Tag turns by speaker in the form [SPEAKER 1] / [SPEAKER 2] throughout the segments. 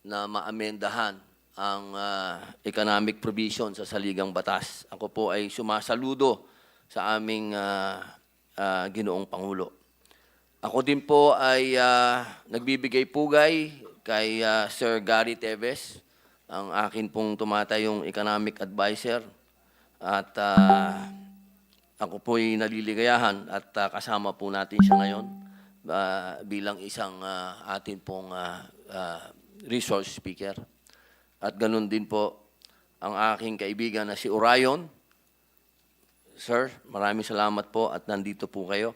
[SPEAKER 1] na maamendahan ang economic provision sa saligang batas. Ako po ay sumasaludo sa aming Ginoong Pangulo. Ako din po ay nagbibigay pugay kay Sir Gary Teves, ang akin pong tumatayong economic advisor. At ako po ay naliligayahan at kasama po natin siya ngayon bilang isang atin pong resource speaker. At ganun din po ang aking kaibigan na si Orion. Sir, maraming salamat po at nandito po kayo.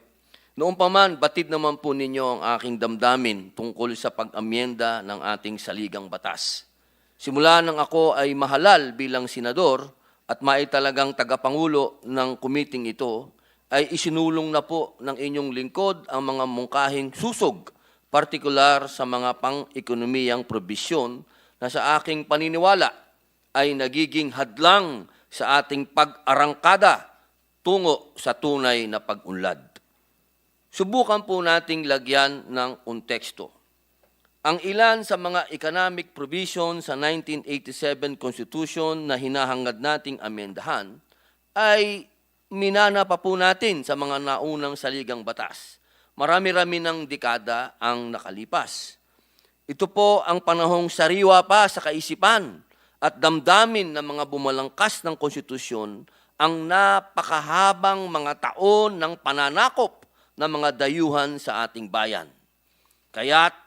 [SPEAKER 1] Noong pa man, batid naman po ninyo ang aking damdamin tungkol sa pag-amyenda ng ating saligang batas. Simula nang ako ay mahalal bilang senador at maitalagang tagapangulo ng committee ito, ay isinulong na po ng inyong lingkod ang mga mungkahing susog, partikular sa mga pang-ekonomiyang probisyon na sa aking paniniwala ay nagiging hadlang sa ating pag-arangkada tungo sa tunay na pag-unlad. Subukan po nating lagyan ng konteksto. Ang ilan sa mga economic provisions sa 1987 Constitution na hinahangad nating amendahan ay minana pa po natin sa mga naunang saligang batas. Marami-rami ng dekada ang nakalipas. Ito po ang panahong sariwa pa sa kaisipan at damdamin ng mga bumalangkas ng konstitusyon ang napakahabang mga taon ng pananakop ng mga dayuhan sa ating bayan. Kaya't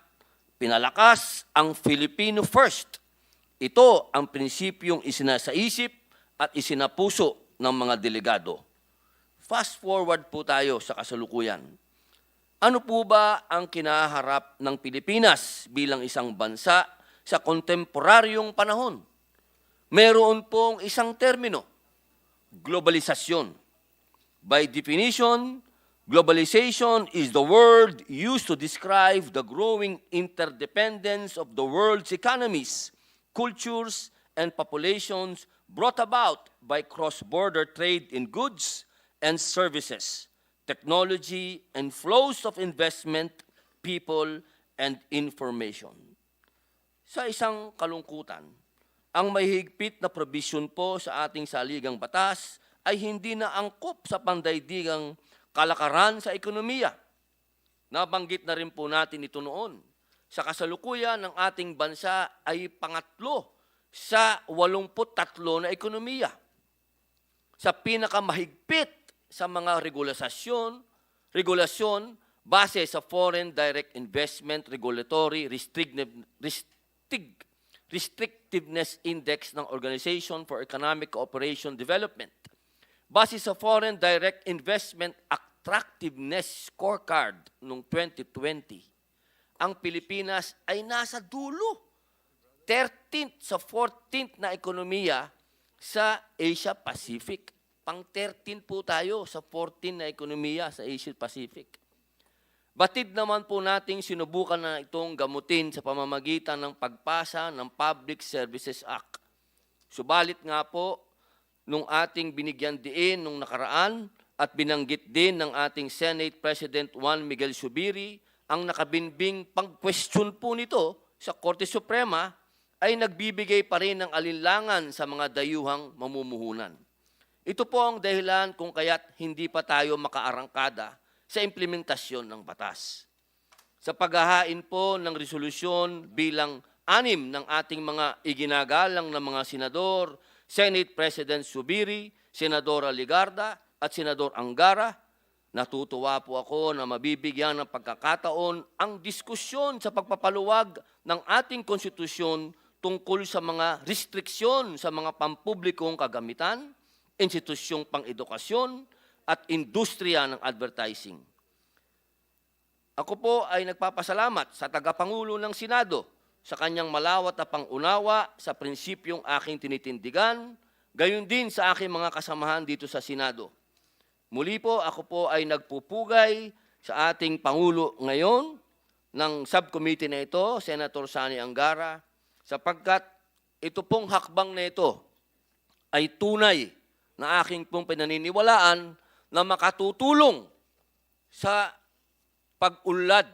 [SPEAKER 1] pinalakas ang Filipino First. Ito ang prinsipyong isinasaisip at isinapuso ng mga delegado. Fast forward po tayo sa kasalukuyan. Ano po ba ang kinaharap ng Pilipinas bilang isang bansa sa kontemporaryong panahon? Meron pong isang termino, globalisasyon. By definition, globalization is the word used to describe the growing interdependence of the world's economies, cultures, and populations brought about by cross-border trade in goods and services, technology, and flows of investment, people, and information. Sa isang kalungkutan, ang mahigpit na provision po sa ating saligang batas ay hindi na angkop sa pandaigdigang kalakaran sa ekonomiya. Nabanggit na rin po natin ito noon. Sa kasalukuyan ng ating bansa ay pangatlo sa 83 na ekonomiya. Sa pinakamahigpit sa mga regulasyon base sa Foreign Direct Investment Regulatory Restrictiveness Index ng Organization for Economic Cooperation Development. Base sa Foreign Direct Investment Attractiveness Scorecard noong 2020, ang Pilipinas ay nasa dulo, 13th sa 14th na ekonomiya sa Asia Pacific. Pang-13 po tayo sa 14 na ekonomiya sa Asia Pacific. Batid naman po nating sinubukan na itong gamutin sa pamamagitan ng pagpasa ng Public Services Act. Subalit nga po, nung ating binigyan diin nung nakaraan at binanggit din ng ating Senate President Juan Miguel Zubiri, ang nakabinbing pang-question po nito sa Korte Suprema ay nagbibigay pa rin ng alinlangan sa mga dayuhang mamumuhunan. Ito po ang dahilan kung kaya't hindi pa tayo makaarangkada sa implementasyon ng batas. Sa paghahain po ng resolusyon bilang 6 ng ating mga iginagalang na mga senador, Senate President Zubiri, Senadora Ligarda at Senador Angara, natutuwa po ako na mabibigyan ng pagkakataon ang diskusyon sa pagpapaluwag ng ating konstitusyon tungkol sa mga restriksyon sa mga pampublikong kagamitan, institusyong pang-edukasyon at industriya ng advertising. Ako po ay nagpapasalamat sa tagapangulo ng Senado sa kanyang malawat na pangunawa sa prinsipyong aking tinitindigan, gayon din sa aking mga kasamahan dito sa Senado. Muli po, ako po ay nagpupugay sa ating Pangulo ngayon ng subcommittee na ito, Senator Sani Angara, sapagkat ito pong hakbang na ito ay tunay na aking pong pinaniniwalaan na makatutulong sa pag-unlad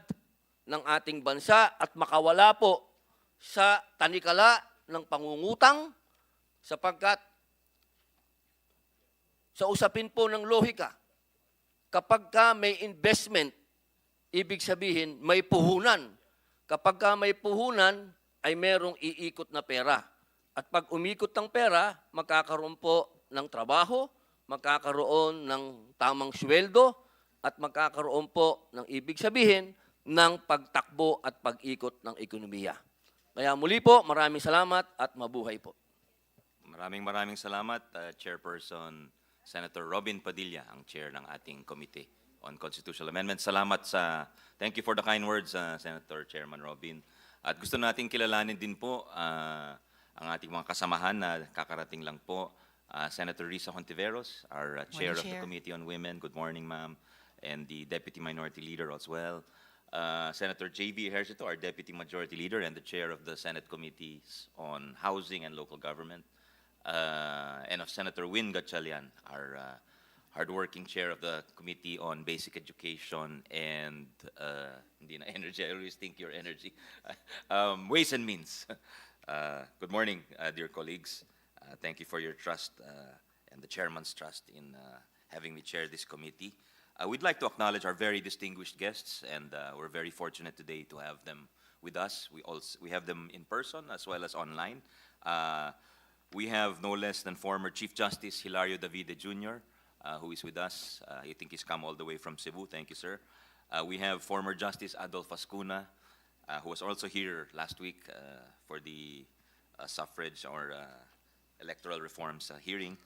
[SPEAKER 1] ng ating bansa at makawala po sa tanikala ng pangungutang sapagkat sa usapin po ng lohika, kapag ka may investment, ibig sabihin may puhunan. Kapag ka may puhunan, ay merong iikot na pera. At pag umikot ng pera, magkakaroon po ng trabaho, magkakaroon ng tamang sweldo, at magkakaroon po ng ibig sabihin ng pagtakbo at pag-ikot ng ekonomiya. Kaya muli po, maraming salamat at mabuhay po.
[SPEAKER 2] Maraming salamat, Chairperson Senator Robin Padilla, ang chair ng ating Committee on Constitutional Amendments. Thank you for the kind words, Senator Chairman Robin. At gusto natin kilalanin din po ang ating mga kasamahan na kakarating lang po. Senator Risa Hontiveros, our chair of the Committee on Women. Good morning, ma'am. And the Deputy Minority Leader as well. Senator J.B. Ejercito, our Deputy Majority Leader and the chair of the Senate Committees on Housing and Local Government. And of Senator Gatchalian, our hardworking chair of the Committee on Basic Education and hindi na energy, I always think your energy, Ways and Means. Good morning, dear colleagues. Thank you for your trust and the chairman's trust in having me chair this committee. We'd like to acknowledge our very distinguished guests, and we're very fortunate today to have them with us. We have them in person as well as online. We have no less than former Chief Justice Hilario Davide Jr., who is with us. I think he's come all the way from Cebu. Thank you, sir. We have former Justice Adolf Azcuna, who was also here last week for the suffrage or electoral reforms hearing.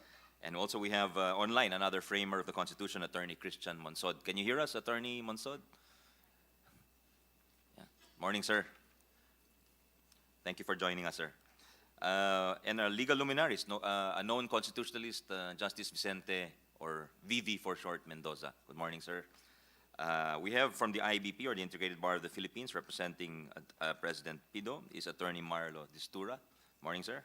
[SPEAKER 2] And also we have online another framer of the Constitution, Attorney Christian Monsod. Can you hear us, Attorney Monsod? Yeah. Morning, sir. Thank you for joining us, sir. And our legal luminaries, a known constitutionalist, Justice Vicente, or Vivi for short, Mendoza. Good morning, sir. We have from the IBP, or the Integrated Bar of the Philippines, representing President Pido, is Attorney Marlo Distura. Morning, sir.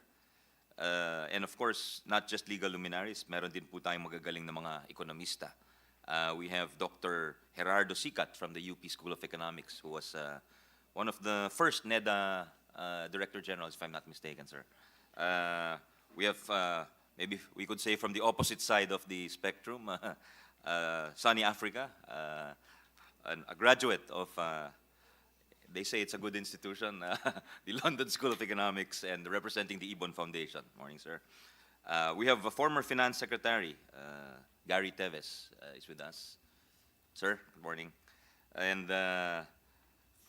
[SPEAKER 2] And of course, not just legal luminaries, meron din po tayong magagaling na mga ekonomista. We have Dr. Gerardo Sicat from the UP School of Economics, who was one of the first NEDA Director Generals, if I'm not mistaken, sir. We have, maybe we could say from the opposite side of the spectrum, Sunny Africa, a graduate of, they say it's a good institution, the London School of Economics, and representing the Ibon Foundation. Morning, sir. We have a former Finance Secretary, Gary Teves, is with us. Sir, good morning. And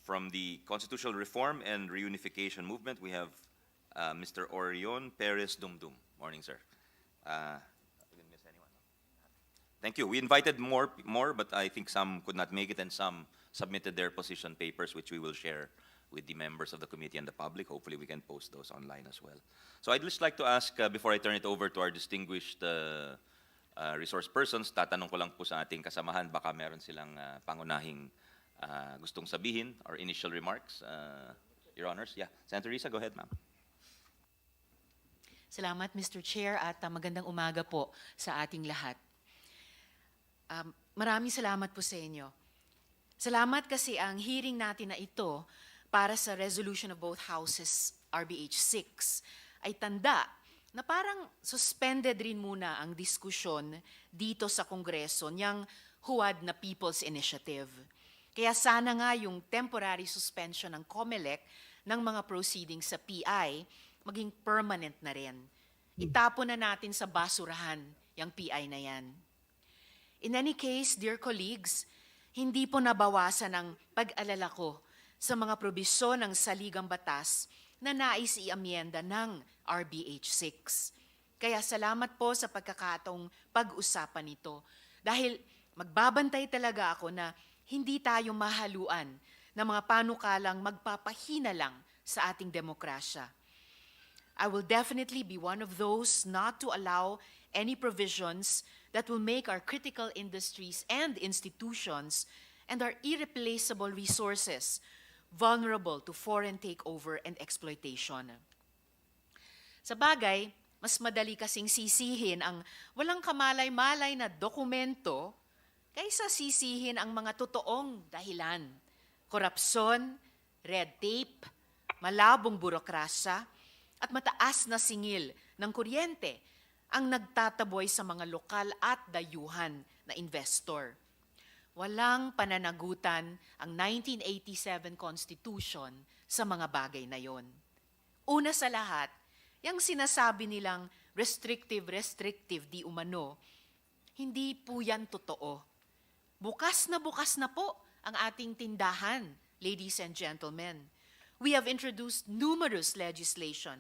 [SPEAKER 2] from the Constitutional Reform and Reunification Movement, we have Mr. Orion Perez Dumdum. Morning, sir. I didn't miss anyone. Thank you. We invited more, but I think some could not make it, and some submitted their position papers, which we will share with the members of the committee and the public. Hopefully, we can post those online as well. So I'd just like to ask, before I turn it over to our distinguished resource persons, tatanong ko lang po sa ating kasamahan, baka meron silang pangunahing gustong sabihin or initial remarks. Your Honors, yeah. Senator Risa, go ahead, ma'am.
[SPEAKER 3] Salamat, Mr. Chair, at magandang umaga po sa ating lahat. Maraming salamat po sa inyo. Salamat kasi ang hearing natin na ito para sa resolution of both houses, RBH 6, ay tanda na parang suspended rin muna ang diskusyon dito sa Kongreso niyang huwad na People's Initiative. Kaya sana nga yung temporary suspension ng COMELEC ng mga proceedings sa PI maging permanent na rin. Itapon na natin sa basurahan yung PI na yan. In any case, dear colleagues, hindi po nabawasan ang pag-alala ko sa mga probisyon ng saligang batas na nais i-amyenda ng RBH 6. Kaya salamat po sa pagkakataong pag-usapan ito dahil magbabantay talaga ako na hindi tayo mahaluan ng mga panukalang magpapahina lang sa ating demokrasya. I will definitely be one of those not to allow any provisions that will make our critical industries and institutions and our irreplaceable resources vulnerable to foreign takeover and exploitation. Sa bagay, mas madali kasing sisihin ang walang kamalay-malay na dokumento kaysa sisihin ang mga totoong dahilan. Korupsyon, red tape, malabong burokrasya, at mataas na singil ng kuryente ang nagtataboy sa mga lokal at dayuhan na investor. Walang pananagutan ang 1987 Constitution sa mga bagay na yon. Una sa lahat, yung sinasabi nilang restrictive di umano, hindi po yan totoo. Bukas na po ang ating tindahan, ladies and gentlemen. We have introduced numerous legislation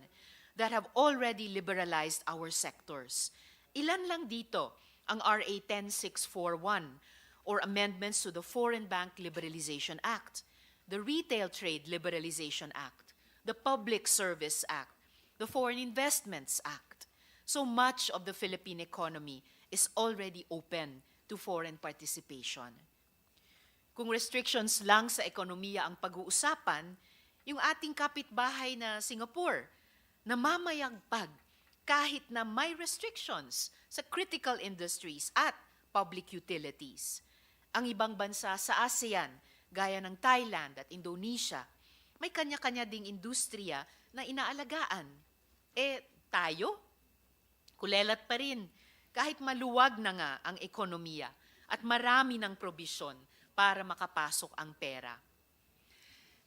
[SPEAKER 3] that have already liberalized our sectors. Ilan lang dito ang RA 10641 or amendments to the Foreign Bank Liberalization Act, the Retail Trade Liberalization Act, the Public Service Act, the Foreign Investments Act. So much of the Philippine economy is already open to foreign participation. Kung restrictions lang sa ekonomiya ang pag-uusapan, yung ating kapitbahay na Singapore, namamayagpag kahit na may restrictions sa critical industries at public utilities. Ang ibang bansa sa ASEAN, gaya ng Thailand at Indonesia, may kanya-kanya ding industriya na inaalagaan. Tayo? Kulelat pa rin, kahit maluwag na nga ang ekonomiya at marami ng probisyon para makapasok ang pera.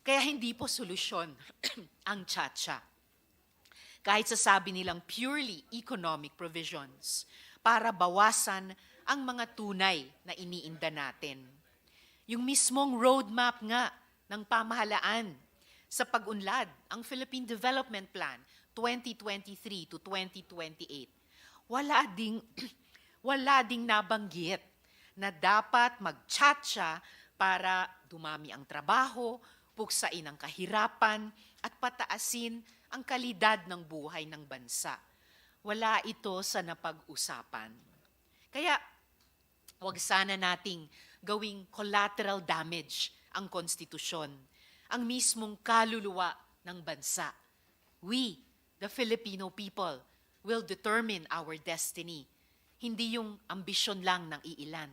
[SPEAKER 3] Kaya hindi po solusyon ang tsa-tsa. Kahit sasabi nilang purely economic provisions para bawasan ang mga tunay na iniinda natin. Yung mismong roadmap nga ng pamahalaan sa pag-unlad, ang Philippine Development Plan 2023 to 2028, wala ding nabanggit na dapat mag-tsa-tsa para dumami ang trabaho, puksain ang kahirapan, at pataasin ang kalidad ng buhay ng bansa. Wala ito sa napag-usapan. Kaya, huwag sana nating gawing collateral damage ang konstitusyon, ang mismong kaluluwa ng bansa. We, the Filipino people, will determine our destiny, hindi yung ambisyon lang ng iilan.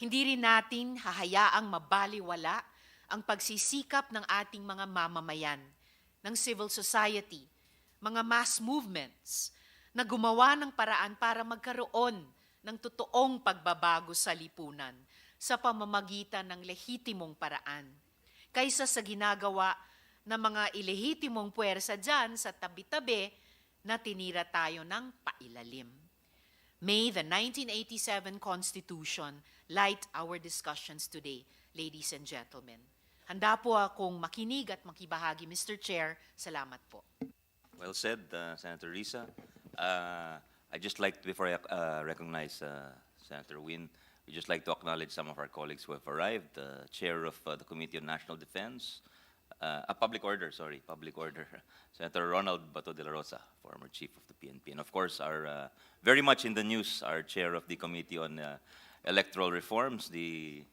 [SPEAKER 3] Hindi rin natin hahayaang mabaliwala ang pagsisikap ng ating mga mamamayan, ng civil society, mga mass movements, na gumawa ng paraan para magkaroon ng totoong pagbabago sa lipunan sa pamamagitan ng lehitimong paraan, kaysa sa ginagawa ng mga ilehitimong puwersa dyan sa tabi-tabi na tinira tayo ng pailalim. May the 1987 Constitution light our discussions today, ladies and gentlemen. Handa po akong makinig at makibahagi, Mr. Chair. Salamat po.
[SPEAKER 2] Well said, Senator Risa. I'd just like to, before I recognize Senator Win, we'd just like to acknowledge some of our colleagues who have arrived. The Chair of the Committee on National Defense, Public Order, Senator Ronald Bato de la Rosa, former Chief of the PNP. And of course, our very much in the news, our Chair of the Committee on Electoral Reforms, the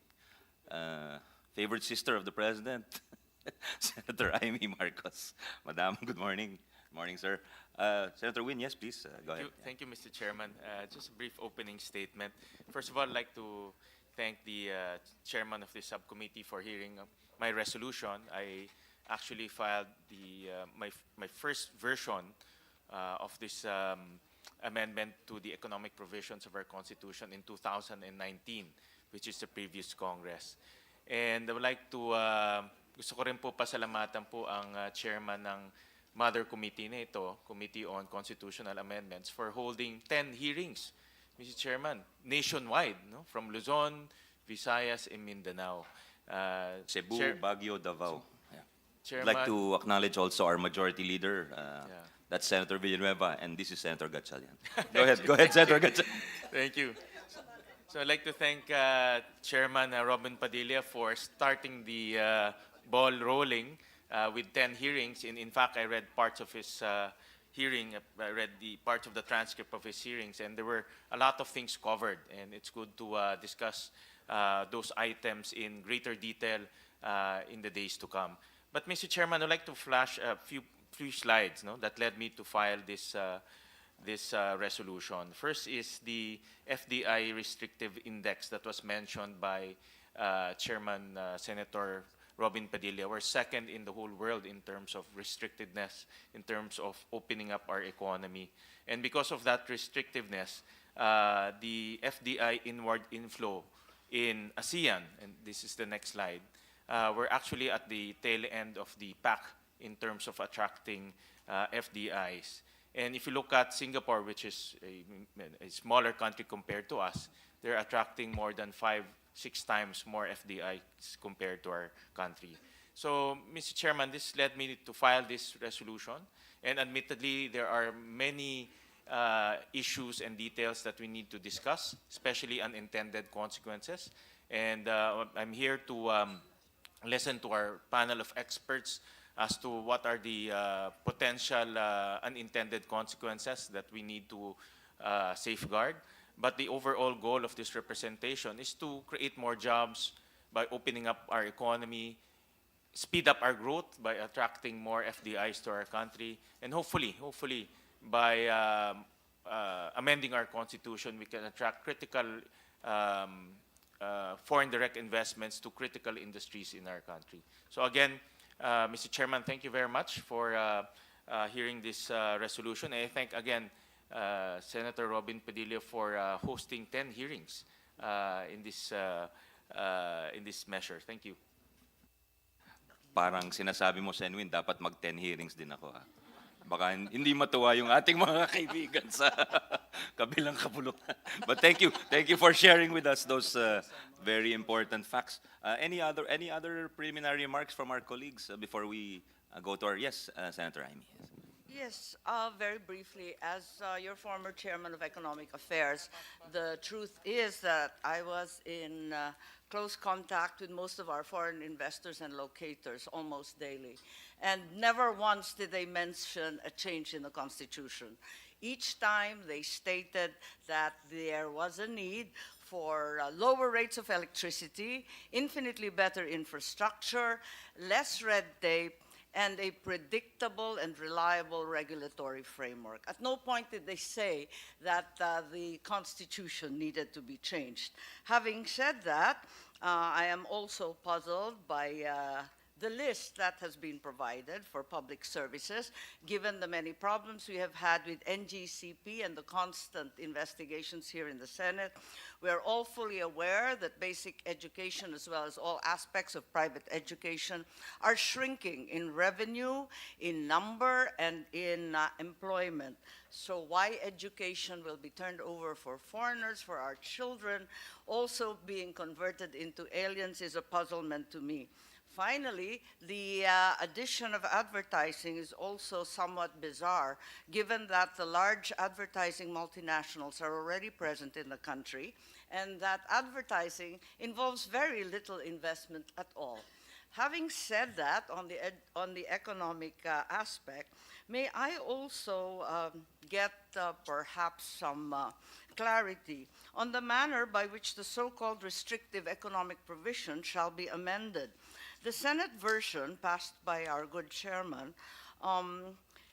[SPEAKER 2] favorite sister of the President, Senator Amy Marcos. Madam, good morning. Good morning, sir. Senator Win, yes, please, go ahead.
[SPEAKER 4] Thank you, Mr. Chairman. Just a brief opening statement. First of all, I'd like to thank the chairman of this subcommittee for hearing my resolution. I actually filed my first version of this amendment to the economic provisions of our Constitution in 2019, which is the previous Congress. And I would like to, gusto ko rin po pasalamatan po ang chairman ng Mother Committee na ito, Committee on Constitutional Amendments, for holding 10 hearings, Mr. Chairman, nationwide, no? From Luzon, Visayas, and Mindanao.
[SPEAKER 2] Cebu, Baguio, Davao. Yeah. I'd
[SPEAKER 4] Chairman,
[SPEAKER 2] like to acknowledge also our majority leader,
[SPEAKER 4] Yeah.
[SPEAKER 2] that's Senator Villanueva, and this is Senator Gatchalian. Go ahead, Senator Gatchalian.
[SPEAKER 4] Thank you. So I'd like to thank Chairman Robin Padilla for starting the ball rolling with 10 hearings. In fact, I read parts of his hearing, I read the parts of the transcript of his hearings, and there were a lot of things covered, and it's good to discuss those items in greater detail in the days to come. But Mr. Chairman, I'd like to flash a few slides, no, that led me to file this resolution. First is the FDI restrictive index that was mentioned by Chairman Senator Robin Padilla. We're second in the whole world in terms of restrictiveness, in terms of opening up our economy. And because of that restrictiveness, the FDI inward inflow in ASEAN, and this is the next slide, we're actually at the tail end of the pack in terms of attracting FDIs. And if you look at Singapore, which is a smaller country compared to us, they're attracting more than 5-6 times more FDIs compared to our country. So, Mr. Chairman, this led me to file this resolution. And admittedly, there are many issues and details that we need to discuss, especially unintended consequences. And I'm here to listen to our panel of experts as to what are the potential unintended consequences that we need to safeguard. But the overall goal of this representation is to create more jobs by opening up our economy, speed up our growth by attracting more FDIs to our country, and hopefully, by amending our constitution, we can attract critical foreign direct investments to critical industries in our country. So again, Mr. Chairman, thank you very much for hearing this resolution. And I thank again Senator Robin Padilla for hosting 10 hearings in this measure. Thank you.
[SPEAKER 2] Parang sinasabi mo, Senwin, dapat mag-10 hearings din ako. Ha? Baka hindi matuwa yung ating mga kaibigan sa kabilang kapulutan. But thank you for sharing with us those very important facts. Any other preliminary remarks from our colleagues before we go to our Senator Jaime?
[SPEAKER 5] Yes, very briefly, as your former chairman of Economic Affairs, the truth is that I was in close contact with most of our foreign investors and locators almost daily. And never once did they mention a change in the Constitution. Each time they stated that there was a need for lower rates of electricity, infinitely better infrastructure, less red tape, and a predictable and reliable regulatory framework. At no point did they say that the Constitution needed to be changed. Having said that, I am also puzzled by the list that has been provided for public services, given the many problems we have had with NGCP and the constant investigations here in the Senate. We are all fully aware that basic education, as well as all aspects of private education, are shrinking in revenue, in number, and in employment. So why education will be turned over for foreigners, for our children, also being converted into aliens is a puzzlement to me. Finally, the addition of advertising is also somewhat bizarre, given that the large advertising multinationals are already present in the country, and that advertising involves very little investment at all. Having said that, on the economic aspect, may I also get perhaps some clarity on the manner by which the so-called restrictive economic provision shall be amended. The Senate version, passed by our good chairman,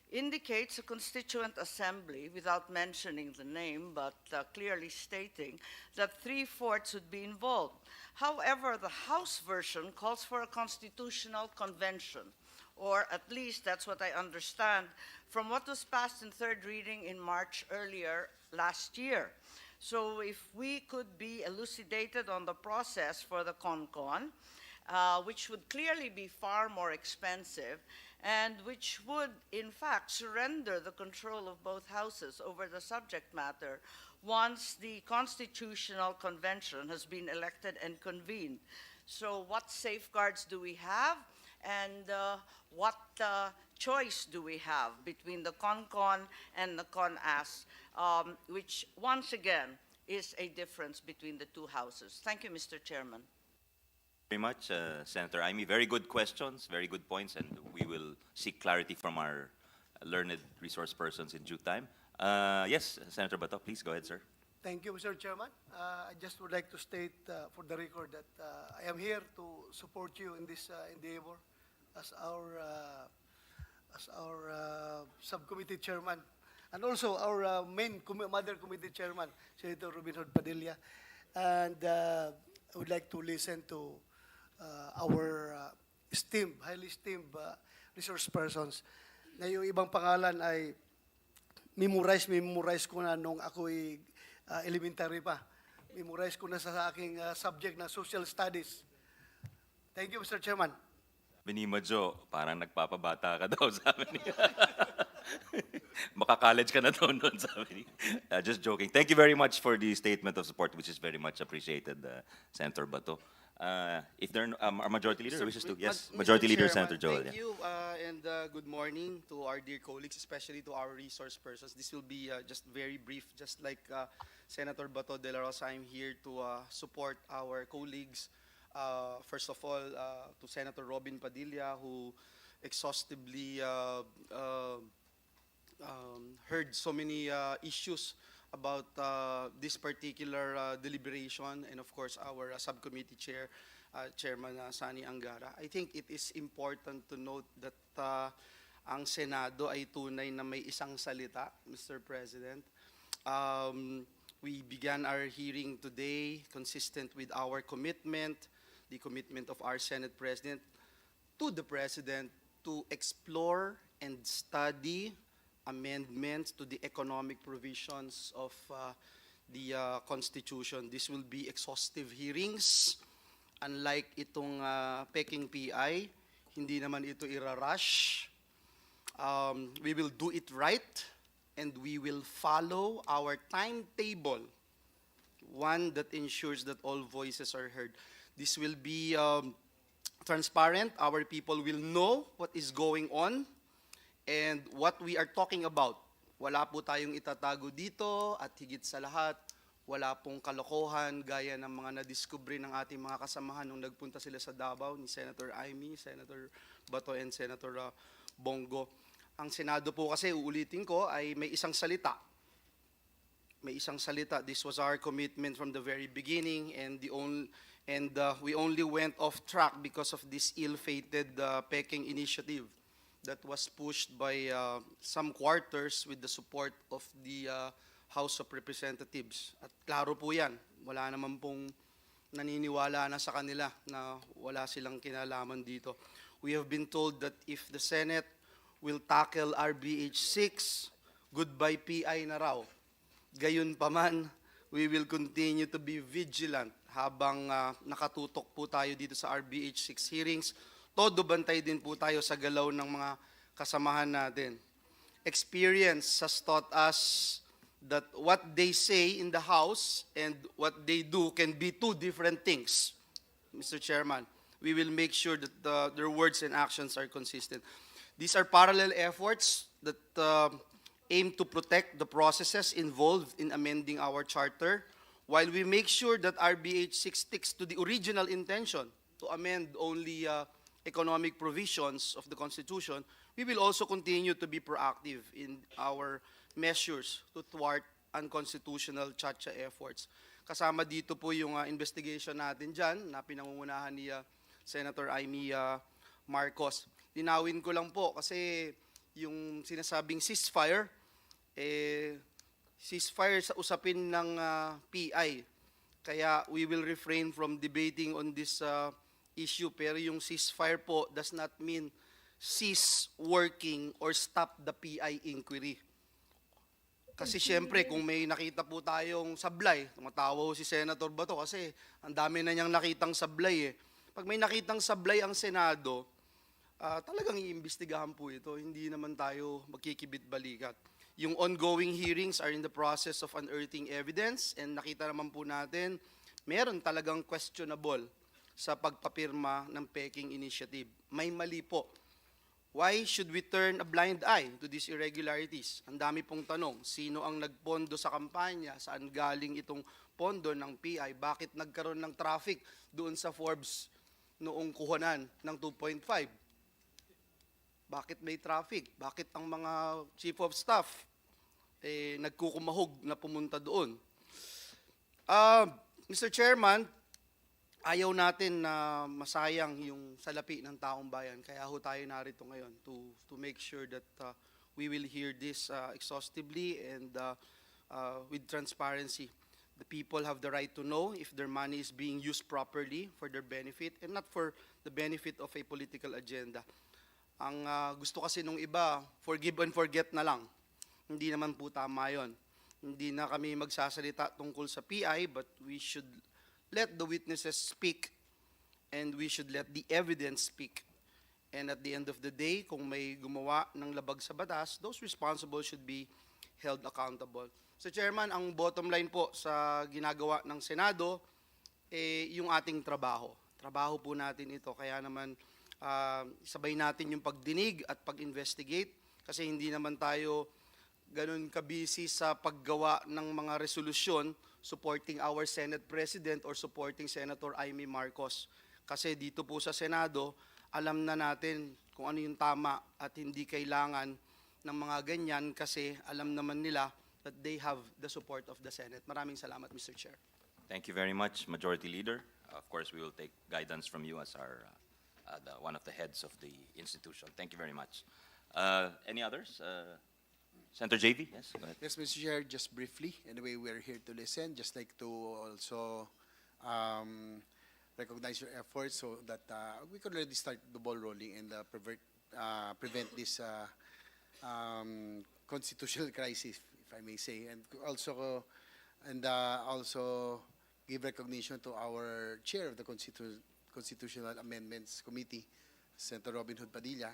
[SPEAKER 5] indicates a constituent assembly, without mentioning the name, but clearly stating that 3/4 would be involved. However, the House version calls for a constitutional convention, or at least that's what I understand from what was passed in third reading in March earlier last year. So if we could be elucidated on the process for the CONCON, which would clearly be far more expensive, and which would, in fact, surrender the control of both houses over the subject matter once the Constitutional Convention has been elected and convened. So what safeguards do we have, and what choice do we have between the CONCON and the CONAS, which, once again, is a difference between the two houses? Thank you, Mr. Chairman.
[SPEAKER 2] Very much, Senator Jaime. Very good questions, very good points, and we will seek clarity from our learned resource persons in due time. Yes, Senator Bato, please go ahead, sir.
[SPEAKER 6] Thank you, Mr. Chairman. I just would like to state for the record that I am here to support you in this endeavor as our subcommittee chairman, and also our main mother committee chairman, Senator Robin Hood Padilla. And I would like to listen to our highly esteemed resource persons, na yung ibang pangalan ay memorize ko na nung ako'y elementary pa. Memorize ko na sa aking subject na social studies. Thank you, Mr. Chairman.
[SPEAKER 2] Binima Jo, parang nagpapabata ka daw, sabi niya. Maka-college ka na daw noon, sabi niya. Just joking. Thank you very much for the statement of support, which is very much appreciated, Senator Bato. If there our Majority Leader wishes to, yes,
[SPEAKER 7] Mr.
[SPEAKER 2] Majority Leader
[SPEAKER 7] Chairman,
[SPEAKER 2] Senator Joel.
[SPEAKER 7] Thank
[SPEAKER 2] Yeah.
[SPEAKER 7] you, and good morning to our dear colleagues, especially to our resource persons. This will be just very brief, just like Senator Bato de la Rosa. I'm here to support our colleagues. First of all, to Senator Robin Padilla, who exhaustively heard so many issues about this particular deliberation, and of course our subcommittee chair, Chairman Sani Angara. I think it is important to note that ang Senado ay tunay na may isang salita, Mr. President. We began our hearing today consistent with our commitment, the commitment of our Senate President to the President to explore and study amendments to the economic provisions of the Constitution. This will be exhaustive hearings. Unlike itong Peking PI, hindi naman ito irarush. We will do it right, and we will follow our timetable, one that ensures that all voices are heard. This will be transparent. Our people will know what is going on and what we are talking about. Wala po tayong itatago dito, at higit sa lahat, wala pong kalokohan gaya ng mga nadiskubre ng ating mga kasamahan nung nagpunta sila sa Davao, ni Senator Amy, Senator Bato, and Senator Bongo. Ang Senado po kasi, uulitin ko, ay may isang salita. May isang salita. This was our commitment from the very beginning, and we only went off track because of this ill-fated Peking initiative that was pushed by some quarters with the support of the House of Representatives. At klaro po yan, wala naman pong naniniwala na sa kanila na wala silang kinalaman dito. We have been told that if the Senate will tackle RBH 6, goodbye PI na raw. Gayon pa man, we will continue to be vigilant habang nakatutok po tayo dito sa RBH 6 hearings. Todo bantay din po tayo sa galaw ng mga kasamahan natin. Experience has taught us that what they say in the House and what they do can be two different things. Mr. Chairman, we will make sure that their words and actions are consistent. These are parallel efforts that aim to protect the processes involved in amending our charter, while we make sure that RBH 6 sticks to the original intention to amend only economic provisions of the Constitution. We will also continue to be proactive in our measures to thwart unconstitutional chacha efforts. Kasama dito po yung investigation natin dyan na pinangungunahan ni Senator Amy Marcos. Linawin ko lang po kasi yung sinasabing ceasefire, ceasefire sa usapin ng PI. Kaya we will refrain from debating on this issue. Pero yung ceasefire po does not mean cease working or stop the PI inquiry. Kasi siyempre, kung may nakita po tayong sablay, tumatawa si Senator Bato kasi ang dami na niyang nakitang sablay eh. Pag may nakitang sablay ang Senado, talagang iimbestigahan po ito. Hindi naman tayo magkikibit-balikat. Yung ongoing hearings are in the process of unearthing evidence, and nakita naman po natin, meron talagang questionable sa pagpapirma ng Peking Initiative. May mali po. Why should we turn a blind eye to these irregularities? Ang dami pong tanong, sino ang nagpondo sa kampanya? Saan galing itong pondo ng PI? Bakit nagkaroon ng traffic doon sa Forbes noong kuhanan ng 2.5? Bakit may traffic? Bakit ang mga chief of staff nagkukumahog na pumunta doon? Mr. Chairman, ayaw natin na masayang yung salapi ng taong bayan. Kaya ho tayo narito ngayon to make sure that we will hear this exhaustively and with transparency. The people have the right to know if their money is being used properly for their benefit and not for the benefit of a political agenda. Ang gusto kasi nung iba, forgive and forget na lang. Hindi naman po tama yun. Hindi na kami magsasalita tungkol sa PI, but we should let the witnesses speak and we should let the evidence speak. And at the end of the day, kung may gumawa ng labag sa batas, those responsible should be held accountable. So Chairman, ang bottom line po sa ginagawa ng Senado, yung ating trabaho. Trabaho po natin ito. Kaya naman sabay natin yung pagdinig at pag-investigate kasi hindi naman tayo ganun kabisi sa paggawa ng mga resolusyon supporting our Senate President or supporting Senator Amy Marcos. Kasi dito po sa Senado, alam na natin kung ano yung tama at hindi kailangan ng mga ganyan kasi alam naman nila that they have the support of the Senate. Maraming salamat, Mr. Chair.
[SPEAKER 2] Thank you very much, Majority Leader. Of course, we will take guidance from you as our one of the heads of the institution. Thank you very much. Any others? Senator JV, yes, go ahead.
[SPEAKER 8] Yes, Mr. Chair, just briefly. Anyway, we're here to listen. Just like to also recognize your efforts so that we could already start the ball rolling and prevent this constitutional crisis, if I may say, and also give recognition to our chair of the Constitutional Amendments Committee, Senator Robin Hood Padilla,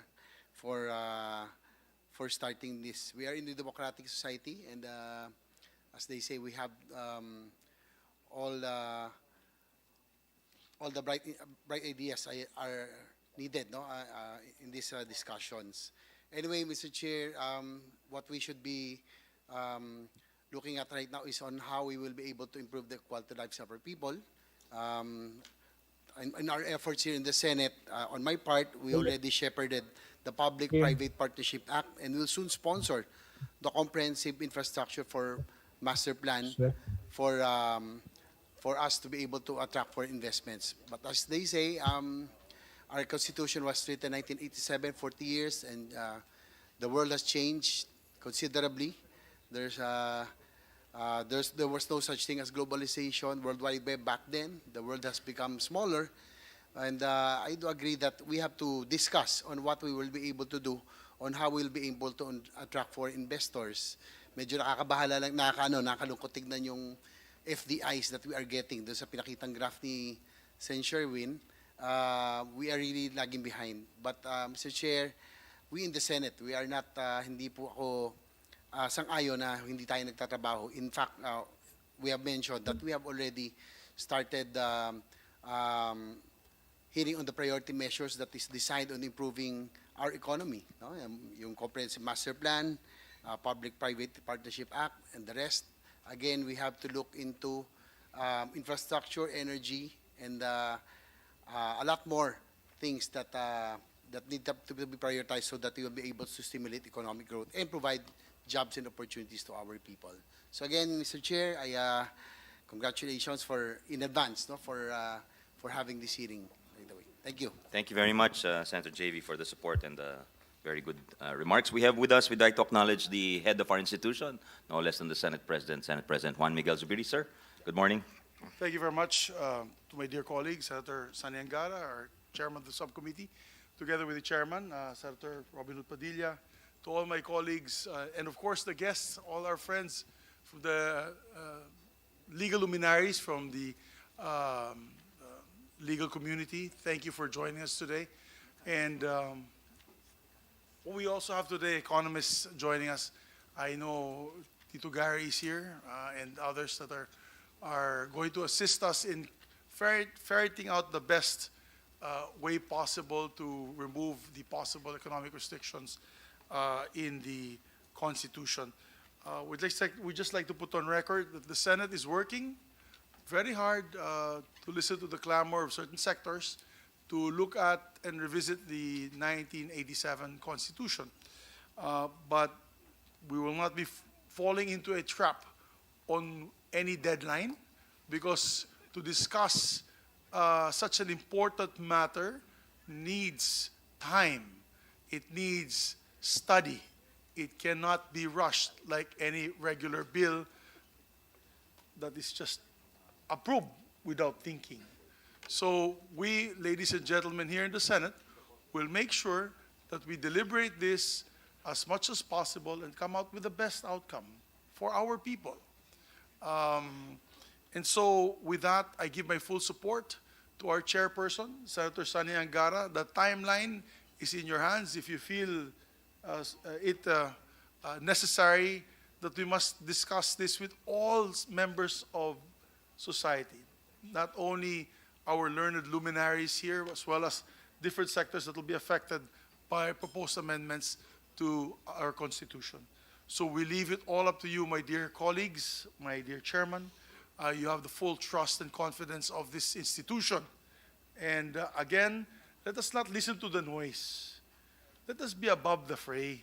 [SPEAKER 8] for starting this. We are in the democratic society, and as they say, we have all the bright ideas are needed, no, in these discussions. Anyway, Mr. Chair, what we should be looking at right now is on how we will be able to improve the quality of lives of our people. In our efforts here in the Senate, on my part, we already shepherded the Public-Private Partnership Act and will soon sponsor the comprehensive infrastructure for master plan for us to be able to attract foreign investments. But as they say, our Constitution was written in 1987, 40 years, and the world has changed considerably. There was no such thing as globalization, World Wide Web back then. The world has become smaller. And I do agree that we have to discuss on what we will be able to do, on how we'll be able to attract foreign investors. Medyo nakakabahala lang, nakakalungkot tignan yung FDIs that we are getting. Doon sa pinakitang graph ni Sen. Sherwin, we are really lagging behind. But Mr. Chair, we in the Senate, we are not, hindi po ako sang-ayon na hindi tayo nagtatrabaho. In fact, we have mentioned that we have already started hearing on the priority measures that is designed on improving our economy. No? Yung Comprehensive Master Plan, Public-Private Partnership Act, and the rest. Again, we have to look into infrastructure, energy, and a lot more things that need to be prioritized so that we will be able to stimulate economic growth and provide jobs and opportunities to our people. So again, Mr. Chair, I congratulations in advance, no, for having this hearing. By the way, thank you.
[SPEAKER 2] Thank you very much, Senator JV, for the support and the very good remarks. We have with us, we'd like to acknowledge the head of our institution, no less than the Senate President Juan Miguel Zubiri, sir. Good morning.
[SPEAKER 9] Thank you very much to my dear colleague, Senator Sani Angara, our chairman of the subcommittee, together with the chairman, Senator Robin Hood Padilla, to all my colleagues, and of course the guests, all our friends from the legal luminaries from the legal community. Thank you for joining us today. And we also have today economists joining us. I know Tito Gary is here and others that are going to assist us in ferreting out the best way possible to remove the possible economic restrictions in the Constitution. We'd just like to put on record that the Senate is working very hard to listen to the clamor of certain sectors to look at and revisit the 1987 Constitution. But we will not be falling into a trap on any deadline because to discuss such an important matter needs time. It needs study. It cannot be rushed like any regular bill that is just approved without thinking. So we, ladies and gentlemen, here in the Senate, will make sure that we deliberate this as much as possible and come out with the best outcome for our people. And so with that, I give my full support to our chairperson, Senator Sani Angara. The timeline is in your hands. If you feel it necessary, that we must discuss this with all members of society, not only our learned luminaries here, as well as different sectors that will be affected by proposed amendments to our Constitution. So we leave it all up to you, my dear colleagues, my dear chairman. You have the full trust and confidence of this institution. And again, let us not listen to the noise. Let us be above the fray.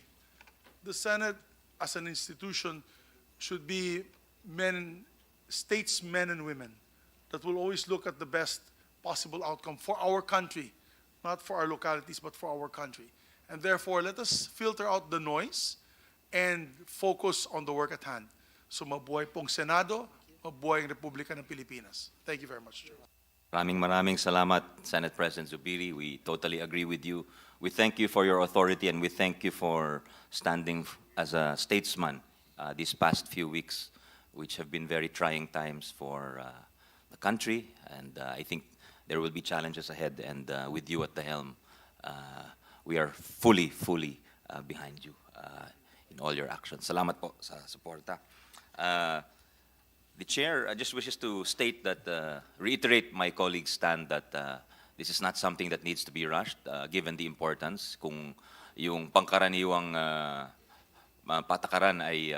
[SPEAKER 9] The Senate, as an institution, should be statesmen and women that will always look at the best possible outcome for our country, not for our localities, but for our country. And therefore, let us filter out the noise and focus on the work at hand. So mabuhay pong Senado, mabuhay ang Republika ng Pilipinas. Thank you very much, Chair.
[SPEAKER 2] Maraming salamat, Senate President Zubiri. We totally agree with you. We thank you for your authority, and we thank you for standing as a statesman these past few weeks, which have been very trying times for the country. And I think there will be challenges ahead. And with you at the helm, we are fully behind you in all your actions. Salamat po sa suporta. The chair just wishes to state that, reiterate my colleague's stand that this is not something that needs to be rushed, given the importance. Kung yung pangkaraniwang patakaran ay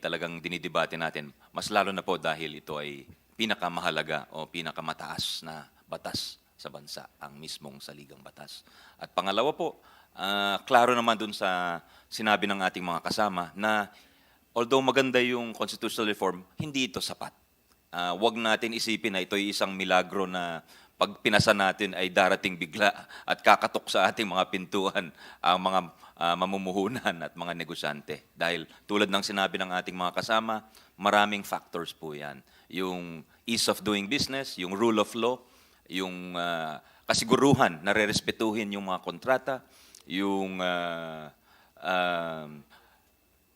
[SPEAKER 2] talagang dinidebate natin, mas lalo na po dahil ito ay pinakamahalaga o pinakamataas na batas sa bansa, ang mismong saligang batas. At pangalawa po, klaro naman dun sa sinabi ng ating mga kasama na although maganda yung constitutional reform, hindi ito sapat. Huwag natin isipin na ito ay isang milagro na pag pinasa natin ay darating bigla at kakatok sa ating mga pintuan ang mga mamumuhunan at mga negosyante. Dahil tulad ng sinabi ng ating mga kasama, maraming factors po yan. Yung ease of doing business, yung rule of law, yung kasiguruhan na rerespetuhin yung mga kontrata, yung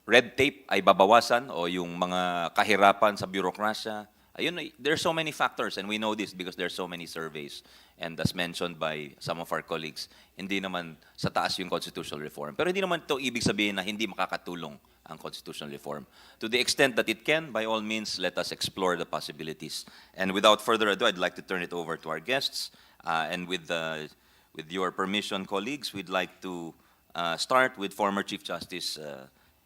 [SPEAKER 2] red tape ay babawasan o yung mga kahirapan sa bureaucracia. Ayun, there's so many factors, and we know this because there's so many surveys. And as mentioned by some of our colleagues, hindi naman sa taas yung constitutional reform. Pero hindi naman ito ibig sabihin na hindi makakatulong ang constitutional reform. To the extent that it can, by all means, let us explore the possibilities. And without further ado, I'd like to turn it over to our guests. And with your permission, colleagues, we'd like to start with former Chief Justice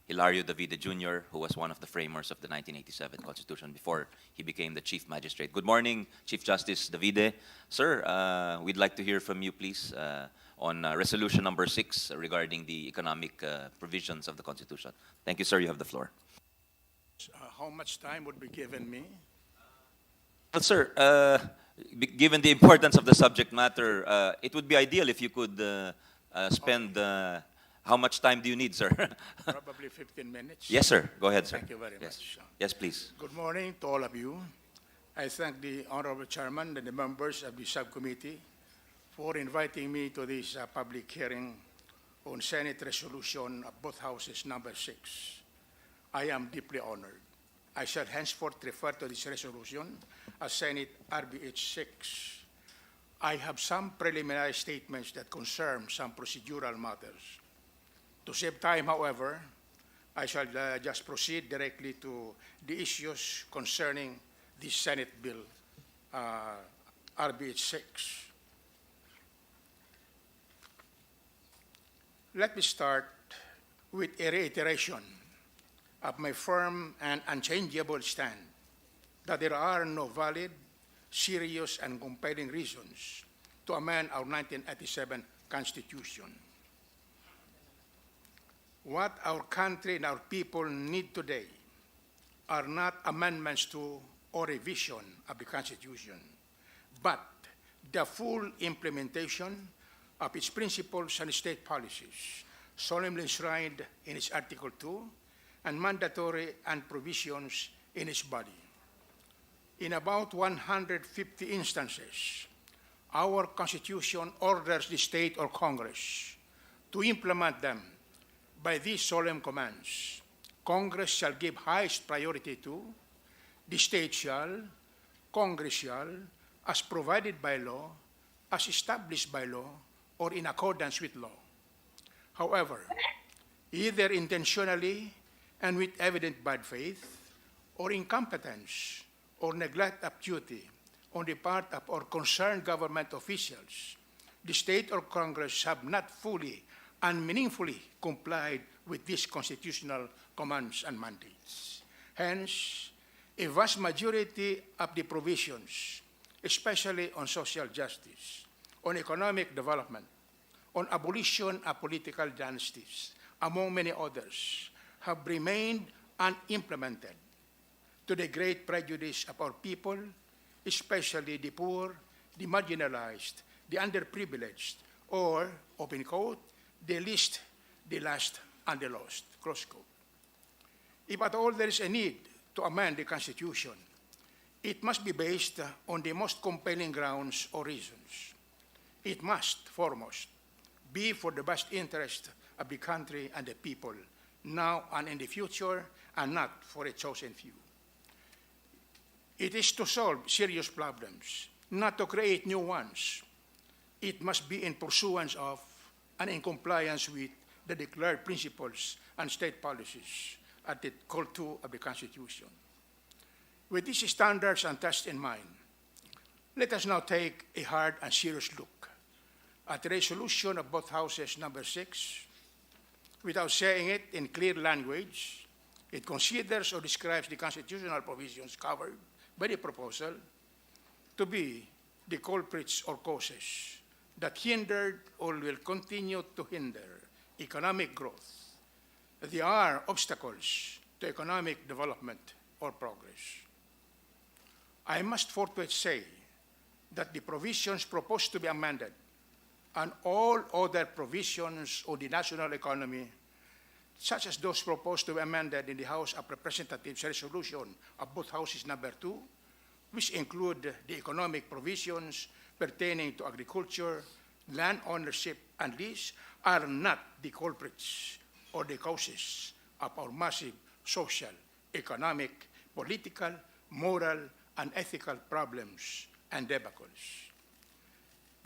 [SPEAKER 2] Hilario Davide Jr., who was one of the framers of the 1987 Constitution before he became the Chief Magistrate. Good morning, Chief Justice Davide. Sir, we'd like to hear from you, please, on Resolution number 6 regarding the economic provisions of the Constitution. Thank you, sir. You have the floor.
[SPEAKER 10] How much time would be given me?
[SPEAKER 2] Well, sir, given the importance of the subject matter, it would be ideal if you could spend... how much time do you need, sir?
[SPEAKER 10] Probably 15 minutes.
[SPEAKER 2] Yes, sir. Go ahead, sir.
[SPEAKER 10] Thank you very
[SPEAKER 2] Yes.
[SPEAKER 10] much.
[SPEAKER 2] Yes, please.
[SPEAKER 10] Good morning to all of you. I thank the Honorable Chairman and the members of the subcommittee for inviting me to this public hearing on Senate Resolution of both Houses number 6. I am deeply honored. I shall henceforth refer to this resolution as Senate RBH 6. I have some preliminary statements that concern some procedural matters. To save time, however, I shall just proceed directly to the issues concerning the Senate Bill RBH 6. Let me start with a reiteration of my firm and unchangeable stand that there are no valid, serious, and compelling reasons to amend our 1987 Constitution. What our country and our people need today are not amendments to or revision of the Constitution, but the full implementation of its principles and state policies, solemnly enshrined in its Article 2, and mandatory and provisions in its body. In about 150 instances, our Constitution orders the state or Congress to implement them by these solemn commands. Congress shall give highest priority to, the state shall, Congress shall, as provided by law, as established by law, or in accordance with law. However, either intentionally and with evident bad faith, or incompetence, or neglect of duty on the part of our concerned government officials, the state or Congress have not fully and meaningfully complied with these constitutional commands and mandates. Hence, a vast majority of the provisions, especially on social justice, on economic development, on abolition of political dynasties, among many others, have remained unimplemented to the great prejudice of our people, especially the poor, the marginalized, the underprivileged, or, open quote, the least, the last, and the lost, close quote. If at all there is a need to amend the Constitution, it must be based on the most compelling grounds or reasons. It must, foremost, be for the best interest of the country and the people, now and in the future, and not for a chosen few. It is to solve serious problems, not to create new ones. It must be in pursuance of and in compliance with the declared principles and state policies Article 2 of the Constitution. With these standards and tests in mind, let us now take a hard and serious look at the resolution of both houses number 6. Without saying it in clear language, it considers or describes the constitutional provisions covered by the proposal to be the culprits or causes that hindered or will continue to hinder economic growth. They are obstacles to economic development or progress. I must forthwith say that the provisions proposed to be amended and all other provisions of the national economy, such as those proposed to be amended in the House of Representatives resolution of both houses number 2, which include the economic provisions pertaining to agriculture, land ownership, and lease, are not the culprits or the causes of our massive social, economic, political, moral, and ethical problems and debacles.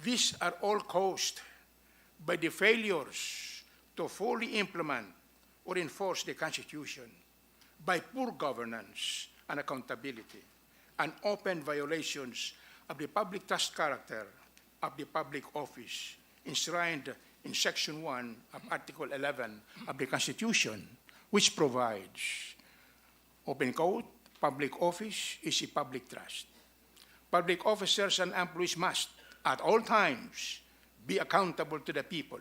[SPEAKER 10] These are all caused by the failures to fully implement or enforce the Constitution, by poor governance and accountability, and open violations of the public trust character of the public office enshrined in Section 1 of Article 11 of the Constitution, which provides, open quote, public office is a public trust. Public officers and employees must, at all times, be accountable to the people,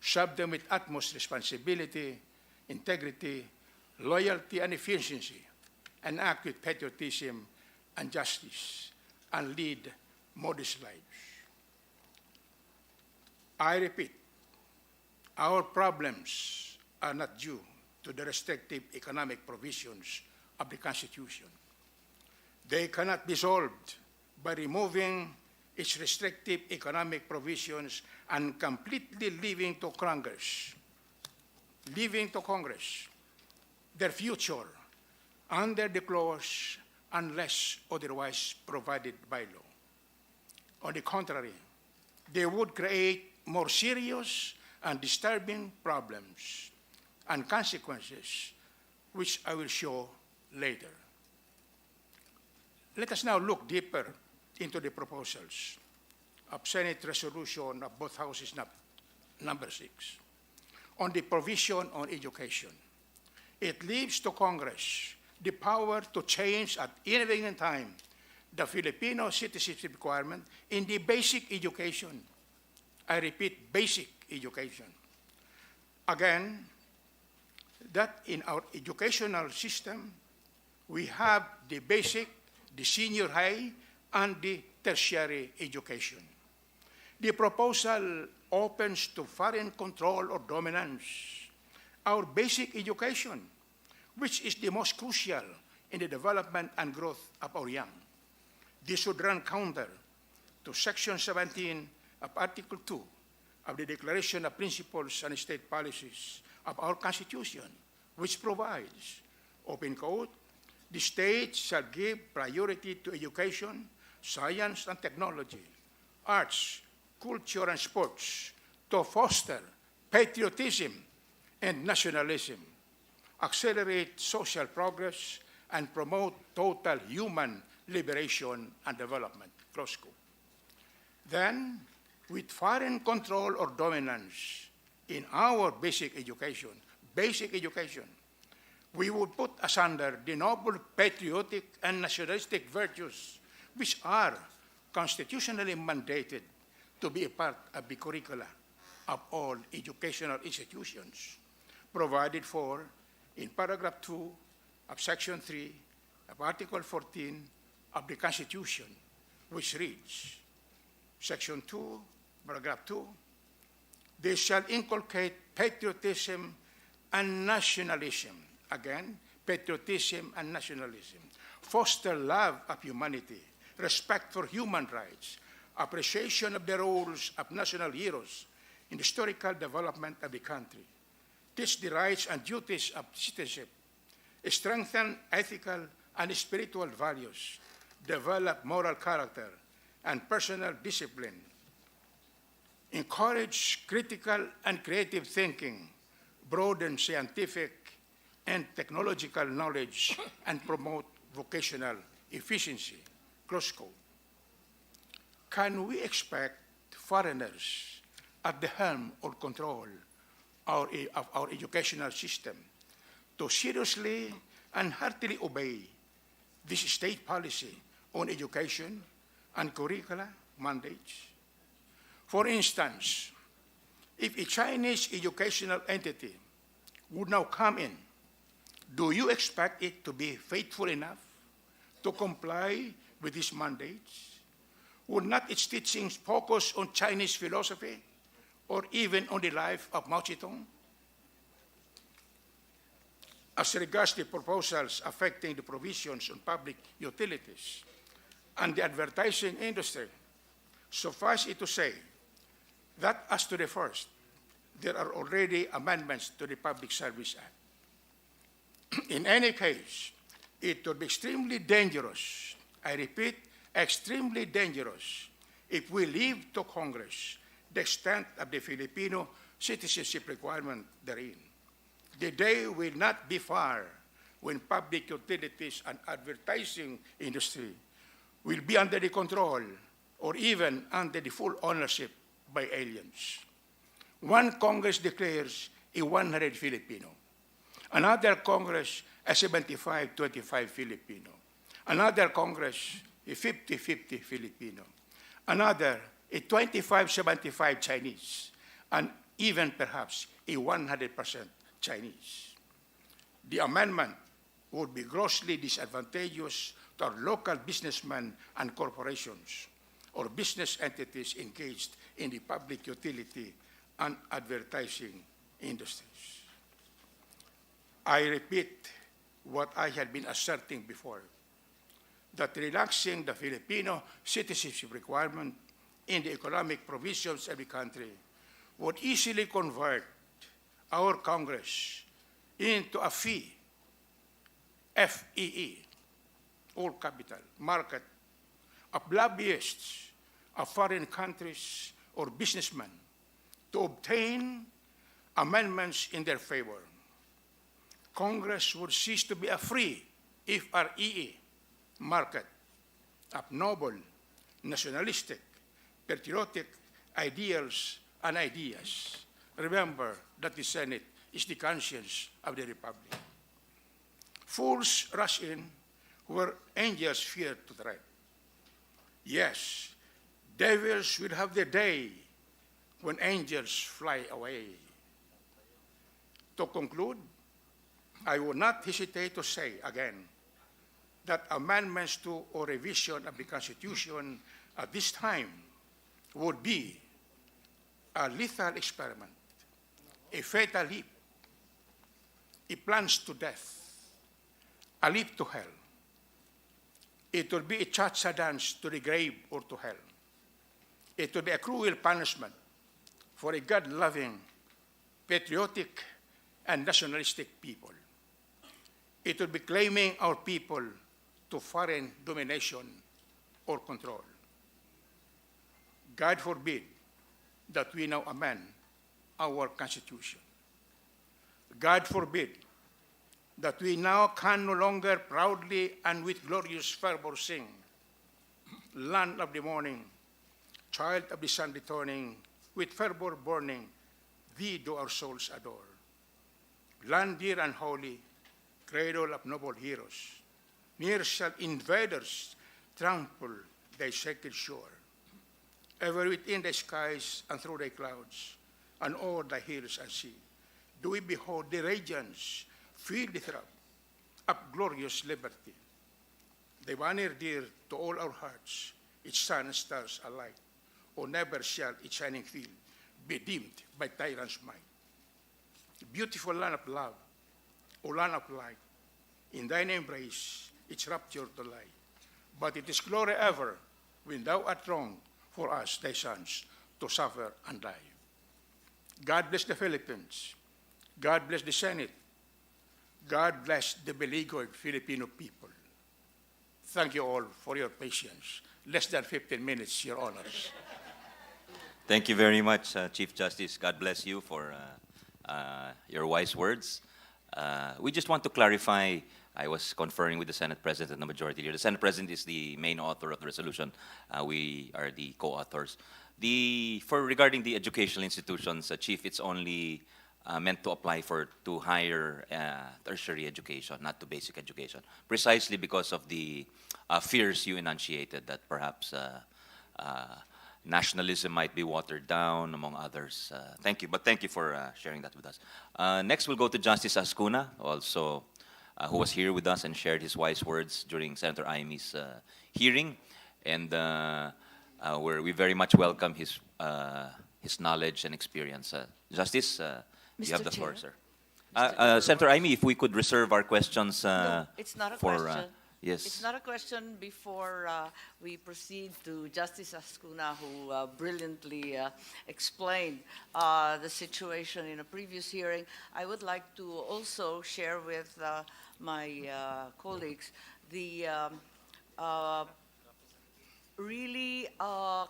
[SPEAKER 10] serve them with utmost responsibility, integrity, loyalty, and efficiency, and act with patriotism and justice, and lead modest lives. I repeat, our problems are not due to the restrictive economic provisions of the Constitution. They cannot be solved by removing its restrictive economic provisions and completely leaving to Congress their future under the clause unless otherwise provided by law. On the contrary, they would create more serious and disturbing problems and consequences, which I will show later. Let us now look deeper into the proposals of Senate resolution of both houses number 6 on the provision on education. It leaves to Congress the power to change at any given time the Filipino citizenship requirement in the basic education. I repeat, basic education. Again, that in our educational system, we have the basic, the senior high, and the tertiary education. The proposal opens to foreign control or dominance our basic education which is the most crucial in the development and growth of our young. This would run counter to Section 17 of Article 2 of the Declaration of Principles and State Policies of our Constitution, which provides, open quote, the state shall give priority to education, science and technology, arts, culture and sports to foster patriotism and nationalism, accelerate social progress, and promote total human liberation and development, close quote. Then, with foreign control or dominance in our basic education, we would put asunder the noble patriotic and nationalistic virtues which are constitutionally mandated to be a part of the curricula of all educational institutions, provided for in paragraph 2 of Section 3 of Article 14 of the Constitution, which reads, Section 2, paragraph 2, they shall inculcate patriotism and nationalism. Again, patriotism and nationalism. Foster love of humanity, respect for human rights, appreciation of the roles of national heroes in the historical development of the country. Teach the rights and duties of citizenship, strengthen ethical and spiritual values, develop moral character and personal discipline, encourage critical and creative thinking, broaden scientific and technological knowledge, and promote vocational efficiency, close quote. Can we expect foreigners at the helm or control of our educational system to seriously and heartily obey this state policy on education and curricula mandates? For instance, if a Chinese educational entity would now come in, do you expect it to be faithful enough to comply with these mandates? Would not its teachings focus on Chinese philosophy or even on the life of Mao Zedong? As regards the proposals affecting the provisions on public utilities and the advertising industry, suffice it to say that as to the first, there are already amendments to the Public Service Act. In any case, it would be extremely dangerous, I repeat, extremely dangerous, if we leave to Congress the extent of the Filipino citizenship requirement therein. The day will not be far when public utilities and advertising industry will be under the control or even under the full ownership by aliens. One Congress declares a 100 Filipino. Another Congress a 75-25 Filipino. Another Congress a 50-50 Filipino. Another a 25-75 Chinese. And even perhaps a 100% Chinese. The amendment would be grossly disadvantageous to our local businessmen and corporations or business entities engaged in the public utility and advertising industries. I repeat what I had been asserting before, that relaxing the Filipino citizenship requirement in the economic provisions of the country would easily convert our Congress into a fee, FEE, all capital, market, of lobbyists of foreign countries or businessmen to obtain amendments in their favor. Congress would cease to be a free, FREE, market of noble, nationalistic, patriotic ideals and ideas. Remember that the Senate is the conscience of the Republic. Fools rush in where angels fear to tread. Yes, devils will have their day when angels fly away. To conclude, I will not hesitate to say again that amendments to or revision of the Constitution at this time would be a lethal experiment, a fatal leap, a plunge to death, a leap to hell. It will be a cha-cha dance to the grave or to hell. It will be a cruel punishment for a God-loving, patriotic, and nationalistic people. It will be claiming our people to foreign domination or control. God forbid that we now amend our Constitution. God forbid that we now can no longer proudly and with glorious fervor sing, Land of the morning, child of the sun returning, with fervor burning, thee do our souls adore. Land dear and holy, cradle of noble heroes, near shall invaders trample thy sacred shore. Ever within the skies and through thy clouds, and o'er the hills and sea, do we behold the radiance, feel the throb of glorious liberty. The banner dear to all our hearts, its sun and stars alike, or never shall its shining field be dimmed by tyrant's might. Beautiful land of love, O land of light, in thine embrace its rapture to lie. But it is glory ever when thou art wrong for us, thy sons, to suffer and die. God bless the Philippines. God bless the Senate. God bless the beleaguered Filipino people. Thank you all for your patience. Less than 15 minutes, Your Honors.
[SPEAKER 2] Thank you very much, Chief Justice. God bless you for your wise words. We just want to clarify, I was conferring with the Senate President and the Majority Leader. The Senate President is the main author of the resolution. We are the co-authors. Regarding the educational institutions, Chief, it's only meant to apply to higher tertiary education, not to basic education, precisely because of the fears you enunciated that perhaps nationalism might be watered down, among others. Thank you, but thank you for sharing that with us. Next, we'll go to Justice Azcuna, also who was here with us and shared his wise words during Senator Imy's hearing, and we very much welcome his knowledge and experience. Justice, you have the floor, sir. Senator Imy, if we could reserve our questions
[SPEAKER 5] No, it's not a
[SPEAKER 2] for,
[SPEAKER 5] question.
[SPEAKER 2] yes.
[SPEAKER 5] It's not a question before we proceed to Justice Azcuna, who brilliantly explained the situation in a previous hearing. I would like to also share with my colleagues the really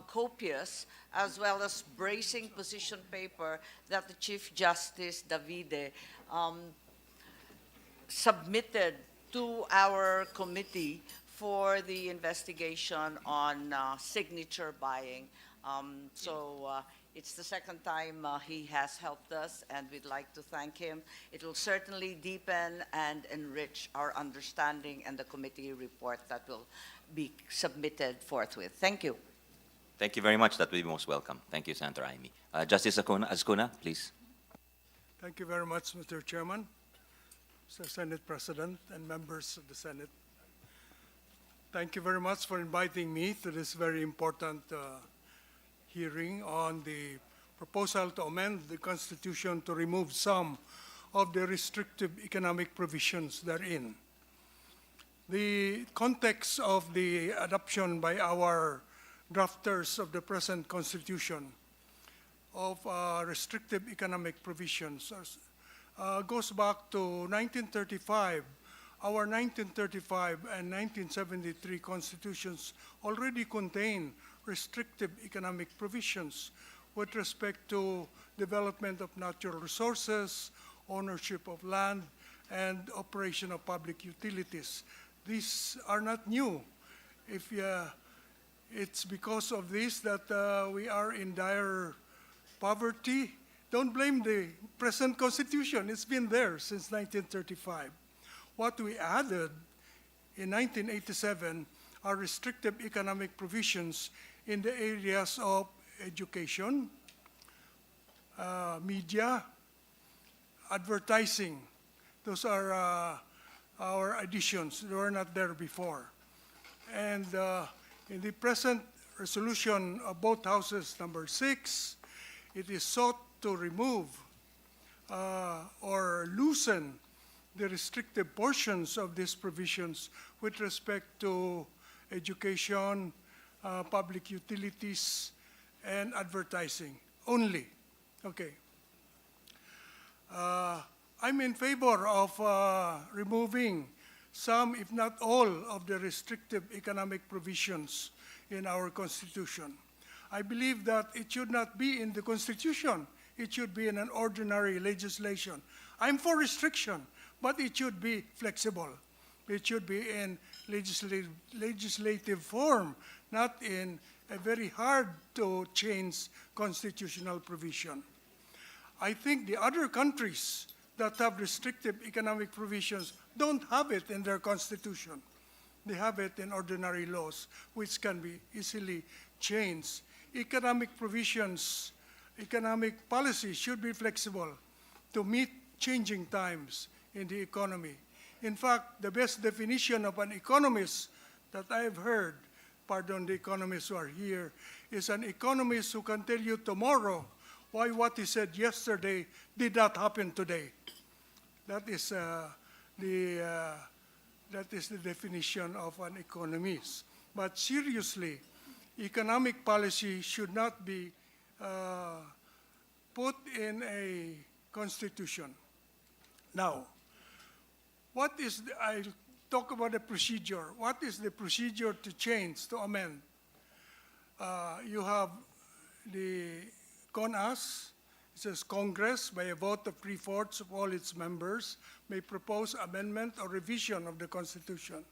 [SPEAKER 5] copious as well as bracing position paper that the Chief Justice Davide submitted to our committee for the investigation on signature buying. It's the second time he has helped us, and we'd like to thank him. It will certainly deepen and enrich our understanding and the committee report that will be submitted forthwith. Thank you.
[SPEAKER 2] Thank you very much. That will be most welcome. Thank you, Senator Imy. Justice Azcuna, please.
[SPEAKER 6] Thank you very much, Mr. Chairman, Mr. Senate President, and members of the Senate. Thank you very much for inviting me to this very important hearing on the proposal to amend the Constitution to remove some of the restrictive economic provisions therein. The context of the adoption by our drafters of the present Constitution of restrictive economic provisions goes back to 1935. Our 1935 and 1973 constitutions already contain restrictive economic provisions with respect to development of natural resources, ownership of land, and operation of public utilities. These are not new. It's because of this that we are in dire poverty. Don't blame the present Constitution. It's been there since 1935. What we added in 1987 are restrictive economic provisions in the areas of education, media, advertising. Those are our additions. They were not there before. And in the present resolution of both houses, number 6, it is sought to remove or loosen the restrictive portions of these provisions with respect to education, public utilities, and advertising only. Okay. I'm in favor of removing some, if not all, of the restrictive economic provisions in our Constitution. I believe that it should not be in the Constitution. It should be in an ordinary legislation. I'm for restriction, but it should be flexible. It should be in legislative form, not in a very hard to change constitutional provision. I think the other countries that have restrictive economic provisions don't have it in their constitution. They have it in ordinary laws, which can be easily changed. Economic provisions, economic policy should be flexible to meet changing times in the economy. In fact, the best definition of an economist that I've heard, pardon the economists who are here, is an economist who can tell you tomorrow why what he said yesterday did not happen today. That is the definition of an economist. But seriously, economic policy should not be put in a constitution. Now, I'll talk about the procedure. What is the procedure to change, to amend? You have the CONAS. It says Congress, by a vote of 3/4 of all its members, may propose amendment or revision of the Constitution.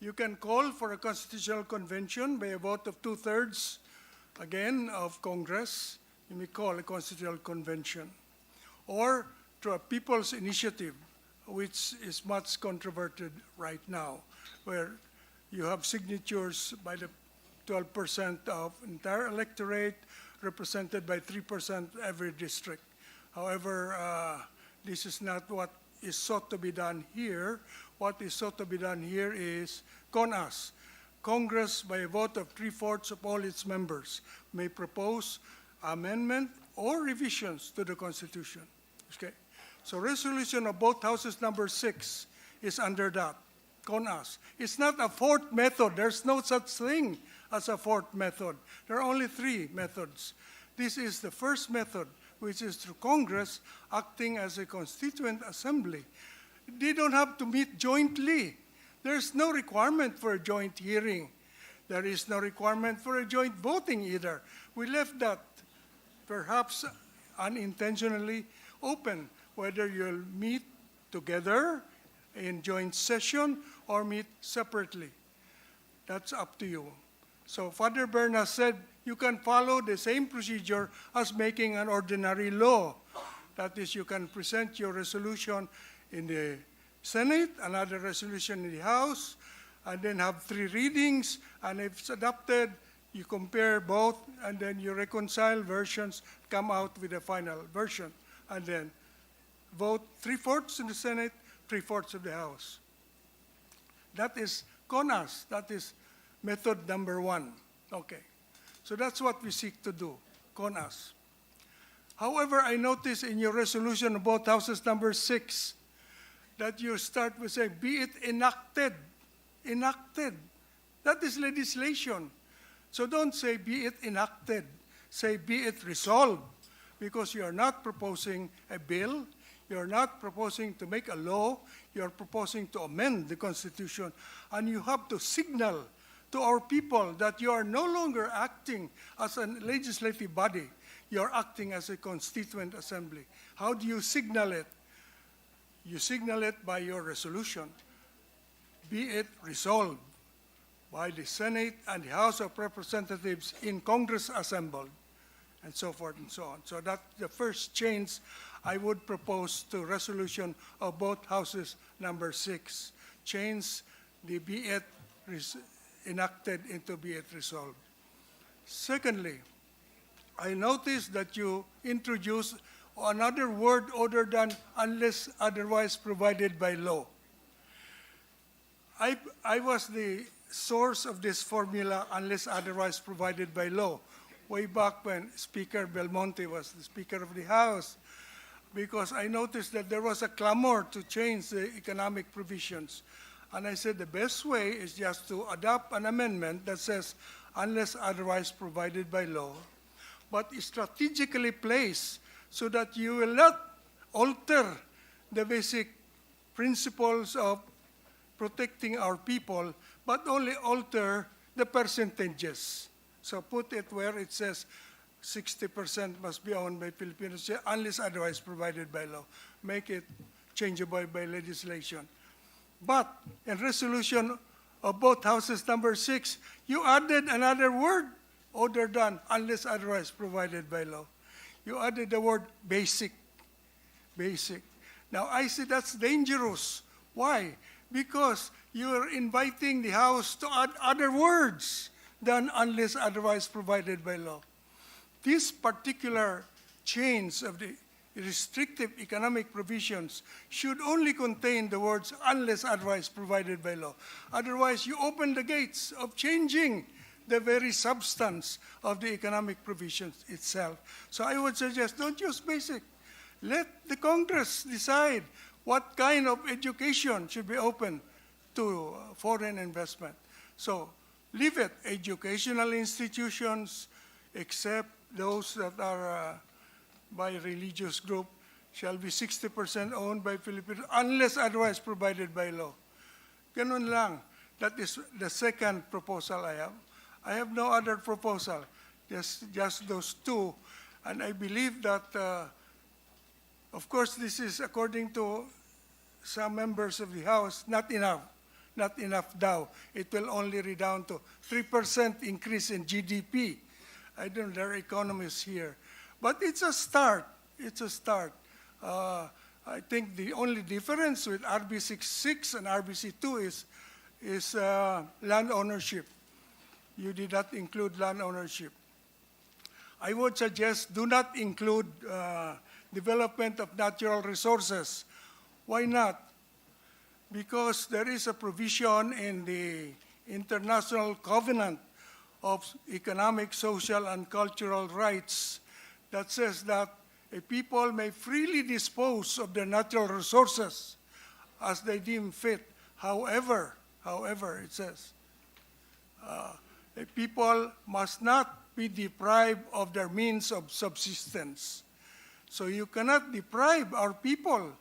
[SPEAKER 6] You can call for a constitutional convention by a vote of 2/3, again, of Congress. You may call a constitutional convention. Or through a people's initiative, which is much controverted right now, where you have signatures by the 12% of entire electorate, represented by 3% every district. However, this is not what is sought to be done here. What is sought to be done here is CONAS. Congress, by a vote of 3/4 of all its members, may propose amendment or revisions to the Constitution. Okay. So resolution of both houses number 6 is under that, CONAS. It's not a fourth method. There's no such thing as a fourth method. There are only 3 methods. This is the first method, which is through Congress acting as a constituent assembly. They don't have to meet jointly. There's no requirement for a joint hearing. There is no requirement for a joint voting either. We left that, perhaps unintentionally, open, whether you'll meet together in joint session or meet separately. That's up to you. So Father Berna said you can follow the same procedure as making an ordinary law. That is, you can present your resolution in the Senate, another resolution in the House, and then have 3 readings, and if it's adopted, you compare both, and then you reconcile versions, come out with a final version, and then vote 3/4 in the Senate, 3/4 of the House. That is CONAS. That is method number 1. Okay. So that's what we seek to do, CONAS. However, I notice in your resolution of both houses number 6 that you start with saying, be it enacted. Enacted. That is legislation. So don't say be it enacted. Say be it resolved. Because you are not proposing a bill. You are not proposing to make a law. You are proposing to amend the Constitution. And you have to signal to our people that you are no longer acting as a legislative body. You are acting as a constituent assembly. How do you signal it? You signal it by your resolution. Be it resolved by the Senate and the House of Representatives in Congress assembled, and so forth and so on. So that's the first change I would propose to resolution of both houses number 6. Change the be it enacted into be it resolved. Secondly, I noticed that you introduced another word other than unless otherwise provided by law. I was the source of this formula, unless otherwise provided by law, way back when Speaker Belmonte was the Speaker of the House. because I noticed that there was a clamor to change the economic provisions. And I said the best way is just to adopt an amendment that says, unless otherwise provided by law, but strategically placed so that you will not alter the basic principles of protecting our people, but only alter the percentages. So put it where it says 60% must be owned by Filipinos unless otherwise provided by law. Make it changeable by legislation. But in resolution of both houses number 6, you added another word other than unless otherwise provided by law. You added the word basic. Basic. Now I see that's dangerous. Why? Because you are inviting the House to add other words than unless otherwise provided by law. This particular change of the restrictive economic provisions should only contain the words unless otherwise provided by law. Otherwise, you open the gates of changing the very substance of the economic provisions itself. So I would suggest don't use basic. Let the Congress decide what kind of education should be open to foreign investment. So leave it, educational institutions, except those that are by religious group, shall be 60% owned by Filipinos unless otherwise provided by law. Ganun lang. That is the second proposal I have. I have no other proposal, just those two. And I believe that, of course, this is according to some members of the House, not enough. Not enough daw. It will only redound to 3% increase in GDP. I don't know, there are economists here. But it's a start. It's a start. I think the only difference with RB66 and RBC2 is land ownership. You did not include land ownership. I would suggest do not include development of natural resources. Why not? Because there is a provision in the International Covenant of Economic, Social, and Cultural Rights that says that a people may freely dispose of their natural resources as they deem fit. However, it says, a people must not be deprived of their means of subsistence. So you cannot deprive our people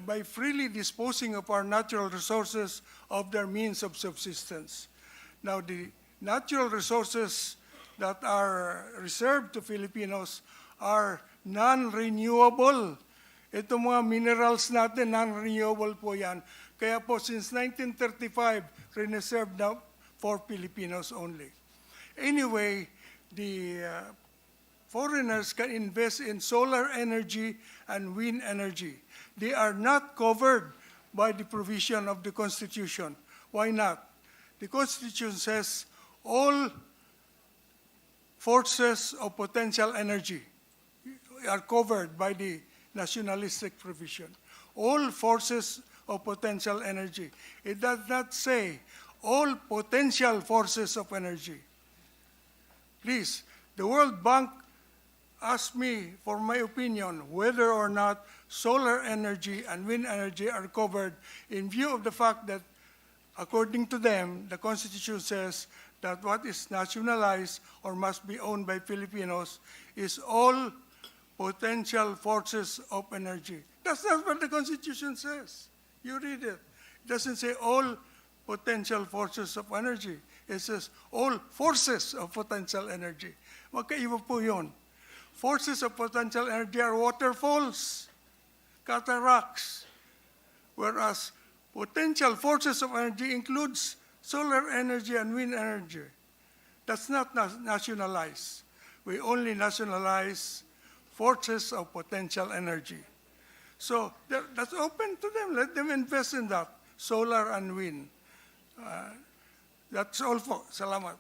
[SPEAKER 6] by freely disposing of our natural resources of their means of subsistence. Now, the natural resources that are reserved to Filipinos are non-renewable. Ito mga minerals natin, non-renewable po yan. Kaya po, since 1935, reserved na for Filipinos only. Anyway, the foreigners can invest in solar energy and wind energy. They are not covered by the provision of the Constitution. Why not? The Constitution says all forces of potential energy are covered by the nationalistic provision. All forces of potential energy. It does not say all potential forces of energy. Please, the World Bank asked me for my opinion whether or not solar energy and wind energy are covered in view of the fact that, according to them, the Constitution says that what is nationalized or must be owned by Filipinos is all potential forces of energy. That's not what the Constitution says. You read it. It doesn't say all potential forces of energy. It says all forces of potential energy. Magkaiba po yun. Forces of potential energy are waterfalls, cataracts, whereas potential forces of energy includes solar energy and wind energy. That's not nationalized. We only nationalize forces of potential energy. So that's open to them. Let them invest in that, solar and wind. That's all po. Salamat.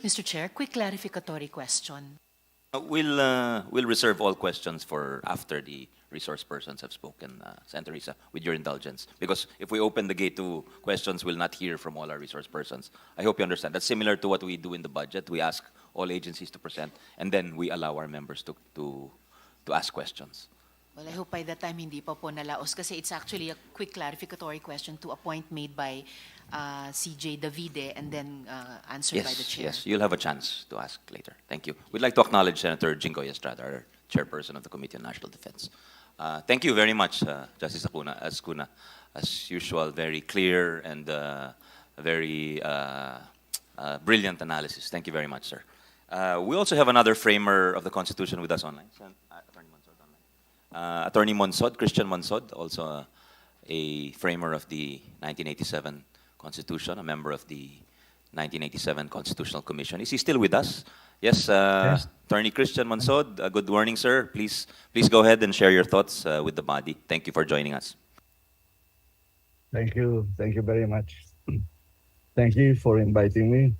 [SPEAKER 3] Mr. Chair, quick clarificatory question.
[SPEAKER 2] We'll reserve all questions for after the resource persons have spoken, Senator Risa, with your indulgence. Because if we open the gate to questions, we'll not hear from all our resource persons. I hope you understand. That's similar to what we do in the budget. We ask all agencies to present, and then we allow our members to to ask questions.
[SPEAKER 3] Well, I hope by that time hindi pa po nalaos kasi it's actually a quick clarificatory question to a point made by CJ Davide and then answered by the chair.
[SPEAKER 2] Yes, you'll have a chance to ask later. Thank you. We'd like to acknowledge Senator Jingoy Estrada, our chairperson of the Committee on National Defense. Thank you very much, Justice Azcuna. As usual, very clear and very brilliant analysis. Thank you very much, sir. We also have another framer of the Constitution with us online. Attorney Monsod, Christian Monsod, also a framer of the 1987 Constitution, a member of the 1987 Constitutional Commission. Is he still with us? Yes, Attorney Christian Monsod, good morning, sir. Please go ahead and share your thoughts with the body. Thank you for joining us.
[SPEAKER 11] Thank you very much. Thank you for inviting me.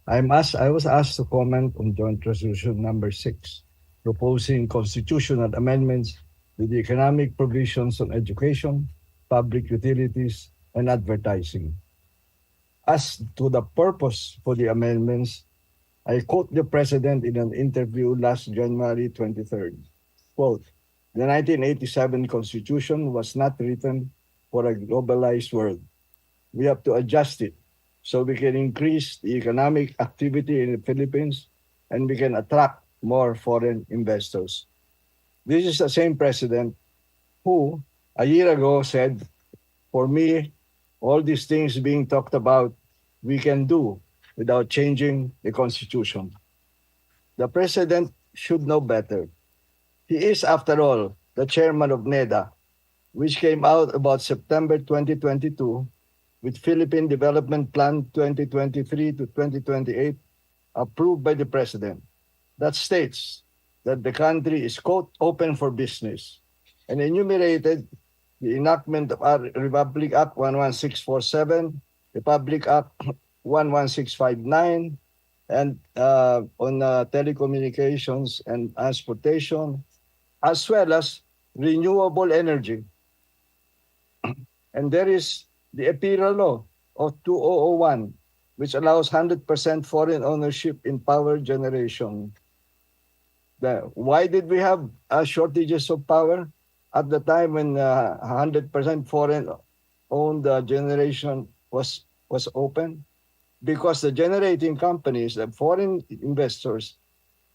[SPEAKER 11] I was asked to comment on Joint Resolution number 6, proposing constitutional amendments with the economic provisions on education, public utilities, and advertising. As to the purpose for the amendments, I quote the President in an interview last January 23rd. Quote, "The 1987 Constitution was not written for a globalized world. We have to adjust it so we can increase the economic activity in the Philippines and we can attract more foreign investors." This is the same president who a year ago said, "For me, all these things being talked about, we can do without changing the Constitution." The president should know better. He is, after all, the chairman of NEDA, which came out about September 2022 with Philippine Development Plan 2023 to 2028 approved by the president. That states that the country is, quote, "open for business," and enumerated the enactment of our Republic Act 11647, Republic Act 11659, and on telecommunications and transportation, as well as renewable energy. And there is the EPIRA law of 2001, which allows 100% foreign ownership in power generation. Why did we have shortages of power at the time when 100% foreign-owned generation was open? Because the generating companies, the foreign investors,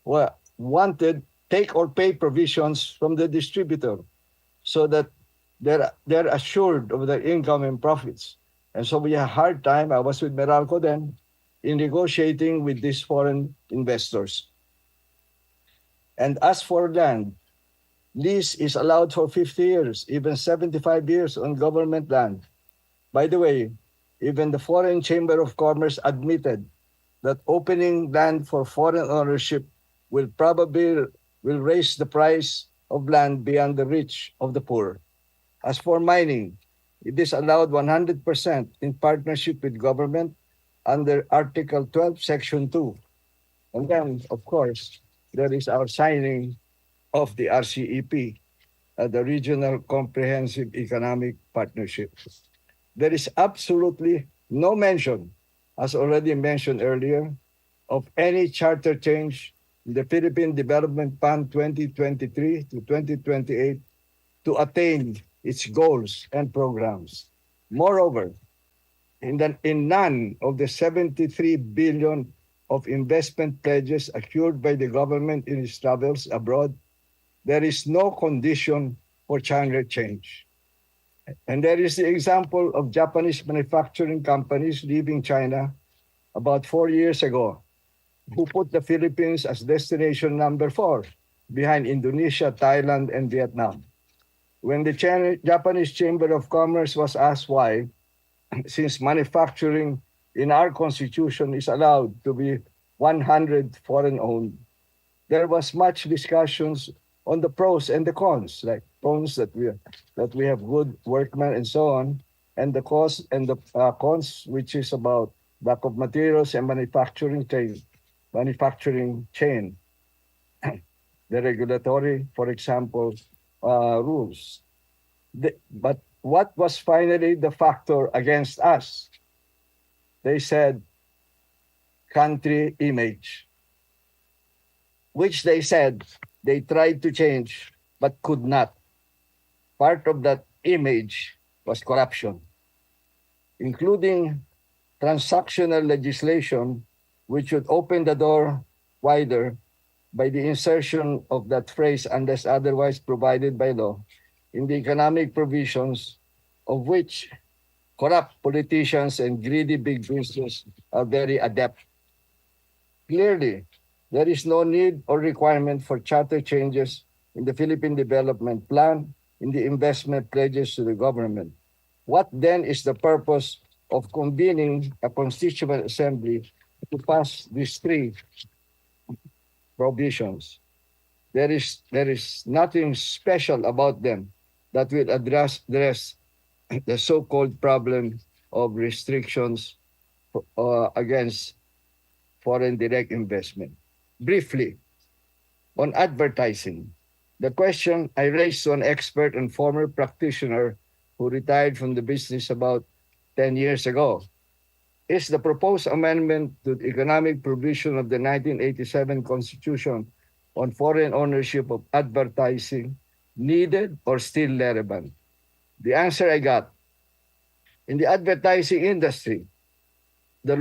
[SPEAKER 11] wanted take-or-pay provisions from the distributor so that they're assured of their income and profits. And so we had a hard time, I was with Meralco then, in negotiating with these foreign investors. And as for land, lease is allowed for 50 years, even 75 years on government land. By the way, even the Foreign Chamber of Commerce admitted that opening land for foreign ownership will raise the price of land beyond the reach of the poor. As for mining, it is allowed 100% in partnership with government under Article 12, Section 2. And then, of course, there is our signing of the RCEP, the Regional Comprehensive Economic Partnership. There is absolutely no mention, as already mentioned earlier, of any charter change in the Philippine Development Plan 2023 to 2028 to attain its goals and programs. Moreover, in none of the 73 billion of investment pledges accrued by the government in its travels abroad, there is no condition for charter change. And there is the example of Japanese manufacturing companies leaving China about 4 years ago, who put the Philippines as destination number 4 behind Indonesia, Thailand, and Vietnam. When the Japanese Chamber of Commerce was asked why, since manufacturing in our constitution is allowed to be 100 foreign-owned, there was much discussions on the pros and the cons, like pros that we have good workmen and so on, and the cons which is about lack of materials and manufacturing chain, the regulatory, for example, rules. But what was finally the factor against us? They said country image, which they said they tried to change but could not. Part of that image was corruption, including transactional legislation, which would open the door wider by the insertion of that phrase unless otherwise provided by law in the economic provisions of which corrupt politicians and greedy big business are very adept. Clearly, there is no need or requirement for charter changes in the Philippine Development Plan, in the investment pledges to the government. What then is the purpose of convening a constituent assembly to pass these three provisions? There is nothing special about them that will address the so-called problem of restrictions against foreign direct investment. Briefly, on advertising, the question I raised to an expert and former practitioner who retired from the business about 10 years ago is the proposed amendment to the economic provision of the 1987 Constitution on foreign ownership of advertising needed or still relevant? The answer I got, in the advertising industry, the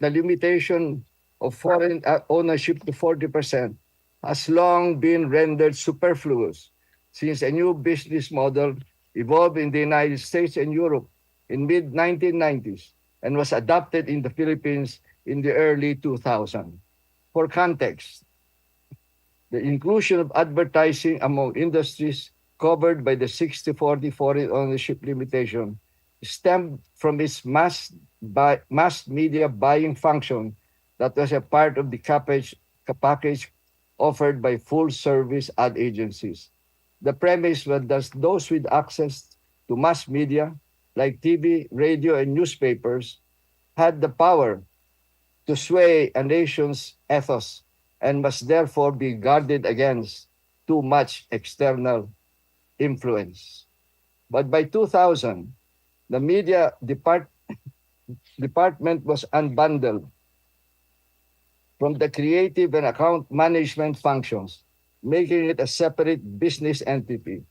[SPEAKER 11] limitation of foreign ownership to 40% has long been rendered superfluous since a new business model evolved in the United States and Europe in mid-1990s and was adopted in the Philippines in the early 2000s. For context, the inclusion of advertising among industries covered by the 60-40 foreign ownership limitation stemmed from its mass media buying function that was a part of the package offered by full-service ad agencies. The premise was that those with access to mass media, like TV, radio, and newspapers, had the power to sway a nation's ethos and must therefore be guarded against too much external influence. But by 2000, the media department was unbundled from the creative and account management functions, making it a separate business entity,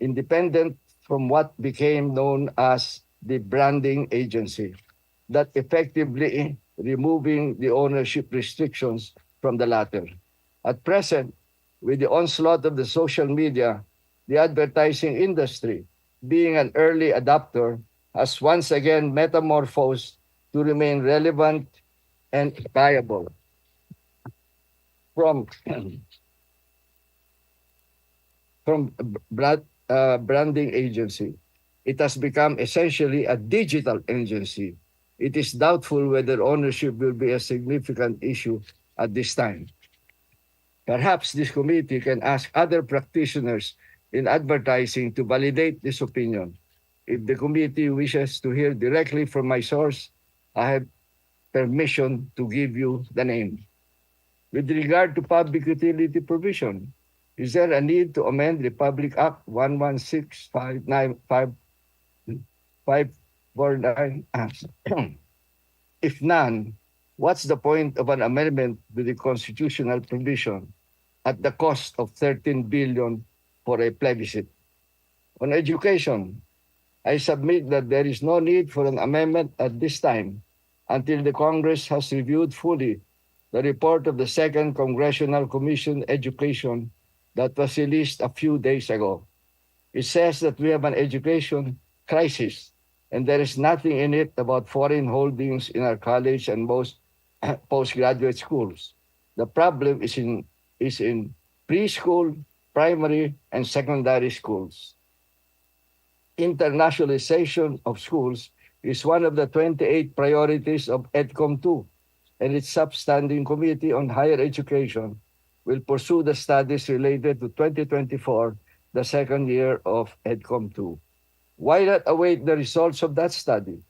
[SPEAKER 11] independent from what became known as the branding agency, that effectively removing the ownership restrictions from the latter. At present, with the onslaught of the social media, the advertising industry, being an early adopter, has once again metamorphosed to remain relevant and viable. From branding agency, it has become essentially a digital agency. It is doubtful whether ownership will be a significant issue at this time. Perhaps this committee can ask other practitioners in advertising to validate this opinion. If the committee wishes to hear directly from my source, I have permission to give you the name. With regard to public utility provision, is there a need to amend the Public Act 11659? If none, what's the point of an amendment to the constitutional provision at the cost of 13 billion for a plebiscite? On education, I submit that there is no need for an amendment at this time until the Congress has reviewed fully the report of the Second Congressional Commission Education that was released a few days ago. It says that we have an education crisis, and there is nothing in it about foreign holdings in our college and most postgraduate schools. The problem is in preschool, primary, and secondary schools. Internationalization of schools is one of the 28 priorities of EDCOM 2, and its substanding Committee on Higher Education will pursue the studies related to 2024, the second year of EDCOM 2. Why not await the results of that study?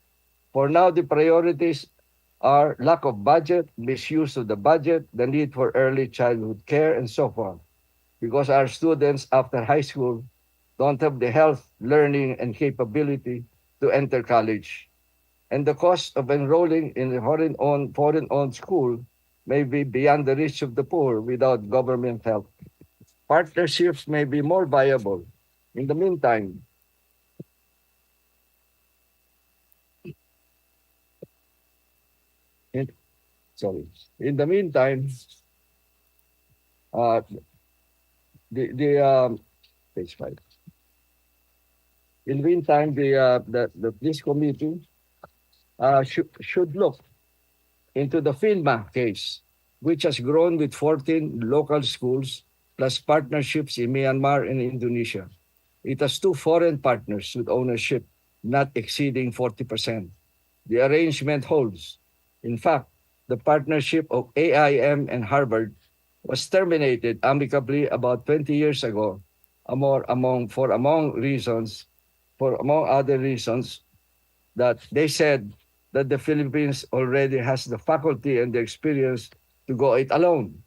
[SPEAKER 11] For now, the priorities are lack of budget, misuse of the budget, the need for early childhood care, and so forth, because our students after high school don't have the health, learning, and capability to enter college. And the cost of enrolling in a foreign-owned school may be beyond the reach of the poor without government help. partnerships may be more viable. In the meantime, in, sorry, in the meantime, uh, the page 5. In the meantime, this committee should look into the FINMA case, which has grown with 14 local schools plus partnerships in Myanmar and Indonesia. It has 2 foreign partners with ownership not exceeding 40%. The arrangement holds. In fact, the partnership of AIM and Harvard was terminated amicably about 20 years ago, among other reasons that they said that the Philippines already has the faculty and the experience to go it alone.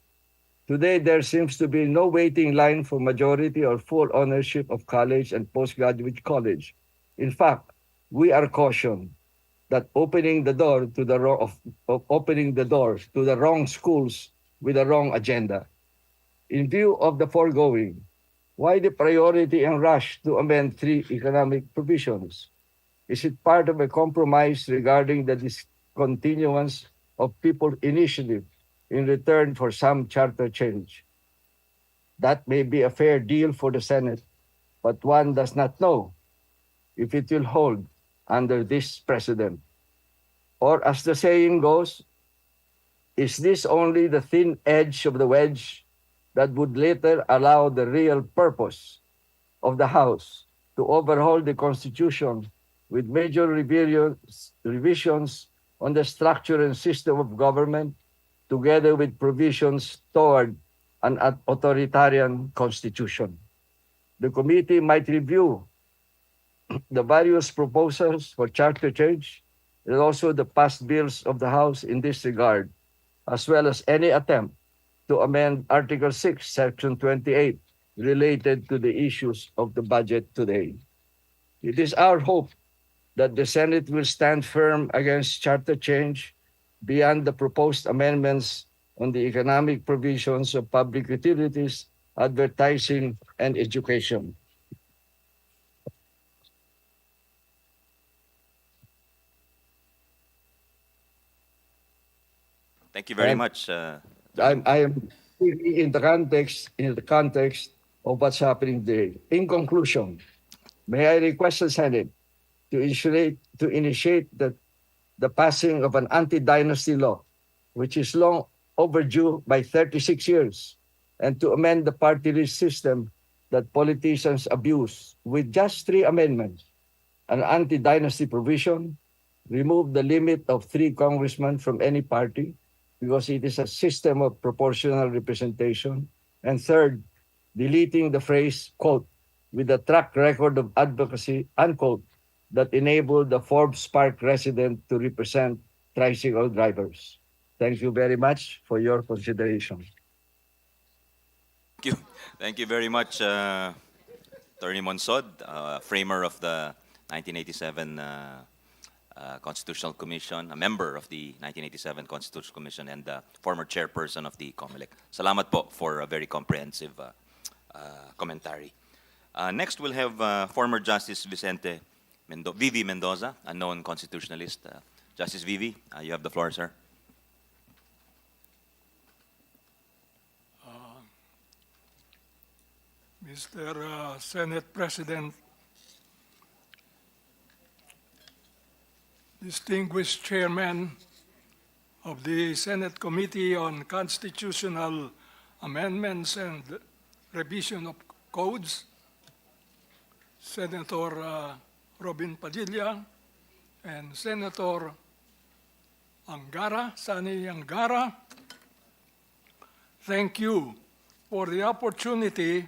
[SPEAKER 11] Today, there seems to be no waiting line for majority or full ownership of college and postgraduate college. In fact, we are cautioned that opening the door to the wrong schools with the wrong agenda. In view of the foregoing, why the priority and rush to amend 3 economic provisions? Is it part of a compromise regarding the discontinuance of people initiative in return for some charter change? That may be a fair deal for the Senate, but one does not know if it will hold under this precedent. Or as the saying goes, is this only the thin edge of the wedge that would later allow the real purpose of the House to overhaul the Constitution with major revisions on the structure and system of government, together with provisions toward an authoritarian constitution? The committee might review the various proposals for charter change and also the past bills of the House in this regard, as well as any attempt to amend Article 6, Section 28, related to the issues of the budget today. It is our hope that the Senate will stand firm against charter change beyond the proposed amendments on the economic provisions of public utilities, advertising, and education.
[SPEAKER 2] Thank you very
[SPEAKER 11] And
[SPEAKER 2] much.
[SPEAKER 11] I am speaking in the context of what's happening today. In conclusion, may I request the Senate to initiate the passing of an anti-dynasty law, which is long overdue by 36 years, and to amend the party list system that politicians abuse with just 3 amendments: an anti-dynasty provision, remove the limit of 3 congressmen from any party, because it is a system of proportional representation, and third, deleting the phrase, quote, with a track record of advocacy, unquote, that enabled the Forbes Park resident to represent tricycle drivers. Thank you very much for your consideration.
[SPEAKER 2] Thank you. Thank you very much, Attorney Monsod, framer of the 1987 Constitutional Commission, a member of the 1987 Constitutional Commission, and former chairperson of the COMELEC. Salamat po for a very comprehensive commentary. Next, we'll have former Justice Vivi Mendoza, a known constitutionalist. Justice Vivi, you have the floor, sir.
[SPEAKER 6] Mr. Senate President, distinguished Chairman of the Senate Committee on Constitutional Amendments and Revision of Codes, Senator Robin Padilla, and Senator Sani Angara, thank you for the opportunity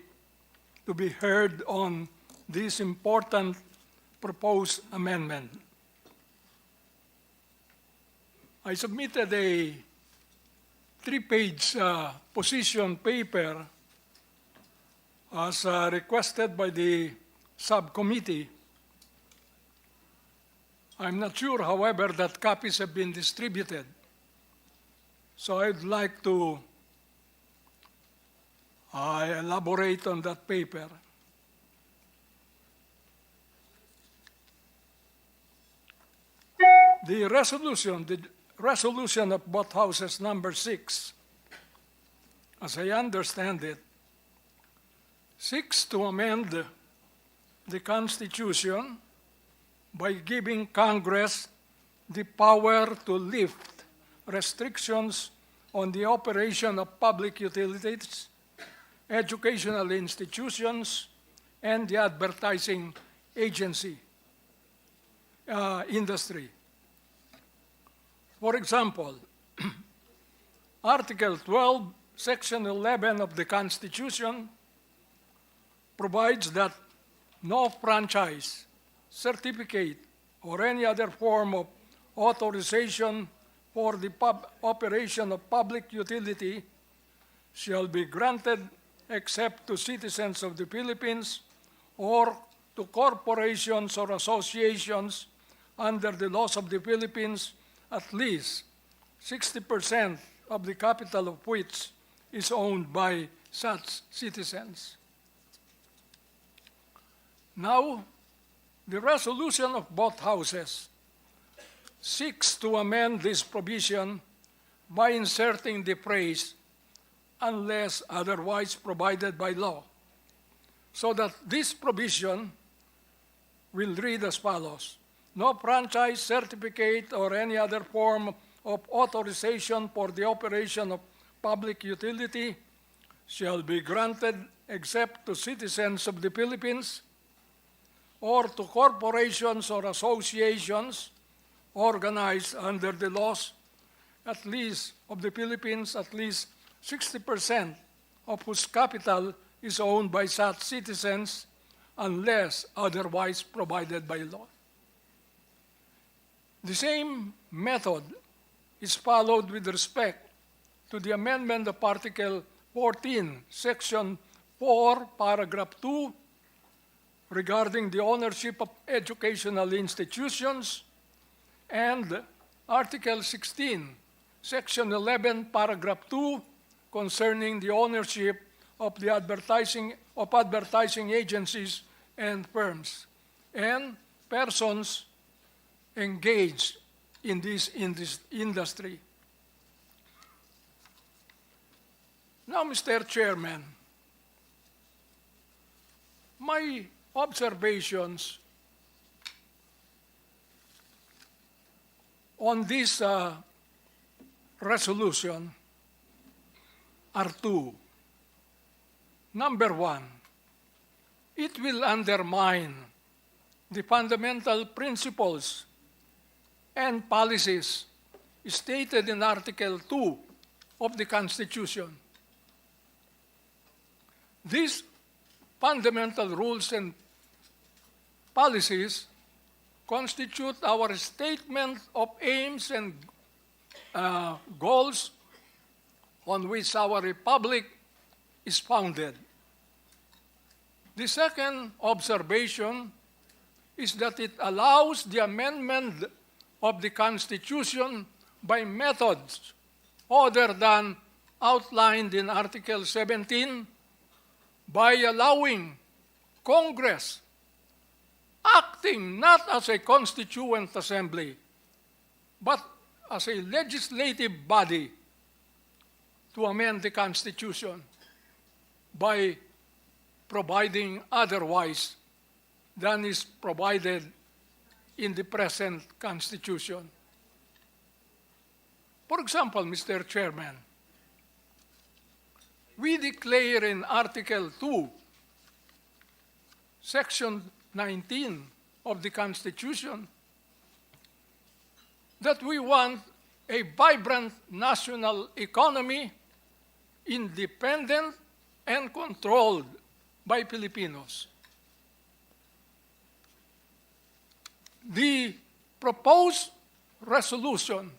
[SPEAKER 6] to be heard on this important proposed amendment. I submitted a 3-page position paper as requested by the subcommittee. I'm not sure, however, that copies have been distributed. So I'd like to I elaborate on that paper. The resolution of both houses number 6, as I understand it, seeks to amend the Constitution by giving Congress the power to lift restrictions on the operation of public utilities, educational institutions, and the advertising agency industry. For example, Article 12, Section 11 of the Constitution provides that no franchise, certificate, or any other form of authorization for the operation of public utility shall be granted except to citizens of the Philippines or to corporations or associations under the laws of the Philippines, at least 60% of the capital of which is owned by such citizens. Now, the resolution of both houses seeks to amend this provision by inserting the phrase "unless otherwise provided by law," so that this provision will read as follows: no franchise, certificate, or any other form of authorization for the operation of public utility shall be granted except to citizens of the Philippines or to corporations or associations organized under the laws at least of the Philippines, at least 60% of whose capital is owned by such citizens unless otherwise provided by law. The same method is followed with respect to the amendment of Article 14, Section 4, Paragraph 2, regarding the ownership of educational institutions, and Article 16, Section 11, Paragraph 2, concerning the ownership of the advertising agencies and firms and persons engaged in this industry. Now, Mr. Chairman, my observations on this resolution are two. Number one, it will undermine the fundamental principles and policies stated in Article 2 of the Constitution. These fundamental rules and policies constitute our statement of aims and goals on which our republic is founded. The second observation is that it allows the amendment of the Constitution by methods other than outlined in Article 17 by allowing Congress, acting not as a constituent assembly, but as a legislative body, to amend the Constitution by providing otherwise than is provided in the present Constitution. For example, Mr. Chairman, we declare in Article 2, Section 19 of the Constitution that we want a vibrant national economy independent and controlled by Filipinos. The proposed resolution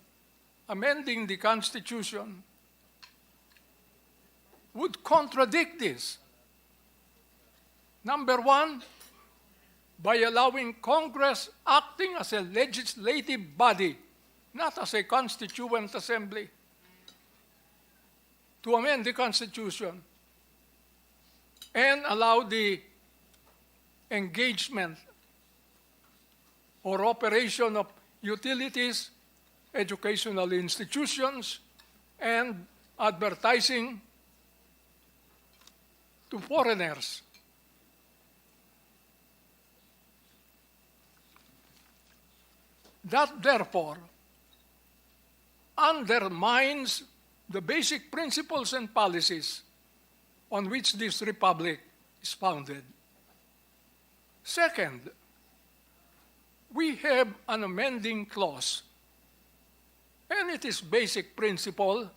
[SPEAKER 6] amending the Constitution would contradict this. Number one, by allowing Congress acting as a legislative body, not as a constituent assembly, to amend the Constitution.
[SPEAKER 12] and allow the engagement or operation of utilities, educational institutions, and advertising to foreigners. That, therefore, undermines the basic principles and policies on which this republic is founded. Second, we have an amending clause, and it is basic principle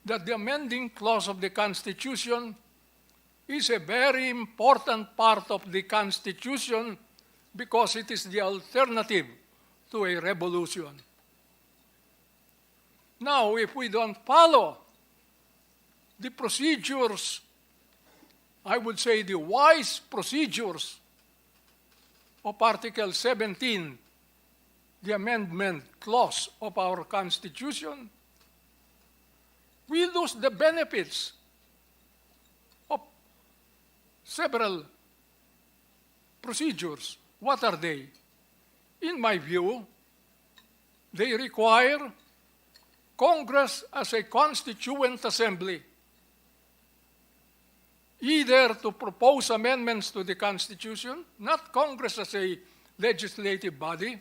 [SPEAKER 12] that the amending clause of the Constitution is a very important part of the Constitution because it is the alternative to a revolution. Now, if we don't follow the procedures, I would say the wise procedures of Article 17, the amendment clause of our Constitution, we lose the benefits of several procedures. What are they? In my view, they require Congress as a constituent assembly, either to propose amendments to the Constitution, not Congress as a legislative body,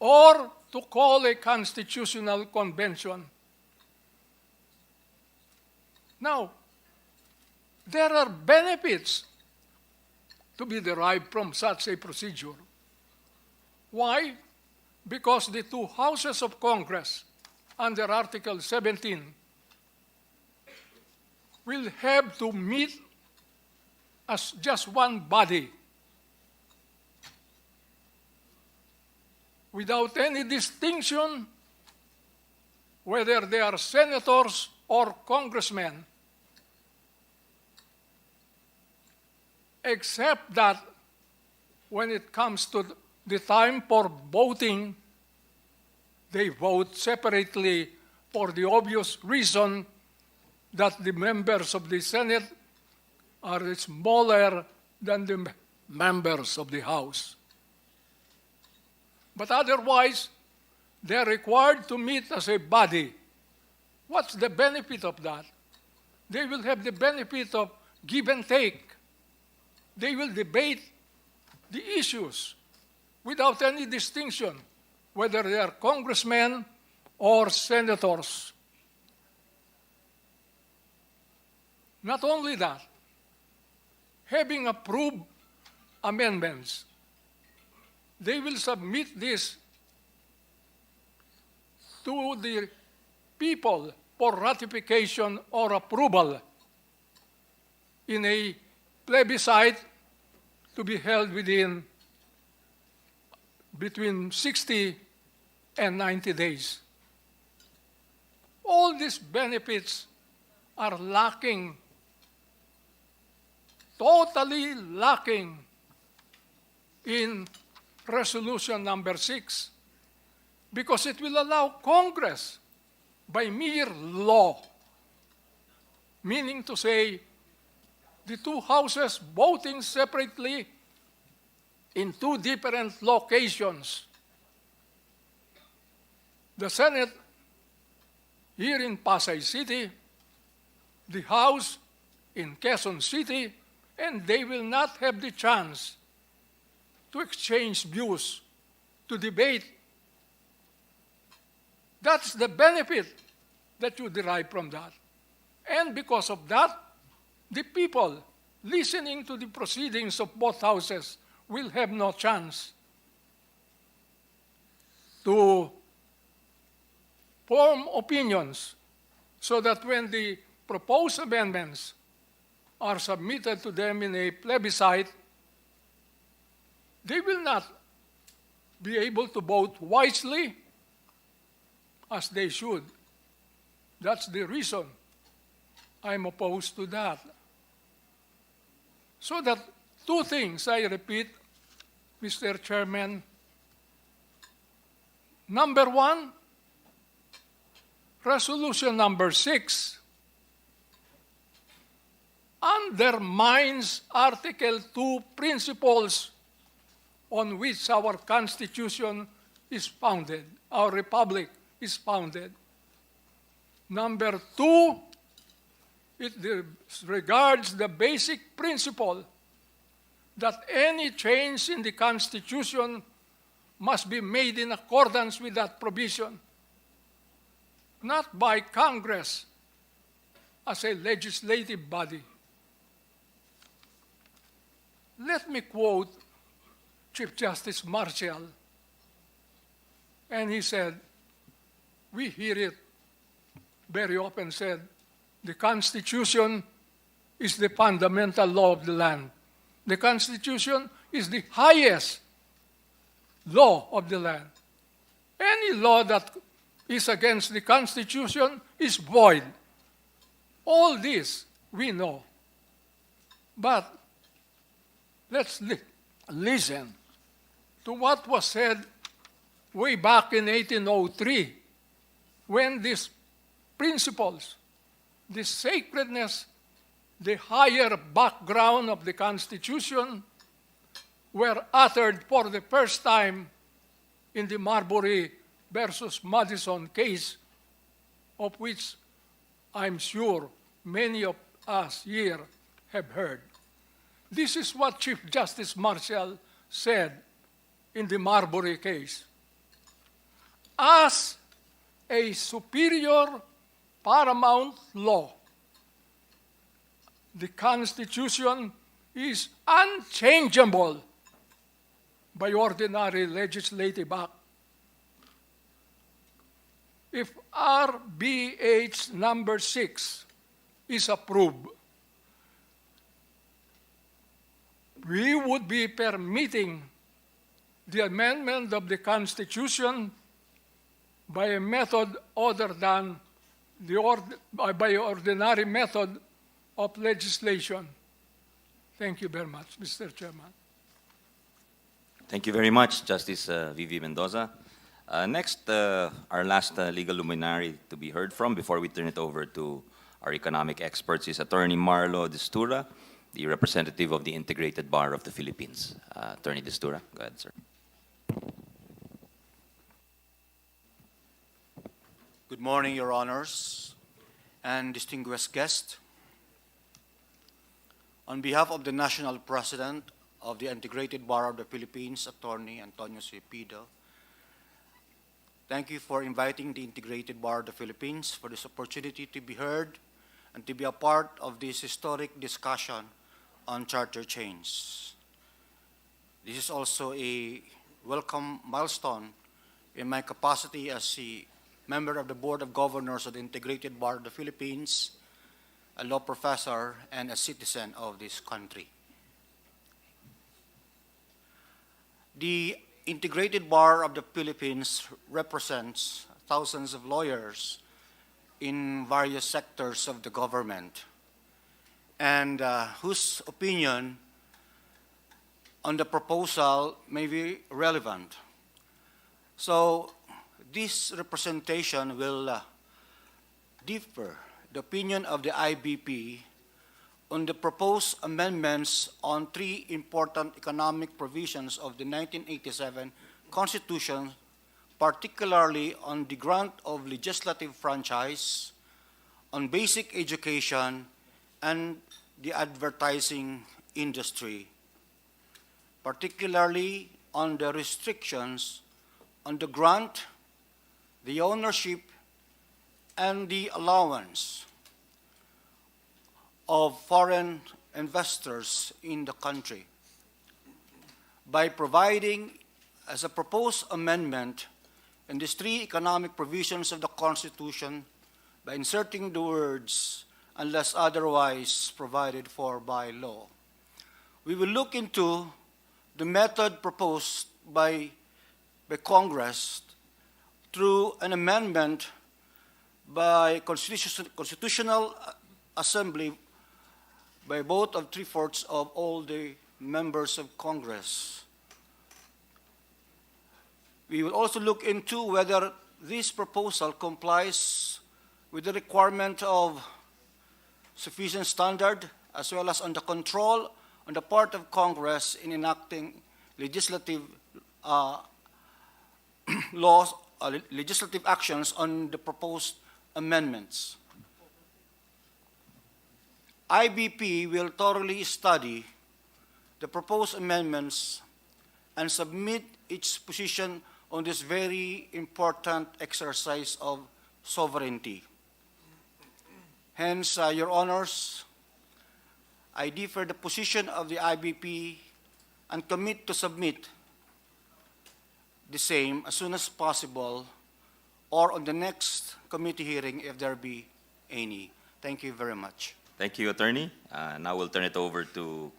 [SPEAKER 12] or to call a constitutional convention. Now, there are benefits to be derived from such a procedure. Why? Because the two houses of Congress under Article 17 will have to meet as just one body without any distinction whether they are senators or congressmen, except that when it comes to the time for voting, they vote separately for the obvious reason that the members of the Senate are smaller than the members of the House. But otherwise, they're required to meet as a body. What's the benefit of that? They will have the benefit of give and take. They will debate the issues without any distinction, whether they are congressmen or senators. Not only that, having approved amendments, they will submit this to the people for ratification or approval in a plebiscite to be held between 60 and 90 days. All these benefits are lacking, totally lacking in Resolution number 6, because it will allow Congress by mere law, meaning to say the two houses voting separately in two different locations. The Senate here in Pasay City, the House in Quezon City, and they will not have the chance to exchange views, to debate. That's the benefit that you derive from that. And because of that, the people listening to the proceedings of both houses will have no chance to form opinions, so that when the proposed amendments are submitted to them in a plebiscite, they will not be able to vote wisely as they should. That's the reason I'm opposed to that. So that two things, I repeat, Mr. Chairman. Number one, Resolution number 6 undermines Article 2 principles on which our Constitution is founded, our Republic is founded. Number 2, it disregards the basic principle that any change in the Constitution must be made in accordance with that provision, not by Congress as a legislative body. Let me quote Chief Justice Marshall, and he said, we hear it very often said, the Constitution is the fundamental law of the land. The Constitution is the highest law of the land. Any law that is against the Constitution is void. All this we know. But let's listen to what was said way back in 1803 when these principles, the sacredness, the higher background of the Constitution were uttered for the first time in the Marbury versus Madison case, of which I'm sure many of us here have heard. This is what Chief Justice Marshall said in the Marbury case. As a superior paramount law, the Constitution is unchangeable by ordinary legislative act. If RBH number 6 is approved, we would be permitting the amendment of the Constitution by a method other than by ordinary method of legislation. Thank you very much, Mr. Chairman.
[SPEAKER 2] Thank you very much, Justice Vivi Mendoza. Next, our last legal luminary to be heard from before we turn it over to our economic experts is Attorney Marlo Destura, the representative of the Integrated Bar of the Philippines. Attorney Destura, go ahead, sir.
[SPEAKER 13] Good morning, Your Honors and distinguished guests. On behalf of the National President of the Integrated Bar of the Philippines, Attorney Antonio Cepido, thank you for inviting the Integrated Bar of the Philippines for this opportunity to be heard and to be a part of this historic discussion on charter change. This is also a welcome milestone in my capacity as a member of the Board of Governors of the Integrated Bar of the Philippines, a law professor, and a citizen of this country. The Integrated Bar of the Philippines represents thousands of lawyers in various sectors of the government, and whose opinion on the proposal may be relevant. So this representation will differ the opinion of the IBP on the proposed amendments on three important economic provisions of the 1987 Constitution, particularly on the grant of legislative franchise, on basic education, and the advertising industry, particularly on the restrictions on the grant, the ownership, and the allowance of foreign investors in the country by providing, as a proposed amendment in these three economic provisions of the Constitution, by inserting the words, unless otherwise provided for by law. We will look into the method proposed by Congress through an amendment by Constitutional Assembly by vote of 3/4 of all the members of Congress. We will also look into whether this proposal complies with the requirement of sufficient standard as well as on the control on the part of Congress in enacting legislative laws, legislative actions on the proposed amendments. IBP will thoroughly study the proposed amendments and submit its position on this very important exercise of sovereignty. Hence, Your Honors, I defer the position of the IBP and commit to submit the same as soon as possible or on the next committee hearing if there be any. Thank you very much.
[SPEAKER 2] Thank you, Attorney. Now we'll turn it over to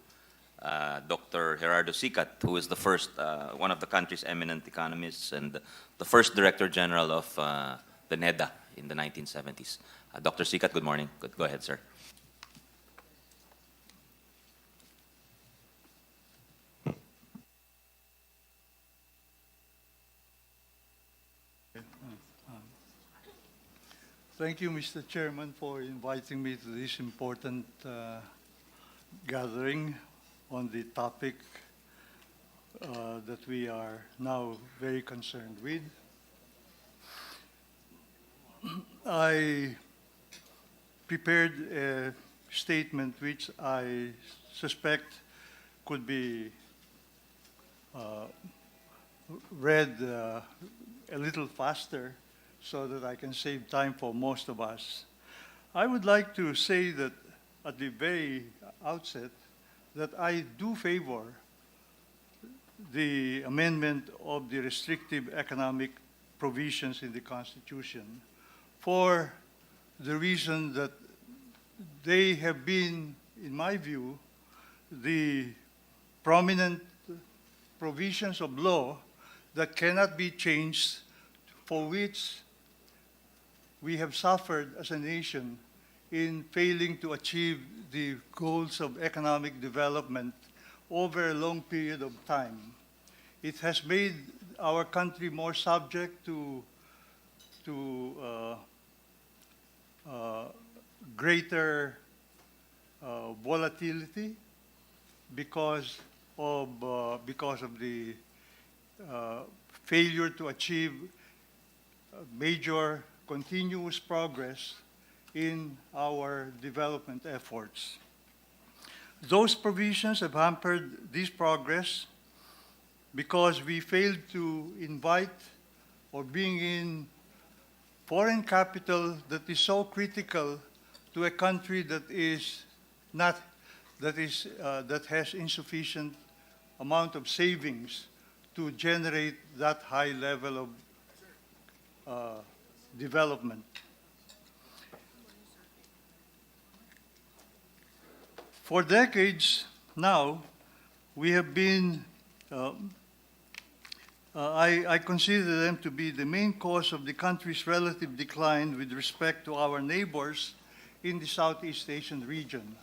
[SPEAKER 2] Dr. Gerardo Sicat, who is the first, one of the country's eminent economists and the first Director General of the NEDA in the 1970s. Dr. Sicat, good morning. Go ahead, sir.
[SPEAKER 14] Thank you, Mr. Chairman, for inviting me to this important gathering on the topic that we are now very concerned with. I prepared a statement which I suspect could be read a little faster so that I can save time for most of us. I would like to say that at the very outset that I do favor the amendment of the restrictive economic provisions in the Constitution for the reason that they have been, in my view, the prominent provisions of law that cannot be changed, for which we have suffered as a nation in failing to achieve the goals of economic development over a long period of time. It has made our country more subject to greater volatility because of the failure to achieve major continuous progress in our development efforts. Those provisions have hampered this progress because we failed to invite or bring in foreign capital that is so critical to a country that has insufficient amount of savings to generate that high level of development. For decades now, we have been, I consider them to be the main cause of the country's relative decline with respect to our neighbors in the Southeast Asian region.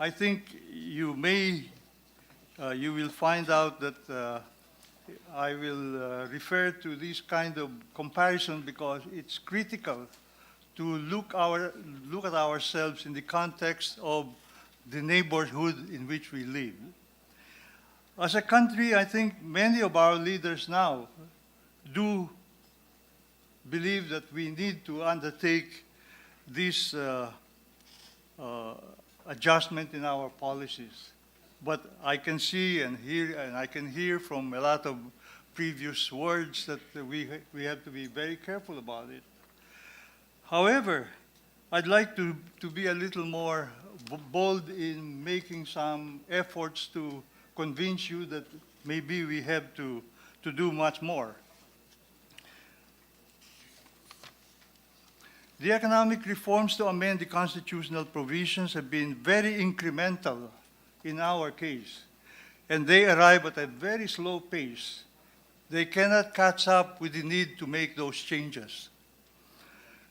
[SPEAKER 14] I think you will find out that I will refer to this kind of comparison because it's critical to look at ourselves in the context of the neighborhood in which we live. As a country, I think many of our leaders now do believe that we need to undertake this adjustment in our policies. But I can see and hear, and I can hear from a lot of previous words that we have to be very careful about it. However, I'd like to be a little more bold in making some efforts to convince you that maybe we have to do much more. The economic reforms to amend the constitutional provisions have been very incremental in our case, and they arrive at a very slow pace. They cannot catch up with the need to make those changes.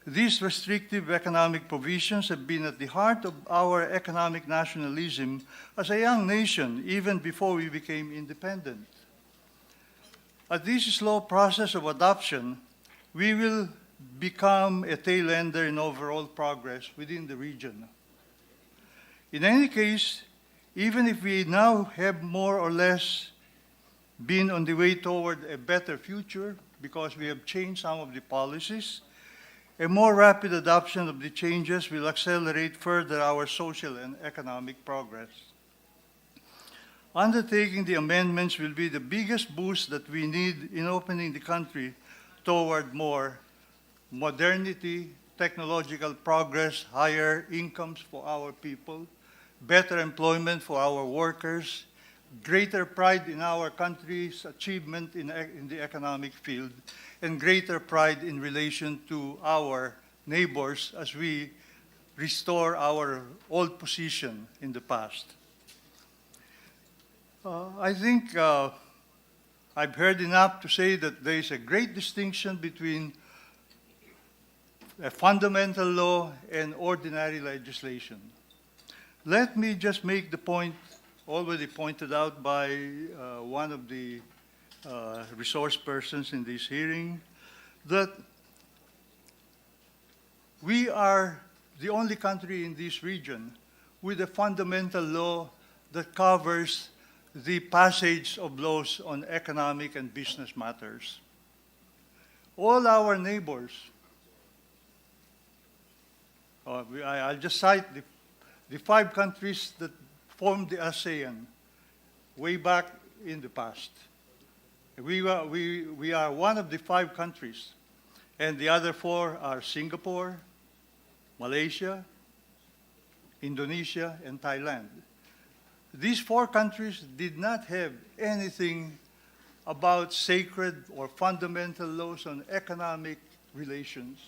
[SPEAKER 14] These restrictive economic provisions have been at the heart of our economic nationalism as a young nation, even before we became independent. At this slow process of adoption, we will become a tail ender in overall progress within the region. In any case, even if we now have more or less been on the way toward a better future because we have changed some of the policies, a more rapid adoption of the changes will accelerate further our social and economic progress. Undertaking the amendments will be the biggest boost that we need in opening the country toward more modernity, technological progress, higher incomes for our people, better employment for our workers, greater pride in our country's achievement in the economic field, and greater pride in relation to our neighbors as we restore our old position in the past. I think I've heard enough to say that there is a great distinction between a fundamental law and ordinary legislation. Let me just make the point already pointed out by one of the resource persons in this hearing, that we are the only country in this region with a fundamental law that covers the passage of laws on economic and business matters. All our neighbors, I'll just cite the 5 countries that formed the ASEAN way back in the past. We are one of the 5 countries, and the other 4 are Singapore, Malaysia, Indonesia, and Thailand. These 4 countries did not have anything about sacred or fundamental laws on economic relations.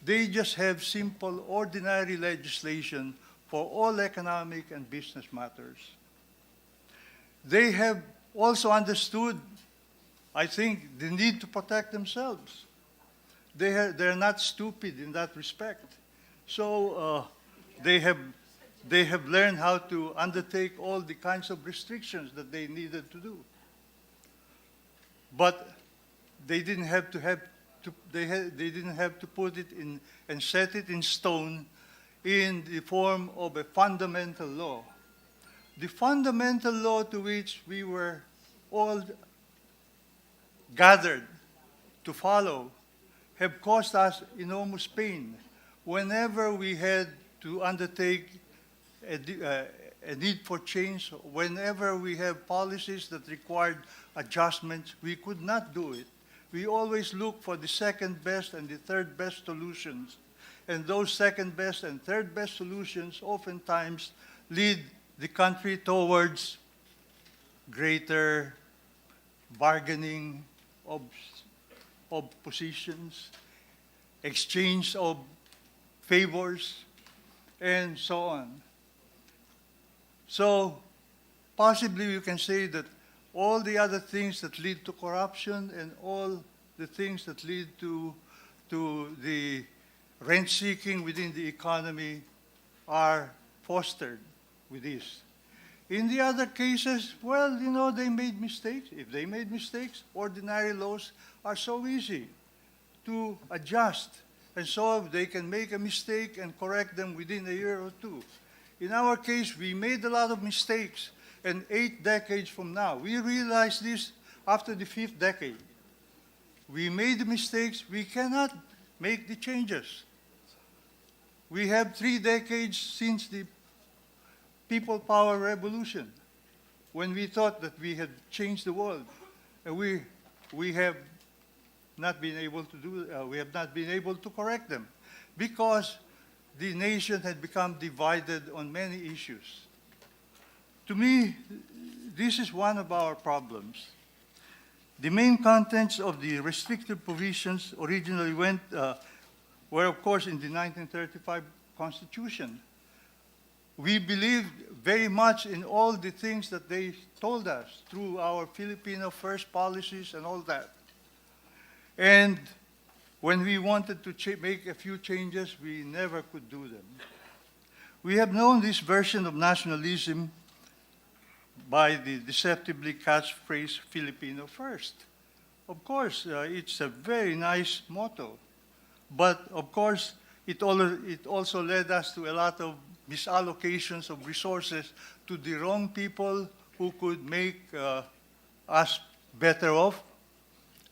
[SPEAKER 14] They just have simple, ordinary legislation for all economic and business matters. They have also understood, I think, the need to protect themselves. They're not stupid in that respect. So they have learned how to undertake all the kinds of restrictions that they needed to do. But they didn't have to put it in and set it in stone in the form of a fundamental law. The fundamental law to which we were all gathered to follow have caused us enormous pain whenever we had to undertake a need for change, whenever we have policies that required adjustments, we could not do it. We always look for the second best and the third best solutions. And those second best and third best solutions oftentimes lead the country towards greater bargaining of positions, exchange of favors, and so on. So possibly you can say that all the other things that lead to corruption and all the things that lead to the rent-seeking within the economy are fostered with this. In the other cases, well, you know, they made mistakes. If they made mistakes, ordinary laws are so easy to adjust. And so they can make a mistake and correct them within a year or 2. In our case, we made a lot of mistakes. And 8 decades from now, we realize this after the 5th decade. We made the mistakes. We cannot make the changes. We have 3 decades since the People Power Revolution, when we thought that we had changed the world. And we have not been able to we have not been able to correct them because the nation had become divided on many issues. To me, this is one of our problems. The main contents of the restrictive provisions originally were, of course, in the 1935 Constitution. We believed very much in all the things that they told us through our Filipino First policies and all that. And when we wanted to make a few changes, we never could do them. We have known this version of nationalism by the deceptively catchphrase Filipino First. Of course, it's a very nice motto. But of course, it also led us to a lot of misallocations of resources to the wrong people who could make us better off.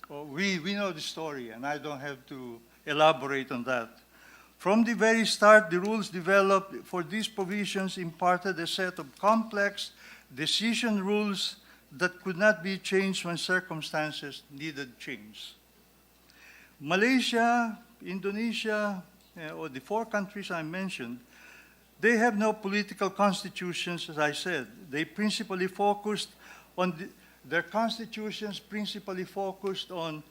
[SPEAKER 14] We know the story, and I don't have to elaborate on that. From the very start, the rules developed for these provisions imparted a set of complex decision rules that could not be changed when circumstances needed change. Malaysia, Indonesia, or the 4 countries I mentioned, they have no political constitutions, as I said. They principally focused on their constitutions principally focused on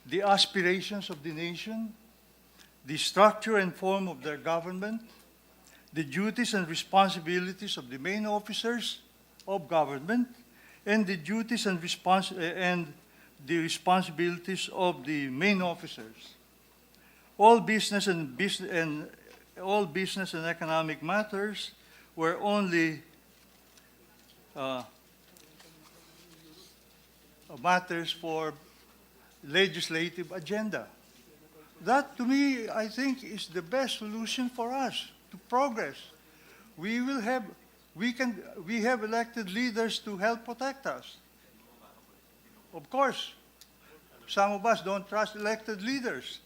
[SPEAKER 14] the aspirations of the nation, the structure and form of their government, the duties and responsibilities of the main officers of government, and the duties and the responsibilities of the main officers. All business and economic matters were only matters for legislative agenda. That, to me, I think, is the best solution for us to progress. We have elected leaders to help protect us. Of course, some of us don't trust elected leaders.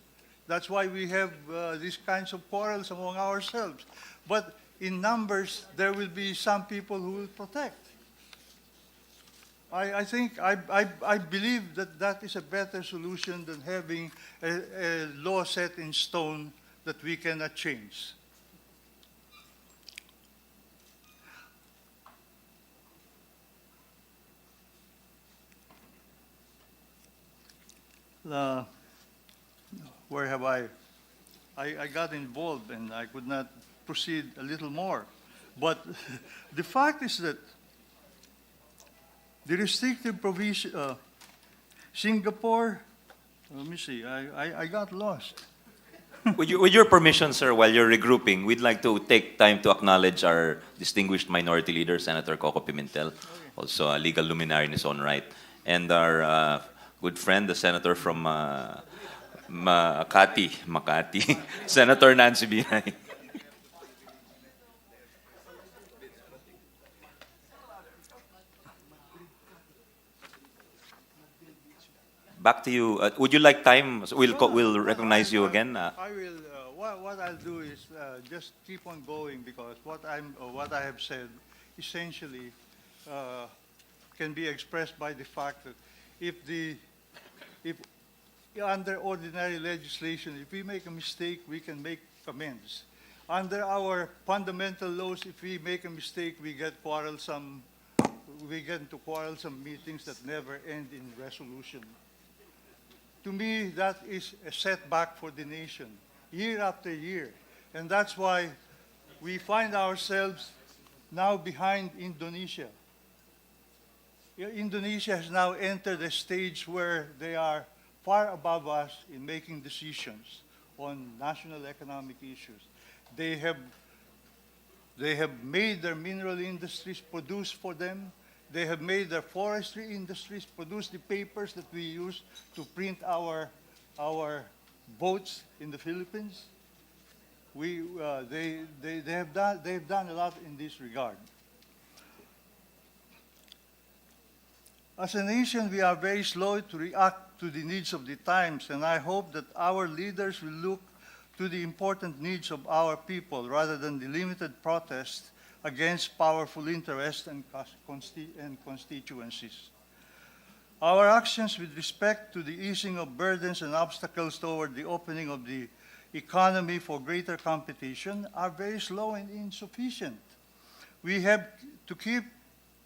[SPEAKER 14] That's why we have these kinds of quarrels among ourselves. But in numbers, there will be some people who will protect. I believe that is a better solution than having a law set in stone that we cannot change. Where have I got involved and I could not proceed a little more. But the fact is that the restrictive provision, Singapore, let me see, I got lost.
[SPEAKER 2] With your permission, sir, while you're regrouping, we'd like to take time to acknowledge our distinguished minority leader, Senator Coco Pimentel, also a legal luminary in his own right, and our good friend, the senator from Makati, Senator Nancy Binay. Back to you. Would you like time? We'll recognize you again.
[SPEAKER 14] I will. What I'll do is just keep on going because what I have said essentially can be expressed by the fact that if under ordinary legislation, if we make a mistake, we can make amends. Under our fundamental laws, if we make a mistake, we get into quarrelsome meetings that never end in resolution. To me, that is a setback for the nation, year after year. And that's why we find ourselves now behind Indonesia. Indonesia has now entered a stage where they are far above us in making decisions on national economic issues. They have made their mineral industries produce for them. They have made their forestry industries produce the papers that we use to print our boats in the Philippines. They've done a lot in this regard. As a nation, we are very slow to react to the needs of the times, and I hope that our leaders will look to the important needs of our people rather than the limited protest against powerful interests and constituencies. Our actions with respect to the easing of burdens and obstacles toward the opening of the economy for greater competition are very slow and insufficient. We have to keep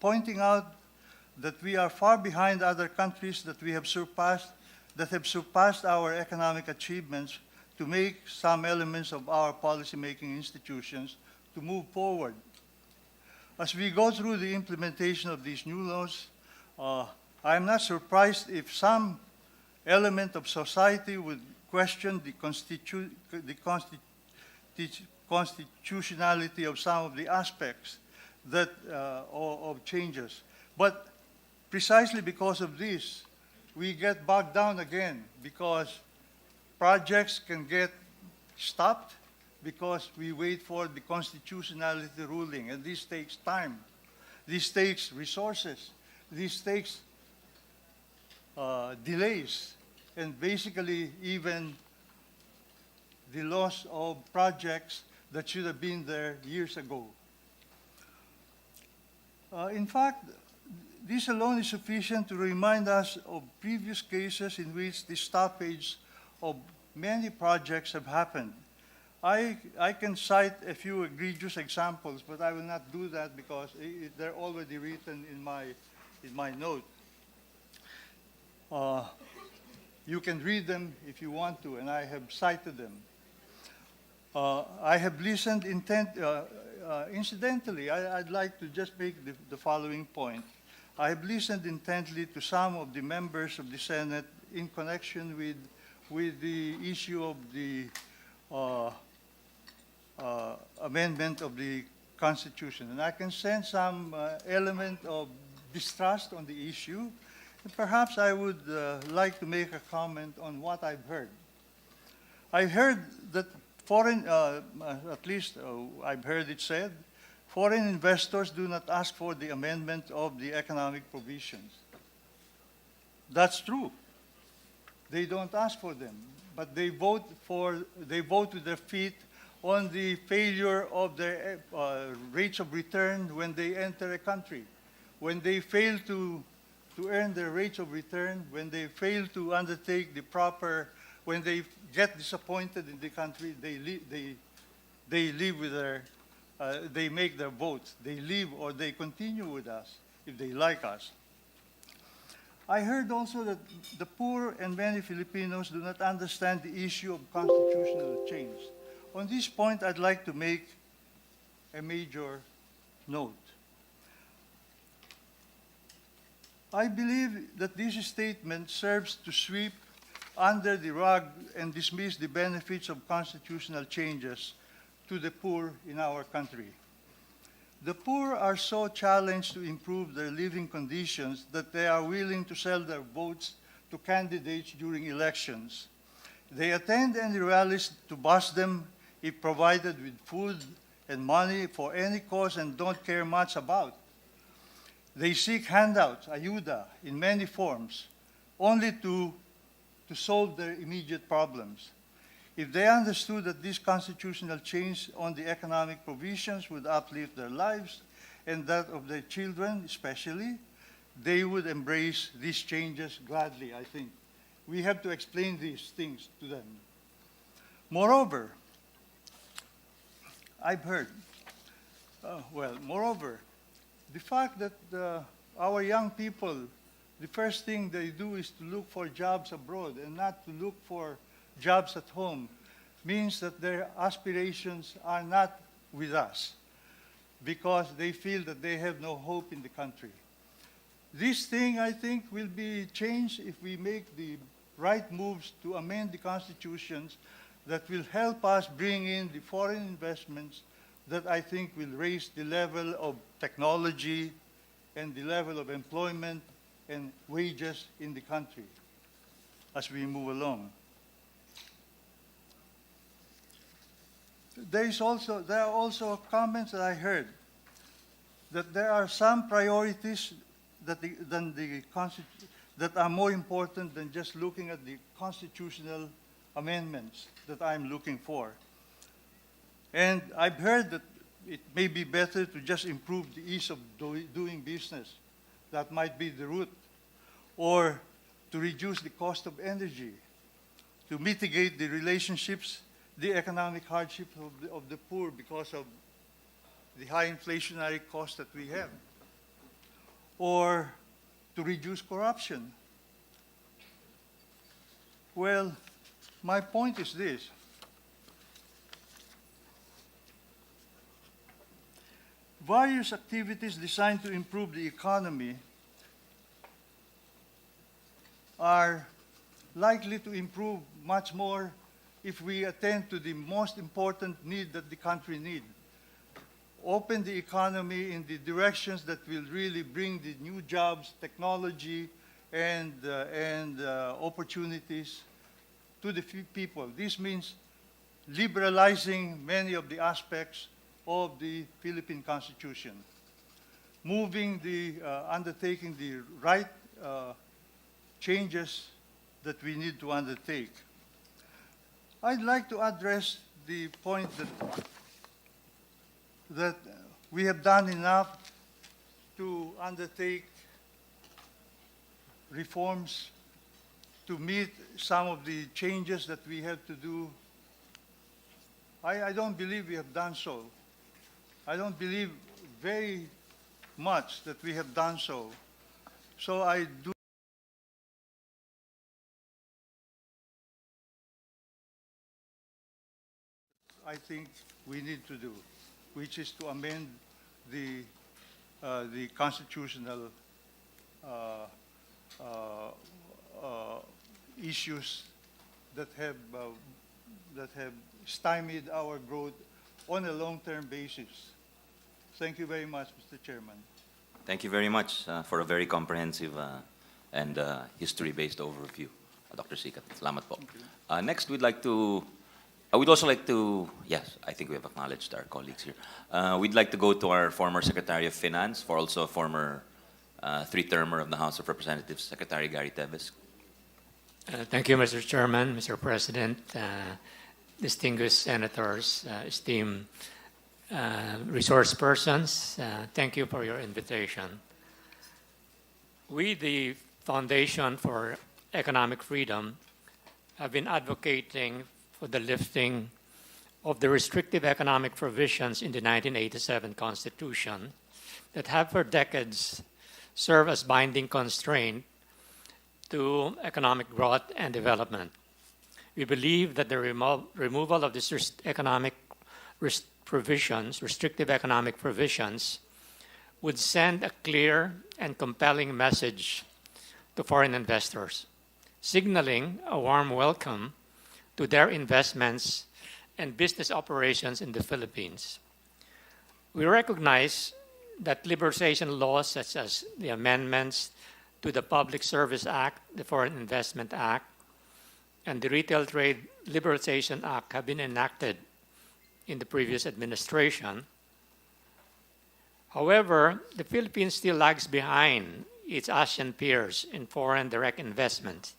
[SPEAKER 14] pointing out that we are far behind other countries that have surpassed our economic achievements to make some elements of our policy-making institutions to move forward. As we go through the implementation of these new laws, I am not surprised if some element of society would question the constitutionality of some of the aspects of changes. But precisely because of this, we get bogged down again because projects can get stopped because we wait for the constitutionality ruling, and this takes time. This takes resources. This takes delays, and basically even the loss of projects that should have been there years ago. In fact, this alone is sufficient to remind us of previous cases in which the stoppage of many projects have happened. I can cite a few egregious examples, but I will not do that because they're already written in my note. You can read them if you want to, and I have cited them. I have listened incidentally, I'd like to just make the following point. I have listened intently to some of the members of the Senate in connection with the issue of the amendment of the Constitution. And I can sense some element of distrust on the issue. And perhaps I would like to make a comment on what I've heard. I heard that foreign, at least I've heard it said, foreign investors do not ask for the amendment of the economic provisions. That's true. They don't ask for them, but they vote with their feet on the failure of their rates of return when they enter a country. When they fail to earn their rates of return, when they fail to undertake the proper, when they get disappointed in the country, they leave with their, they make their votes. They leave or they continue with us if they like us. I heard also that the poor and many Filipinos do not understand the issue of constitutional change. On this point, I'd like to make a major note. I believe that this statement serves to sweep under the rug and dismiss the benefits of constitutional changes to the poor in our country. The poor are so challenged to improve their living conditions that they are willing to sell their votes to candidates during elections. They attend any rallies to bust them if provided with food and money for any cause and don't care much about. They seek handouts, ayuda, in many forms, only to solve their immediate problems. If they understood that this constitutional change on the economic provisions would uplift their lives and that of their children especially, they would embrace these changes gladly, I think. We have to explain these things to them. Moreover, I've heard, moreover, the fact that our young people, the first thing they do is to look for jobs abroad and not to look for jobs at home means that their aspirations are not with us because they feel that they have no hope in the country. This thing, I think, will be changed if we make the right moves to amend the constitutions that will help us bring in the foreign investments that I think will raise the level of technology and the level of employment and wages in the country as we move along. There are also comments that I heard that there are some priorities that are more important than just looking at the constitutional amendments that I'm looking for. And I've heard that it may be better to just improve the ease of doing business. That might be the route. Or to reduce the cost of energy, to mitigate the relationships, the economic hardships of the poor because of the high inflationary costs that we have. Or to reduce corruption. Well, my point is this. Various activities designed to improve the economy are likely to improve much more if we attend to the most important need that the country needs. Open the economy in the directions that will really bring the new jobs, technology, and opportunities to the people. This means liberalizing many of the aspects of the Philippine Constitution, undertaking the right changes that we need to undertake. I'd like to address the point that we have done enough to undertake reforms to meet some of the changes that we have to do. I don't believe we have done so. I don't believe very much that we have done so. So I think we need to do, which is to amend the constitutional issues that have stymied our growth on a long-term basis. Thank you very much, Mr. Chairman.
[SPEAKER 2] Thank you very much for a very comprehensive and history-based overview, Dr. Sicat. Salamat po. Next, we'd also like to, yes, I think we have acknowledged our colleagues here. We'd like to go to our former Secretary of Finance, for also a former three-termer of the House of Representatives, Secretary Gary Teves.
[SPEAKER 15] Thank you, Mr. Chairman, Mr. President, distinguished senators, esteemed resource persons. Thank you for your invitation. We, the Foundation for Economic Freedom, have been advocating for the lifting of the restrictive economic provisions in the 1987 Constitution that have for decades served as binding constraint to economic growth and development. We believe that the removal of these restrictive economic provisions, would send a clear and compelling message to foreign investors, signaling a warm welcome to their investments and business operations in the Philippines. We recognize that liberalization laws such as the amendments to the Public Service Act, the Foreign Investment Act, and the Retail Trade Liberalization Act have been enacted in the previous administration. However, the Philippines still lags behind its ASEAN peers in foreign direct investment.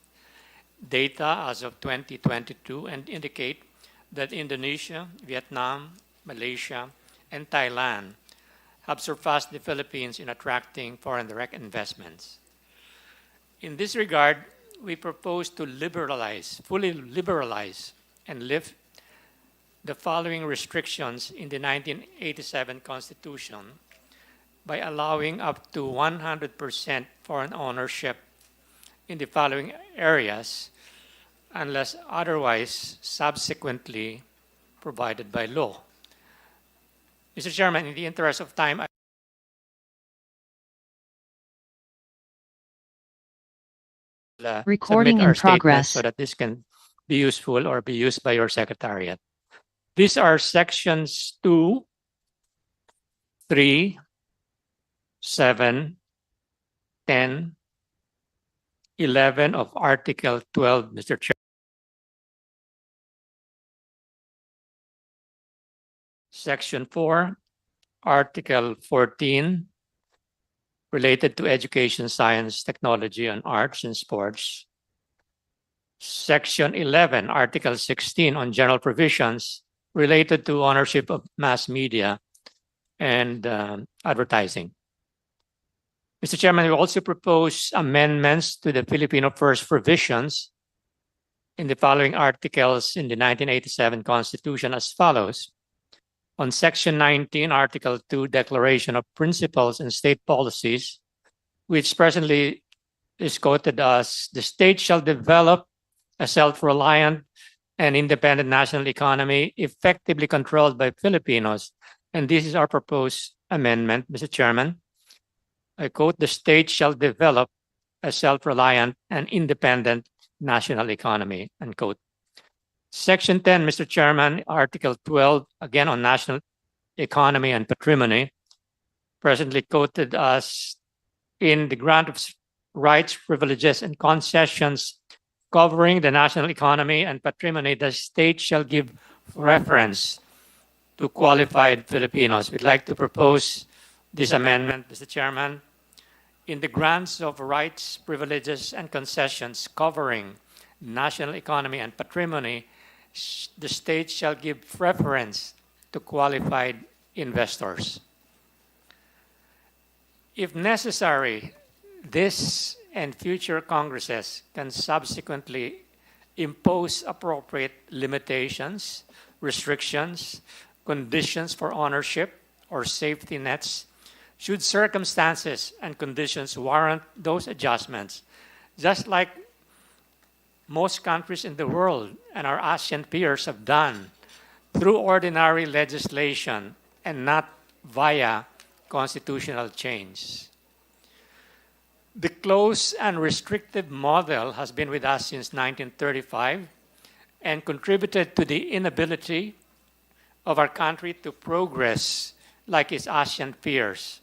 [SPEAKER 15] Data as of 2022 indicate that Indonesia, Vietnam, Malaysia, and Thailand have surpassed the Philippines in attracting foreign direct investments. In this regard, we propose to fully liberalize, and lift the following restrictions in the 1987 Constitution by allowing up to 100% foreign ownership in the following areas, unless otherwise subsequently provided by law. Mr. Chairman, in the interest of time,
[SPEAKER 16] Recording
[SPEAKER 15] submit our
[SPEAKER 16] in progress.
[SPEAKER 15] statement so that this can be useful or be used by your secretariat. These are sections 2, 3, 7, 10, 11 of Article 12, Mr. Chair. Section 4, Article 14, related to education, science, technology, and arts and sports. Section 11, Article 16 on general provisions related to ownership of mass media and advertising. Mr. Chairman, we also propose amendments to the Filipino First provisions in the following articles in the 1987 Constitution as follows. On Section 19, Article 2, Declaration of Principles and State Policies, which presently is quoted as, the state shall develop a self-reliant and independent national economy effectively controlled by Filipinos. And this is our proposed amendment, Mr. Chairman. I quote, the state shall develop a self-reliant and independent national economy, unquote. Section 10, Mr. Chairman, Article 12, again on national economy and patrimony, presently quoted as, in the grant of rights, privileges, and concessions covering the national economy and patrimony, the state shall give reference to qualified Filipinos. We'd like to propose this amendment, Mr. Chairman. In the grants of rights, privileges, and concessions covering national economy and patrimony, the state shall give preference to qualified investors. If necessary, this and future Congresses can subsequently impose appropriate limitations, restrictions, conditions for ownership, or safety nets should circumstances and conditions warrant those adjustments, just like most countries in the world and our ASEAN peers have done through ordinary legislation and not via constitutional change. The closed and restrictive model has been with us since 1935 and contributed to the inability of our country to progress like its ASEAN peers.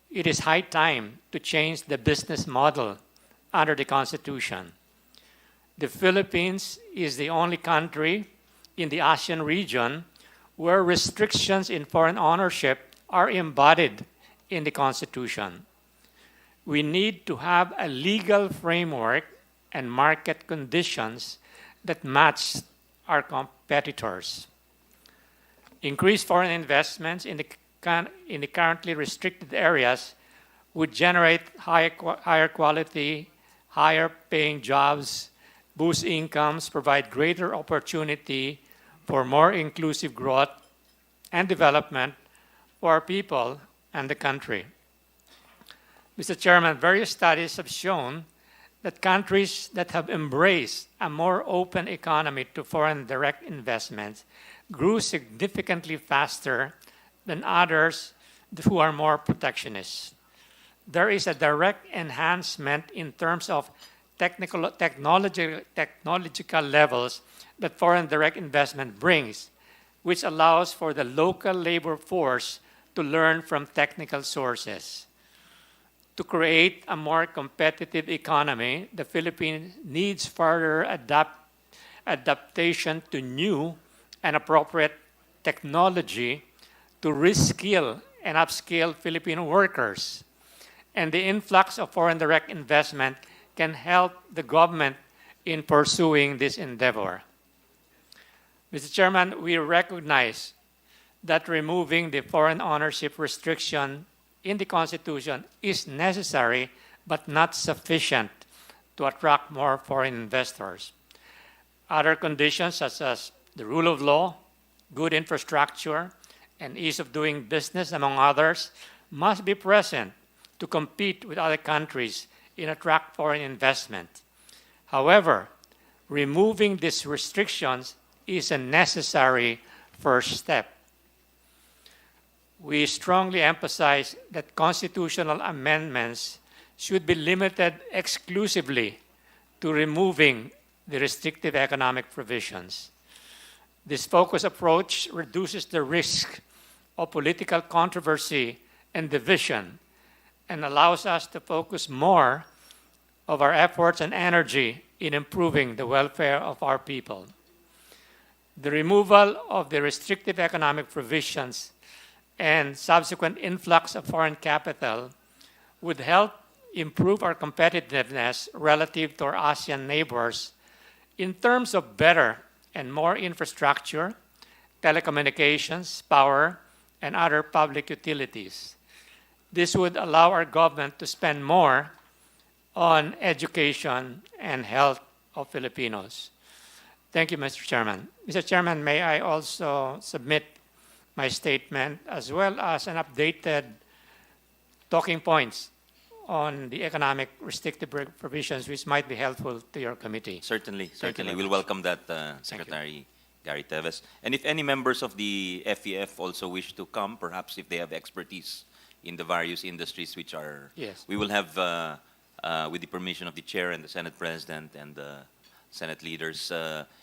[SPEAKER 15] It is high time to change the business model under the Constitution. The Philippines is the only country in the ASEAN region where restrictions in foreign ownership are embodied in the Constitution. We need to have a legal framework and market conditions that match our competitors. Increased foreign investments in the currently restricted areas would generate higher quality, higher paying jobs, boost incomes, provide greater opportunity for more inclusive growth and development for our people and the country. Mr. Chairman, various studies have shown that countries that have embraced a more open economy to foreign direct investments grew significantly faster than others who are more protectionist. There is a direct enhancement in terms of technological levels that foreign direct investment brings, which allows for the local labor force to learn from technical sources. To create a more competitive economy, the Philippines needs further adaptation to new and appropriate technology to reskill and upskill Filipino workers. And the influx of foreign direct investment can help the government in pursuing this endeavor. Mr. Chairman, we recognize that removing the foreign ownership restriction in the Constitution is necessary but not sufficient to attract more foreign investors. Other conditions such as the rule of law, good infrastructure, and ease of doing business, among others, must be present to compete with other countries in attract foreign investment. However, removing these restrictions is a necessary first step. We strongly emphasize that constitutional amendments should be limited exclusively to removing the restrictive economic provisions. This focused approach reduces the risk of political controversy and division and allows us to focus more of our efforts and energy in improving the welfare of our people. The removal of the restrictive economic provisions and subsequent influx of foreign capital would help improve our competitiveness relative to our ASEAN neighbors in terms of better and more infrastructure, telecommunications, power, and other public utilities. This would allow our government to spend more on education and health of Filipinos. Thank you, Mr. Chairman. Mr. Chairman, may I also submit my statement as well as an updated talking points on the economic restrictive provisions which might be helpful to your committee.
[SPEAKER 2] Certainly,
[SPEAKER 15] Thank you
[SPEAKER 2] certainly.
[SPEAKER 15] very
[SPEAKER 2] We'll
[SPEAKER 15] much.
[SPEAKER 2] welcome that, Secretary Gary Teves. And if any members of the FEF also wish to come, perhaps if they have expertise in the various industries which are,
[SPEAKER 15] Yes.
[SPEAKER 2] we will have, with the permission of the Chair and the Senate President and the Senate leaders,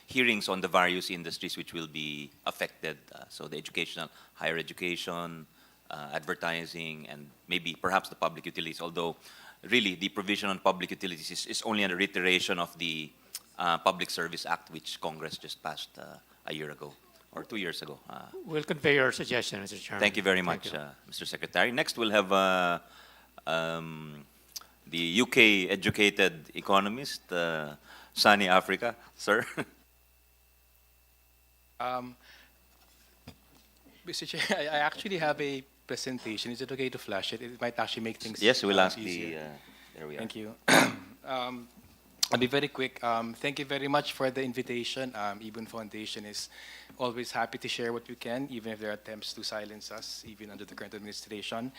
[SPEAKER 2] hearings on the various industries which will be affected. So the educational, higher education, advertising, and maybe perhaps the public utilities, although really the provision on public utilities is only a reiteration of the Public Service Act, which Congress just passed a year ago or 2 years ago.
[SPEAKER 15] We'll convey your suggestion, Mr. Chairman.
[SPEAKER 2] Thank you very
[SPEAKER 15] Thank
[SPEAKER 2] much,
[SPEAKER 15] you.
[SPEAKER 2] Mr. Secretary. Next, we'll have the UK educated economist, Sunny Africa. Sir.
[SPEAKER 16] Mr. Chair, I actually have a presentation. Is it okay to flash it? It might actually make things
[SPEAKER 2] Yes, we'll ask
[SPEAKER 16] easier.
[SPEAKER 2] there we are.
[SPEAKER 16] Thank you. I'll be very quick. Thank you very much for the invitation. Ibon Foundation is always happy to share what we can, even if there are attempts to silence us, even under the current administration.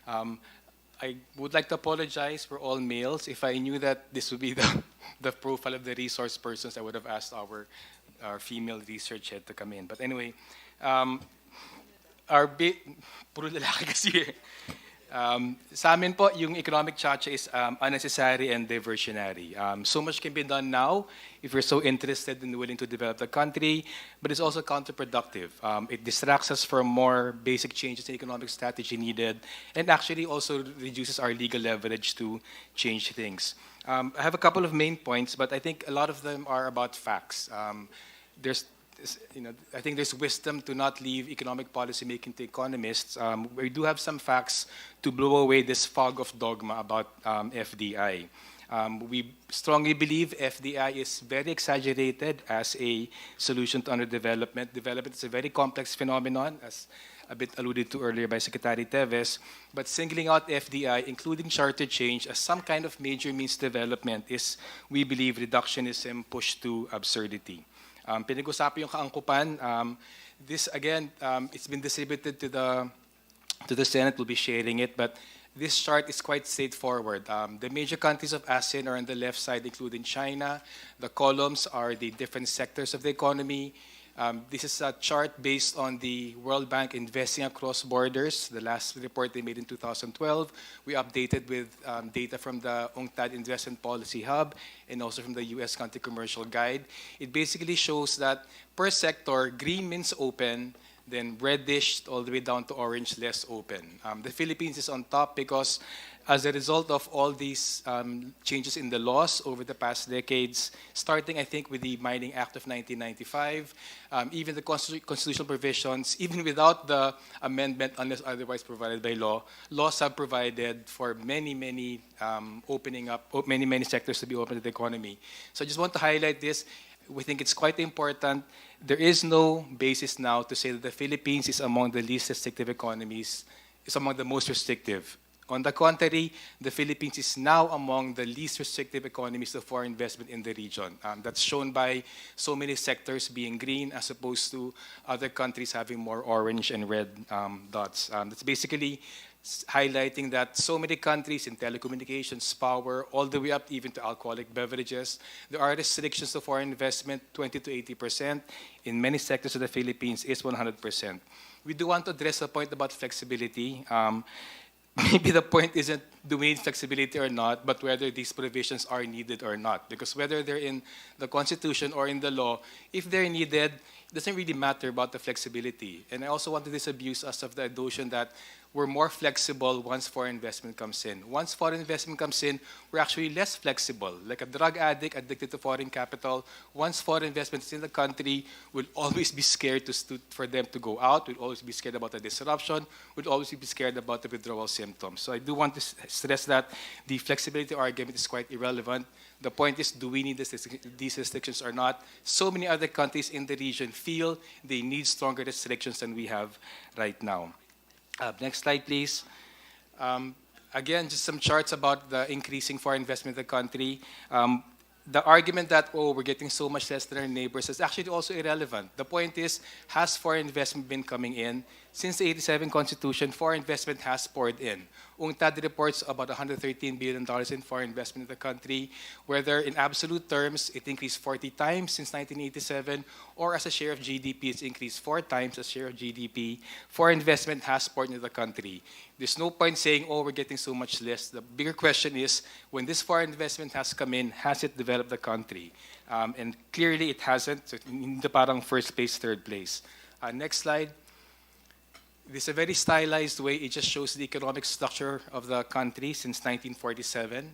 [SPEAKER 16] I would like to apologize for all males. If I knew that this would be the profile of the resource persons, I would have asked our female research head to come in. But anyway, puro lalaki kasi eh. Sa amin po, yung economic chacha is unnecessary and diversionary. So much can be done now if we're so interested and willing to develop the country, but it's also counterproductive. It distracts us from more basic changes in economic strategy needed, and actually also reduces our legal leverage to change things. I have a couple of main points, but I think a lot of them are about facts. I think there's wisdom to not leave economic policy making to economists. We do have some facts to blow away this fog of dogma about FDI. We strongly believe FDI is very exaggerated as a solution to underdevelopment. Development is a very complex phenomenon, as a bit alluded to earlier by Secretary Teves, but singling out FDI, including charter change, as some kind of major means development is, we believe, reductionism pushed to absurdity. Pinag-usapan yung kaangkupan. This, again, it's been distributed to the Senate. We'll be sharing it, but this chart is quite straightforward. The major countries of ASEAN are on the left side, including China. The columns are the different sectors of the economy. This is a chart based on the World Bank investing across borders, the last report they made in 2012. We updated with data from the UNCTAD Investment Policy Hub and also from the U.S. Country Commercial Guide. It basically shows that per sector, green means open, then reddish all the way down to orange, less open. The Philippines is on top because as a result of all these changes in the laws over the past decades, starting, I think, with the Mining Act of 1995, even the constitutional provisions, even without the amendment, unless otherwise provided by law, laws have provided for many opening up, many sectors to be open to the economy. So I just want to highlight this. We think it's quite important. There is no basis now to say that the Philippines is among the least restrictive economies, is among the most restrictive. On the contrary, the Philippines is now among the least restrictive economies of foreign investment in the region. That's shown by so many sectors being green as opposed to other countries having more orange and red dots. That's basically highlighting that so many countries in telecommunications, power, all the way up even to alcoholic beverages, there are restrictions to foreign investment, 20 to 80%. In many sectors of the Philippines, is 100%. We do want to address the point about flexibility. Maybe the point isn't do we need flexibility or not, but whether these provisions are needed or not. Because whether they're in the Constitution or in the law, if they're needed, it doesn't really matter about the flexibility. And I also want to disabuse us of the notion that we're more flexible once foreign investment comes in. Once foreign investment comes in, we're actually less flexible. Like a drug addict addicted to foreign capital, once foreign investment is in the country, we'll always be scared for them to go out. We'll always be scared about the disruption. We'll always be scared about the withdrawal symptoms. So I do want to stress that the flexibility argument is quite irrelevant. The point is, do we need these restrictions or not? So many other countries in the region feel they need stronger restrictions than we have right now. Next slide, please. Again, just some charts about the increasing foreign investment in the country. The argument that, oh, we're getting so much less than our neighbors is actually also irrelevant. The point is, has foreign investment been coming in? Since the 87 Constitution, foreign investment has poured in. UNCTAD reports about $113 billion in foreign investment in the country, whether in absolute terms, it increased 40 times since 1987, or as a share of GDP, it's increased 4 times as share of GDP. Foreign investment has poured into the country. There's no point saying, oh, we're getting so much less. The bigger question is, when this foreign investment has come in, has it developed the country? And clearly it hasn't. So in the parang first place, third place. Next slide. This is a very stylized way. It just shows the economic structure of the country since 1947.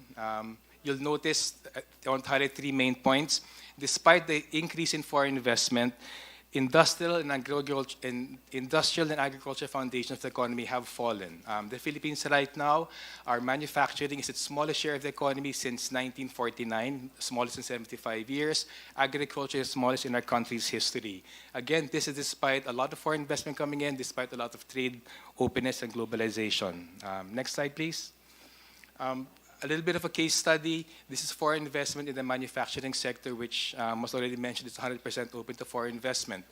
[SPEAKER 16] you'll notice, I want to highlight three main points. Despite the increase in foreign investment, industrial and agriculture foundations of the economy have fallen. The Philippines right now, our manufacturing is its smallest share of the economy since 1949, smallest in 75 years. Agriculture is smallest in our country's history. Again, this is despite a lot of foreign investment coming in, despite a lot of trade openness and globalization. Next slide, please. A little bit of a case study. This is foreign investment in the manufacturing sector, which was already mentioned is 100% open to foreign investment.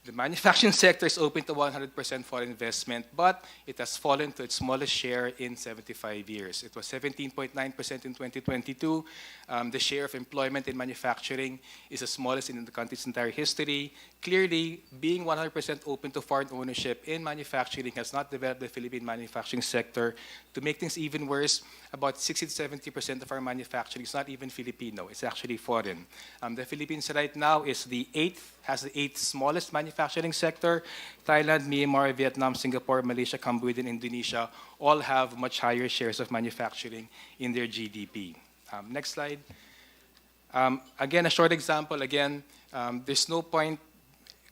[SPEAKER 16] The manufacturing sector is open to 100% foreign investment, but it has fallen to its smallest share in 75 years. It was 17.9% in 2022. The share of employment in manufacturing is the smallest in the country's entire history. Clearly, being 100% open to foreign ownership in manufacturing has not developed the Philippine manufacturing sector. To make things even worse, about 60 to 70% of our manufacturing is not even Filipino. It's actually foreign. The Philippines right now has the eighth smallest manufacturing sector. Thailand, Myanmar, Vietnam, Singapore, Malaysia, Cambodia, and Indonesia all have much higher shares of manufacturing in their GDP. Next slide. Again, a short example. Again, there's no point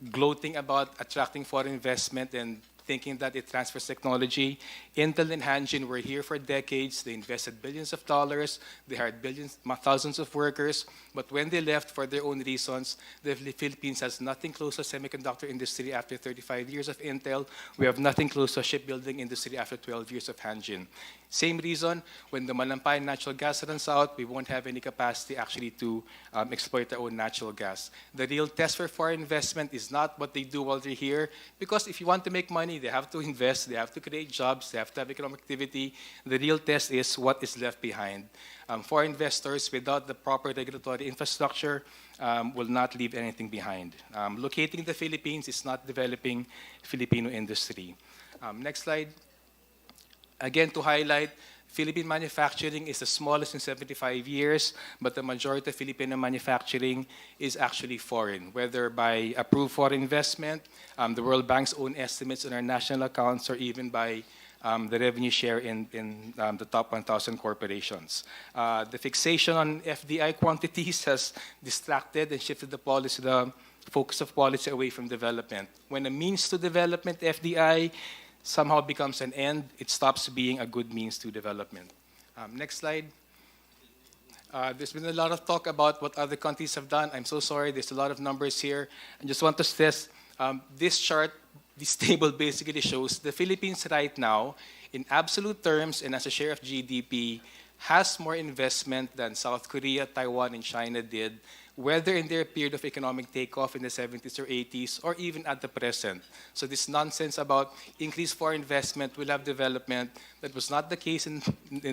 [SPEAKER 16] gloating about attracting foreign investment and thinking that it transfers technology. Intel and Hanjin were here for decades. They invested billions of dollars. They hired thousands of workers. But when they left for their own reasons, the Philippines has nothing close to semiconductor industry after 35 years of Intel. We have nothing close to shipbuilding industry after 12 years of Hanjin. Same reason, when the Malampay natural gas runs out, we won't have any capacity actually to exploit our own natural gas. The real test for foreign investment is not what they do while they're here, because if you want to make money, they have to invest, they have to create jobs, they have to have economic activity. The real test is what is left behind. For investors, without the proper regulatory infrastructure, will not leave anything behind. Locating the Philippines is not developing Filipino industry. Next slide. Again, to highlight, Philippine manufacturing is the smallest in 75 years, but the majority of Filipino manufacturing is actually foreign, whether by approved foreign investment, the World Bank's own estimates in our national accounts, or even by the revenue share in the top 1,000 corporations. The fixation on FDI quantities has distracted and shifted the focus of policy away from development. When a means to development, FDI, somehow becomes an end, it stops being a good means to development. Next slide. There's been a lot of talk about what other countries have done. I'm so sorry, there's a lot of numbers here. I just want to stress, this chart, this table basically shows the Philippines right now, in absolute terms and as a share of GDP, has more investment than South Korea, Taiwan, and China did, whether in their period of economic takeoff in the 70s or 80s, or even at the present. So this nonsense about increased foreign investment will have development, that was not the case in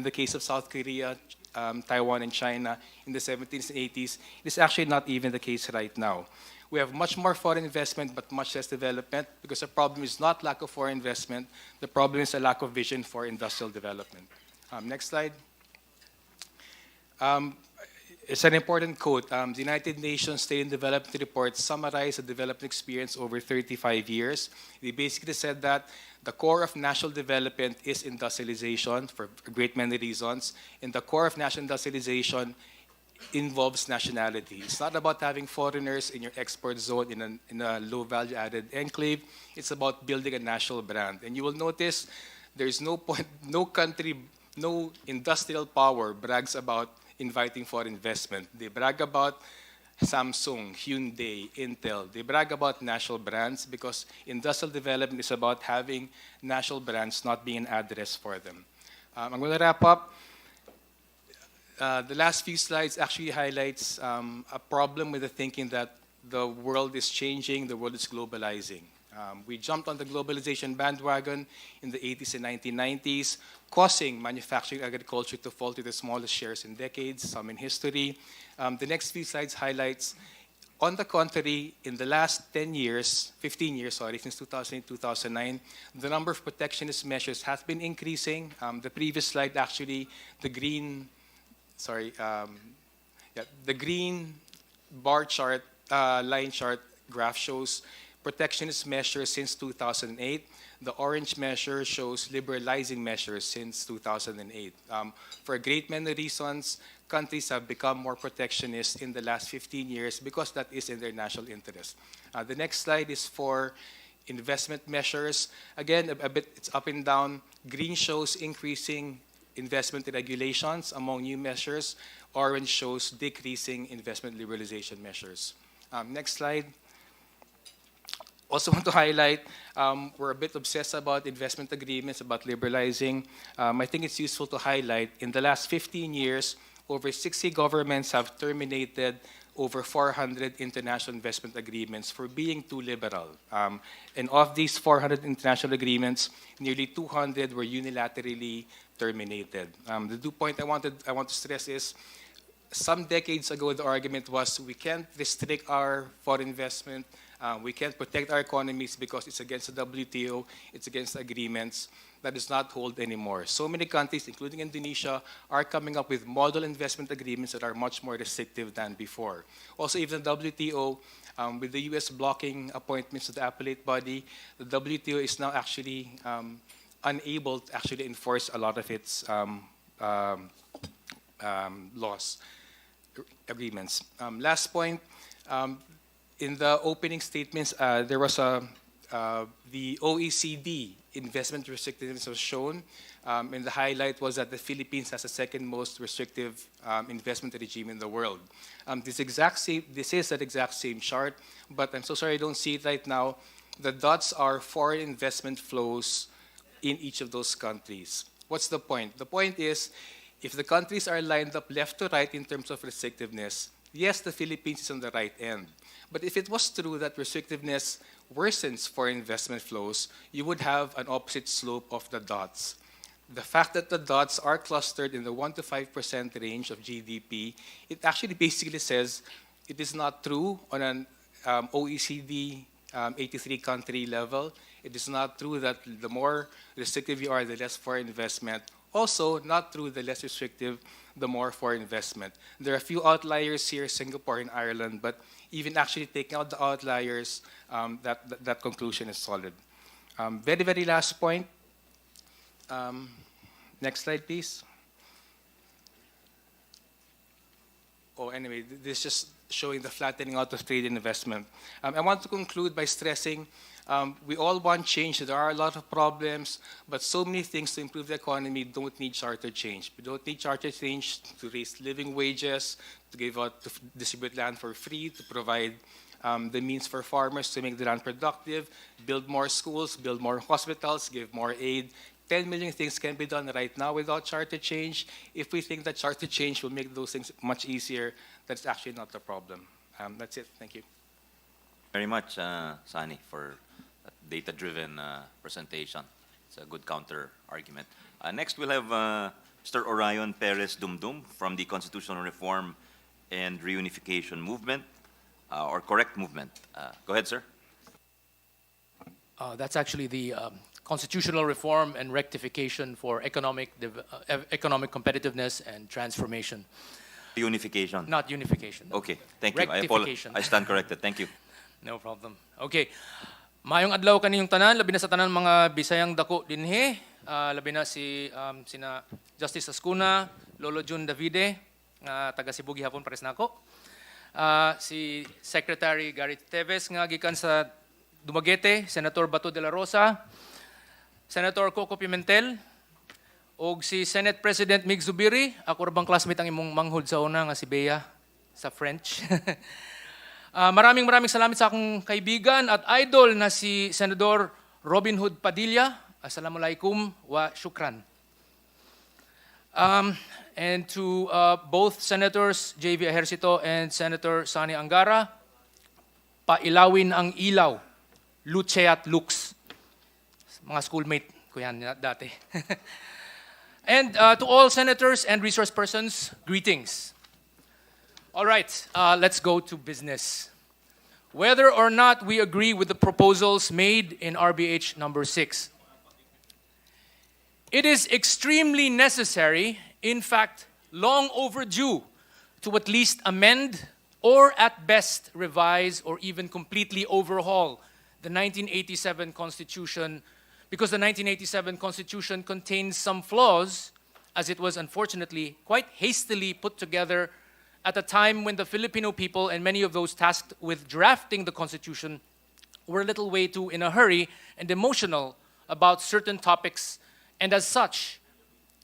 [SPEAKER 16] the case of South Korea, Taiwan, and China in the 70s and 80s. It is actually not even the case right now. We have much more foreign investment, but much less development, because the problem is not lack of foreign investment, the problem is a lack of vision for industrial development. Next slide. It's an important quote. The United Nations State and Development Report summarized the development experience over 35 years. They basically said that the core of national development is industrialization for a great many reasons, and the core of national industrialization involves nationality. It's not about having foreigners in your export zone in a low value added enclave. It's about building a national brand. And you will notice there's no point, no country, no industrial power brags about inviting foreign investment. They brag about Samsung, Hyundai, Intel. They brag about national brands because industrial development is about having national brands, not being an address for them. I'm going to wrap up. The last few slides actually highlights a problem with the thinking that the world is changing, the world is globalizing. We jumped on the globalization bandwagon in the 80s and 1990s, causing manufacturing agriculture to fall to the smallest shares in decades, some in history. The next few slides highlights, on the contrary, in the last 15 years, since 2008, 2009, the number of protectionist measures has been increasing. The previous slide, actually, the green bar chart, line chart graph shows protectionist measures since 2008. The orange measure shows liberalizing measures since 2008. For a great many reasons, countries have become more protectionist in the last 15 years because that is in their national interest. The next slide is for investment measures. Again, a bit, it's up and down. Green shows increasing investment regulations among new measures. Orange shows decreasing investment liberalization measures. Next slide. Also want to highlight, we're a bit obsessed about investment agreements, about liberalizing. I think it's useful to highlight, in the last 15 years, over 60 governments have terminated over 400 international investment agreements for being too liberal. And of these 400 international agreements, nearly 200 were unilaterally terminated. The 2 point I want to stress is, some decades ago, the argument was we can't restrict our foreign investment, we can't protect our economies because it's against the WTO, it's against agreements. That does not hold anymore. So many countries, including Indonesia, are coming up with model investment agreements that are much more restrictive than before. Also, even the WTO, with the US blocking appointments to the appellate body, the WTO is now actually unable to actually enforce a lot of its laws, agreements. Last point, in the opening statements, there was the OECD investment restrictiveness was shown, and the highlight was that the Philippines has the second most restrictive investment regime in the world. This is that exact same chart, but I'm so sorry I don't see it right now. The dots are foreign investment flows in each of those countries. What's the point? The point is, if the countries are lined up left to right in terms of restrictiveness, yes, the Philippines is on the right end. But if it was true that restrictiveness worsens foreign investment flows, you would have an opposite slope of the dots. The fact that the dots are clustered in the 1 to 5% range of GDP, it actually basically says it is not true on an OECD 83 country level. It is not true that the more restrictive you are, the less foreign investment. Also, not true, the less restrictive, the more foreign investment. There are a few outliers here, Singapore and Ireland, but even actually taking out the outliers, that conclusion is solid. Very, very last point. Next slide, please. Oh, anyway, this is just showing the flattening out of trade and investment. I want to conclude by stressing we all want change. There are a lot of problems, but so many things to improve the economy don't need charter change. We don't need charter change to raise living wages, to distribute land for free, to provide the means for farmers to make the land productive, build more schools, build more hospitals, give more aid. 10 million things can be done right now without charter change. If we think that charter change will make those things much easier, that's actually not the problem. That's it. Thank you.
[SPEAKER 2] Very much, Sani, for that data-driven presentation. It's a good counter-argument. Next, we'll have Mr. Orion Perez Dumdum from the Constitutional Reform and Reunification Movement, or Correct Movement. Go ahead, sir.
[SPEAKER 17] That's actually the Constitutional Reform and Rectification for Economic Competitiveness and Transformation.
[SPEAKER 2] Unification.
[SPEAKER 17] Not unification.
[SPEAKER 2] Okay, thank you.
[SPEAKER 17] Rectification.
[SPEAKER 2] I stand corrected. Thank you.
[SPEAKER 17] No problem. Okay. Mayong adlaw kaniyong tanan, labi na sa tanan mga Bisayang dako dinhi, labi na sina Justice Azcuna, Lolo Jun Davide, taga Cebu gihapon pares nako. Si Secretary Gary Teves nga gikan sa Dumaguete, Senator Bato de la Rosa, Senator Coco Pimentel, og si Senate President Mig Zubiri, ako rabang classmate ang imong manghod sa una nga si Bea sa French. Maraming salamat sa akong kaibigan at idol na si Senador Robin Hood Padilla. Assalamualaikum wa shukran. And to both Senators JV Ejercito and Senator Sani Angara, pailawin ang ilaw, luce at lux. Mga schoolmate ko yan dati. And to all senators and resource persons, greetings. All right, let's go to business. Whether or not we agree with the proposals made in RBH number 6, it is extremely necessary, in fact, long overdue, to at least amend or at best revise or even completely overhaul the 1987 Constitution, because the 1987 Constitution contains some flaws as it was unfortunately quite hastily put together at a time when the Filipino people and many of those tasked with drafting the Constitution were a little way too in a hurry and emotional about certain topics, and as such,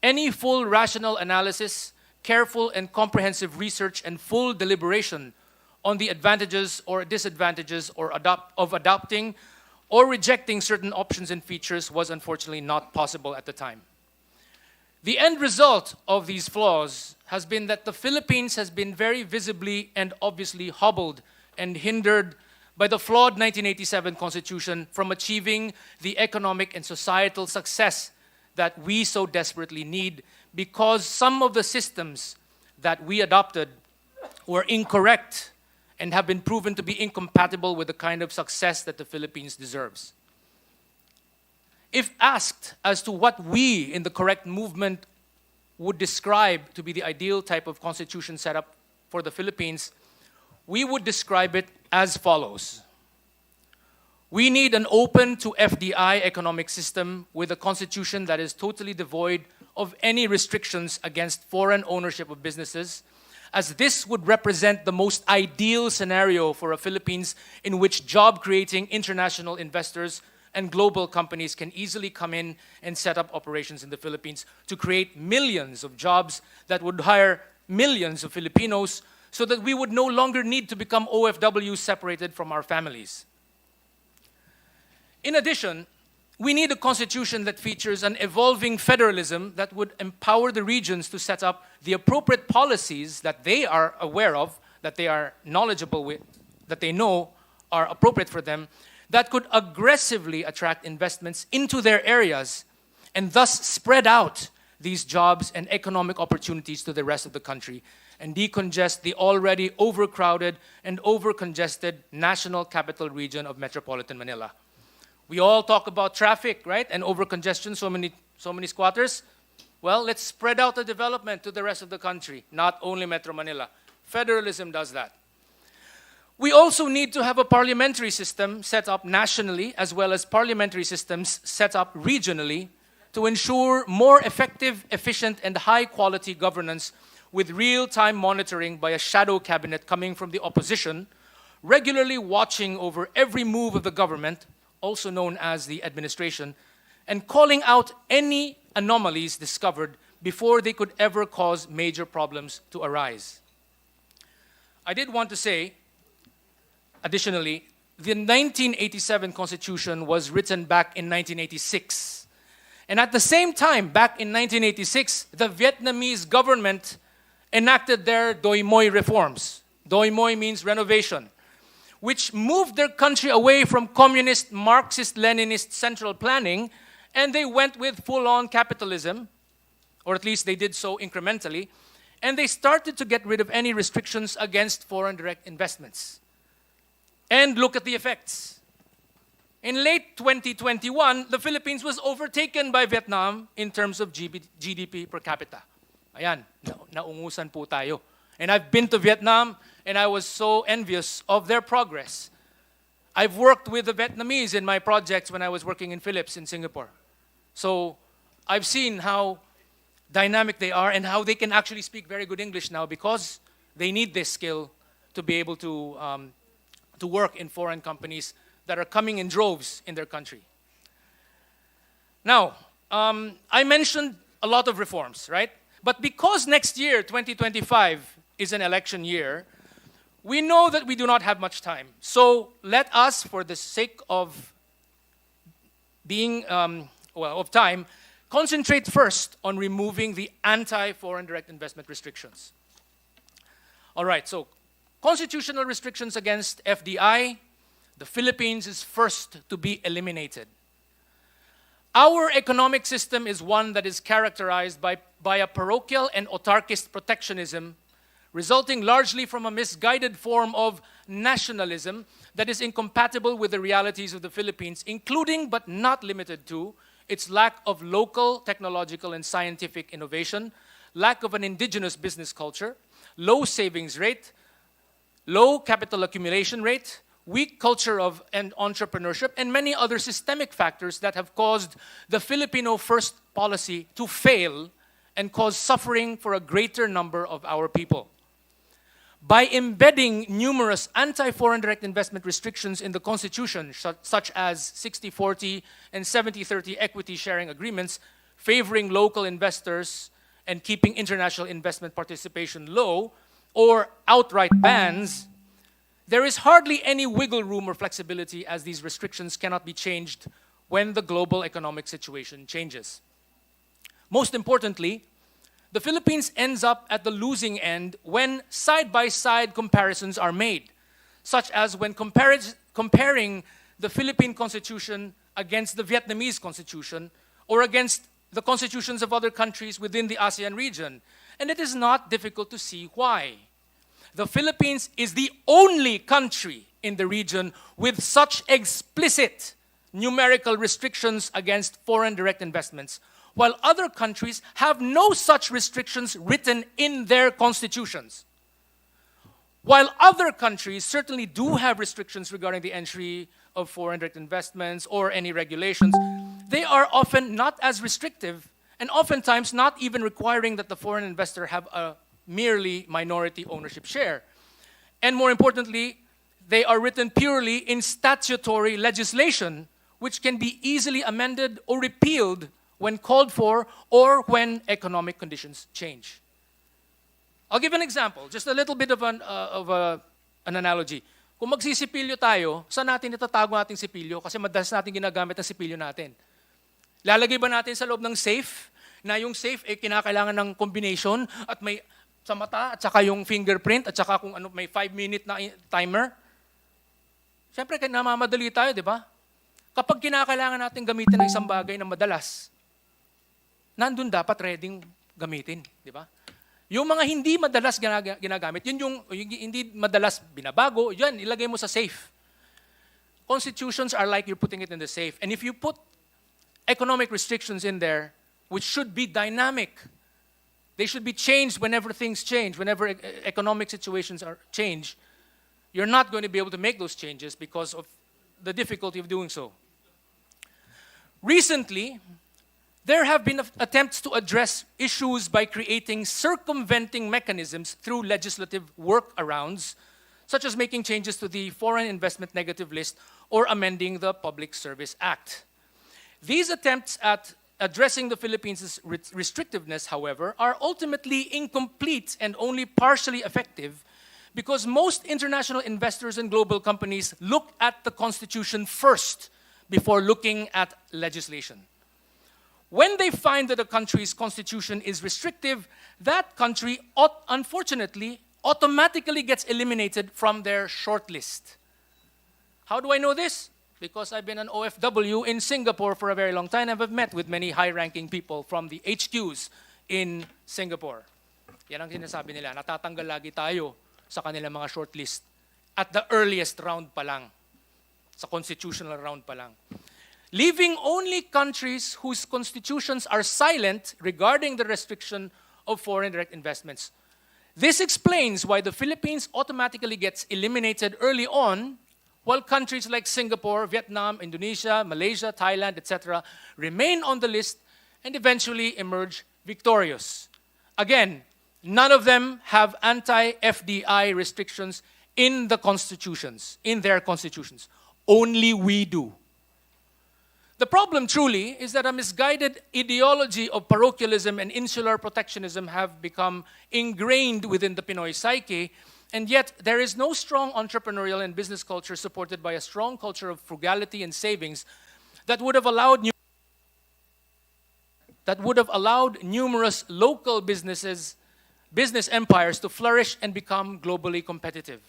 [SPEAKER 17] any full rational analysis, careful and comprehensive research, and full deliberation on the advantages or disadvantages of adopting or rejecting certain options and features was unfortunately not possible at the time. The end result of these flaws has been that the Philippines has been very visibly and obviously hobbled and hindered by the flawed 1987 Constitution from achieving the economic and societal success that we so desperately need, because some of the systems that we adopted were incorrect and have been proven to be incompatible with the kind of success that the Philippines deserves. If asked as to what we in the correct movement would describe to be the ideal type of constitution setup for the Philippines, we would describe it as follows. We need an open to FDI economic system with a constitution that is totally devoid of any restrictions against foreign ownership of businesses, as this would represent the most ideal scenario for a Philippines in which job-creating international investors and global companies can easily come in and set up operations in the Philippines to create millions of jobs that would hire millions of Filipinos, so that we would no longer need to become OFWs separated from our families. In addition, we need a constitution that features an evolving federalism that would empower the regions to set up the appropriate policies that they are aware of, that they are knowledgeable with, that they know are appropriate for them, that could aggressively attract investments into their areas and thus spread out these jobs and economic opportunities to the rest of the country and decongest the already overcrowded and overcongested national capital region of Metropolitan Manila. We all talk about traffic, right? And overcongestion, so many squatters. Well, let's spread out the development to the rest of the country, not only Metro Manila. Federalism does that. We also need to have a parliamentary system set up nationally, as well as parliamentary systems set up regionally, to ensure more effective, efficient, and high-quality governance with real-time monitoring by a shadow cabinet coming from the opposition, regularly watching over every move of the government, also known as the administration, and calling out any anomalies discovered before they could ever cause major problems to arise. I did want to say, additionally, the 1987 Constitution was written back in 1986. And at the same time, back in 1986, the Vietnamese government enacted their Doi Moi reforms. Doi Moi means renovation, which moved their country away from communist, Marxist-Leninist central planning, and they went with full-on capitalism, or at least they did so incrementally, and they started to get rid of any restrictions against foreign direct investments. And look at the effects. In late 2021, the Philippines was overtaken by Vietnam in terms of GDP per capita. Ayan, naungusan po tayo. And I've been to Vietnam, and I was so envious of their progress. I've worked with the Vietnamese in my projects when I was working in Philips in Singapore. So I've seen how dynamic they are and how they can actually speak very good English now because they need this skill to be able to work in foreign companies that are coming in droves in their country. Now, I mentioned a lot of reforms, right? But because next year, 2025, is an election year, we know that we do not have much time. So let us, for the sake of being, of time, concentrate first on removing the anti-foreign direct investment restrictions. All right, so constitutional restrictions against FDI, the Philippines is first to be eliminated. Our economic system is one that is characterized by a parochial and autarkist protectionism, resulting largely from a misguided form of nationalism that is incompatible with the realities of the Philippines, including but not limited to its lack of local technological and scientific innovation, lack of an indigenous business culture, low savings rate, low capital accumulation rate, weak culture of entrepreneurship, and many other systemic factors that have caused the Filipino first policy to fail and cause suffering for a greater number of our people. By embedding numerous anti-foreign direct investment restrictions in the Constitution, such as 60-40 and 70-30 equity sharing agreements, favoring local investors and keeping international investment participation low, or outright bans, there is hardly any wiggle room or flexibility, as these restrictions cannot be changed when the global economic situation changes. Most importantly, the Philippines ends up at the losing end when side-by-side comparisons are made, such as when comparing the Philippine Constitution against the Vietnamese Constitution or against the constitutions of other countries within the ASEAN region. And it is not difficult to see why. The Philippines is the only country in the region with such explicit numerical restrictions against foreign direct investments, while other countries have no such restrictions written in their constitutions. While other countries certainly do have restrictions regarding the entry of foreign direct investments or any regulations, they are often not as restrictive and oftentimes not even requiring that the foreign investor have a merely minority ownership share. And more importantly, they are written purely in statutory legislation, which can be easily amended or repealed when called for or when economic conditions change. I'll give an example, just a little bit of an analogy. Kung magsisipilyo tayo, saan natin itatago ating sipilyo? Kasi madalas natin ginagamit ang sipilyo natin. Lalagay ba natin sa loob ng safe, na yung safe ay kinakailangan ng combination at may sa mata at saka yung fingerprint at saka kung ano, may 5-minute na timer? Siyempre, namamadali tayo, di ba? Kapag kinakailangan natin gamitin ng isang bagay na madalas, nandun dapat ready gamitin, di ba? Yung mga hindi madalas ginagamit, yun yung hindi madalas binabago, yan, ilagay mo sa safe. Constitutions are like you're putting it in the safe. And if you put economic restrictions in there, which should be dynamic, they should be changed whenever things change, whenever economic situations are changed, you're not going to be able to make those changes because of the difficulty of doing so. Recently, there have been attempts to address issues by creating circumventing mechanisms through legislative workarounds, such as making changes to the Foreign Investment Negative List or amending the Public Service Act. These attempts at addressing the Philippines' restrictiveness, however, are ultimately incomplete and only partially effective because most international investors and global companies look at the Constitution first before looking at legislation. When they find that a country's constitution is restrictive, that country, unfortunately, automatically gets eliminated from their shortlist. How do I know this? Because I've been an OFW in Singapore for a very long time and I've met with many high-ranking people from the HQs in Singapore. Yan ang sinasabi nila, natatanggal lagi tayo sa kanilang mga shortlist at the earliest round pa lang, sa constitutional round pa lang. Leaving only countries whose constitutions are silent regarding the restriction of foreign direct investments. This explains why the Philippines automatically gets eliminated early on, while countries like Singapore, Vietnam, Indonesia, Malaysia, Thailand, etc. remain on the list and eventually emerge victorious. Again, none of them have anti-FDI restrictions in the constitutions, in their constitutions. Only we do. The problem truly is that a misguided ideology of parochialism and insular protectionism have become ingrained within the Pinoy psyche, and yet there is no strong entrepreneurial and business culture supported by a strong culture of frugality and savings that would have allowed numerous local business empires to flourish and become globally competitive.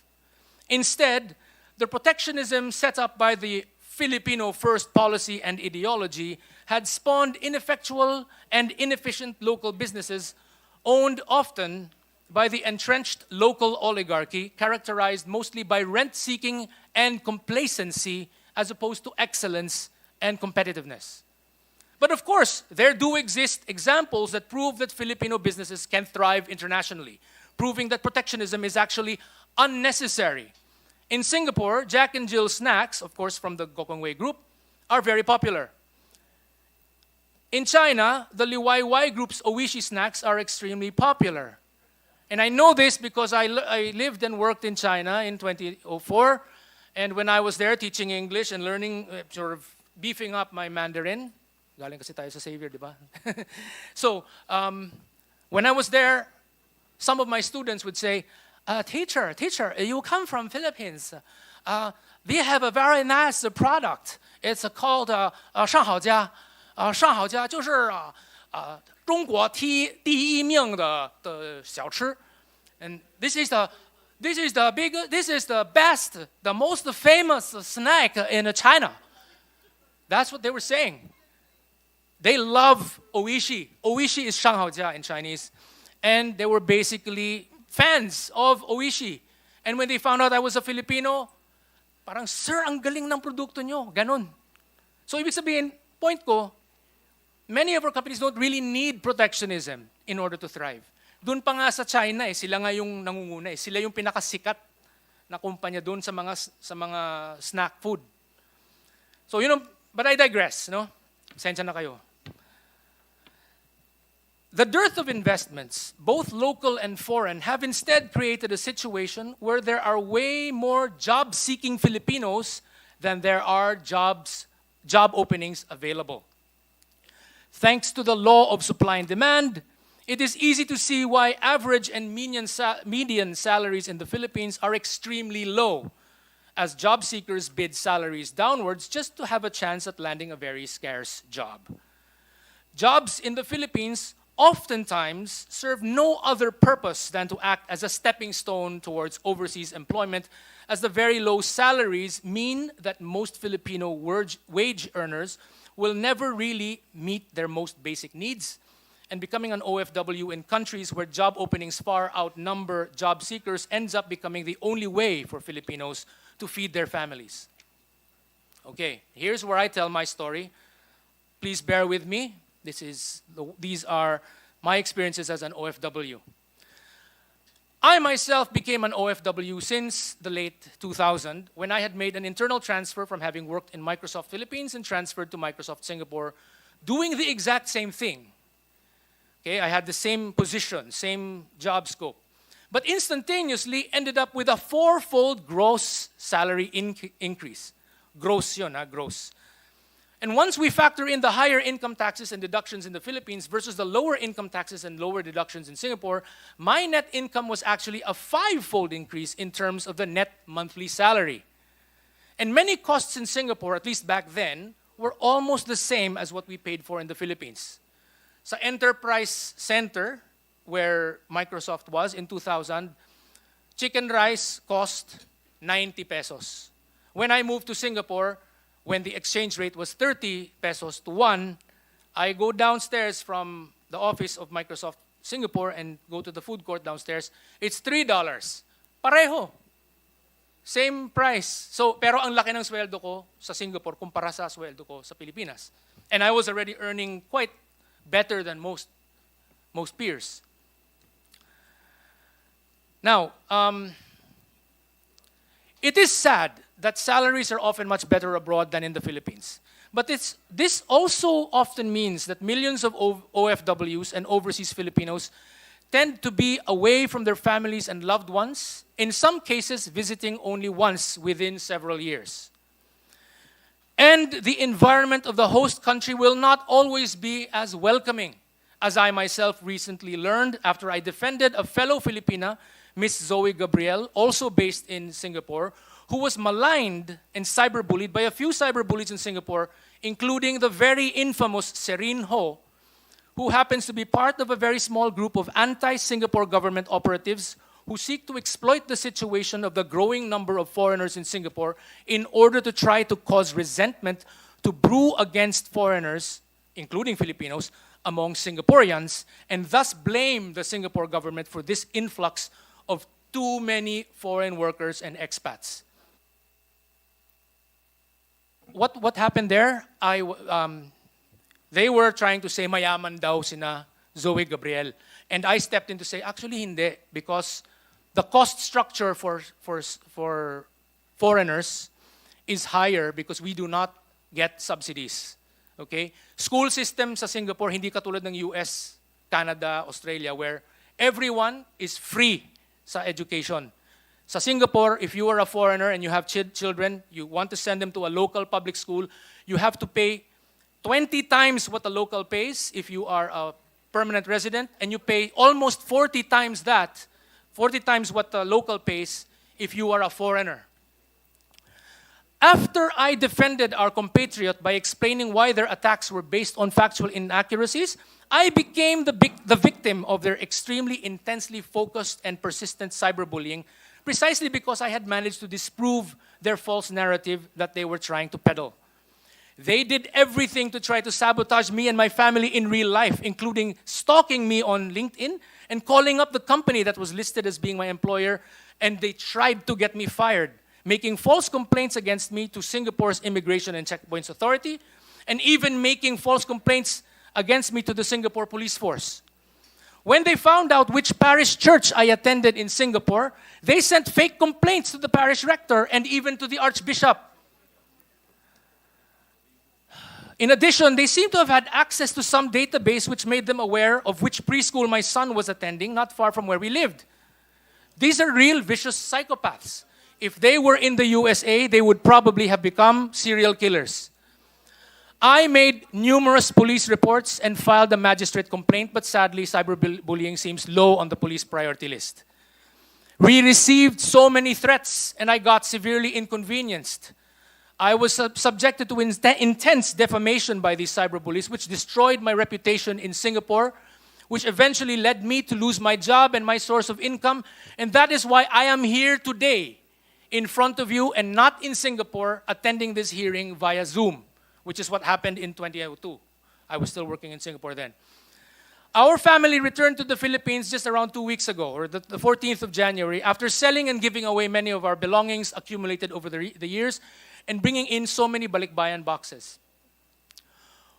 [SPEAKER 17] Instead, the protectionism set up by the Filipino first policy and ideology had spawned ineffectual and inefficient local businesses owned often by the entrenched local oligarchy, characterized mostly by rent-seeking and complacency as opposed to excellence and competitiveness. But of course, there do exist examples that prove that Filipino businesses can thrive internationally, proving that protectionism is actually unnecessary. In Singapore, Jack and Jill snacks, of course from the Gokongwei group, are very popular. In China, the Liwayway Group's Oishi snacks are extremely popular. And I know this because I lived and worked in China in 2004. And when I was there teaching English and learning, sort of beefing up my Mandarin, galing kasi tayo sa Xavier, di ba? So, when I was there, some of my students would say, teacher, you come from Philippines. They have a very nice product. It's called 上好家。上好家就是中国第一名的小吃。And this is the best, the most famous snack in China. That's what they were saying. They love Oishi. Oishi is 上好家 in Chinese. And they were basically fans of Oishi. And when they found out I was a Filipino, parang, sir, ang galing ng produkto nyo. Ganon. So, ibig sabihin, point ko, many of our companies don't really need protectionism in order to thrive. Doon pa nga sa China, sila nga yung nangunguna. Sila yung pinakasikat na kumpanya doon sa mga snack food. So, but I digress, no? Pasensya na kayo. The dearth of investments, both local and foreign, have instead created a situation where there are way more job-seeking Filipinos than there are job openings available. Thanks to the law of supply and demand, it is easy to see why average and median salaries in the Philippines are extremely low, as job seekers bid salaries downwards just to have a chance at landing a very scarce job. Jobs in the Philippines oftentimes serve no other purpose than to act as a stepping stone towards overseas employment, as the very low salaries mean that most Filipino wage earners will never really meet their most basic needs, and becoming an OFW in countries where job openings far outnumber job seekers ends up becoming the only way for Filipinos to feed their families. Okay, here's where I tell my story. Please bear with me. These are my experiences as an OFW. I myself became an OFW since the late 2000 when I had made an internal transfer from having worked in Microsoft Philippines and transferred to Microsoft Singapore, doing the exact same thing. Okay, I had the same position, same job scope, but instantaneously ended up with a 4-fold gross salary increase. Gross yun, gross. And once we factor in the higher income taxes and deductions in the Philippines versus the lower income taxes and lower deductions in Singapore, my net income was actually a 5-fold increase in terms of the net monthly salary. And many costs in Singapore, at least back then, were almost the same as what we paid for in the Philippines. Sa Enterprise Center, where Microsoft was in 2000, chicken rice cost 90 pesos. When I moved to Singapore, when the exchange rate was 30 pesos to 1, I go downstairs from the office of Microsoft Singapore and go to the food court downstairs. It's $3. Pareho. Same price. So, pero ang laki ng sweldo ko sa Singapore kumpara sa sweldo ko sa Pilipinas. And I was already earning quite better than most peers. Now, it is sad that salaries are often much better abroad than in the Philippines. But this also often means that millions of OFWs and overseas Filipinos tend to be away from their families and loved ones, in some cases visiting only once within several years. And the environment of the host country will not always be as welcoming, as I myself recently learned after I defended a fellow Filipina, Miss Zoe Gabriel, also based in Singapore, who was maligned and cyberbullied by a few cyberbullies in Singapore, including the very infamous Serene Ho, who happens to be part of a very small group of anti-Singapore government operatives who seek to exploit the situation of the growing number of foreigners in Singapore in order to try to cause resentment to brew against foreigners, including Filipinos, among Singaporeans, and thus blame the Singapore government for this influx of too many foreign workers and expats. What happened there? They were trying to say mayaman daw sina Zoe Gabriel. And I stepped in to say, actually hindi, because the cost structure for foreigners is higher because we do not get subsidies Okay? School system sa Singapore, hindi katulad ng US, Canada, Australia, where everyone is free sa education. Sa Singapore, if you are a foreigner and you have children, you want to send them to a local public school, you have to pay 20 times what the local pays if you are a permanent resident, and you pay almost 40 times that, 40 times what the local pays if you are a foreigner. After I defended our compatriot by explaining why their attacks were based on factual inaccuracies, I became the victim of their extremely intensely focused and persistent cyberbullying, precisely because I had managed to disprove their false narrative that they were trying to peddle. They did everything to try to sabotage me and my family in real life, including stalking me on LinkedIn and calling up the company that was listed as being my employer, and they tried to get me fired, making false complaints against me to Singapore's Immigration and Checkpoints Authority, and even making false complaints against me to the Singapore Police Force. When they found out which parish church I attended in Singapore, they sent fake complaints to the parish rector and even to the archbishop. In addition, they seem to have had access to some database which made them aware of which preschool my son was attending, not far from where we lived. These are real vicious psychopaths. If they were in the USA, they would probably have become serial killers. I made numerous police reports and filed a magistrate complaint, but sadly, cyberbullying seems low on the police priority list. We received so many threats, and I got severely inconvenienced. I was subjected to intense defamation by these cyberbullies, which destroyed my reputation in Singapore, which eventually led me to lose my job and my source of income. And that is why I am here today in front of you and not in Singapore attending this hearing via Zoom, which is what happened in 2002. I was still working in Singapore then. Our family returned to the Philippines just around 2 weeks ago, or the 14th of January, after selling and giving away many of our belongings accumulated over the years, and bringing in so many balikbayan boxes.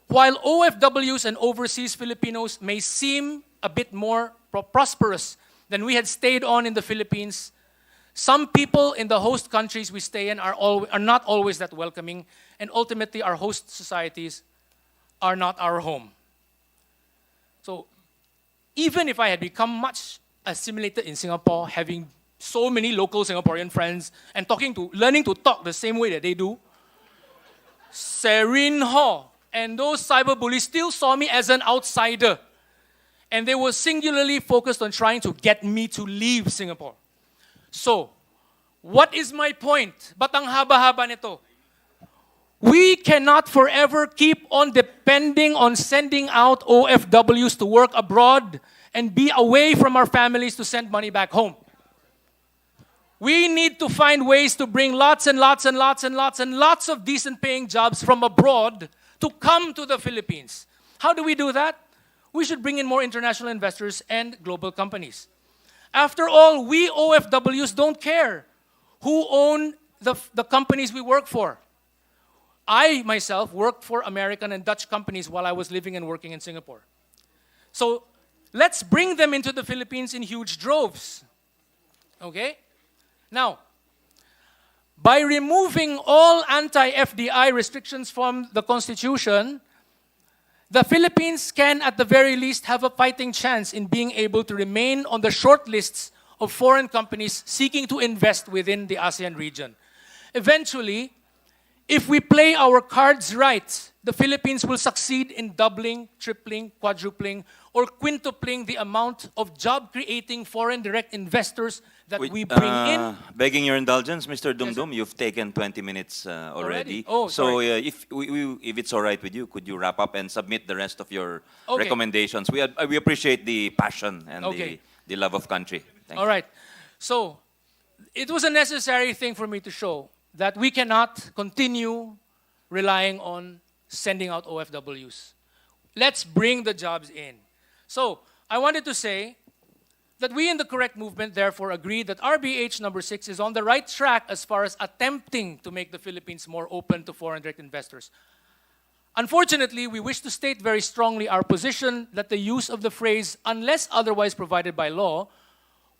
[SPEAKER 17] While OFWs and overseas Filipinos may seem a bit more prosperous than we had stayed on in the Philippines, some people in the host countries we stay in are not always that welcoming, and ultimately our host societies are not our home. So even if I had become much assimilated in Singapore, having so many local Singaporean friends and learning to talk the same way that they do, Serene Ho and those cyberbullies still saw me as an outsider. And they were singularly focused on trying to get me to leave Singapore. So, what is my point? Ba't ang haba-haba nito? We cannot forever keep on depending on sending out OFWs to work abroad and be away from our families to send money back home. We need to find ways to bring lots and lots and lots and lots and lots of decent paying jobs from abroad to come to the Philippines. How do we do that? We should bring in more international investors and global companies. After all, we OFWs don't care who own the companies we work for. I myself worked for American and Dutch companies while I was living and working in Singapore. So let's bring them into the Philippines in huge droves. Okay? Now, by removing all anti-FDI restrictions from the Constitution, the Philippines can at the very least have a fighting chance in being able to remain on the short lists of foreign companies seeking to invest within the ASEAN region. Eventually, if we play our cards right, the Philippines will succeed in doubling, tripling, quadrupling, or quintupling the amount of job-creating foreign direct investors that we bring in.
[SPEAKER 2] Begging your indulgence, Mr. Dumdum, you've taken 20 minutes already.
[SPEAKER 17] Oh,
[SPEAKER 2] so
[SPEAKER 17] sorry.
[SPEAKER 2] if it's all right with you, could you wrap up and submit the rest of your
[SPEAKER 17] Okay.
[SPEAKER 2] recommendations? We appreciate the passion and
[SPEAKER 17] Okay.
[SPEAKER 2] the love of country. Thank
[SPEAKER 17] All
[SPEAKER 2] you.
[SPEAKER 17] right. So, it was a necessary thing for me to show that we cannot continue relying on sending out OFWs. Let's bring the jobs in. So, I wanted to say that we in the Correct Movement therefore agree that RBH number 6 is on the right track as far as attempting to make the Philippines more open to foreign direct investors. Unfortunately, we wish to state very strongly our position that the use of the phrase "unless otherwise provided by law"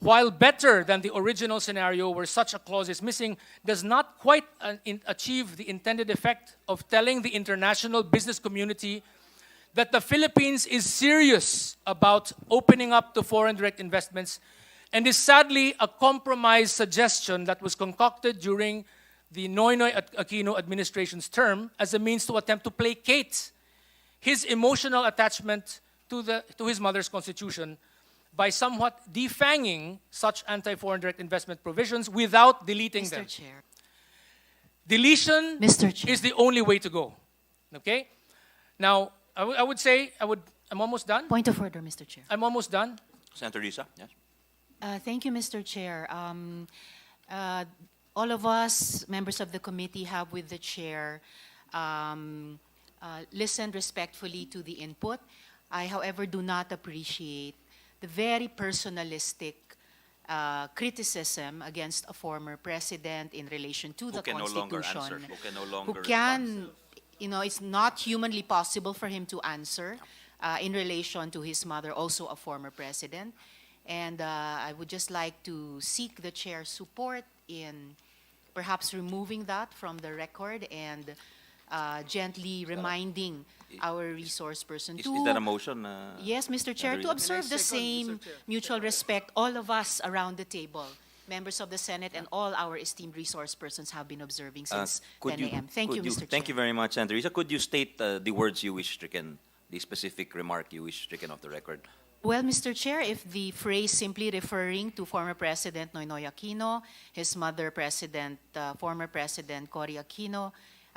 [SPEAKER 17] while better than the original scenario where such a clause is missing, does not quite achieve the intended effect of telling the international business community that the Philippines is serious about opening up to foreign direct investments, and is sadly a compromise suggestion that was concocted during the Noynoy Aquino administration's term as a means to attempt to placate his emotional attachment to his mother's constitution by somewhat defanging such anti-foreign direct investment provisions without deleting them.
[SPEAKER 3] Mr. Chair.
[SPEAKER 17] Deletion
[SPEAKER 3] Mr. Chair.
[SPEAKER 17] is the only way to go. Okay? Now, I'm almost done.
[SPEAKER 3] Point of order, Mr. Chair.
[SPEAKER 17] I'm almost done.
[SPEAKER 2] Senator Risa, yes?
[SPEAKER 3] Thank you, Mr. Chair. All of us, members of the committee, have with the chair listened respectfully to the input. I, however, do not appreciate the very personalistic criticism against a former president in relation to the
[SPEAKER 2] Who can no longer answer.
[SPEAKER 3] Constitution.
[SPEAKER 2] Who can no longer
[SPEAKER 3] Who can, you know, it's not humanly possible for him to answer in relation to his mother, also a former president. And I would just like to seek the chair's support in perhaps removing that from the record and gently reminding our resource person
[SPEAKER 2] Is
[SPEAKER 3] to...
[SPEAKER 2] that a motion?
[SPEAKER 3] Yes, Mr. Chair,
[SPEAKER 2] Senator
[SPEAKER 3] to
[SPEAKER 2] Risa?
[SPEAKER 3] observe the same mutual respect all of us around the table, members of the Senate and all our esteemed resource persons have been observing since 10 a.m. Thank you, Mr. Chair.
[SPEAKER 2] Thank you very much, Senator Risa. Could you state the words you wish stricken, the specific remark you wish stricken off the record?
[SPEAKER 3] Well, Mr. Chair, if the phrase simply referring to former President Noynoy Aquino, his mother, former President Cory Aquino,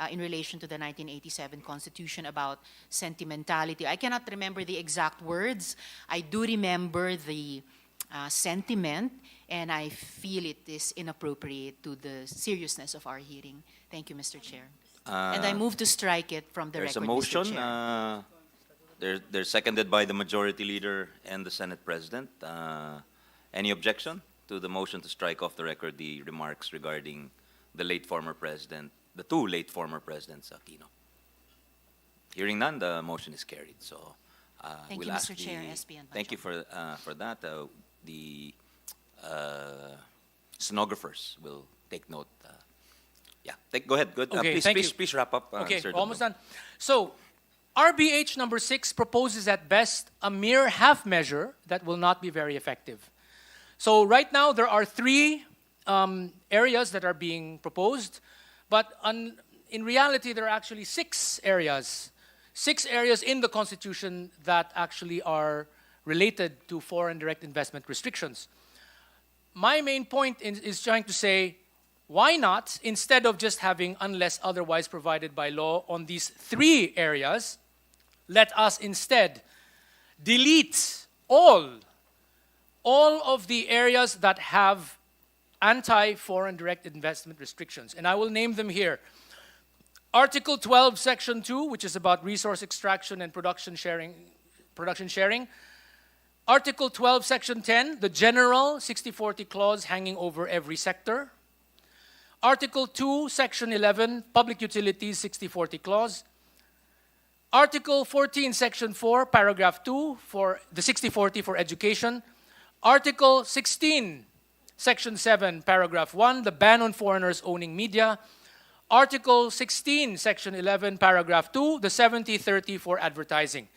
[SPEAKER 3] in relation to the 1987 Constitution about sentimentality. I cannot remember the exact words. I do remember the sentiment, and I feel it is inappropriate to the seriousness of our hearing. Thank you, Mr. Chair. And I move to strike it from the
[SPEAKER 2] There's
[SPEAKER 3] record,
[SPEAKER 2] a motion.
[SPEAKER 3] Mr. Chair.
[SPEAKER 2] They're seconded by the Majority Leader and the Senate President. Any objection to the motion to strike off the record the remarks regarding the late former president, the two late former presidents, Aquino? Hearing none, the motion is carried. So
[SPEAKER 3] Thank
[SPEAKER 2] we'll
[SPEAKER 3] you,
[SPEAKER 2] ask
[SPEAKER 3] Mr. Chair, SB and
[SPEAKER 2] Thank you for that. The stenographers will take note. Go ahead. Good.
[SPEAKER 17] Okay, thank you.
[SPEAKER 2] Please wrap up.
[SPEAKER 17] Okay,
[SPEAKER 2] Sir
[SPEAKER 17] we're almost
[SPEAKER 2] Dundon.
[SPEAKER 17] done. So, RBH number 6 proposes at best a mere half measure that will not be very effective. So right now there are 3 areas that are being proposed, but in reality there are actually 6 areas. 6 areas in the Constitution that actually are related to foreign direct investment restrictions. My main point is trying to say, why not, instead of just having unless otherwise provided by law on these 3 areas, let us instead delete all of the areas that have anti-foreign direct investment restrictions. And I will name them here. Article 12, Section 2, which is about resource extraction and production sharing. Article 12, Section 10, the general 60-40 clause hanging over every sector. Article 2, Section 11, Public Utilities 60-40 clause. Article 14, Section 4, Paragraph 2, for the 60-40 for education. Article 16, Section 7, Paragraph 1, the ban on foreigners owning media. Article 16, Section 11, Paragraph 2, the 70-30 for advertising.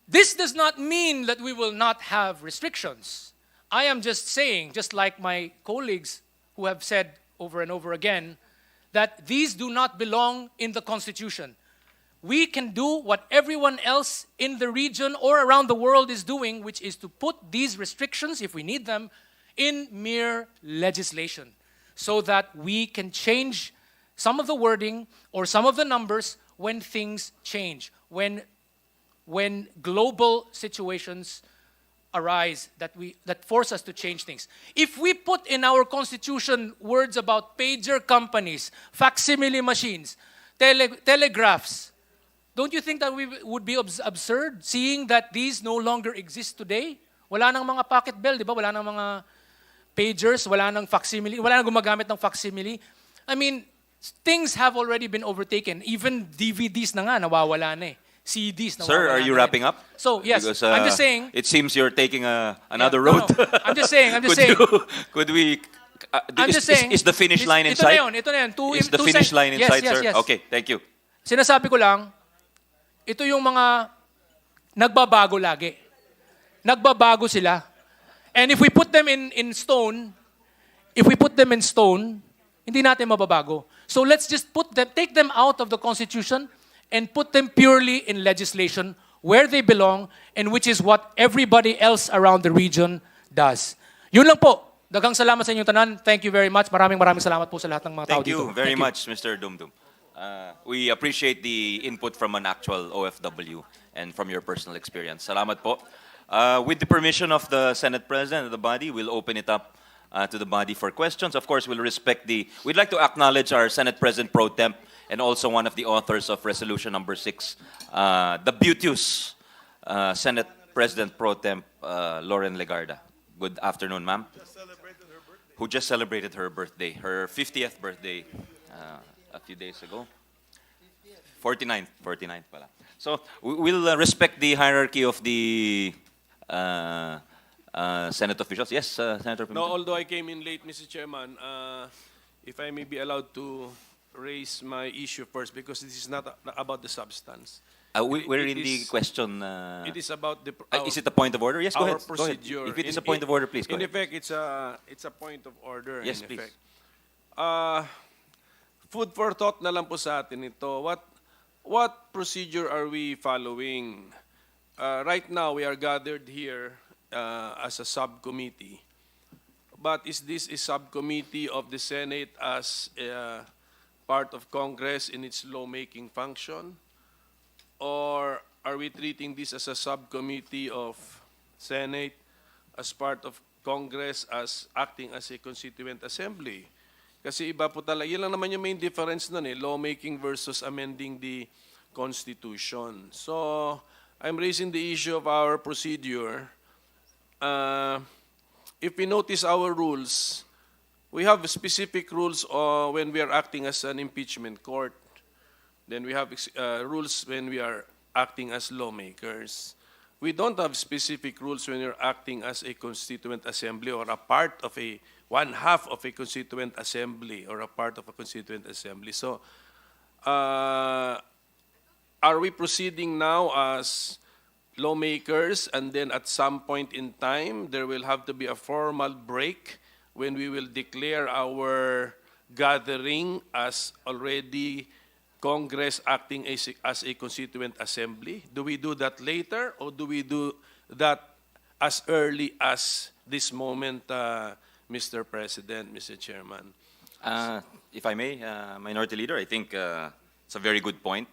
[SPEAKER 17] This does not mean that we will not have restrictions. I am just saying, just like my colleagues who have said over and over again, that these do not belong in the Constitution. We can do what everyone else in the region or around the world is doing, which is to put these restrictions, if we need them, in mere legislation so that we can change some of the wording or some of the numbers when things change, when global situations arise that force us to change things. If we put in our Constitution words about pager companies, facsimile machines, telegraphs, don't you think that we would be absurd seeing that these no longer exist today? Wala nang mga pocket bell, di ba? Wala nang mga pagers, wala nang facsimile, wala nang gumagamit ng facsimile. I mean, things have already been overtaken. Even DVDs na nga, nawawala na eh. CDs na
[SPEAKER 2] Sir, are you wrapping up?
[SPEAKER 17] So, yes,
[SPEAKER 2] Because,
[SPEAKER 17] I'm just saying.
[SPEAKER 2] It seems you're taking another
[SPEAKER 17] Yeah, no,
[SPEAKER 2] road.
[SPEAKER 17] no. I'm just saying,
[SPEAKER 2] Could we?
[SPEAKER 17] I'm just saying.
[SPEAKER 2] Is the finish line in
[SPEAKER 17] ito na
[SPEAKER 2] sight?
[SPEAKER 17] yun, ito na yun.
[SPEAKER 2] Is the finish line in
[SPEAKER 17] yes,
[SPEAKER 2] sight,
[SPEAKER 17] yes,
[SPEAKER 2] sir?
[SPEAKER 17] yes.
[SPEAKER 2] Okay, thank you.
[SPEAKER 17] Sinasabi ko lang, ito yung mga nagbabago lagi. Nagbabago sila. And if we put them in stone, hindi natin mababago. So let's just take them out of the Constitution and put them purely in legislation where they belong and which is what everybody else around the region does. Yun lang po. Daghang salamat sa inyong tanan. Thank you very much. Maraming salamat po sa lahat ng mga tao
[SPEAKER 2] Thank
[SPEAKER 17] dito.
[SPEAKER 2] you very much, Mr. Dumdum. We appreciate the input from an actual OFW and from your personal experience. Salamat po. With the permission of the Senate President of the body, we'll open it up to the body for questions. Of course, we'll respect we'd like to acknowledge our Senate President Pro Temp and also one of the authors of Resolution number 6, the beauteous Senate President Pro Temp, Lauren Legarda. Good afternoon, ma'am. Who just celebrated her birthday, her 50th birthday a few days ago. 49th pala. So we'll respect the hierarchy of the Senate officials. Yes, Senator Pimentel.
[SPEAKER 18] No, although I came in late, Mr. Chairman, if I may be allowed to raise my issue first, because this is not about the substance.
[SPEAKER 2] We're in the question.
[SPEAKER 18] It is about the.
[SPEAKER 2] Is it a point of order? Yes, go
[SPEAKER 18] our
[SPEAKER 2] ahead. Go ahead.
[SPEAKER 18] procedure.
[SPEAKER 2] If it is a point of order, please go
[SPEAKER 18] In
[SPEAKER 2] ahead.
[SPEAKER 18] effect, it's a point of order.
[SPEAKER 2] Yes,
[SPEAKER 18] in
[SPEAKER 2] please.
[SPEAKER 18] Effect. Food for thought na lang po sa atin ito. What procedure are we following? Right now, we are gathered here as a subcommittee. But is this a subcommittee of the Senate as part of Congress in its lawmaking function? Or are we treating this as a subcommittee of Senate as part of Congress as acting as a constituent assembly? Kasi iba po talaga, yun lang naman yung main difference nun lawmaking versus amending the Constitution. So, I'm raising the issue of our procedure. If we notice our rules, we have specific rules when we are acting as an impeachment court. Then we have rules when we are acting as lawmakers. We don't have specific rules when you're acting as a constituent assembly or a part of one half of a constituent assembly or a part of a constituent assembly. So, are we proceeding now as lawmakers and then at some point in time there will have to be a formal break when we will declare our gathering as already Congress acting as a constituent assembly? Do we do that later or do we do that as early as this moment, Mr. President, Mr. Chairman?
[SPEAKER 2] If I may, Minority Leader, I think it's a very good point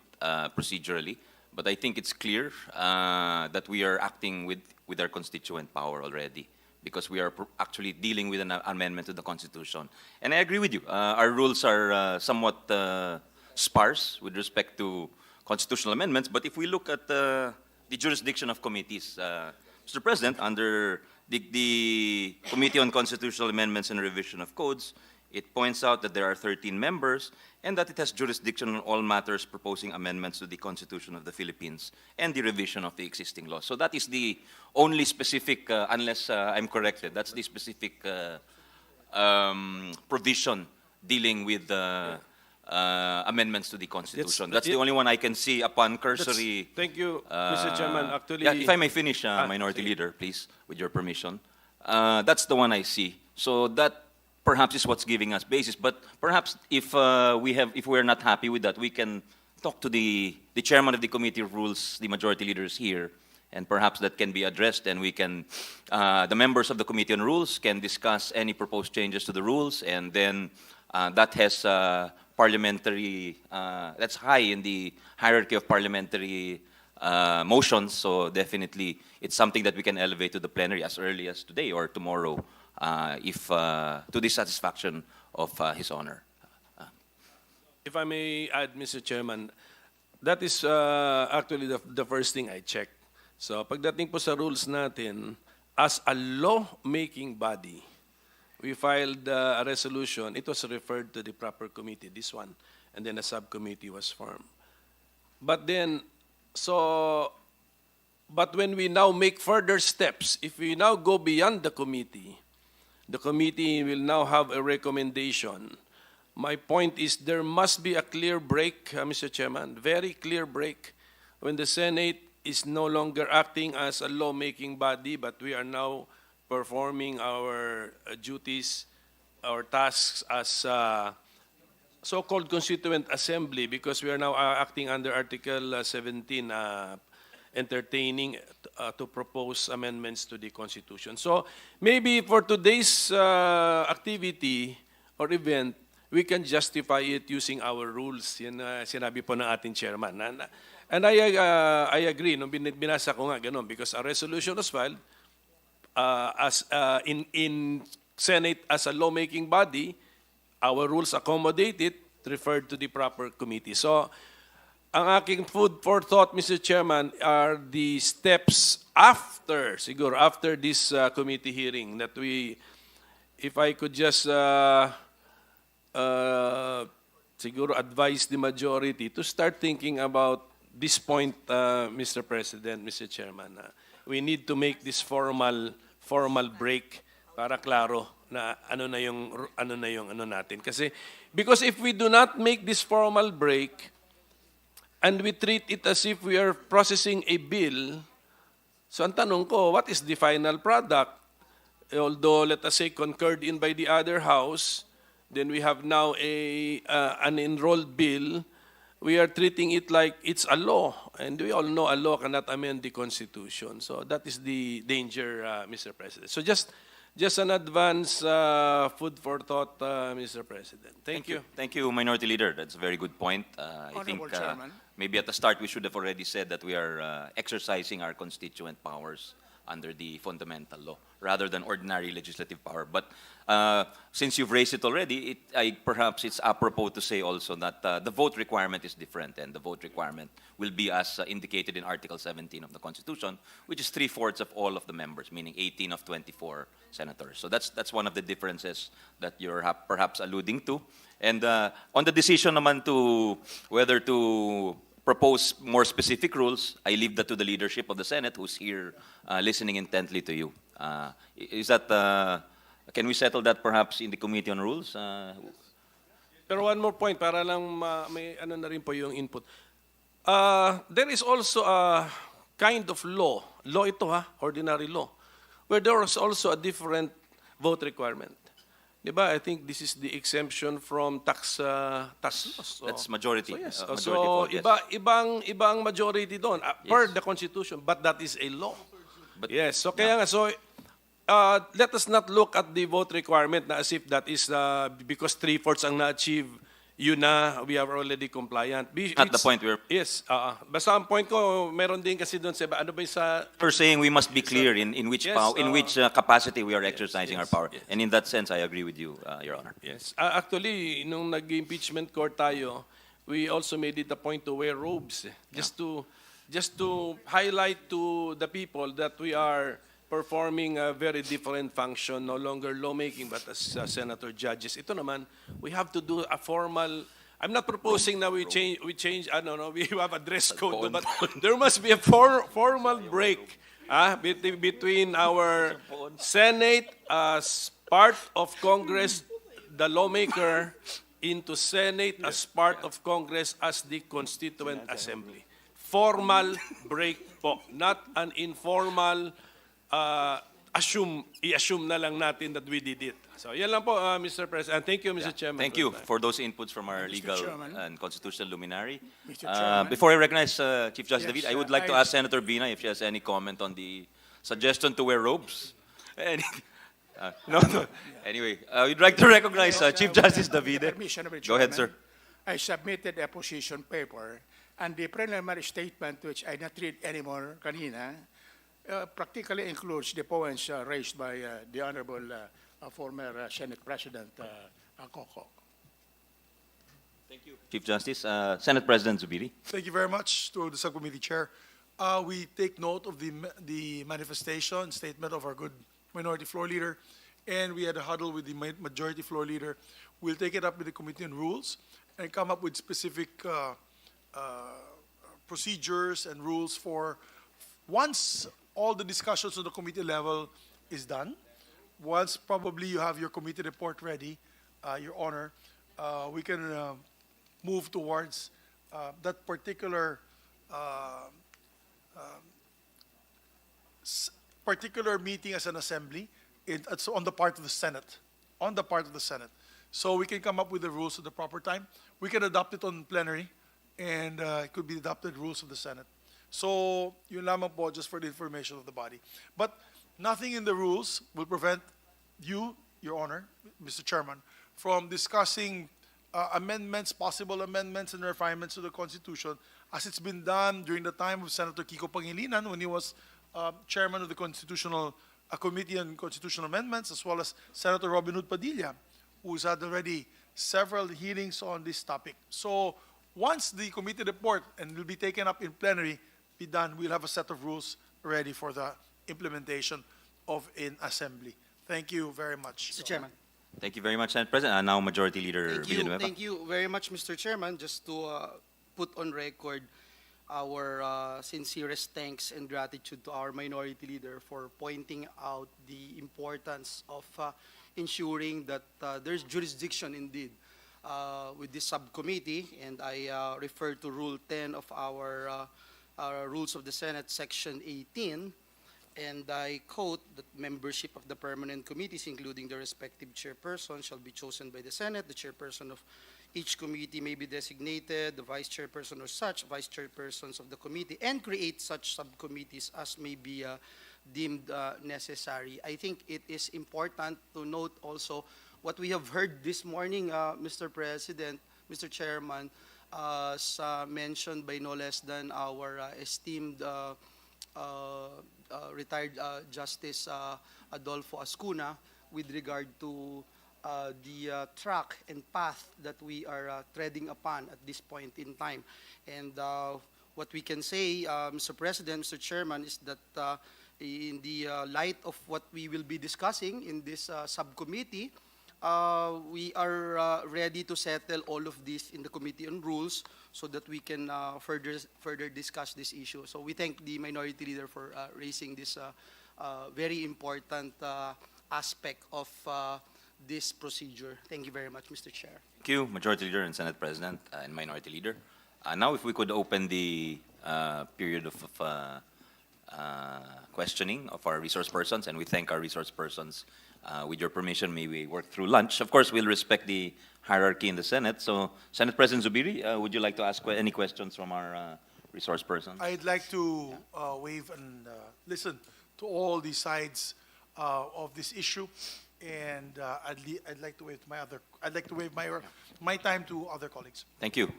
[SPEAKER 2] procedurally, but I think it's clear that we are acting with our constituent power already because we are actually dealing with an amendment to the Constitution. And I agree with you. Our rules are somewhat sparse with respect to constitutional amendments, but if we look at the jurisdiction of committees, Mr. President, under the Committee on Constitutional Amendments and Revision of Codes, it points out that there are 13 members and that it has jurisdiction on all matters proposing amendments to the Constitution of the Philippines and the revision of the existing laws. So that is the only specific, unless I'm corrected, that's the specific provision dealing with amendments to the Constitution. That's the only one I can see upon cursory.
[SPEAKER 18] Thank you, Mr. Chairman. Actually,
[SPEAKER 2] yeah, if I may finish, Minority Leader, please, with your permission. That's the one I see. So that perhaps is what's giving us basis. But perhaps if we're not happy with that, we can talk to the chairman of the Committee of Rules, the Majority Leader is here, and perhaps that can be addressed, and we can, the members of the Committee on Rules can discuss any proposed changes to the rules, and then that has parliamentary, that's high in the hierarchy of parliamentary motions, so definitely it's something that we can elevate to the plenary as early as today or tomorrow, if to the satisfaction of His Honor.
[SPEAKER 18] if I may add, Mr. Chairman, that is actually the first thing I checked. So pagdating po sa rules natin, as a law-making body, we filed a resolution. It was referred to the proper committee, this one, and then a subcommittee was formed. But then, So, but when we now make further steps, if we now go beyond the committee will now have a recommendation. My point is there must be a clear break, Mr. Chairman, very clear break when the Senate is no longer acting as a lawmaking body, but we are now performing our duties, our tasks as so-called constituent assembly, because we are now acting under Article 17, entertaining to propose amendments to the Constitution. So maybe for today's activity or event, we can justify it using our rules. Yan sinabi po ng ating chairman. And I agree, no, binasa ko nga ganun, because a resolution was filed as in Senate as a lawmaking body. Our rules accommodate it, referred to the proper committee. So, ang aking food for thought, Mr. Chairman, are the steps after, siguro, after this committee hearing that we, if I could just siguro advise the majority to start thinking about this point, Mr. President, Mr. Chairman. We need to make this formal break para klaro na ano na yung natin. Kasi because if we do not make this formal break and we treat it as if we are processing a bill, so ang tanong ko, what is the final product? Although, let us say, concurred in by the other house, then we have now an enrolled bill. We are treating it like it's a law, and we all know a law cannot amend the Constitution. So that is the danger, Mr. President. So just an advance food for thought, Mr. President. Thank you.
[SPEAKER 2] Thank you, Minority Leader. That's a very good point. I think maybe at the start we should have already said that we are exercising our constituent powers under the fundamental law rather than ordinary legislative power. But since you've raised it already, perhaps it's apropos to say also that the vote requirement is different, and the vote requirement will be as indicated in Article 17 of the Constitution, which is 3/4 of all of the members, meaning 18 of 24 senators. So that's one of the differences that you're perhaps alluding to. And on the decision naman to whether to propose more specific rules, I leave that to the leadership of the Senate, who's here listening intently to you. Is that, can we settle that perhaps in the Committee on Rules?
[SPEAKER 18] Pero one more point, para lang may ano na rin po yung input. There is also a kind of law ito ordinary law, where there is also a different vote requirement. Diba? I think this is the exemption from tax laws. So,
[SPEAKER 2] that's majority.
[SPEAKER 18] So, yes.
[SPEAKER 2] Majority
[SPEAKER 18] So
[SPEAKER 2] vote, yes.
[SPEAKER 18] ibang majority doon per the Constitution, but that is a law.
[SPEAKER 2] But,
[SPEAKER 18] yes. So kaya nga, so let us not look at the vote requirement na as if that is because 3/4 ang na-achieve, yun na, we are already compliant.
[SPEAKER 2] At the point where...
[SPEAKER 18] Yes. Basta ang point ko, meron din kasi doon sa, ano ba yung sa...
[SPEAKER 2] We're saying we must be clear in which,
[SPEAKER 18] Yes,
[SPEAKER 2] in which capacity we are exercising
[SPEAKER 18] yes,
[SPEAKER 2] our power.
[SPEAKER 18] yes.
[SPEAKER 2] And in that sense, I agree with you, Your Honor.
[SPEAKER 18] Yes. Actually, nung nag-impeachment court tayo, we also made it a point to wear robes. Just to highlight to the people that we are performing a very different function, no longer lawmaking, but as senator judges. Ito naman, we have to do a formal. I'm not proposing that we change. I don't know. We have a dress code, but there must be a formal break between our Senate as part of Congress, the lawmaker, into Senate as part of Congress as the Constituent Assembly. Formal break po, not an informal. I-assume na lang natin that we did it. So, yan lang po, Mr. President. Thank you, Mr. Chairman.
[SPEAKER 2] Thank you for those inputs from our legal and constitutional luminary.
[SPEAKER 12] Mr. Chairman.
[SPEAKER 2] Before I recognize Chief Justice
[SPEAKER 12] Yes,
[SPEAKER 2] David, I would like to ask Senator Bina if she has any comment on the suggestion to wear robes. No. Anyway, we'd like to recognize Chief Justice David.
[SPEAKER 12] Permission of the
[SPEAKER 2] Go ahead, sir.
[SPEAKER 12] Chairman. I submitted a position paper, and the preliminary statement, which I not read anymore kanina, practically includes the points raised by the Honorable former Senate President Coco.
[SPEAKER 2] Thank you, Chief Justice. Senate President Zubiri.
[SPEAKER 9] Thank you very much to the subcommittee chair. We take note of the manifestation statement of our good minority floor leader, and we had a huddle with the majority floor leader. We'll take it up with the Committee on Rules and come up with specific procedures and rules for once all the discussions on the committee level is done, once probably you have your committee report ready, Your Honor, we can move towards that particular particular meeting as an assembly. It's on the part of the Senate, on the part of the Senate. So we can come up with the rules at the proper time. We can adopt it on plenary, and it could be adopted rules of the Senate. So yun lamang po, just for the information of the body. But nothing in the rules will prevent you, Your Honor, Mr. Chairman, from discussing amendments, possible amendments and refinements to the Constitution, as it's been done during the time of Senator Kiko Pangilinan when he was chairman of the Constitutional Committee on Constitutional Amendments, as well as Senator Robin Hood Padilla, who's had already several hearings on this topic. So once the committee report and will be taken up in plenary be done, we'll have a set of rules ready for the implementation of an assembly. Thank you very much.
[SPEAKER 7] Mr. Chairman.
[SPEAKER 2] Thank you very much, Senate President. Now Majority Leader Villanueva.
[SPEAKER 7] Thank you very much, Mr. Chairman. Just to put on record our sincerest thanks and gratitude to our minority leader for pointing out the importance of ensuring that there's jurisdiction indeed with this subcommittee, and I refer to Rule 10 of our Rules of the Senate, Section 18, and I quote that membership of the permanent committees, including the respective chairperson, shall be chosen by the Senate. The chairperson of each committee may be designated, the vice chairperson or such vice chairpersons of the committee, and create such subcommittees as may be deemed necessary. I think it is important to note also what we have heard this morning, Mr. President, Mr. Chairman, as mentioned by no less than our esteemed retired Justice Adolfo Azcuna with regard to the track and path that we are treading upon at this point in time. And what we can say, Mr. President, Mr. Chairman, is that in the light of what we will be discussing in this subcommittee, we are ready to settle all of this in the Committee on Rules so that we can further discuss this issue. So we thank the Minority Leader for raising this very important aspect of this procedure. Thank you very much, Mr. Chair.
[SPEAKER 2] Thank you, Majority Leader and Senate President and Minority Leader. Now, if we could open the period of questioning of our resource persons, and we thank our resource persons. With your permission, may we work through lunch. Of course, we'll respect the hierarchy in the Senate. So, Senate President Zubiri, would you like to ask any questions from our resource persons?
[SPEAKER 9] I'd like to waive and listen to all the sides of this issue, and I'd like to waive my time to other colleagues.
[SPEAKER 2] Thank you,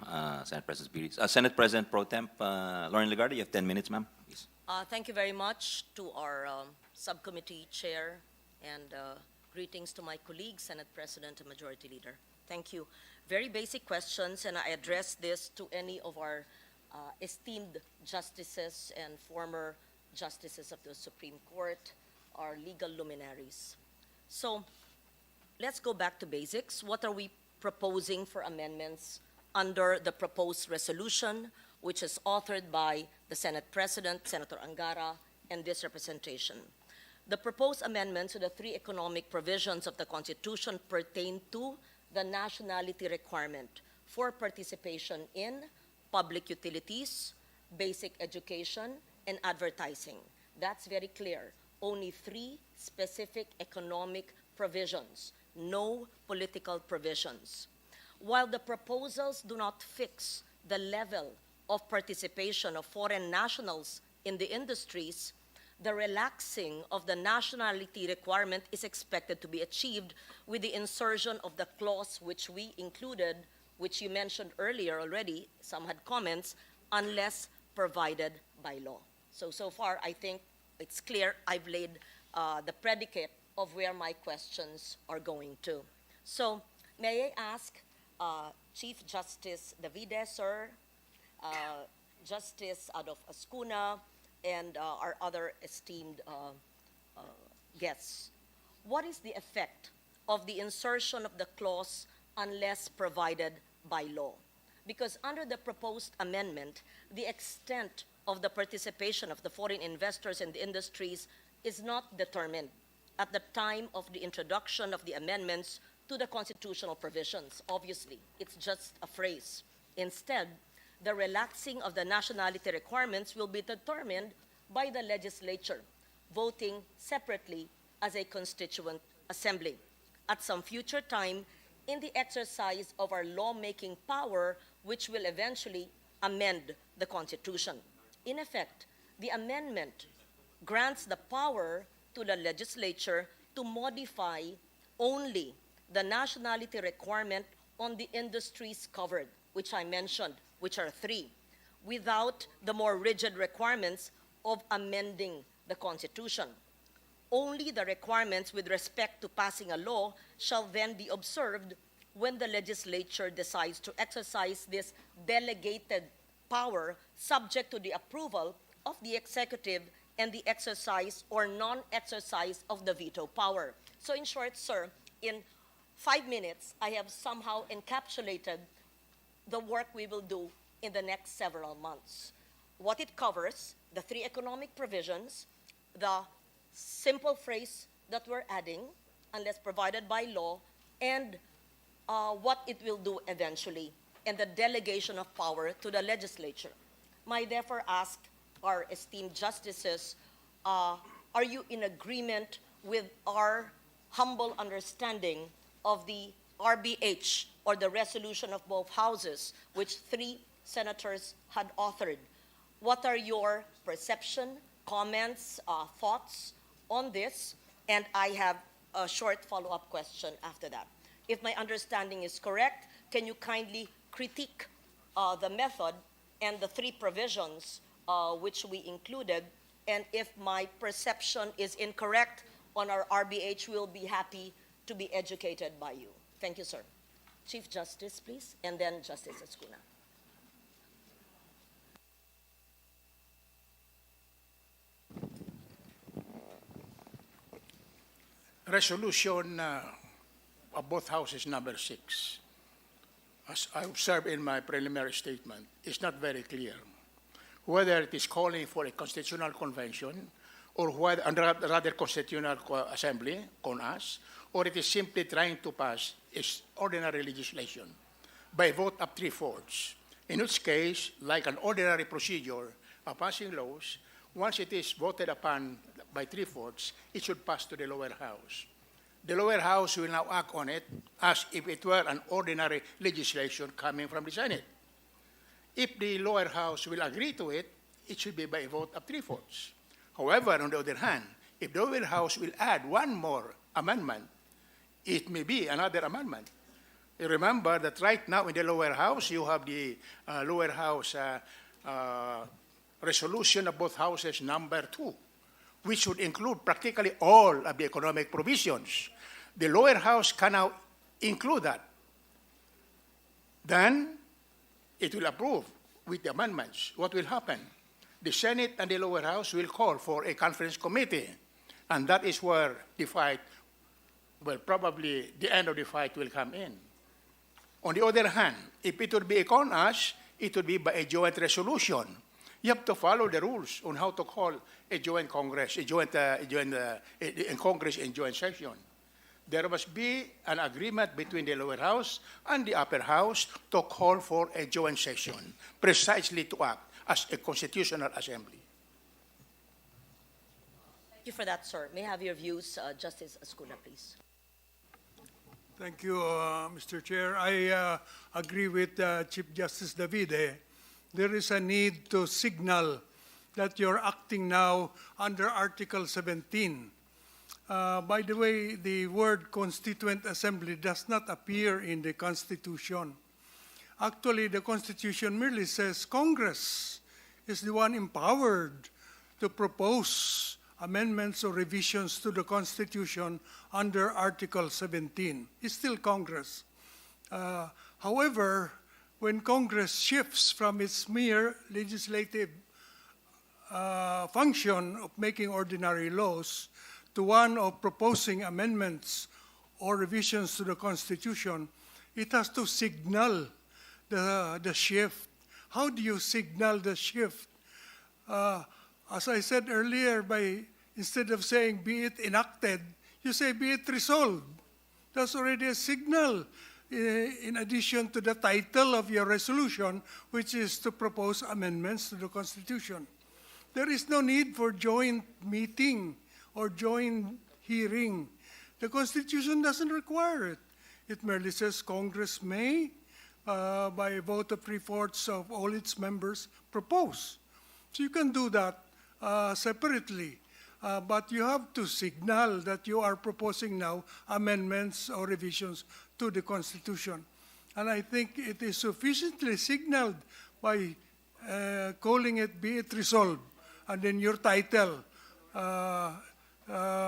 [SPEAKER 2] Senate President Zubiri. Senate President Pro Temp Lauren Legarda, you have 10 minutes, ma'am. Please.
[SPEAKER 19] Thank you very much to our subcommittee chair, and greetings to my colleagues, Senate President and Majority Leader. Thank you. Very basic questions, and I address this to any of our esteemed justices and former justices of the Supreme Court, our legal luminaries. So let's go back to basics. What are we proposing for amendments under the proposed resolution, which is authored by the Senate President, Senator Angara, and this representation? The proposed amendments to the three economic provisions of the Constitution pertain to the nationality requirement for participation in public utilities, basic education, and advertising. That's very clear. Only three specific economic provisions, no political provisions. While the proposals do not fix the level of participation of foreign nationals in the industries, the relaxing of the nationality requirement is expected to be achieved with the insertion of the clause which we included, which you mentioned earlier already, some had comments, unless provided by law. So far, I think it's clear I've laid the predicate of where my questions are going to. So may I ask Chief Justice Davide, sir, Justice Adolfo Azcuna, and our other esteemed guests. What is the effect of the insertion of the clause unless provided by law? because under the proposed amendment, the extent of the participation of the foreign investors in the industries is not determined at the time of the introduction of the amendments to the constitutional provisions. Obviously, it's just a phrase. Instead, the relaxing of the nationality requirements will be determined by the legislature, voting separately as a constituent assembly at some future time in the exercise of our lawmaking power, which will eventually amend the Constitution. In effect, the amendment grants the power to the legislature to modify only the nationality requirement on the industries covered, which I mentioned, which are 3, without the more rigid requirements of amending the Constitution. Only the requirements with respect to passing a law shall then be observed when the legislature decides to exercise this delegated power subject to the approval of the executive and the exercise or non-exercise of the veto power. So in short, sir, in 5 minutes, I have somehow encapsulated the work we will do in the next several months. What it covers, the 3 economic provisions, the simple phrase that we're adding, unless provided by law, and what it will do eventually, and the delegation of power to the legislature. I therefore ask our esteemed justices, are you in agreement with our humble understanding of the RBH, or the resolution of both houses, which 3 senators had authored? What are your perception, comments, thoughts on this? And I have a short follow-up question after that. If my understanding is correct, can you kindly critique the method and the 3 provisions which we included? And if my perception is incorrect on our RBH, we'll be happy to be educated by you. Thank you, sir. Chief Justice, please, and then Justice Azcuna.
[SPEAKER 10] Resolution of both houses number 6, as I observed in my preliminary statement, is not very clear whether it is calling for a constitutional convention or whether, rather constitutional assembly, CONAS, or it is simply trying to pass its ordinary legislation by vote of 3/4. In which case, like an ordinary procedure of passing laws, once it is voted upon by 3/4, it should pass to the lower house. The lower house will now act on it as if it were an ordinary legislation coming from the Senate. If the lower house will agree to it, it should be by a vote of 3/4. However, on the other hand, if the lower house will add one more amendment, it may be another amendment. You remember that right now in the lower house, you have the lower house resolution of both houses number 2, which would include practically all of the economic provisions. The lower house can now include that. Then it will approve with the amendments. What will happen? The Senate and the lower house will call for a conference committee, and that is where the fight, well, probably the end of the fight will come in. On the other hand, if it would be a CONAS, it would be by a joint resolution. You have to follow the rules on how to call a joint Congress, in Congress in joint session. There must be an agreement between the lower house and the upper house to call for a joint session, precisely to act as a constitutional assembly.
[SPEAKER 19] Thank you for that, sir. May I have your views, Justice Azcuna, please?
[SPEAKER 6] Thank you, Mr. Chair. I agree with Chief Justice Davide. There is a need to signal that you're acting now under Article 17. By the way, the word Constituent Assembly does not appear in the Constitution. Actually, the Constitution merely says Congress is the one empowered to propose amendments or revisions to the Constitution under Article 17. It's still Congress. However, when Congress shifts from its mere legislative function of making ordinary laws to one of proposing amendments or revisions to the Constitution, it has to signal the shift? How do you signal the shift? As I said earlier, instead of saying be it enacted, you say be it resolved. That's already a signal in addition to the title of your resolution, which is to propose amendments to the Constitution. There is no need for joint meeting or joint hearing. The Constitution doesn't require it. It merely says Congress may, by a vote of 3/4 of all its members, propose. So you can do that separately. But you have to signal that you are proposing now amendments or revisions to the Constitution. And I think it is sufficiently signaled by calling it be it resolved, and then your title,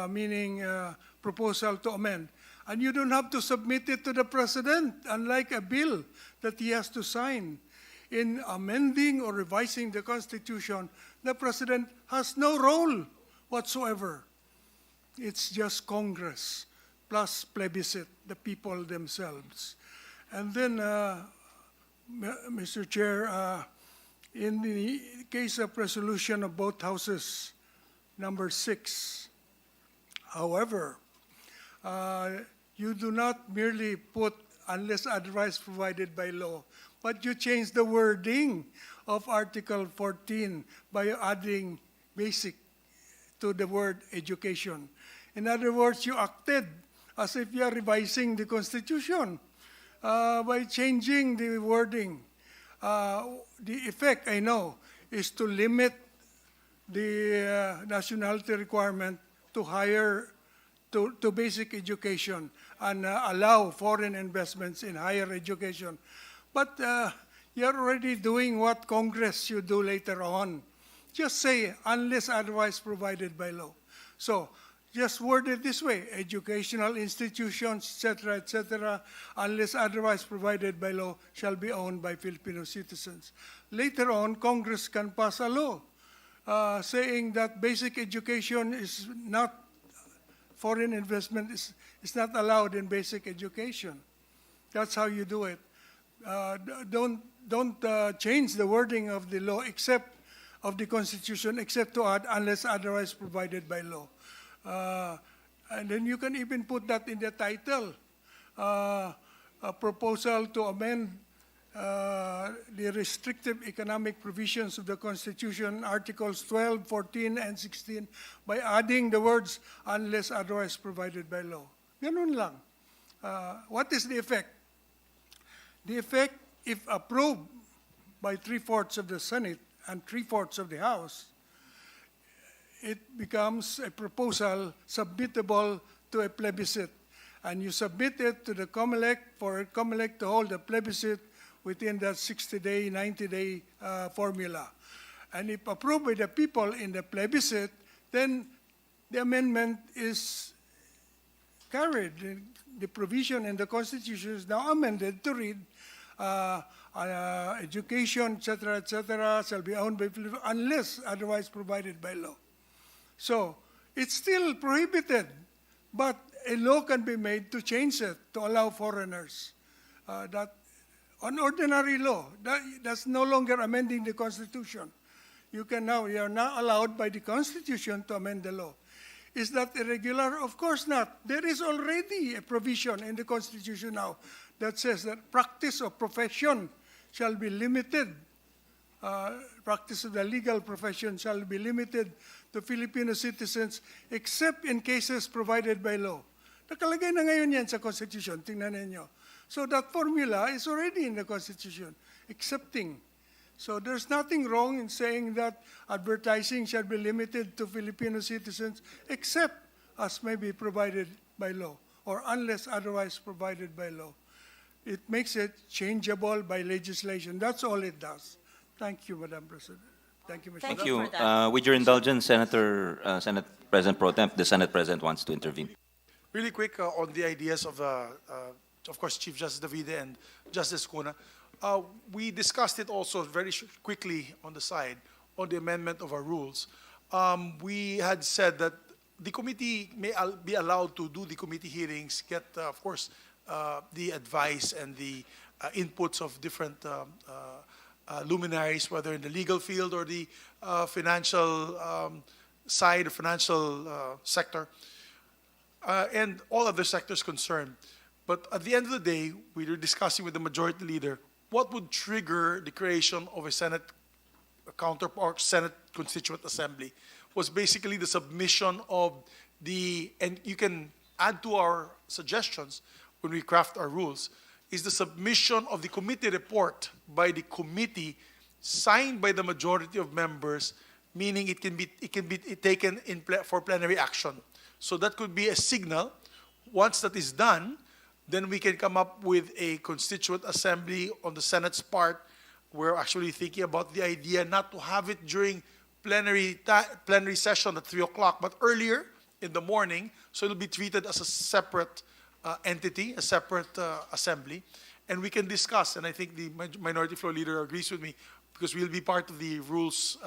[SPEAKER 6] meaning proposal to amend. And you don't have to submit it to the President, unlike a bill that he has to sign. In amending or revising the Constitution, the President has no role whatsoever. It's just Congress plus plebiscite, the people themselves. And then, Mr. Chair, in the case of resolution of both houses, number 6, however, you do not merely put unless otherwise provided by law, but you change the wording of Article 14 by adding basic to the word education. In other words, you acted as if you are revising the Constitution by changing the wording. The effect, I know, is to limit the nationality requirement to to basic education and allow foreign investments in higher education. But you're already doing what Congress should do later on. Just say, unless otherwise provided by law. So, just word it this way, educational institutions, etc., unless otherwise provided by law, shall be owned by Filipino citizens. Later on, Congress can pass a law saying that basic education is not, foreign investment is not allowed in basic education. That's how you do it. Don't change the wording of the law of the Constitution, except to add unless otherwise provided by law. And then you can even put that in the title, a proposal to amend the restrictive economic provisions of the Constitution, Articles 12, 14, and 16, by adding the words unless otherwise provided by law. Ganun lang. What is the effect? The effect, if approved by 3/4 of the Senate and 3/4 of the House, it becomes a proposal submittable to a plebiscite. And you submit it to the COMELEC for COMELEC to hold a plebiscite within that 60-day, 90-day formula. And if approved by the people in the plebiscite, then the amendment is carried. The provision in the Constitution is now amended to read education, etc., shall be owned by unless otherwise provided by law. So it's still prohibited, but a law can be made to change it, to allow foreigners. That on ordinary law, that's no longer amending the Constitution. You are now allowed by the Constitution to amend the law. Is that irregular? Of course not. There is already a provision in the Constitution now that says that practice of profession shall be limited. Practice of the legal profession shall be limited to Filipino citizens except in cases provided by law. Nakalagay na ngayon yan sa Constitution. Tingnan ninyo. So that formula is already in the Constitution, accepting. So there's nothing wrong in saying that advertising shall be limited to Filipino citizens except as may be provided by law or unless otherwise provided by law. It makes it changeable by legislation. That's all it does. Thank you, Madam President. Thank you, Mr.
[SPEAKER 2] Thank
[SPEAKER 19] President.
[SPEAKER 2] you. With your indulgence, Senate President Pro Temp, the Senate President wants to intervene.
[SPEAKER 9] Really quick on the ideas of course, Chief Justice Davide and Justice Azcuna. We discussed it also very quickly on the side on the amendment of our rules. We had said that the committee may be allowed to do the committee hearings, get, of course, the advice and the inputs of different luminaries, whether in the legal field or the financial side, or financial sector, and all other sectors concerned. But at the end of the day, we were discussing with the majority leader what would trigger the creation of a Senate counterpart, Senate Constituent Assembly, was basically the submission of and you can add to our suggestions when we craft our rules, is the submission of the committee report by the committee signed by the majority of members, meaning it can be taken for plenary action. So that could be a signal. Once that is done, then we can come up with a constituent assembly on the Senate's part. We're actually thinking about the idea not to have it during plenary session at 3 o'clock, but earlier in the morning, so it'll be treated as a separate entity, a separate assembly, and we can discuss, and I think the Minority Floor Leader agrees with me, because we'll be part of the rules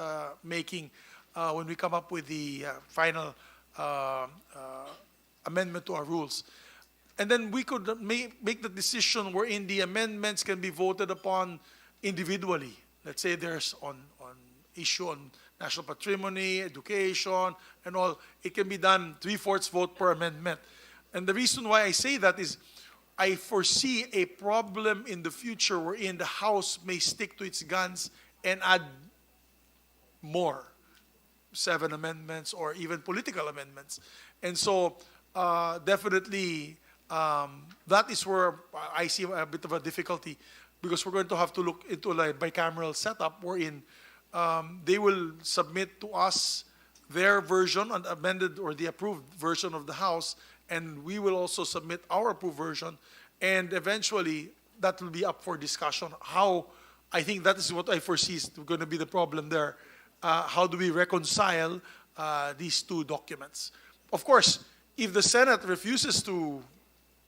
[SPEAKER 9] making when we come up with the final amendment to our rules. And then we could make the decision wherein the amendments can be voted upon individually. Let's say there's on issue on national patrimony, education, and all. It can be done 3/4 vote per amendment. And the reason why I say that is I foresee a problem in the future wherein the House may stick to its guns and add more, 7 amendments or even political amendments. And so definitely that is where I see a bit of a difficulty, because we're going to have to look into a bicameral setup wherein they will submit to us their version, an amended or the approved version of the House, and we will also submit our approved version, and eventually that will be up for discussion. How, I think that is what I foresee is going to be the problem there. How do we reconcile these two documents? Of course, if the Senate refuses to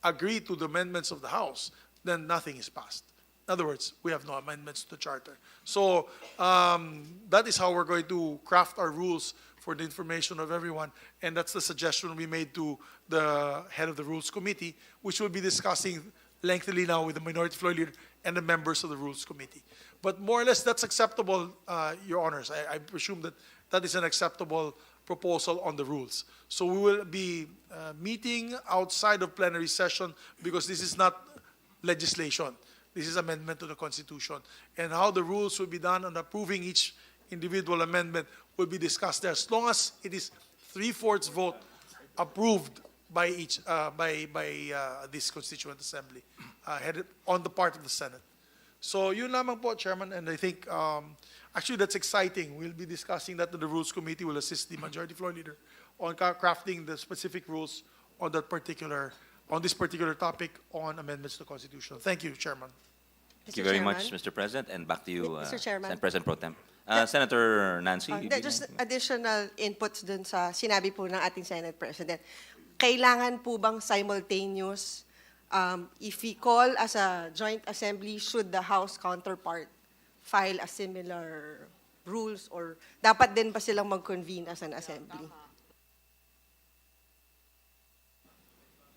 [SPEAKER 9] agree to the amendments of the House, then nothing is passed. In other words, we have no amendments to the Charter. So that is how we're going to craft our rules for the information of everyone, and that's the suggestion we made to the head of the Rules Committee, which we'll be discussing lengthily now with the Minority Floor Leader and the members of the Rules Committee. But more or less, that's acceptable, Your Honors. I presume that that is an acceptable proposal on the rules. So we will be meeting outside of plenary session, because this is not legislation. This is amendment to the Constitution. And how the rules will be done on approving each individual amendment will be discussed there, as long as it is 3/4 vote approved by each this Constituent Assembly, headed on the part of the Senate. So yun lamang po, Chairman, and I think actually that's exciting. We'll be discussing that, and the Rules Committee will assist the Majority Floor Leader on crafting the specific rules on this particular topic on amendments to the Constitution. Thank you, Chairman.
[SPEAKER 2] Thank you very much, Mr. President, and back to you,
[SPEAKER 20] Mr. Chairman.
[SPEAKER 2] Senate President Pro Tem. Senator Nancy?
[SPEAKER 20] Just additional inputs dun sa sinabi po ng ating Senate President. Kailangan po bang simultaneous, if we call as a joint assembly, should the House counterpart file a similar rules, or dapat din ba silang mag-convene as an assembly?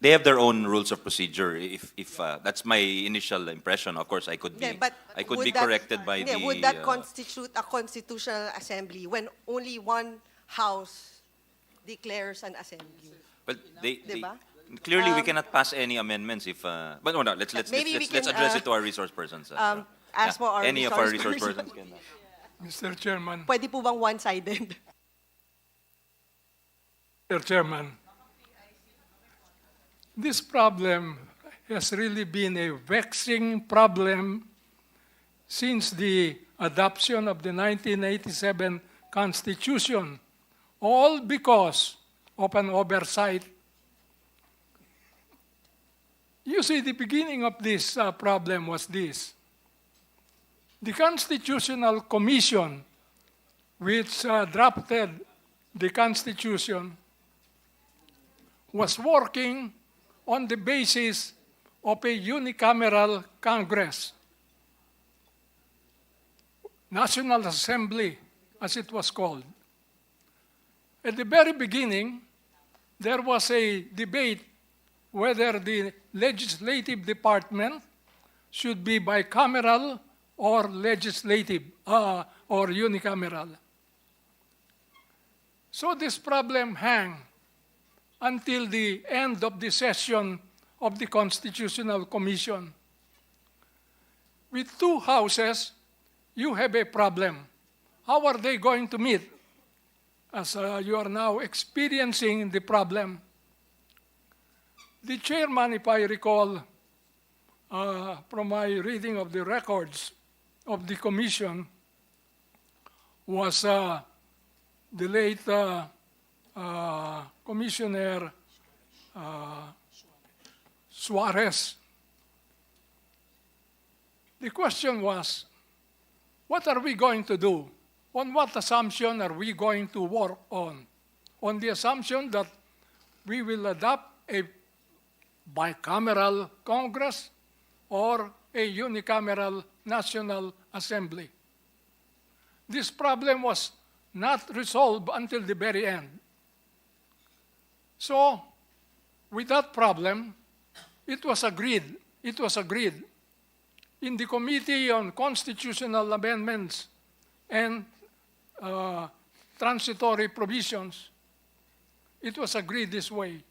[SPEAKER 2] They have their own rules of procedure. If that's my initial impression, of course, I could be corrected by the.
[SPEAKER 20] Would that constitute a constitutional assembly when only one house declares an assembly?
[SPEAKER 2] Well,
[SPEAKER 20] Diba?
[SPEAKER 2] clearly we cannot pass any amendments if. But no, let's address it to our resource persons.
[SPEAKER 20] Ask for our
[SPEAKER 2] any of our resource persons can.
[SPEAKER 12] Mr. Chairman.
[SPEAKER 20] Pwede po bang one-sided?
[SPEAKER 12] Mr. Chairman, this problem has really been a vexing problem since the adoption of the 1987 Constitution, all because of an oversight. You see, the beginning of this problem was this. The Constitutional Commission, which drafted the Constitution, was working on the basis of a unicameral Congress, National Assembly, as it was called. At the very beginning, there was a debate whether the legislative department should be bicameral or legislative or unicameral. So this problem hang until the end of the session of the Constitutional Commission. With two houses, you have a problem. How are they going to meet? As you are now experiencing the problem. The chairman, if I recall, from my reading of the records of the commission, was the late Commissioner Suarez. The question was, what are we going to do? On what assumption are we going to work on? On the assumption that we will adopt a bicameral Congress or a unicameral National Assembly. This problem was not resolved until the very end. So, with that problem, it was agreed in the Committee on Constitutional Amendments and Transitory Provisions. It was agreed this way.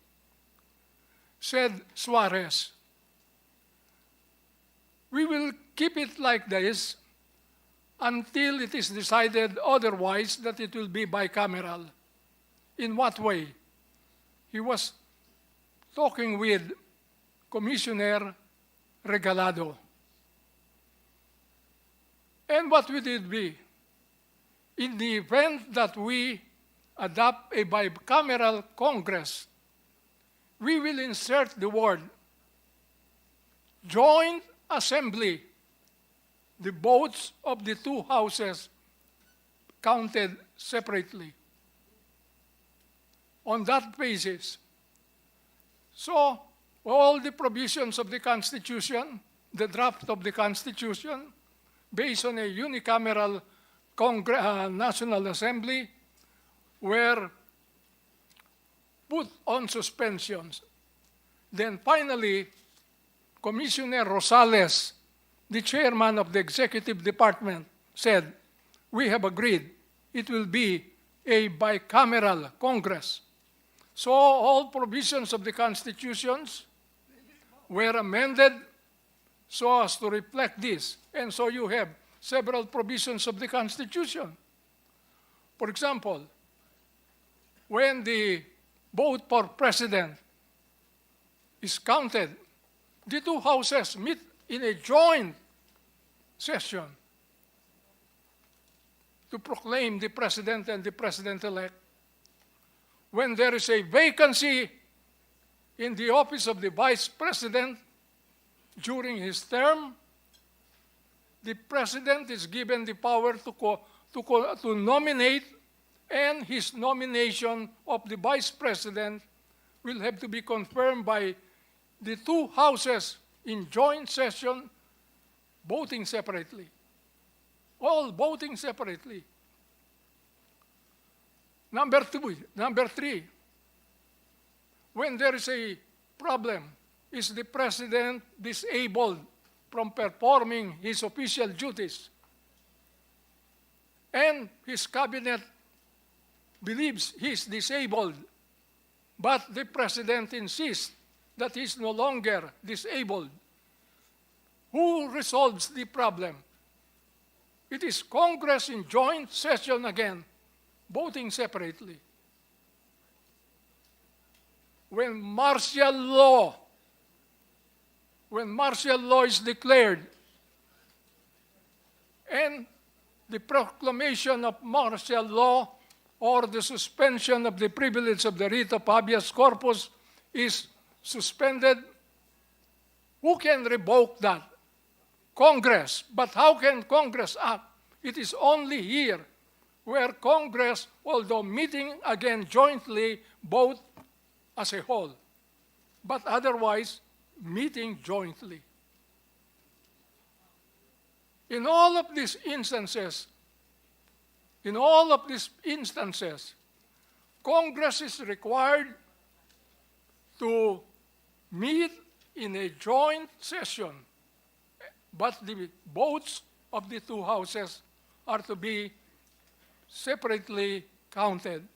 [SPEAKER 12] Said Suarez, we will keep it like this until it is decided otherwise that it will be bicameral. In what way? He was talking with Commissioner Regalado. And what would it be? In the event that we adopt a bicameral Congress, we will insert the word joint assembly, the votes of the two houses counted separately. On that basis, so all the provisions of the Constitution, the draft of the Constitution, based on a unicameral National Assembly, were put on suspensions. Then finally, Commissioner Rosales, the chairman of the executive department, said, we have agreed it will be a bicameral Congress. So all provisions of the constitutions were amended so as to reflect this. And so you have several provisions of the Constitution. For example, when the vote for president is counted, the two houses meet in a joint session to proclaim the president and the president-elect. When there is a vacancy in the office of the vice president during his term, the president is given the power to nominate, and his nomination of the vice president will have to be confirmed by the two houses in joint session, voting separately. All voting separately. Number three, when there is a problem, is the president disabled from performing his official duties, and his cabinet believes he is disabled, but the president insists that he is no longer disabled. Who resolves the problem? It is Congress in joint session again, voting separately. When martial law is declared, and the proclamation of martial law or the suspension of the privilege of the writ of habeas corpus is suspended, who can revoke that? Congress. But how can Congress act? It is only here where Congress, although meeting again jointly, vote as a whole, but otherwise meeting jointly. In all of these instances, Congress is required to meet in a joint session but the votes of the two houses are to be separately counted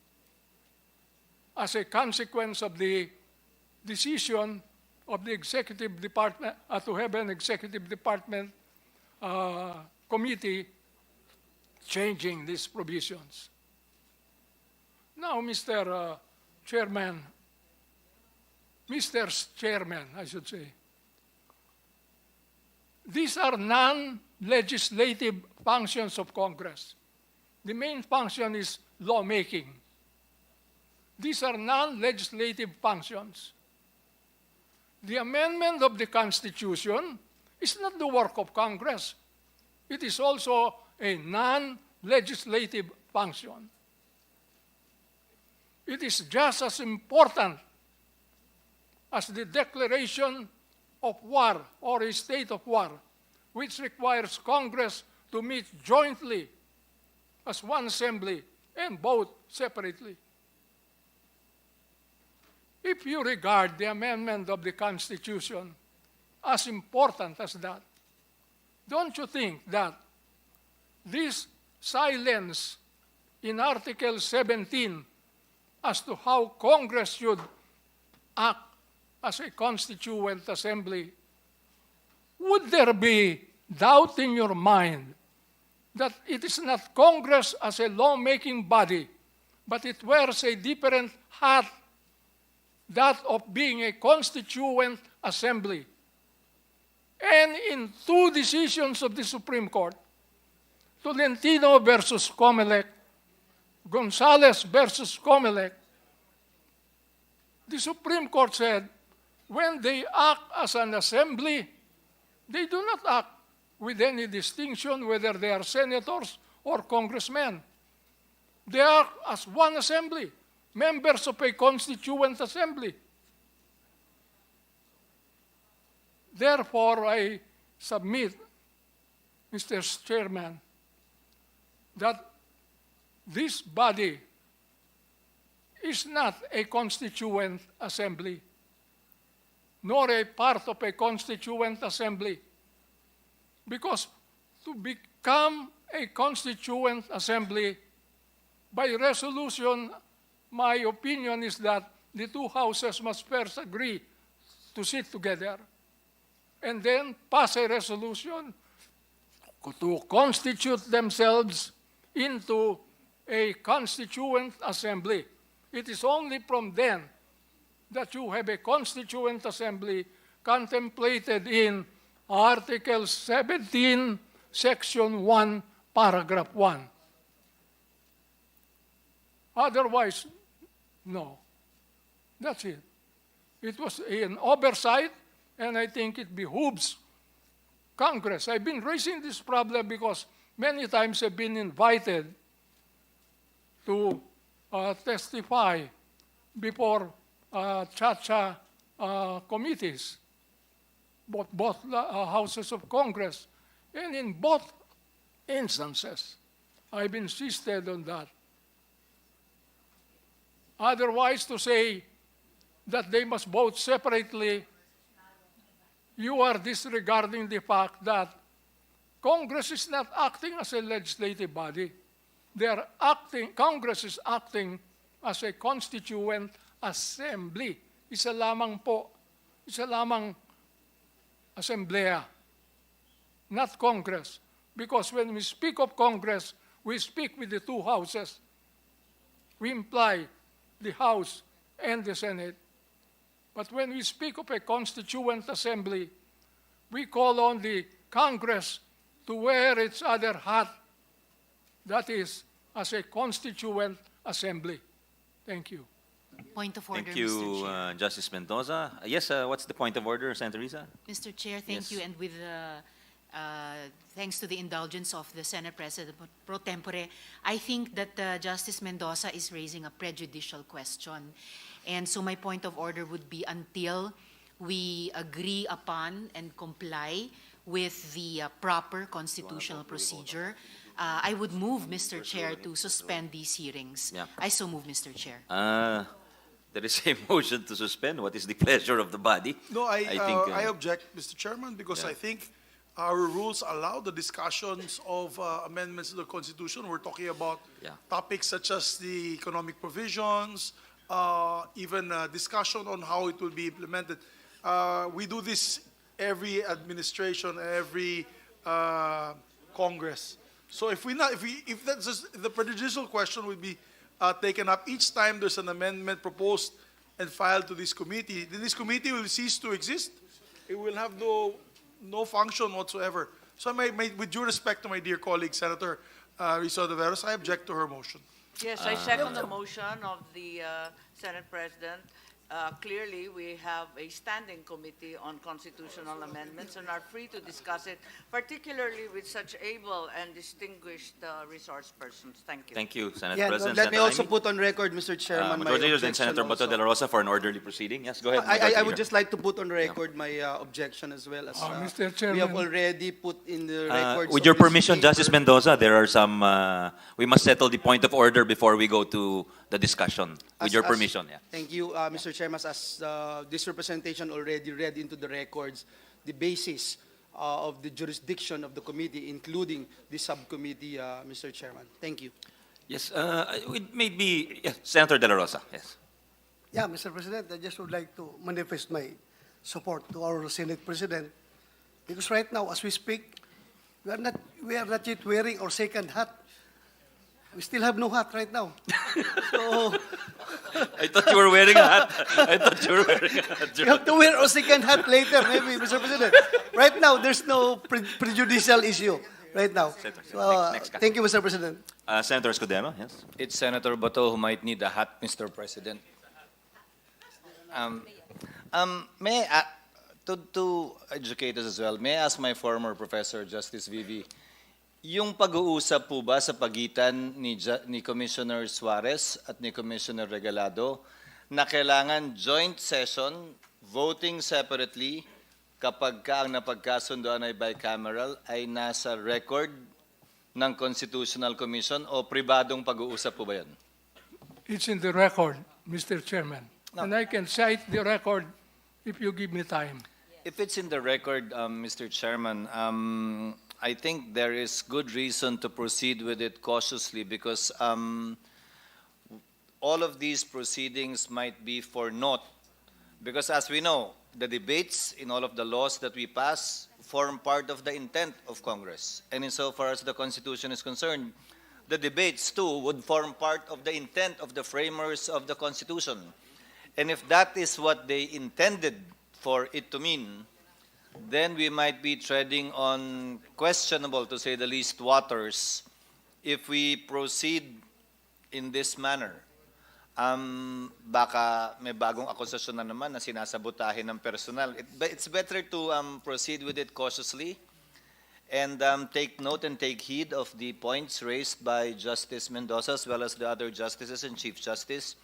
[SPEAKER 12] as a consequence of the decision of the executive department to have an executive department committee changing these provisions. Now, Mr. Chairman, I should say, these are non-legislative functions of Congress. The main function is lawmaking. These are non-legislative functions. The amendment of the Constitution is not the work of Congress. It is also a non-legislative function. It is just as important as the declaration of war or a state of war, which requires Congress to meet jointly as one assembly and vote separately. If you regard the amendment of the Constitution as important as that, don't you think that this silence in Article 17 as to how Congress should act as a constituent assembly, would there be doubt in your mind that it is not Congress as a lawmaking body, but it wears a different hat, that of being a constituent assembly? And in two decisions of the Supreme Court, Tolentino versus Comelec, Gonzales versus Comelec, the Supreme Court said, when they act as an assembly, they do not act with any distinction whether they are senators or congressmen. They are as one assembly, members of a constituent assembly. Therefore, I submit, Mr. Chairman, that this body is not a constituent assembly, nor a part of a constituent assembly. Because to become a constituent assembly, by resolution, my opinion is that the two houses must first agree to sit together and then pass a resolution to constitute themselves into a constituent assembly. It is only from then that you have a constituent assembly contemplated in Article 17, Section 1, Paragraph 1. Otherwise, no. That's it. It was an oversight, and I think it behooves Congress. I've been raising this problem because many times I've been invited to testify before Chacha committees, both houses of Congress. And in both instances, I've insisted on that. Otherwise, to say that they must vote separately, you are disregarding the fact that Congress is not acting as a legislative body. Congress is acting as a constituent assembly. Isa lamang po, isa lamang assemblea, not Congress. Because when we speak of Congress, we speak with the two houses. We imply the House and the Senate. But when we speak of a constituent assembly, we call on the Congress to wear its other hat, that is, as a constituent assembly. Thank you.
[SPEAKER 3] Point of order,
[SPEAKER 2] Thank you,
[SPEAKER 3] Mr. Chair.
[SPEAKER 2] Justice Mendoza. Yes, what's the point of order, Senator Risa?
[SPEAKER 3] Mr. Chair, thank
[SPEAKER 2] Yes.
[SPEAKER 3] you. And with thanks to the indulgence of the Senate President pro tempore, I think that Justice Mendoza is raising a prejudicial question. And so my point of order would be until we agree upon and comply with the proper constitutional procedure, I would move, Mr. Chair, to suspend these hearings.
[SPEAKER 2] Yeah.
[SPEAKER 3] I so move, Mr. Chair.
[SPEAKER 2] There is a motion to suspend. What is the pleasure of the body?
[SPEAKER 9] No, I
[SPEAKER 2] think,
[SPEAKER 9] object, Mr. Chairman, because
[SPEAKER 2] yeah.
[SPEAKER 9] I think our rules allow the discussions of amendments to the Constitution. We're talking about topics such as the economic provisions, even discussion on how it will be implemented. We do this every administration, every Congress. So if that's just, the prejudicial question will be taken up each time there's an amendment proposed and filed to this committee, then this committee will cease to exist. It will have no function whatsoever. So with due respect to my dear colleague, Senator Risa Hontiveros, I object to her motion.
[SPEAKER 5] Yes, I second the motion of the Senate President. Clearly, we have a standing committee on constitutional amendments and are free to discuss it, particularly with such able and distinguished resource persons. Thank you.
[SPEAKER 2] Thank you, Senate
[SPEAKER 7] Yeah,
[SPEAKER 2] President.
[SPEAKER 7] let me
[SPEAKER 2] Senator
[SPEAKER 7] also
[SPEAKER 2] Amy.
[SPEAKER 7] put on record, Mr. Chairman, my
[SPEAKER 2] Majority Leader and
[SPEAKER 7] objection
[SPEAKER 2] Senator Bato
[SPEAKER 7] also.
[SPEAKER 2] de la Rosa for an orderly proceeding. Yes, go ahead.
[SPEAKER 7] I
[SPEAKER 2] Majority
[SPEAKER 7] would
[SPEAKER 2] Leader.
[SPEAKER 7] just like to put on record my objection as well as
[SPEAKER 12] Mr.
[SPEAKER 7] we have
[SPEAKER 12] Chairman.
[SPEAKER 7] already put in the records.
[SPEAKER 2] With
[SPEAKER 7] of
[SPEAKER 2] your
[SPEAKER 7] this
[SPEAKER 2] permission,
[SPEAKER 7] paper.
[SPEAKER 2] Justice Mendoza, there are some, we must settle the point of order before we go to the discussion. With your permission, yeah.
[SPEAKER 7] Thank you, Mr. Chairman. As this representation already read into the records the basis of the jurisdiction of the committee, including the subcommittee, Mr. Chairman. Thank you.
[SPEAKER 2] Yes, it may be, yes, Senator de la Rosa, yes.
[SPEAKER 21] Yeah, Mr. President, I just would like to manifest my support to our Senate President because right now, as we speak, we are not yet wearing our second hat. We still have no hat right now. So
[SPEAKER 2] I thought you were wearing a hat. I thought you were wearing a hat.
[SPEAKER 21] we have to wear our second hat later, maybe, Mr. President. Right now, there's no prejudicial issue right now. So,
[SPEAKER 2] Next guy.
[SPEAKER 21] thank you, Mr. President.
[SPEAKER 2] Senator Escudero, yes.
[SPEAKER 22] It's Senator Bato who might need a hat, Mr. President. May I, to educate us as well, may I ask my former professor, Justice Vivi, yung pag-uusap po ba sa pagitan ni Commissioner Suarez at ni Commissioner Regalado na kailangan joint session, voting separately, kapag ka ang napagkasundoan ay bicameral, ay nasa record ng Constitutional Commission o pribadong pag-uusap po ba yan?
[SPEAKER 12] It's in the record, Mr. Chairman. And I can cite the record if you give me time.
[SPEAKER 22] If it's in the record, Mr. Chairman, I think there is good reason to proceed with it cautiously because all of these proceedings might be for naught. Because as we know, the debates in all of the laws that we pass form part of the intent of Congress. And insofar as the Constitution is concerned, the debates too would form part of the intent of the framers of the Constitution. And if that is what they intended for it to mean, then we might be treading on questionable, to say the least, waters if we proceed in this manner. Baka may bagong akusasyon na naman na sinasabotahin ng personal. It's better to proceed with it cautiously and take note and take heed of the points raised by Justice Mendoza as well as the other justices and Chief Justice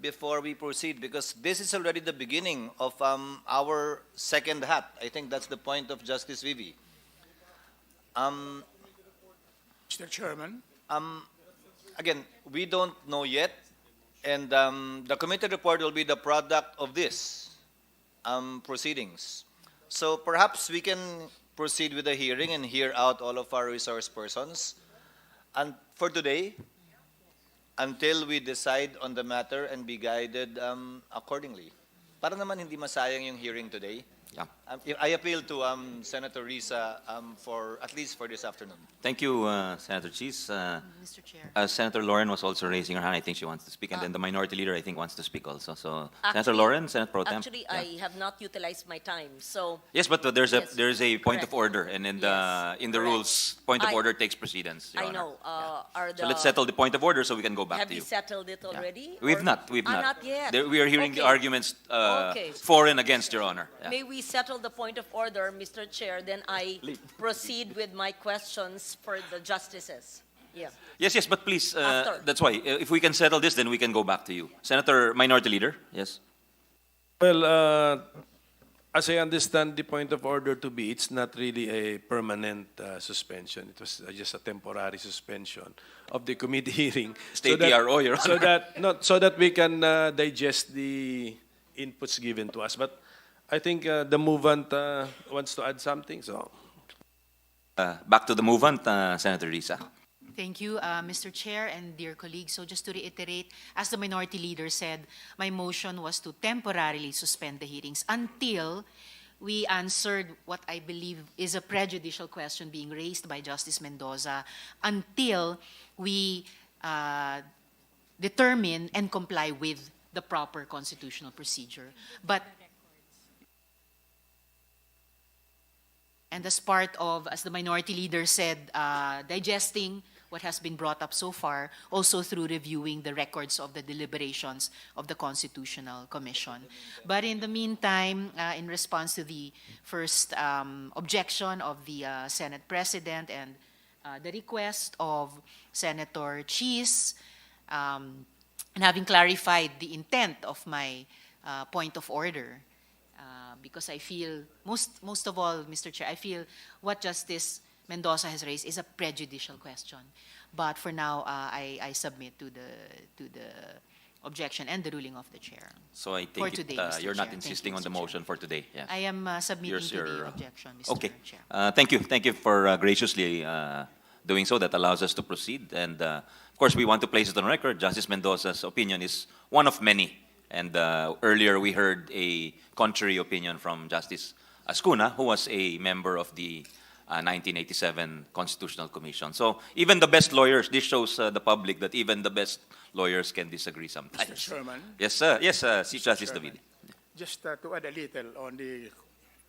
[SPEAKER 22] before we proceed, because this is already the beginning of our second hat. I think that's the point of Justice Vivi.
[SPEAKER 12] Mr. Chairman.
[SPEAKER 22] Again, we don't know yet, and the committee report will be the product of this proceedings. So perhaps we can proceed with the hearing and hear out all of our resource persons. And for today, until we decide on the matter and be guided accordingly. Para naman hindi masayang yung hearing today.
[SPEAKER 2] Yeah.
[SPEAKER 22] I appeal to Senator Risa for at least for this afternoon.
[SPEAKER 2] Thank you, Senator Cheese.
[SPEAKER 3] Mr. Chair.
[SPEAKER 2] Senator Lauren was also raising her hand. I think she wants to speak. And then the Minority Leader, I think, wants to speak also. So, Senator
[SPEAKER 19] Actually-
[SPEAKER 2] Lauren, Senate Pro Tem.
[SPEAKER 19] Actually, I have not utilized my time, so.
[SPEAKER 2] Yes, but there's
[SPEAKER 19] Yes,
[SPEAKER 2] a point
[SPEAKER 19] correct.
[SPEAKER 2] of order, and in the
[SPEAKER 19] Yes,
[SPEAKER 2] rules, point of
[SPEAKER 19] I-
[SPEAKER 2] order takes precedence. Your
[SPEAKER 19] I
[SPEAKER 2] Honor.
[SPEAKER 19] know. Are the,
[SPEAKER 2] So let's settle the point of order so we can go back
[SPEAKER 19] have
[SPEAKER 2] to
[SPEAKER 19] you
[SPEAKER 2] you.
[SPEAKER 19] settled it already?
[SPEAKER 2] We've
[SPEAKER 19] or-
[SPEAKER 2] not. We've not.
[SPEAKER 19] Not yet.
[SPEAKER 2] We are hearing the
[SPEAKER 19] Okay.
[SPEAKER 2] arguments
[SPEAKER 19] Okay.
[SPEAKER 2] for and against, Your Honor. Yeah.
[SPEAKER 19] May we settle the point of order, Mr. Chair, then I proceed with my questions for the justices. Yeah.
[SPEAKER 2] Yes, but please,
[SPEAKER 19] After.
[SPEAKER 2] that's why. If we can settle this, then we can go back to you. Senator Minority Leader, yes.
[SPEAKER 18] Well, as I understand the point of order to be, it's not really a permanent suspension. It was just a temporary suspension of the committee hearing.
[SPEAKER 2] State PRO, Your Honor.
[SPEAKER 18] So that we can digest the inputs given to us. But I think the movant wants to add something. So
[SPEAKER 2] Back to the movement, Senator Risa.
[SPEAKER 3] Thank you, Mr. Chair and dear colleagues. So just to reiterate, as the minority leader said, my motion was to temporarily suspend the hearings until we answered what I believe is a prejudicial question being raised by Justice Mendoza, until we determine and comply with the proper constitutional procedure. But and as part of, as the minority leader said, digesting what has been brought up so far, also through reviewing the records of the deliberations of the Constitutional Commission. But in the meantime, in response to the first objection of the Senate President and the request of Senator Cheese, and having clarified the intent of my point of order, because I feel, most of all, Mr. Chair, I feel what Justice Mendoza has raised is a prejudicial question. But for now, I submit to the objection and the ruling of the chair.
[SPEAKER 2] So I
[SPEAKER 3] For
[SPEAKER 2] think
[SPEAKER 3] today, Mr.
[SPEAKER 2] you're not
[SPEAKER 3] Chair.
[SPEAKER 2] insisting
[SPEAKER 3] Thank
[SPEAKER 2] on
[SPEAKER 3] you,
[SPEAKER 2] the
[SPEAKER 3] Mr.
[SPEAKER 2] motion for today. Yeah.
[SPEAKER 3] I am submitting
[SPEAKER 2] Yours,
[SPEAKER 3] to the
[SPEAKER 2] your-
[SPEAKER 3] objection, Mr.
[SPEAKER 2] Okay.
[SPEAKER 3] Chair.
[SPEAKER 2] Thank you. Thank you for graciously doing so. That allows us to proceed. And of course, we want to place it on record. Justice Mendoza's opinion is one of many. And earlier we heard a contrary opinion from Justice Azcuna, who was a member of the 1987 Constitutional Commission. So even the best lawyers, this shows the public that even the best lawyers can disagree sometimes.
[SPEAKER 10] Mr. Chairman.
[SPEAKER 2] Yes, sir. Yes, Chief Justice
[SPEAKER 10] Chairman,
[SPEAKER 2] David.
[SPEAKER 10] Just to add a little on the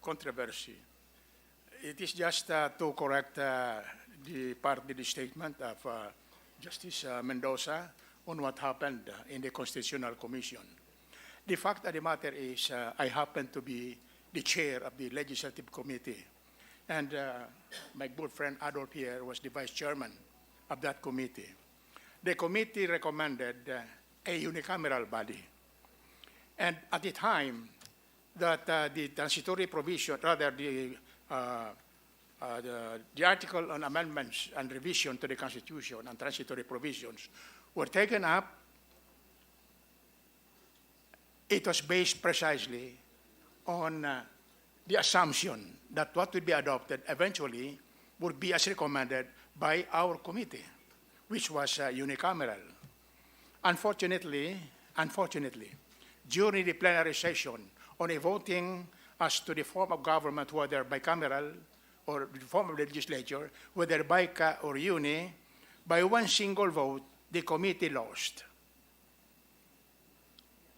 [SPEAKER 10] controversy, it is just to correct the part of the statement of Justice Mendoza on what happened in the Constitutional Commission. The fact of the matter is I happen to be the chair of the Legislative Committee, and my good friend Adolf here was the vice chairman of that committee. The committee recommended a unicameral body. And at the time that the transitory provision, rather the article on amendments and revision to the Constitution and transitory provisions were taken up, it was based precisely on the assumption that what would be adopted eventually would be as recommended by our committee, which was unicameral. Unfortunately, during the plenary session on a voting as to the form of government, whether bicameral or the form of the legislature, whether bica or uni, by one single vote, the committee lost.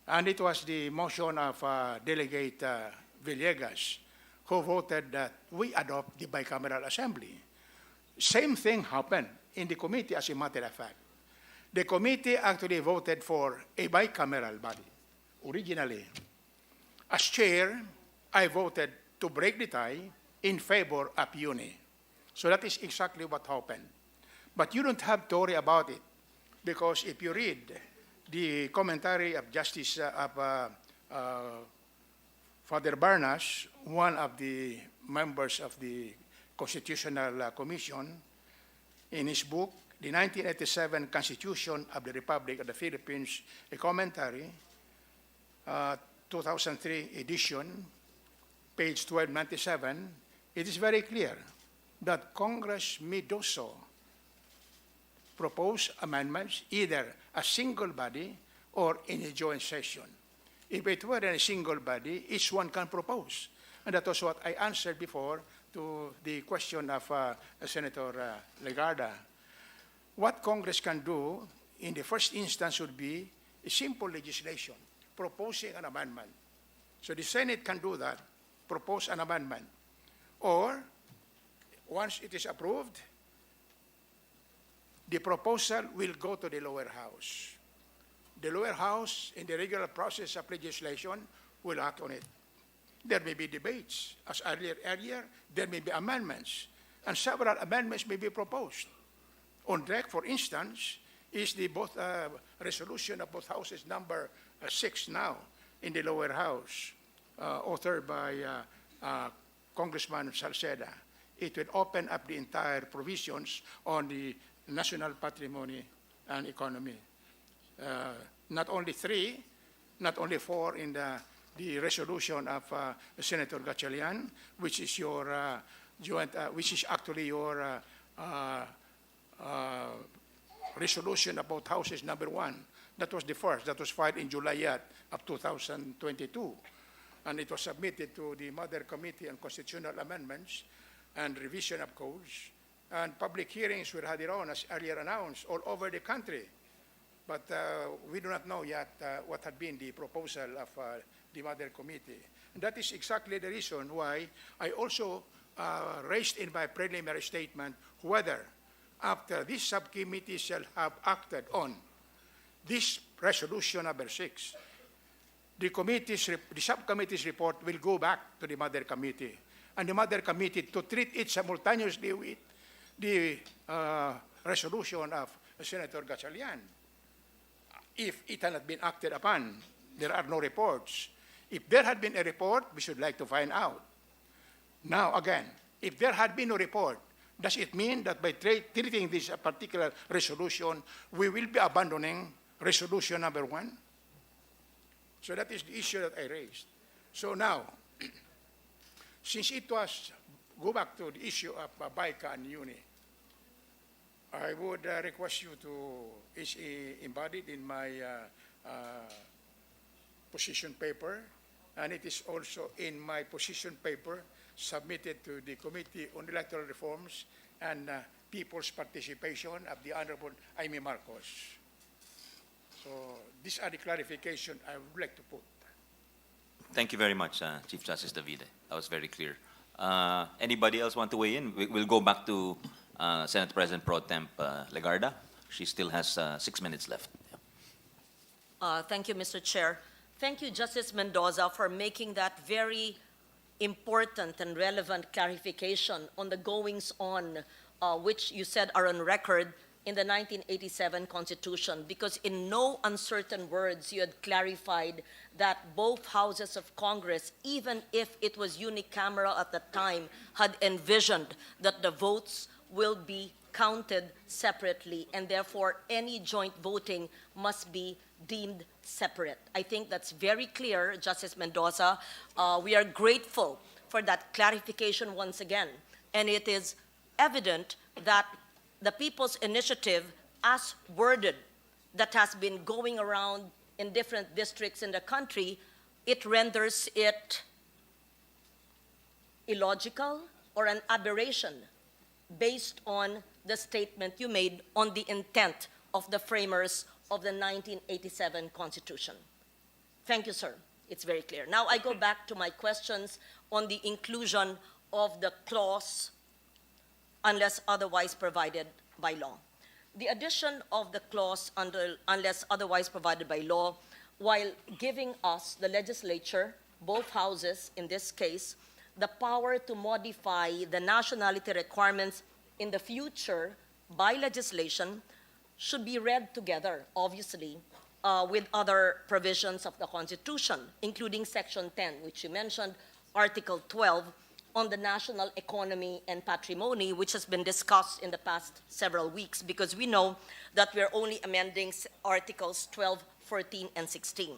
[SPEAKER 10] And it was the motion of Delegate Villegas who voted that we adopt the bicameral assembly. Same thing happened in the committee, as a matter of fact. The committee actually voted for a bicameral body originally. As chair, I voted to break the tie in favor of uni. So that is exactly what happened. But you don't have to worry about it, because if you read the commentary of Justice Father Barnas, one of the members of the Constitutional Commission, in his book, The 1987 Constitution of the Republic of the Philippines, a commentary, 2003 edition, page 1297, it is very clear that Congress may do so, propose amendments either a single body or in a joint session. If it were in a single body, each one can propose. And that was what I answered before to the question of Senator Legarda. What Congress can do in the first instance would be a simple legislation, proposing an amendment. So the Senate can do that, propose an amendment. Or, once it is approved, the proposal will go to the lower house. The lower house, in the regular process of legislation, will act on it. There may be debates. As earlier, there may be amendments, and several amendments may be proposed. On deck, for instance, is the resolution of both houses, number 6 now, in the lower house, authored by Congressman Salceda. It will open up the entire provisions on the national patrimony and economy. Not only 3, not only 4 in the resolution of Senator Gatchalian, which is your which is actually your resolution about houses number 1. That was the first. That was filed in July of 2022. And it was submitted to the Mother Committee on Constitutional Amendments and Revision of Codes. And public hearings were had on, as earlier announced, all over the country. But we do not know yet what had been the proposal of the Mother Committee. And that is exactly the reason why I also raised in my preliminary statement whether, after this subcommittee shall have acted on this resolution number 6, the subcommittee's report will go back to the Mother Committee, and the Mother Committee to treat it simultaneously with the resolution of Senator Gatchalian. If it had not been acted upon, there are no reports. If there had been a report, we should like to find out. Now, again, if there had been no report, does it mean that by treating this particular resolution, we will be abandoning resolution number 1? So that is the issue that I raised. So now, since it was, go back to the issue of BICA and UNI, I would request you to, is embodied in my position paper, and it is also in my position paper submitted to the Committee on Electoral Reforms and People's Participation of the Honorable Jaime Marcos. So these are the clarification I would like to put.
[SPEAKER 2] Thank you very much, Chief Justice Davide. That was very clear. Anybody else want to weigh in? We'll go back to Senate President Pro Temp Legarda. She still has 6 minutes left.
[SPEAKER 19] Thank you, Mr. Chair. Thank you, Justice Mendoza, for making that very important and relevant clarification on the goings-on, which you said are on record in the 1987 Constitution, because in no uncertain words you had clarified that both houses of Congress, even if it was unicameral at the time, had envisioned that the votes will be counted separately, and therefore any joint voting must be deemed separate. I think that's very clear, Justice Mendoza. We are grateful for that clarification once again, and it is evident that the People's Initiative, as worded, that has been going around in different districts in the country, it renders it illogical or an aberration based on the statement you made on the intent of the framers of the 1987 Constitution. Thank you, sir. It's very clear. Now I go back to my questions on the inclusion of the clause unless otherwise provided by law. The addition of the clause unless otherwise provided by law, while giving us, the legislature, both houses in this case, the power to modify the nationality requirements in the future by legislation, should be read together, obviously, with other provisions of the Constitution, including Section 10, which you mentioned, Article 12, on the national economy and patrimony, which has been discussed in the past several weeks, because we know that we're only amending Articles 12, 14, and 16.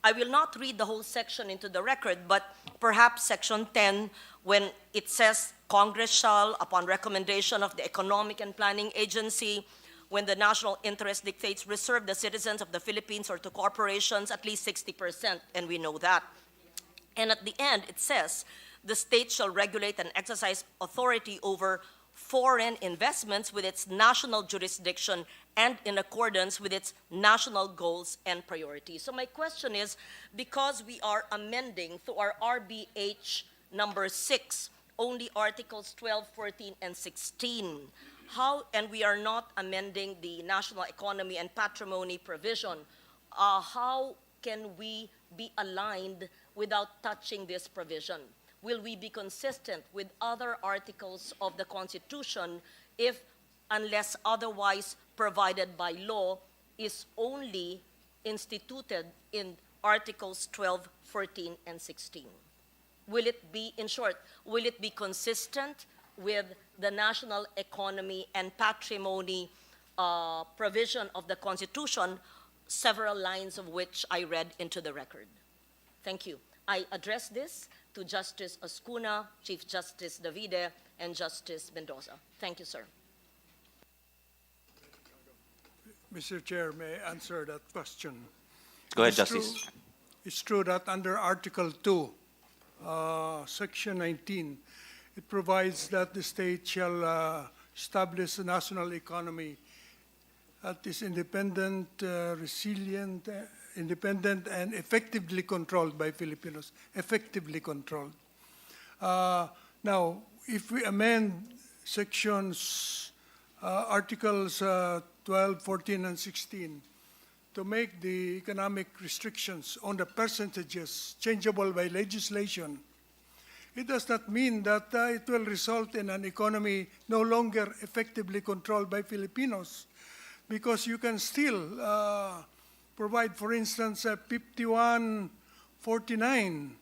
[SPEAKER 19] I will not read the whole section into the record, but perhaps Section 10, when it says, Congress shall, upon recommendation of the Economic and Planning Agency, when the national interest dictates, reserve the citizens of the Philippines or to corporations at least 60%, and we know that. And at the end, it says, the state shall regulate and exercise authority over foreign investments with its national jurisdiction and in accordance with its national goals and priorities. So my question is, because we are amending through our RBH number 6, only Articles 12, 14, and 16, and we are not amending the national economy and patrimony provision, how can we be aligned without touching this provision? Will we be consistent with other articles of the Constitution if, unless otherwise provided by law, is only instituted in Articles 12, 14, and 16? Will it be, in short, will it be consistent with the national economy and patrimony provision of the Constitution, several lines of which I read into the record? Thank you. I address this to Justice Azcuna, Chief Justice Davide, and Justice Mendoza. Thank you, sir.
[SPEAKER 6] Mr. Chair, may I answer that question?
[SPEAKER 2] Go ahead,
[SPEAKER 6] It's true-
[SPEAKER 2] Justice.
[SPEAKER 6] It's true that under Article 2, Section 19, it provides that the state shall establish a national economy that is independent, resilient, independent, and effectively controlled by Filipinos. Effectively controlled. Now, if we amend sections, Articles 12, 14, and 16, to make the economic restrictions on the percentages changeable by legislation, it does not mean that it will result in an economy no longer effectively controlled by Filipinos, because you can still provide, for instance, 51-49,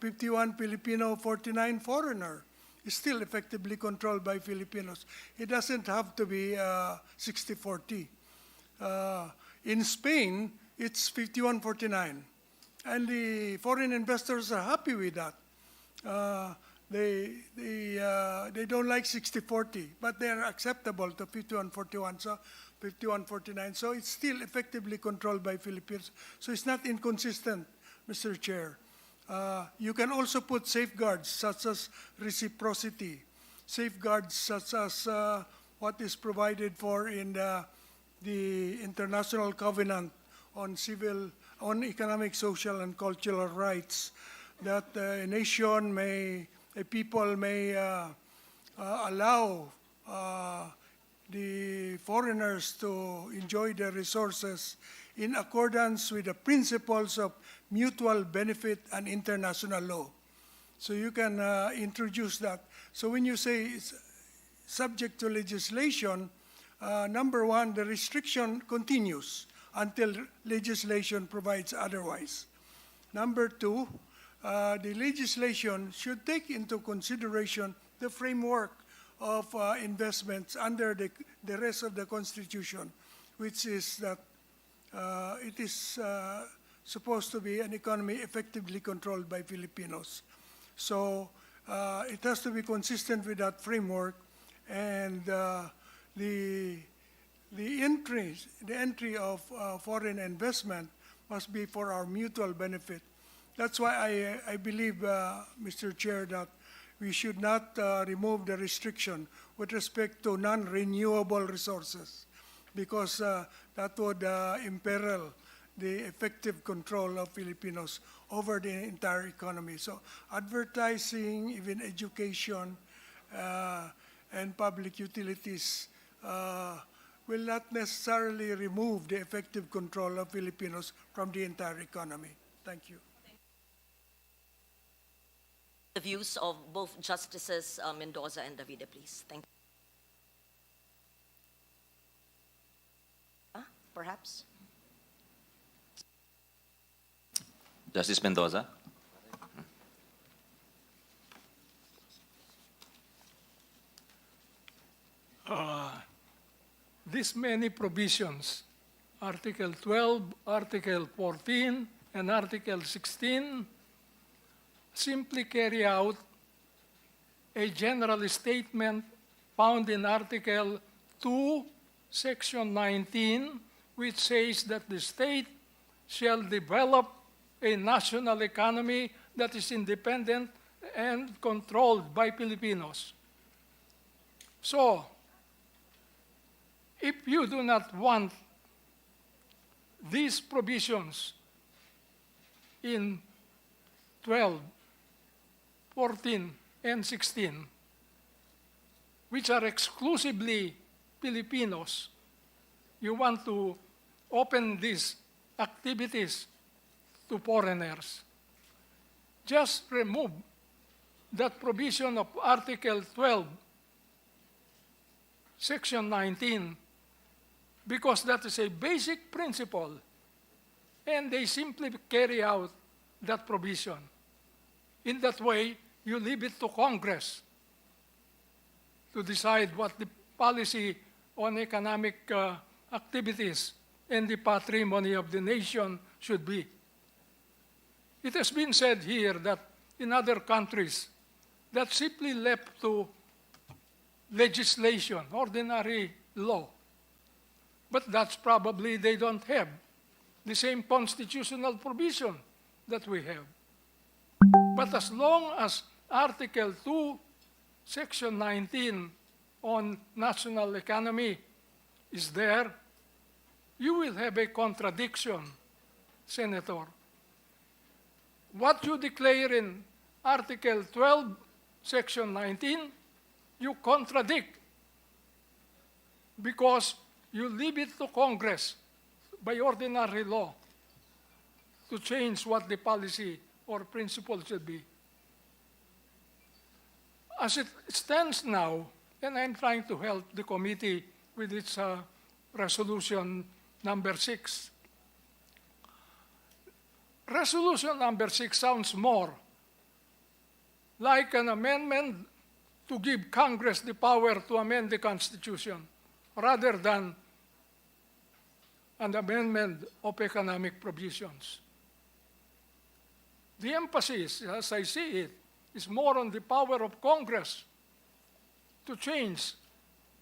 [SPEAKER 6] 51 Filipino, 49 foreigner, is still effectively controlled by Filipinos. It doesn't have to be 60-40. In Spain, it's 51-49, and the foreign investors are happy with that. They don't like 60-40, but they are acceptable to 51-41, so 51-49. So it's still effectively controlled by Filipinos. So it's not inconsistent, Mr. Chair. You can also put safeguards such as reciprocity, safeguards such as what is provided for in the International Covenant on economic, social, and cultural rights, that a nation may, a people may allow the foreigners to enjoy their resources in accordance with the principles of mutual benefit and international law. So you can introduce that. So when you say it's subject to legislation, number one, the restriction continues until legislation provides otherwise. Number two, the legislation should take into consideration the framework of investments under the rest of the Constitution, which is that it is supposed to be an economy effectively controlled by Filipinos. So it has to be consistent with that framework, and the entry of foreign investment must be for our mutual benefit. That's why I believe, Mr. Chair, that we should not remove the restriction with respect to non-renewable resources, because that would imperil the effective control of Filipinos over the entire economy. So advertising, even education, and public utilities will not necessarily remove the effective control of Filipinos from the entire economy. Thank you.
[SPEAKER 19] The views of both Justices Mendoza and Davide, please. Thank you. Perhaps?
[SPEAKER 2] Justice Mendoza.
[SPEAKER 12] These many provisions, Article 12, Article 14, and Article 16, simply carry out a general statement found in Article 2, Section 19, which says that the state shall develop a national economy that is independent and controlled by Filipinos. So, if you do not want these provisions in 12, 14, and 16, which are exclusively Filipinos, you want to open these activities to foreigners. Just remove that provision of Article 12, Section 19, because that is a basic principle, and they simply carry out that provision. In that way, you leave it to Congress to decide what the policy on economic activities and the patrimony of the nation should be. It has been said here that in other countries, that's simply left to legislation, ordinary law. But that's probably they don't have the same constitutional provision that we have. But as long as Article 2, Section 19 on national economy is there, you will have a contradiction, Senator. What you declare in Article 12, Section 19, you contradict because you leave it to Congress by ordinary law to change what the policy or principle should be. As it stands now, and I'm trying to help the committee with its resolution number 6. Resolution number 6 sounds more like an amendment to give Congress the power to amend the Constitution rather than an amendment of economic provisions. The emphasis, as I see it, is more on the power of Congress to change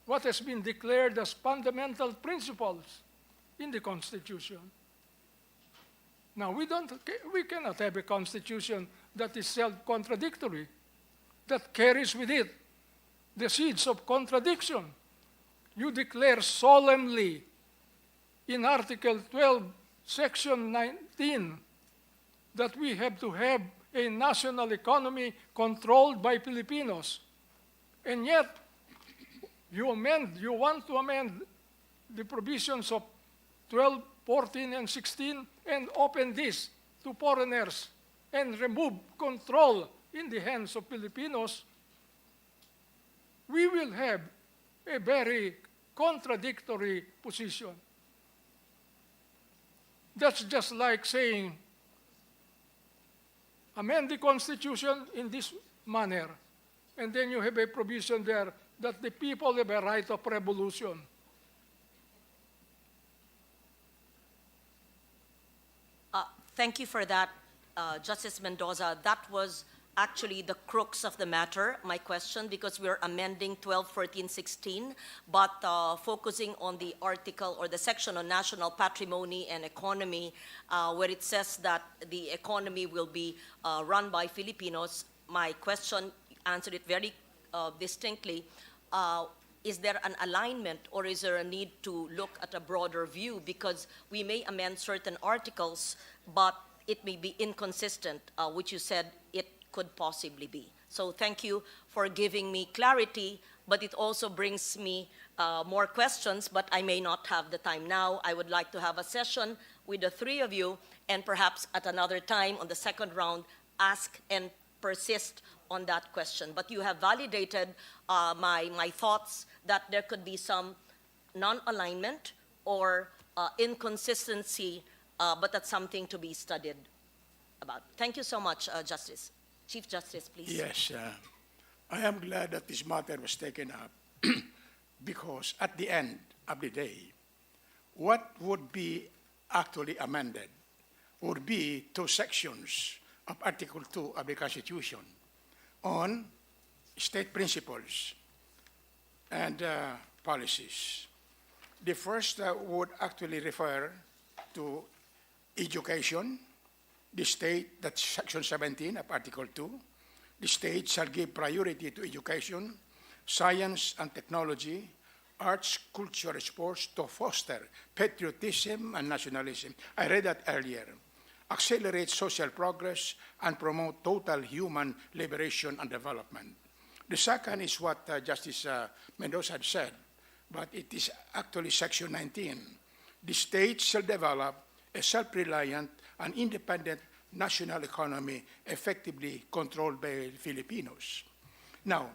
[SPEAKER 12] what has been declared as fundamental principles in the Constitution. Now, we cannot have a Constitution that is self-contradictory, that carries with it the seeds of contradiction. You declare solemnly in Article 12, Section 19, that we have to have a national economy controlled by Filipinos. And yet, you want to amend the provisions of 12, 14, and 16 and open this to foreigners and remove control in the hands of Filipinos. We will have a very contradictory position. That's just like saying, amend the Constitution in this manner, and then you have a provision there that the people have a right of revolution.
[SPEAKER 19] Thank you for that, Justice Mendoza. That was actually the crux of the matter, my question, because we're amending 12, 14, 16, but focusing on the article or the section on national patrimony and economy, where it says that the economy will be run by Filipinos. My question answered it very distinctly. Is there an alignment or is there a need to look at a broader view? Because we may amend certain articles, but it may be inconsistent, which you said it could possibly be. So thank you for giving me clarity, but it also brings me more questions, but I may not have the time now. I would like to have a session with the three of you, and perhaps at another time on the second round, ask and persist on that question. But you have validated my thoughts that there could be some non-alignment or inconsistency, but that's something to be studied about. Thank you so much, Justice. Chief Justice, please.
[SPEAKER 10] Yes, I am glad that this matter was taken up because at the end of the day, what would be actually amended would be two sections of Article 2 of the Constitution on state principles and policies. The first would actually refer to education. The state, that's Section 17 of Article 2, the state shall give priority to education, science and technology, arts, culture, sports to foster patriotism and nationalism. I read that earlier. Accelerate social progress and promote total human liberation and development. The second is what Justice Mendoza had said, but it is actually Section 19. The state shall develop a self-reliant and independent national economy effectively controlled by Filipinos. Now,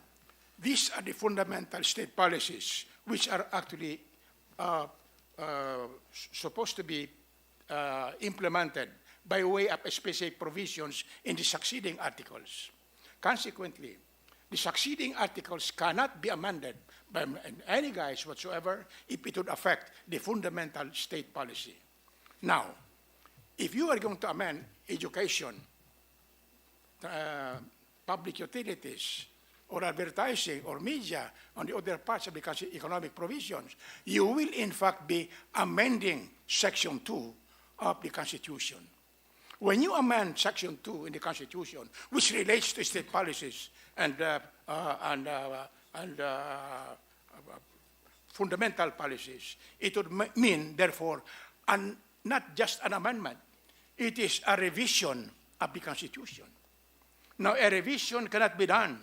[SPEAKER 10] these are the fundamental state policies which are actually supposed to be implemented by way of specific provisions in the succeeding articles. Consequently, the succeeding articles cannot be amended by any guise whatsoever if it would affect the fundamental state policy. Now, if you are going to amend education public utilities or advertising or media on the other parts of the economic provisions, you will in fact be amending Section 2 of the Constitution. When you amend Section 2 in the Constitution, which relates to state policies and fundamental policies, it would mean, therefore, not just an amendment, it is a revision of the Constitution. Now, a revision cannot be done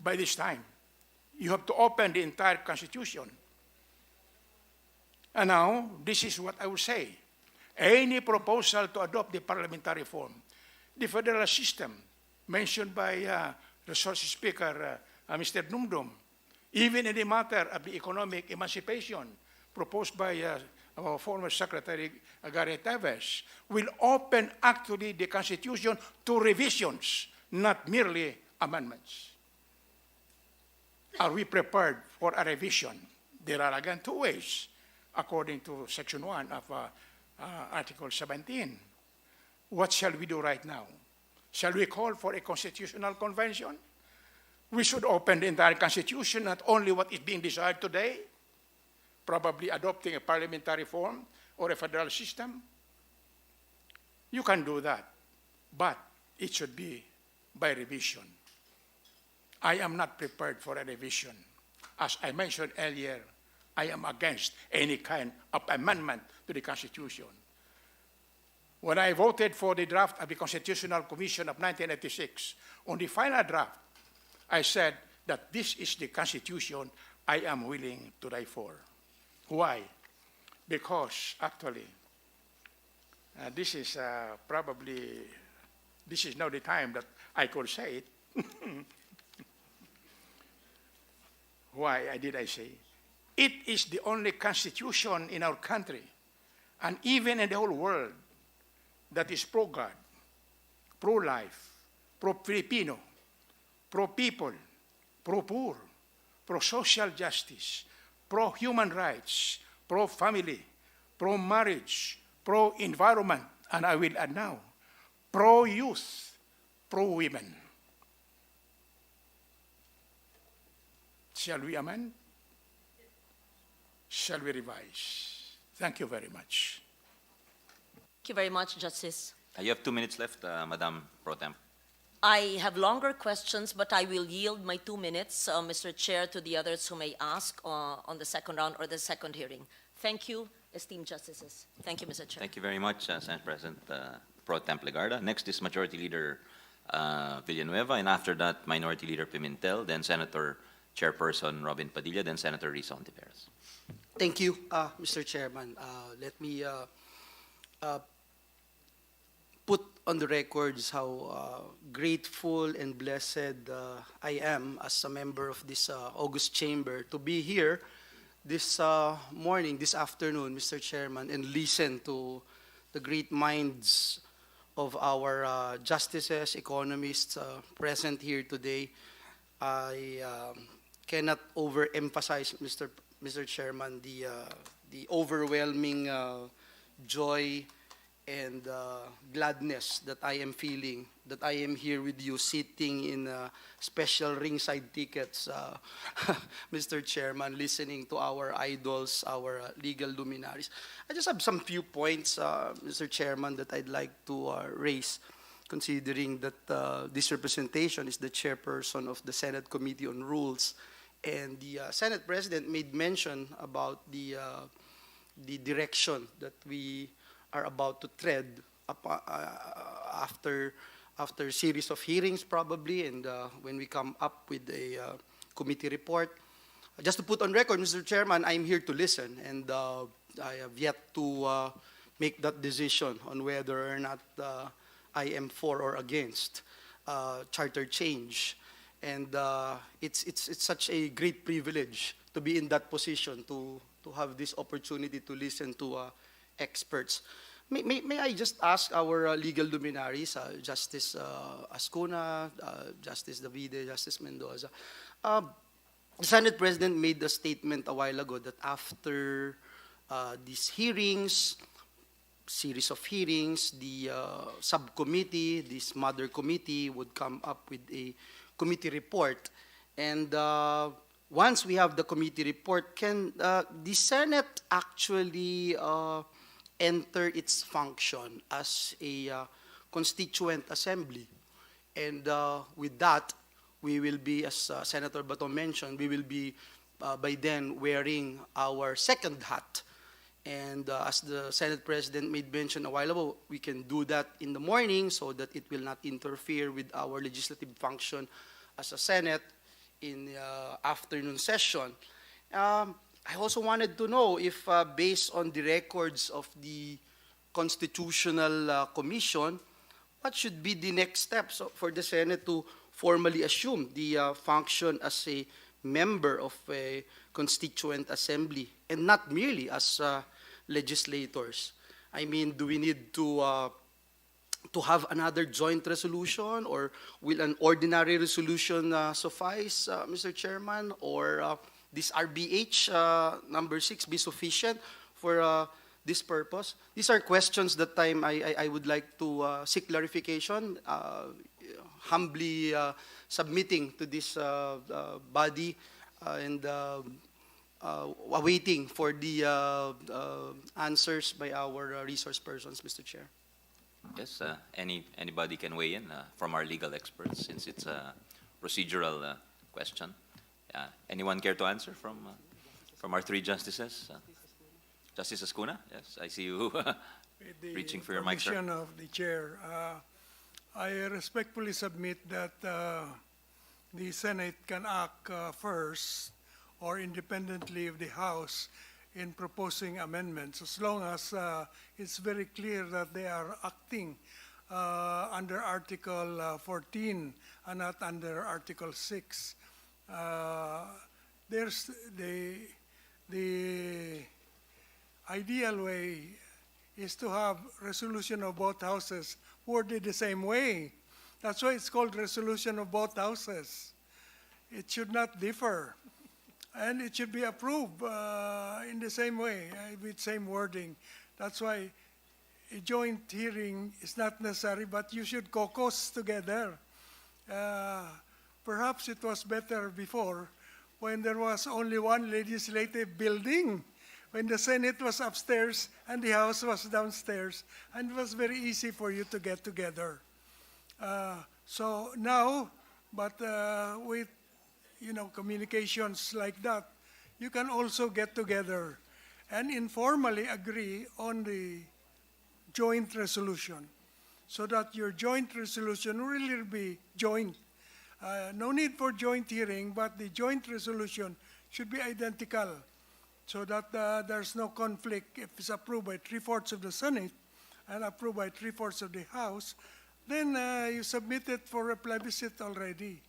[SPEAKER 10] by this time. You have to open the entire Constitution. And now, this is what I will say. Any proposal to adopt the parliamentary form, the federal system mentioned by Resources Speaker Mr. Dumdum, even in the matter of the economic emancipation proposed by our former Secretary Gary Teves, will open actually the Constitution to revisions, not merely amendments. Are we prepared for a revision? There are again two ways, according to Section 1 of Article 17. What shall we do right now? Shall we call for a constitutional convention? We should open the entire Constitution, not only what is being desired today, probably adopting a parliamentary form or a federal system. You can do that, but it should be by revision. I am not prepared for a revision. As I mentioned earlier, I am against any kind of amendment to the Constitution. When I voted for the draft of the Constitutional Commission of 1986, on the final draft, I said that this is the Constitution I am willing to die for. Why? Because actually, this is now the time that I could say it. Why did I say? It is the only constitution in our country, and even in the whole world, that is pro-God, pro-life, pro-Filipino, pro-people, pro-poor, pro-social justice, pro-human rights, pro-family, pro-marriage, pro-environment, and I will add now, pro-youth, pro-women. Shall we amend? Shall we revise? Thank you very much.
[SPEAKER 19] Thank you very much, Justice.
[SPEAKER 2] You have 2 minutes left, Madam Pro Tem.
[SPEAKER 19] I have longer questions, but I will yield my 2 minutes, Mr. Chair, to the others who may ask on the second round or the second hearing. Thank you, esteemed justices. Thank you, Mr. Chair.
[SPEAKER 2] Thank you very much, Senate President Pro Tem Legarda. Next is Majority Leader Villanueva, and after that, Minority Leader Pimentel, then Senator Chairperson Robin Padilla, then Senator Risa Hontiveros.
[SPEAKER 7] Thank you, Mr. Chairman. Let me put on the records how grateful and blessed I am as a member of this august chamber to be here this morning, this afternoon, Mr. Chairman, and listen to the great minds of our justices, economists present here today. I cannot overemphasize, Mr. Chairman, the overwhelming joy and gladness that I am feeling, that I am here with you sitting in special ringside tickets, Mr. Chairman, listening to our idols, our legal luminaries. I just have some few points, Mr. Chairman, that I'd like to raise, considering that this representation is the chairperson of the Senate Committee on Rules, and the Senate President made mention about the direction that we are about to tread after a series of hearings, probably, and when we come up with a committee report. Just to put on record, Mr. Chairman, I'm here to listen, and I have yet to make that decision on whether or not I am for or against charter change. And it's such a great privilege to be in that position, to have this opportunity to listen to experts. May I just ask our legal luminaries, Justice Azcuna, Justice Davide, Justice Mendoza. The Senate President made a statement a while ago that after these hearings, series of hearings, the subcommittee, this mother committee would come up with a committee report. And once we have the committee report, can the Senate actually enter its function as a constituent assembly? And with that, we will be, as Senator Bato mentioned, we will be by then wearing our second hat. And as the Senate President made mention a while ago, we can do that in the morning so that it will not interfere with our legislative function as a Senate in afternoon session. I also wanted to know if, based on the records of the Constitutional Commission, what should be the next steps for the Senate to formally assume the function as a member of a constituent assembly and not merely as legislators? I mean, do we need to have another joint resolution, or will an ordinary resolution suffice, Mr. Chairman, or this RBH number 6 be sufficient for this purpose? These are questions that I would like to seek clarification, humbly submitting to this body and awaiting for the answers by our resource persons, Mr. Chair.
[SPEAKER 2] Yes, anybody can weigh in from our legal experts, since it's a procedural question. Anyone care to answer from our three justices? Justice Azcuna, yes, I see you reaching for your mic, sir.
[SPEAKER 6] Permission of the chair, I respectfully submit that the Senate can act first or independently of the House in proposing amendments, as long as it's very clear that they are acting under Article 14 and not under Article 6. There's the ideal way is to have resolution of both houses worded the same way. That's why it's called resolution of both houses. It should not differ. And it should be approved in the same way, with same wording. That's why a joint hearing is not necessary, but you should caucus together. Perhaps it was better before when there was only one legislative building, when the Senate was upstairs and the House was downstairs, and it was very easy for you to get together. So now, but with communications like that, you can also get together and informally agree on the joint resolution, so that your joint resolution will really be joint. No need for joint hearing, but the joint resolution should be identical, so that there's no conflict. If it's approved by 3/4 of the Senate and approved by 3/4 of the House, then you submit it for a plebiscite already.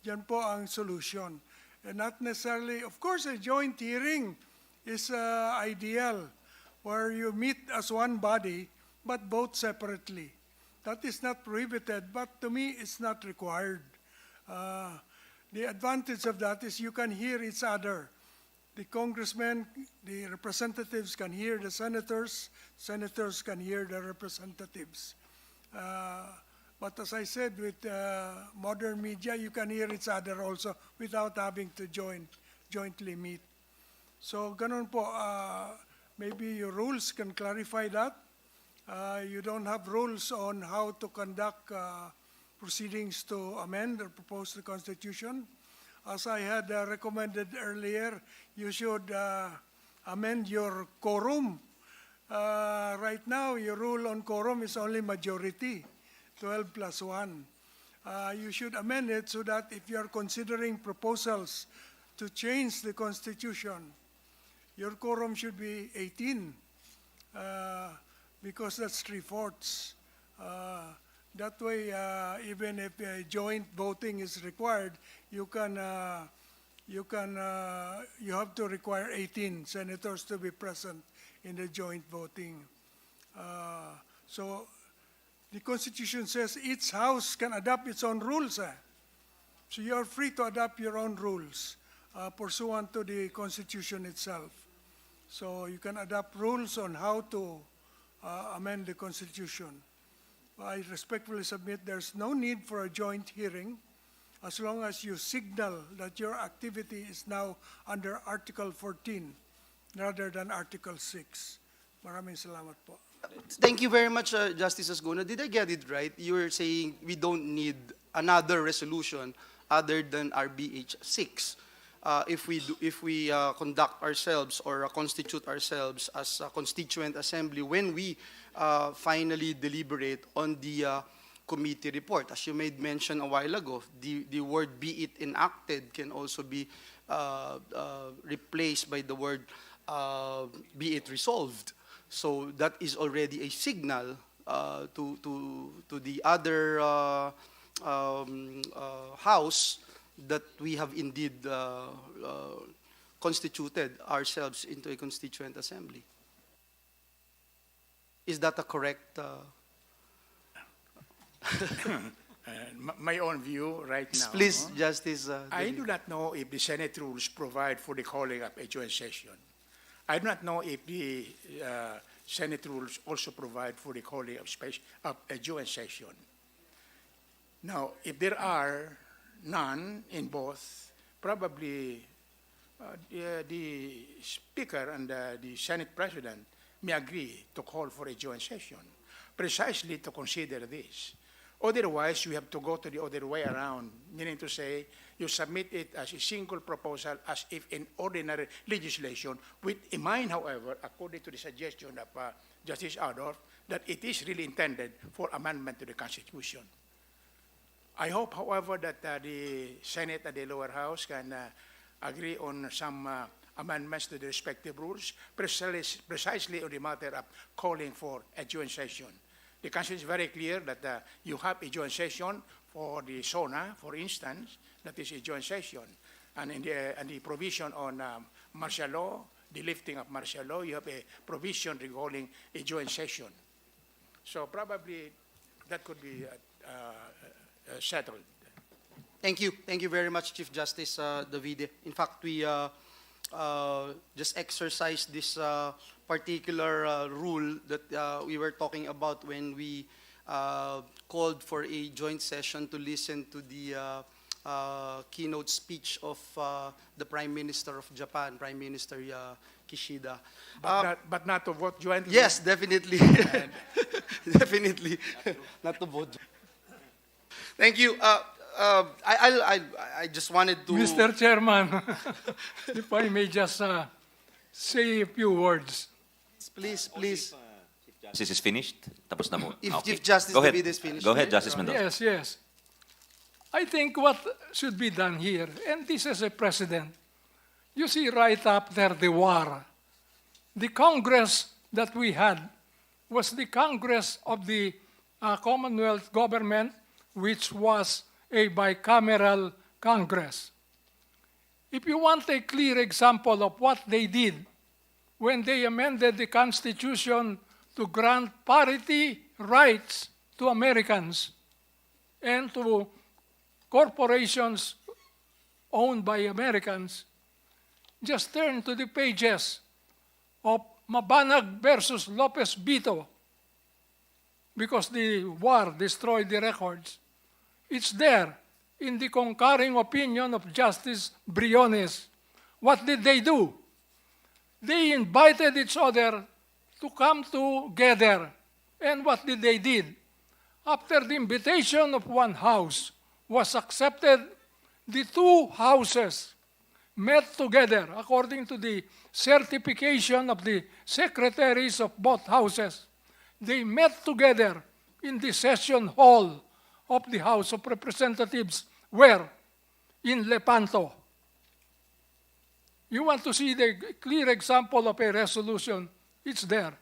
[SPEAKER 6] Yan po ang solution. And not necessarily, of course, a joint hearing is ideal, where you meet as one body, but vote separately. That is not prohibited, but to me, it's not required. The advantage of that is you can hear each other. The congressmen, the representatives can hear the senators, senators can hear the representatives. But as I said, with modern media, you can hear each other also without having to jointly meet. So ganun po, maybe your rules can clarify that. You don't have rules on how to conduct proceedings to amend or propose the Constitution. As I had recommended earlier, you should amend your quorum. Right now, your rule on quorum is only majority, 12 plus 1. You should amend it so that if you are considering proposals to change the Constitution, your quorum should be 18, because that's 3/4. That way, even if joint voting is required, you have to require 18 senators to be present in the joint voting. So the Constitution says each house can adopt its own rules. So you are free to adopt your own rules pursuant to the Constitution itself. So you can adopt rules on how to amend the Constitution. I respectfully submit there's no need for a joint hearing as long as you signal that your activity is now under Article 14 rather than Article 6. Maraming salamat po.
[SPEAKER 7] Thank you very much, Justice Azcuna. Did I get it right? You were saying we don't need another resolution other than RBH 6 if we conduct ourselves or constitute ourselves as a constituent assembly when we finally deliberate on the committee report. As you made mention a while ago, the word "be it enacted" can also be replaced by the word "be it resolved." So that is already a signal to the other house that we have indeed constituted ourselves into a constituent assembly. Is that a correct?
[SPEAKER 10] My own view right now.
[SPEAKER 7] Please, Justice.
[SPEAKER 10] I do not know if the Senate rules provide for the calling of a joint session. I do not know if the Senate rules also provide for the calling of a joint session. Now, if there are none in both, probably the Speaker and the Senate President may agree to call for a joint session, precisely to consider this. Otherwise, you have to go to the other way around, meaning to say you submit it as a single proposal as if in ordinary legislation, with in mind, however, according to the suggestion of Justice Adolph, that it is really intended for amendment to the Constitution. I hope, however, that the Senate and the lower house can agree on some amendments to the respective rules, precisely on the matter of calling for a joint session. The Constitution is very clear that you have a joint session for the SONA, for instance, that is a joint session. And in the provision on martial law, the lifting of martial law, you have a provision regarding a joint session. So probably that could be settled.
[SPEAKER 7] Thank you. Thank you very much, Chief Justice Davide. In fact, we just exercised this particular rule that we were talking about when we called for a joint session to listen to the keynote speech of the Prime Minister of Japan, Prime Minister Kishida.
[SPEAKER 10] But not to vote jointly?
[SPEAKER 7] Yes, definitely. Definitely. Not to vote. Thank you. I just wanted to...
[SPEAKER 12] Mr. Chairman, if I may just say a few words.
[SPEAKER 7] Please, please.
[SPEAKER 2] Justice is finished? Tapos na po.
[SPEAKER 7] If
[SPEAKER 2] Okay.
[SPEAKER 7] Chief Justice
[SPEAKER 2] Go ahead.
[SPEAKER 7] David is finished.
[SPEAKER 2] Go ahead, Justice Mendoza.
[SPEAKER 12] Yes, yes. I think what should be done here, and this is a precedent, you see right after the war, the Congress that we had was the Congress of the Commonwealth government, which was a bicameral Congress. If you want a clear example of what they did when they amended the Constitution to grant parity rights to Americans and to corporations owned by Americans, just turn to the pages of Mabanag versus Lopez Bito, because the war destroyed the records. It's there in the concurring opinion of Justice Briones. What did they do? They invited each other to come together. And what did they do? After the invitation of one house was accepted, the two houses met together according to the certification of the secretaries of both houses. They met together in the session hall of the House of Representatives. Where? In Lepanto. You want to see the clear example of a resolution? It's there.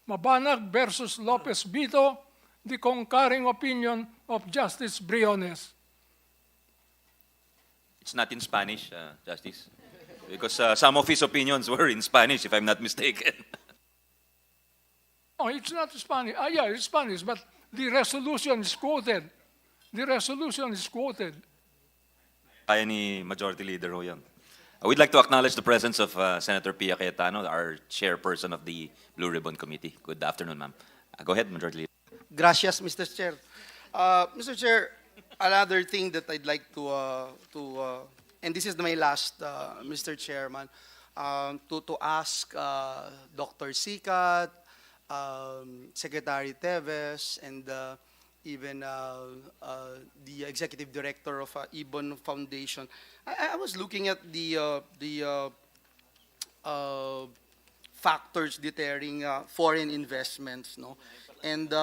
[SPEAKER 12] Mabanag versus Lopez Bito, the concurring opinion of Justice Briones.
[SPEAKER 2] It's not in Spanish, Justice, because some of his opinions were in Spanish, if I'm not mistaken.
[SPEAKER 12] No, it's not Spanish. Yeah, it's Spanish, but the resolution is quoted. The resolution is quoted.
[SPEAKER 2] Kaya ni Majority Leader ho yan. We'd like to acknowledge the presence of Senator Pia Cayetano, our chairperson of the Blue Ribbon Committee. Good afternoon, ma'am. Go ahead, Majority Leader.
[SPEAKER 7] Gracias, Mr. Chair. Mr. Chair, another thing that I'd like and this is my last, Mr. Chairman, to ask Dr. Sicat, Secretary Teves, and even the Executive Director of Ibon Foundation. I was looking at the factors deterring foreign investments, no? And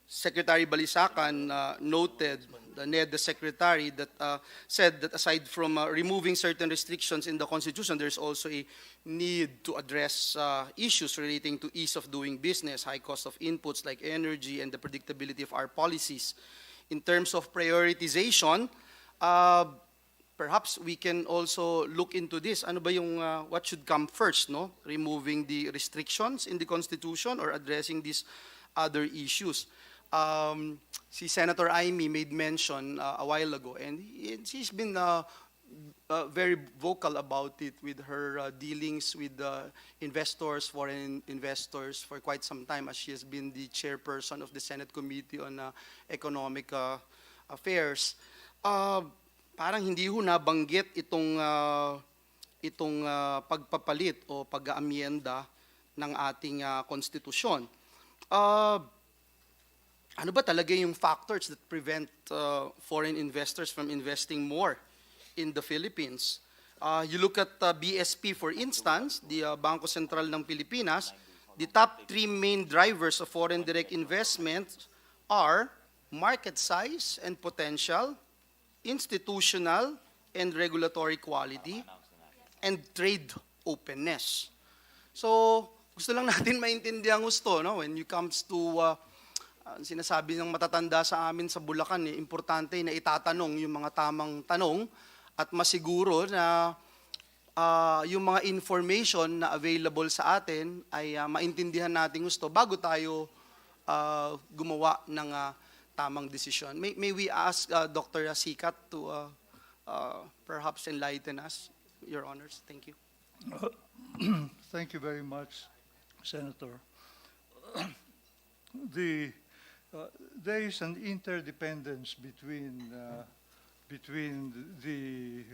[SPEAKER 7] Secretary Balisacan noted, the secretary, that said that aside from removing certain restrictions in the Constitution, there's also a need to address issues relating to ease of doing business, high cost of inputs like energy, and the predictability of our policies. In terms of prioritization, perhaps we can also look into this. Ano ba yung what should come first, no? Removing the restrictions in the Constitution or addressing these other issues? Si Senator Amy made mention a while ago, and she's been very vocal about it with her dealings with investors, foreign investors, for quite some time, as she has been the chairperson of the Senate Committee on Economic Affairs. Parang hindi ho nabanggit itong pagpapalit o pag-aamyenda ng ating konstitusyon. Ano ba talaga yung factors that prevent foreign investors from investing more in the Philippines? You look at BSP, for instance, the Bangko Sentral ng Pilipinas, the top 3 main drivers of foreign direct investment are market size and potential, institutional and regulatory quality, and trade openness. So, gusto lang natin maintindihan gusto, no? When it comes to sinasabi ng matatanda sa amin sa Bulacan, importante na itatanong yung mga tamang tanong at masiguro na yung mga information na available sa atin ay maintindihan natin gusto bago tayo gumawa ng tamang desisyon. May we ask Dr. Sicat to perhaps enlighten us, Your Honors? Thank you.
[SPEAKER 14] Thank you very much, Senator. There is an interdependence between the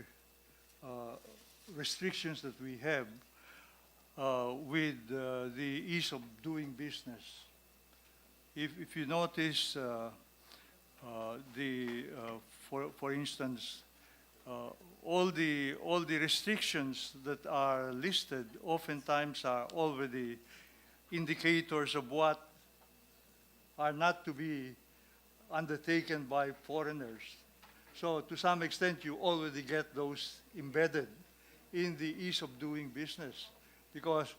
[SPEAKER 14] restrictions that we have with the ease of doing business. If you notice, for instance, all the restrictions that are listed oftentimes are already indicators of what are not to be undertaken by foreigners. So to some extent, you already get those embedded in the ease of doing business, because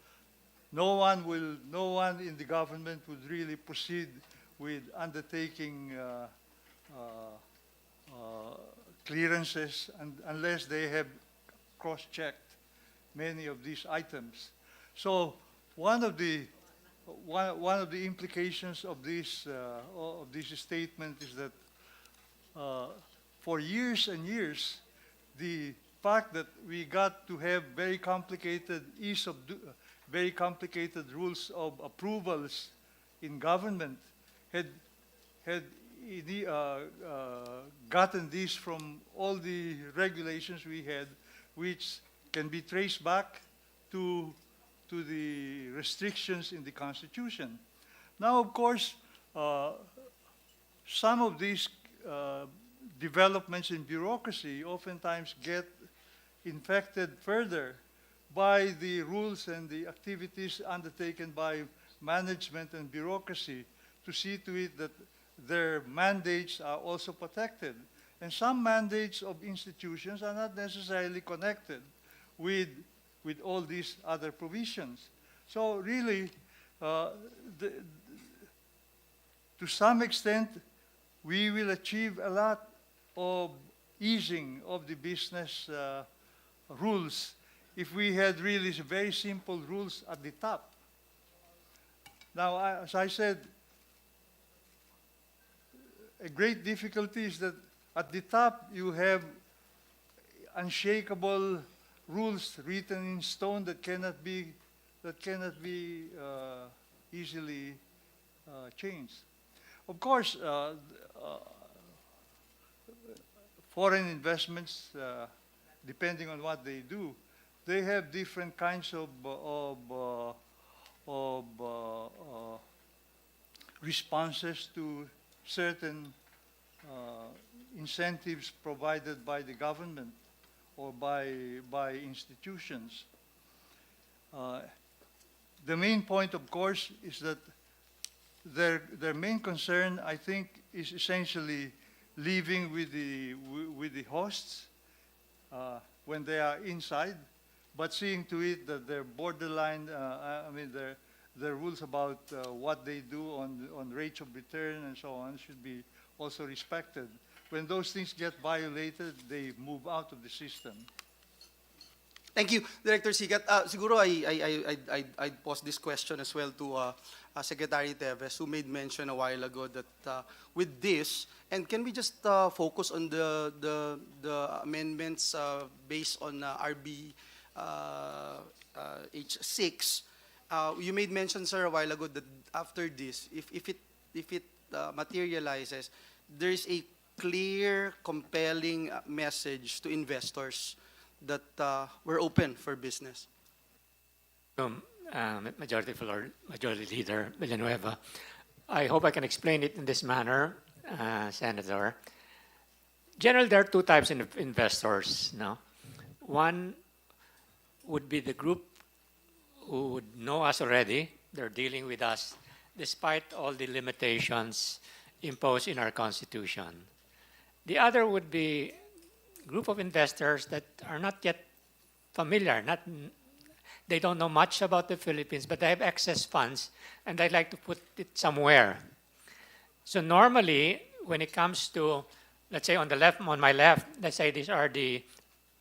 [SPEAKER 14] no one in the government would really proceed with undertaking clearances unless they have cross-checked many of these items. So one of the implications of this statement is that for years and years, the fact that we got to have very complicated rules of approvals in government had gotten this from all the regulations we had, which can be traced back to the restrictions in the Constitution. Now, of course, some of these developments in bureaucracy oftentimes get infected further by the rules and the activities undertaken by management and bureaucracy to see to it that their mandates are also protected. And some mandates of institutions are not necessarily connected with all these other provisions. So really, to some extent, we will achieve a lot of easing of the business rules if we had really very simple rules at the top. Now, as I said, a great difficulty is that at the top you have unshakable rules written in stone that cannot be easily changed. Of course, foreign investments, depending on what they do, they have different kinds of responses to certain incentives provided by the government or by institutions. The main point, of course, is that their main concern, I think, is essentially living with the hosts when they are inside, but seeing to it that their borderline, their rules about what they do on rates of return and so on should be also respected. When those things get violated, they move out of the system.
[SPEAKER 7] Thank you, Director Sicat. Siguro I'd pose this question as well to Secretary Teves, who made mention a while ago that with this, and can we just focus on the amendments based on H6? You made mention, sir, a while ago that after this, if it materializes, there is a clear, compelling message to investors that we're open for business.
[SPEAKER 15] Majority Leader Villanueva, I hope I can explain it in this manner, Senator. Generally, there are two types of investors. No? One would be the group who would know us already. They're dealing with us despite all the limitations imposed in our Constitution. The other would be a group of investors that are not yet familiar, they don't know much about the Philippines, but they have excess funds and they'd like to put it somewhere. So normally, when it comes to, let's say on my left, let's say these are the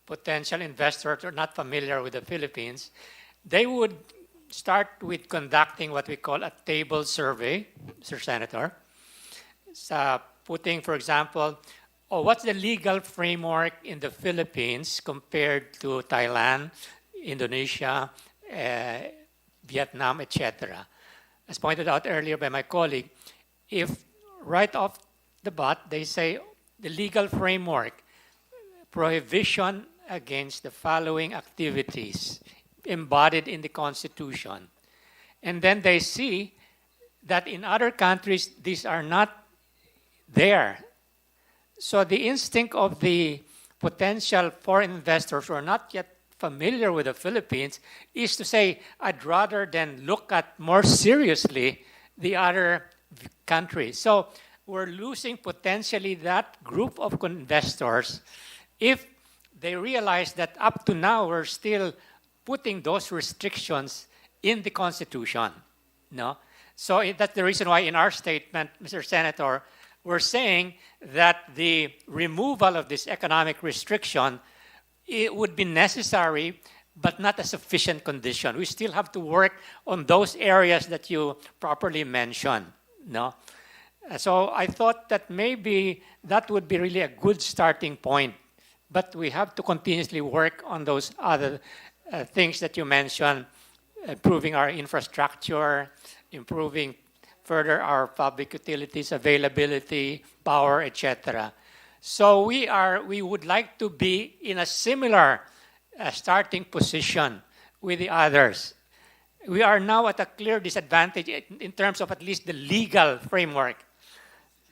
[SPEAKER 15] potential investors who are not familiar with the Philippines, they would start with conducting what we call a table survey, Mr. Senator. Putting, for example, what's the legal framework in the Philippines compared to Thailand, Indonesia, Vietnam, etc. As pointed out earlier by my colleague, if right off the bat they say the legal framework, prohibition against the following activities embodied in the Constitution, and then they see that in other countries these are not there. So the instinct of the potential foreign investors who are not yet familiar with the Philippines is to say, I'd rather than look at more seriously the other countries. So we're losing potentially that group of investors if they realize that up to now we're still putting those restrictions in the Constitution. No? So that's the reason why in our statement, Mr. Senator, we're saying that the removal of this economic restriction, it would be necessary, but not a sufficient condition. We still have to work on those areas that you properly mentioned. No? So I thought that maybe that would be really a good starting point, but we have to continuously work on those other things that you mentioned, improving our infrastructure, improving further our public utilities, availability, power, etc. So we would like to be in a similar starting position with the others. We are now at a clear disadvantage in terms of at least the legal framework.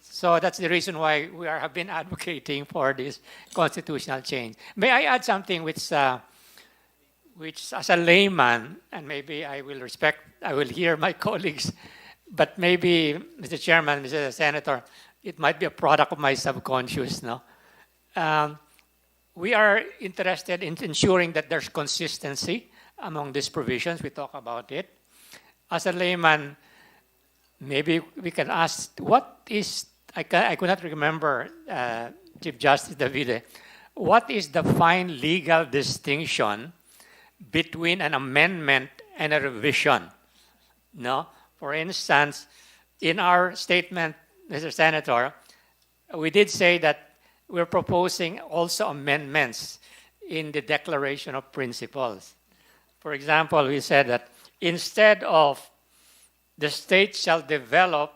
[SPEAKER 15] So that's the reason why we have been advocating for this constitutional change. May I add something which as a layman, and maybe I will hear my colleagues, but maybe, Mr. Chairman, Mr. Senator, it might be a product of my subconscious, no? We are interested in ensuring that there's consistency among these provisions. We talk about it. As a layman, maybe we can ask, what is, I could not remember, Chief Justice Davide, what is the fine legal distinction between an amendment and a revision? No? For instance, in our statement, Mr. Senator, we did say that we're proposing also amendments. in the Declaration of Principles. For example, we said that instead of the state shall develop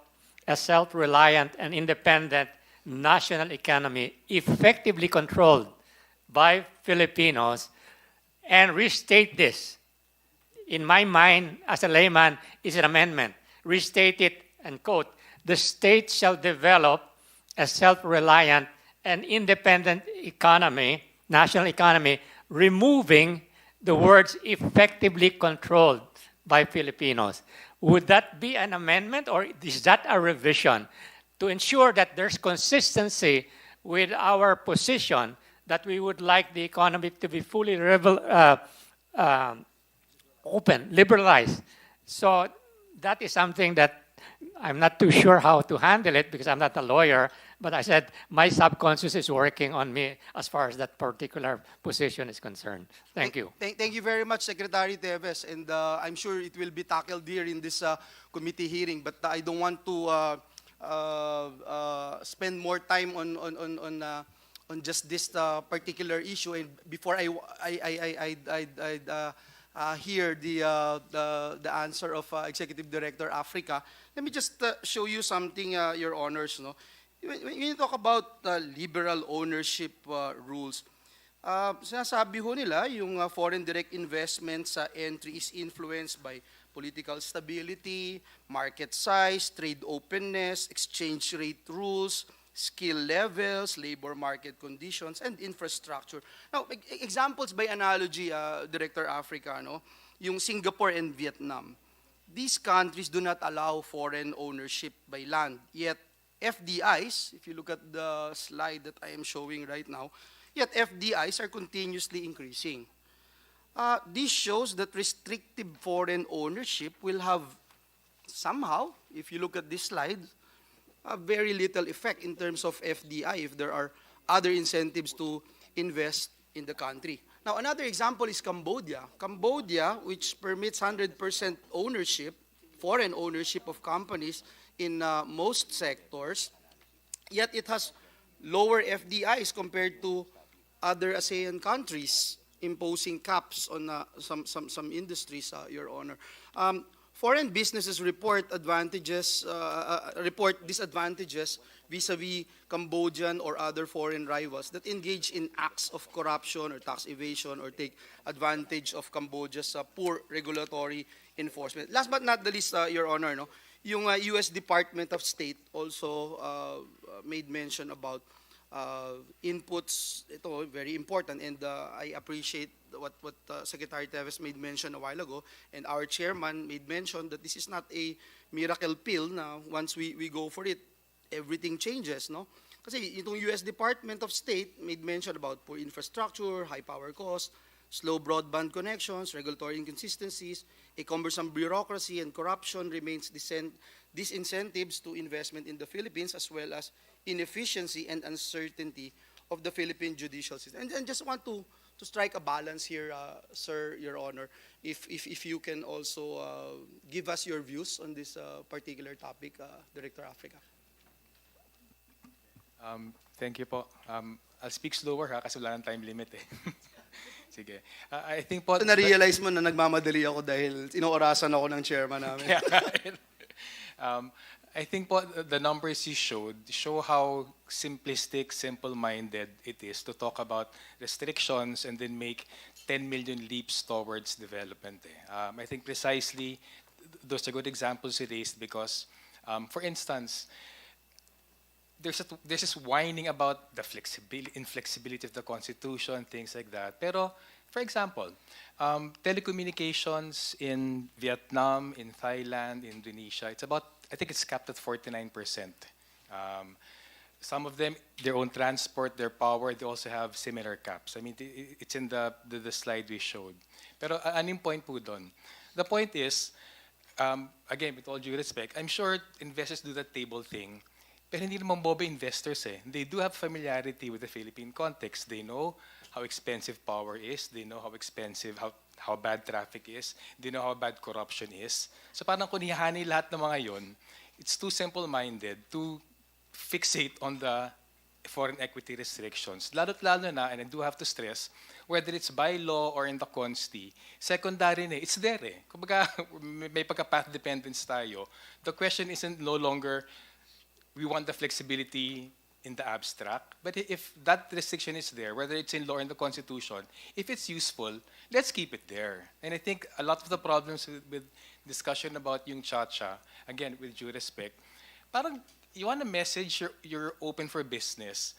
[SPEAKER 15] a self-reliant and independent national economy effectively controlled by Filipinos, and restate this. In my mind, as a layman, is an amendment. Restate it and quote, the state shall develop a self-reliant and independent economy, national economy, removing the words effectively controlled by Filipinos. Would that be an amendment, or is that a revision to ensure that there's consistency with our position that we would like the economy to be fully open, liberalized? So that is something that I'm not too sure how to handle it because I'm not a lawyer, but I said my subconscious is working on me as far as that particular position is concerned. Thank you.
[SPEAKER 7] Thank you very much, Secretary Teves, and I'm sure it will be tackled here in this committee hearing, but I don't want to spend more time on just this particular issue. And before I hear the answer of Executive Director Africa, let me just show you something, Your Honors. No? When you talk about liberal ownership rules, sinasabi ho nila yung foreign direct investments entry is influenced by political stability, market size, trade openness, exchange rate rules, skill levels, labor market conditions, and infrastructure. Now, examples by analogy, Director Africa, no? Yung Singapore and Vietnam. These countries do not allow foreign ownership by land. Yet, FDIs, if you look at the slide that I am showing right now, yet FDIs are continuously increasing. This shows that restrictive foreign ownership will have somehow, if you look at this slide, a very little effect in terms of FDI if there are other incentives to invest in the country. Now, another example is Cambodia. Cambodia, which permits 100% ownership, foreign ownership of companies in most sectors, yet it has lower FDIs compared to other ASEAN countries, imposing caps on some industries, Your Honor. Foreign businesses report disadvantages vis-a-vis Cambodian or other foreign rivals that engage in acts of corruption or tax evasion or take advantage of Cambodia's poor regulatory enforcement. Last but not the least, Your Honor, no, yung U.S. Department of State also made mention about inputs. Ito very important, and I appreciate what Secretary Teves made mention a while ago, and our chairman made mention that this is not a miracle pill na once we go for it, everything changes, no? Kasi itong US Department of State made mention about poor infrastructure, high power costs, slow broadband connections, regulatory inconsistencies, a cumbersome bureaucracy, and corruption remains disincentives to investment in the Philippines, as well as inefficiency and uncertainty of the Philippine judicial system. And just want to strike a balance here, sir, Your Honor, if you can also give us your views on this particular topic, Director Africa.
[SPEAKER 16] Thank you po. I'll speak slower ha, kasi wala nang time limit eh. Sige. I think po...
[SPEAKER 7] So, na-realize mo na nagmamadali ako dahil inoorasan ako ng chairman namin.
[SPEAKER 16] I think po the numbers you show how simplistic, simple-minded it is to talk about restrictions and then make 10 million leaps towards development. I think precisely those are good examples you raised because, for instance, there's this whining about the inflexibility of the Constitution, things like that. Pero, for example, telecommunications in Vietnam, in Thailand, in Indonesia, I think it's capped at 49%. Some of them, their own transport, their power, they also have similar caps. I mean, it's in the slide we showed. Pero anong point po doon? The point is, again, with all due respect, I'm sure investors do that table thing, pero hindi naman boba investors eh. They do have familiarity with the Philippine context. They know how expensive power is. They know how expensive, how bad traffic is. They know how bad corruption is. So parang kung ihani lahat ng mga yon, it's too simple-minded to fixate on the foreign equity restrictions. Lalo't-lalo na, and I do have to stress, whether it's by law or in the Consti, secondary na, it's there eh. Kumbaga, may pagka-path dependence tayo. The question isn't no longer, we want the flexibility in the abstract, but if that restriction is there, whether it's in law or in the Constitution, if it's useful, let's keep it there. And I think a lot of the problems with discussion about yung cha-cha, again, with due respect, parang you want a message you're open for business,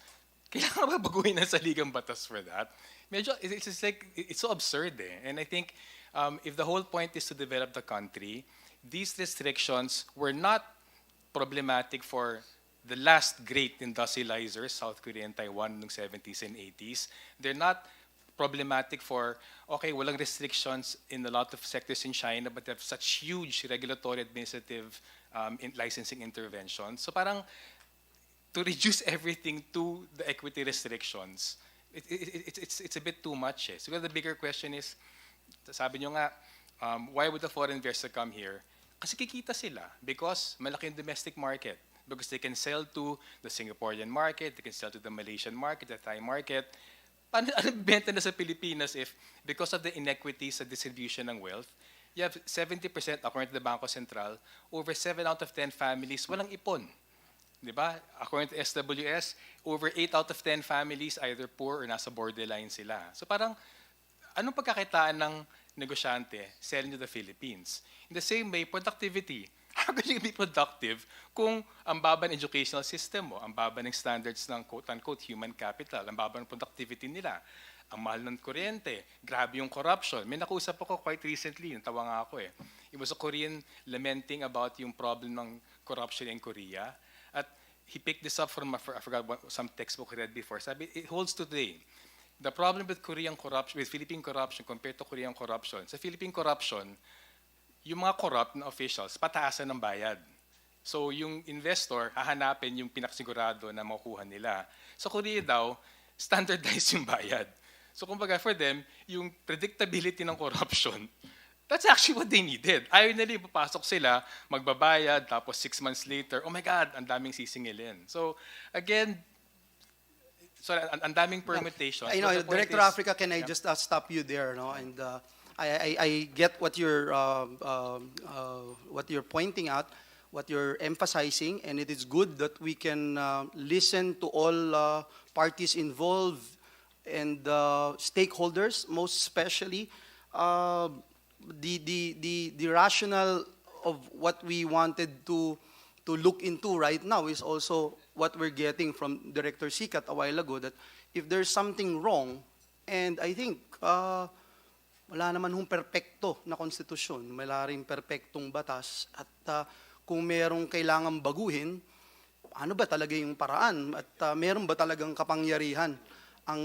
[SPEAKER 16] kailangan ba baguhin na saligang batas for that? Medyo, it's like, it's so absurd eh. And I think if the whole point is to develop the country, these restrictions were not problematic for the last great industrializers, South Korea and Taiwan in the 70s and 80s. They're not problematic for, okay, walang restrictions in a lot of sectors in China, but they have such huge regulatory administrative licensing interventions. So parang, to reduce everything to the equity restrictions, it's a bit too much eh. So the bigger question is, sabi nyo nga, why would the foreign investor come here? Kasi kikita sila because malaki yung domestic market. Because they can sell to the Singaporean market, they can sell to the Malaysian market, the Thai market. Paano benta na sa Pilipinas if, because of the inequities sa distribution ng wealth, you have 70%, according to the Bangko Sentral, over 7 out of 10 families walang ipon. Diba? According to SWS, over 8 out of 10 families either poor or nasa borderline sila. So parang, anong pagkakitaan ng negosyante selling to the Philippines? In the same way, productivity. How can you be productive kung ang baba ng educational system mo, ang baba ng standards ng quote-unquote human capital, ang baba ng productivity nila, ang mahal ng kuryente, grabe yung corruption. May nakusap ako quite recently, natawa nga ako eh. It was a Korean lamenting about yung problem ng corruption in Korea. At he picked this up from, I forgot some textbook I read before. Sabi, it holds today. The problem with Korean corruption, with Philippine corruption compared to Korean corruption, sa Philippine corruption, yung mga corrupt na officials, pataasan ng bayad. So yung investor, hahanapin yung pinakasigurado na makukuha nila. Sa Korea daw, standardized yung bayad. So kumbaga for them, yung predictability ng corruption, that's actually what they needed. Ayaw nila papasok sila, magbabayad, tapos 6 months later, oh my God, ang daming sisingilin. So again, ang daming permutations.
[SPEAKER 7] You know, Director Africa, can I just stop you there, no? And I get what you're pointing out, what you're emphasizing, and it is good that we can listen to all parties involved and stakeholders, most especially the rationale of what we wanted to look into right now is also what we're getting from Director Sicat a while ago, that if there's something wrong, and I think wala naman hong perpekto na konstitusyon, wala rin perpektong batas, at kung merong kailangan baguhin, ano ba talaga yung paraan? At meron ba talagang kapangyarihan ang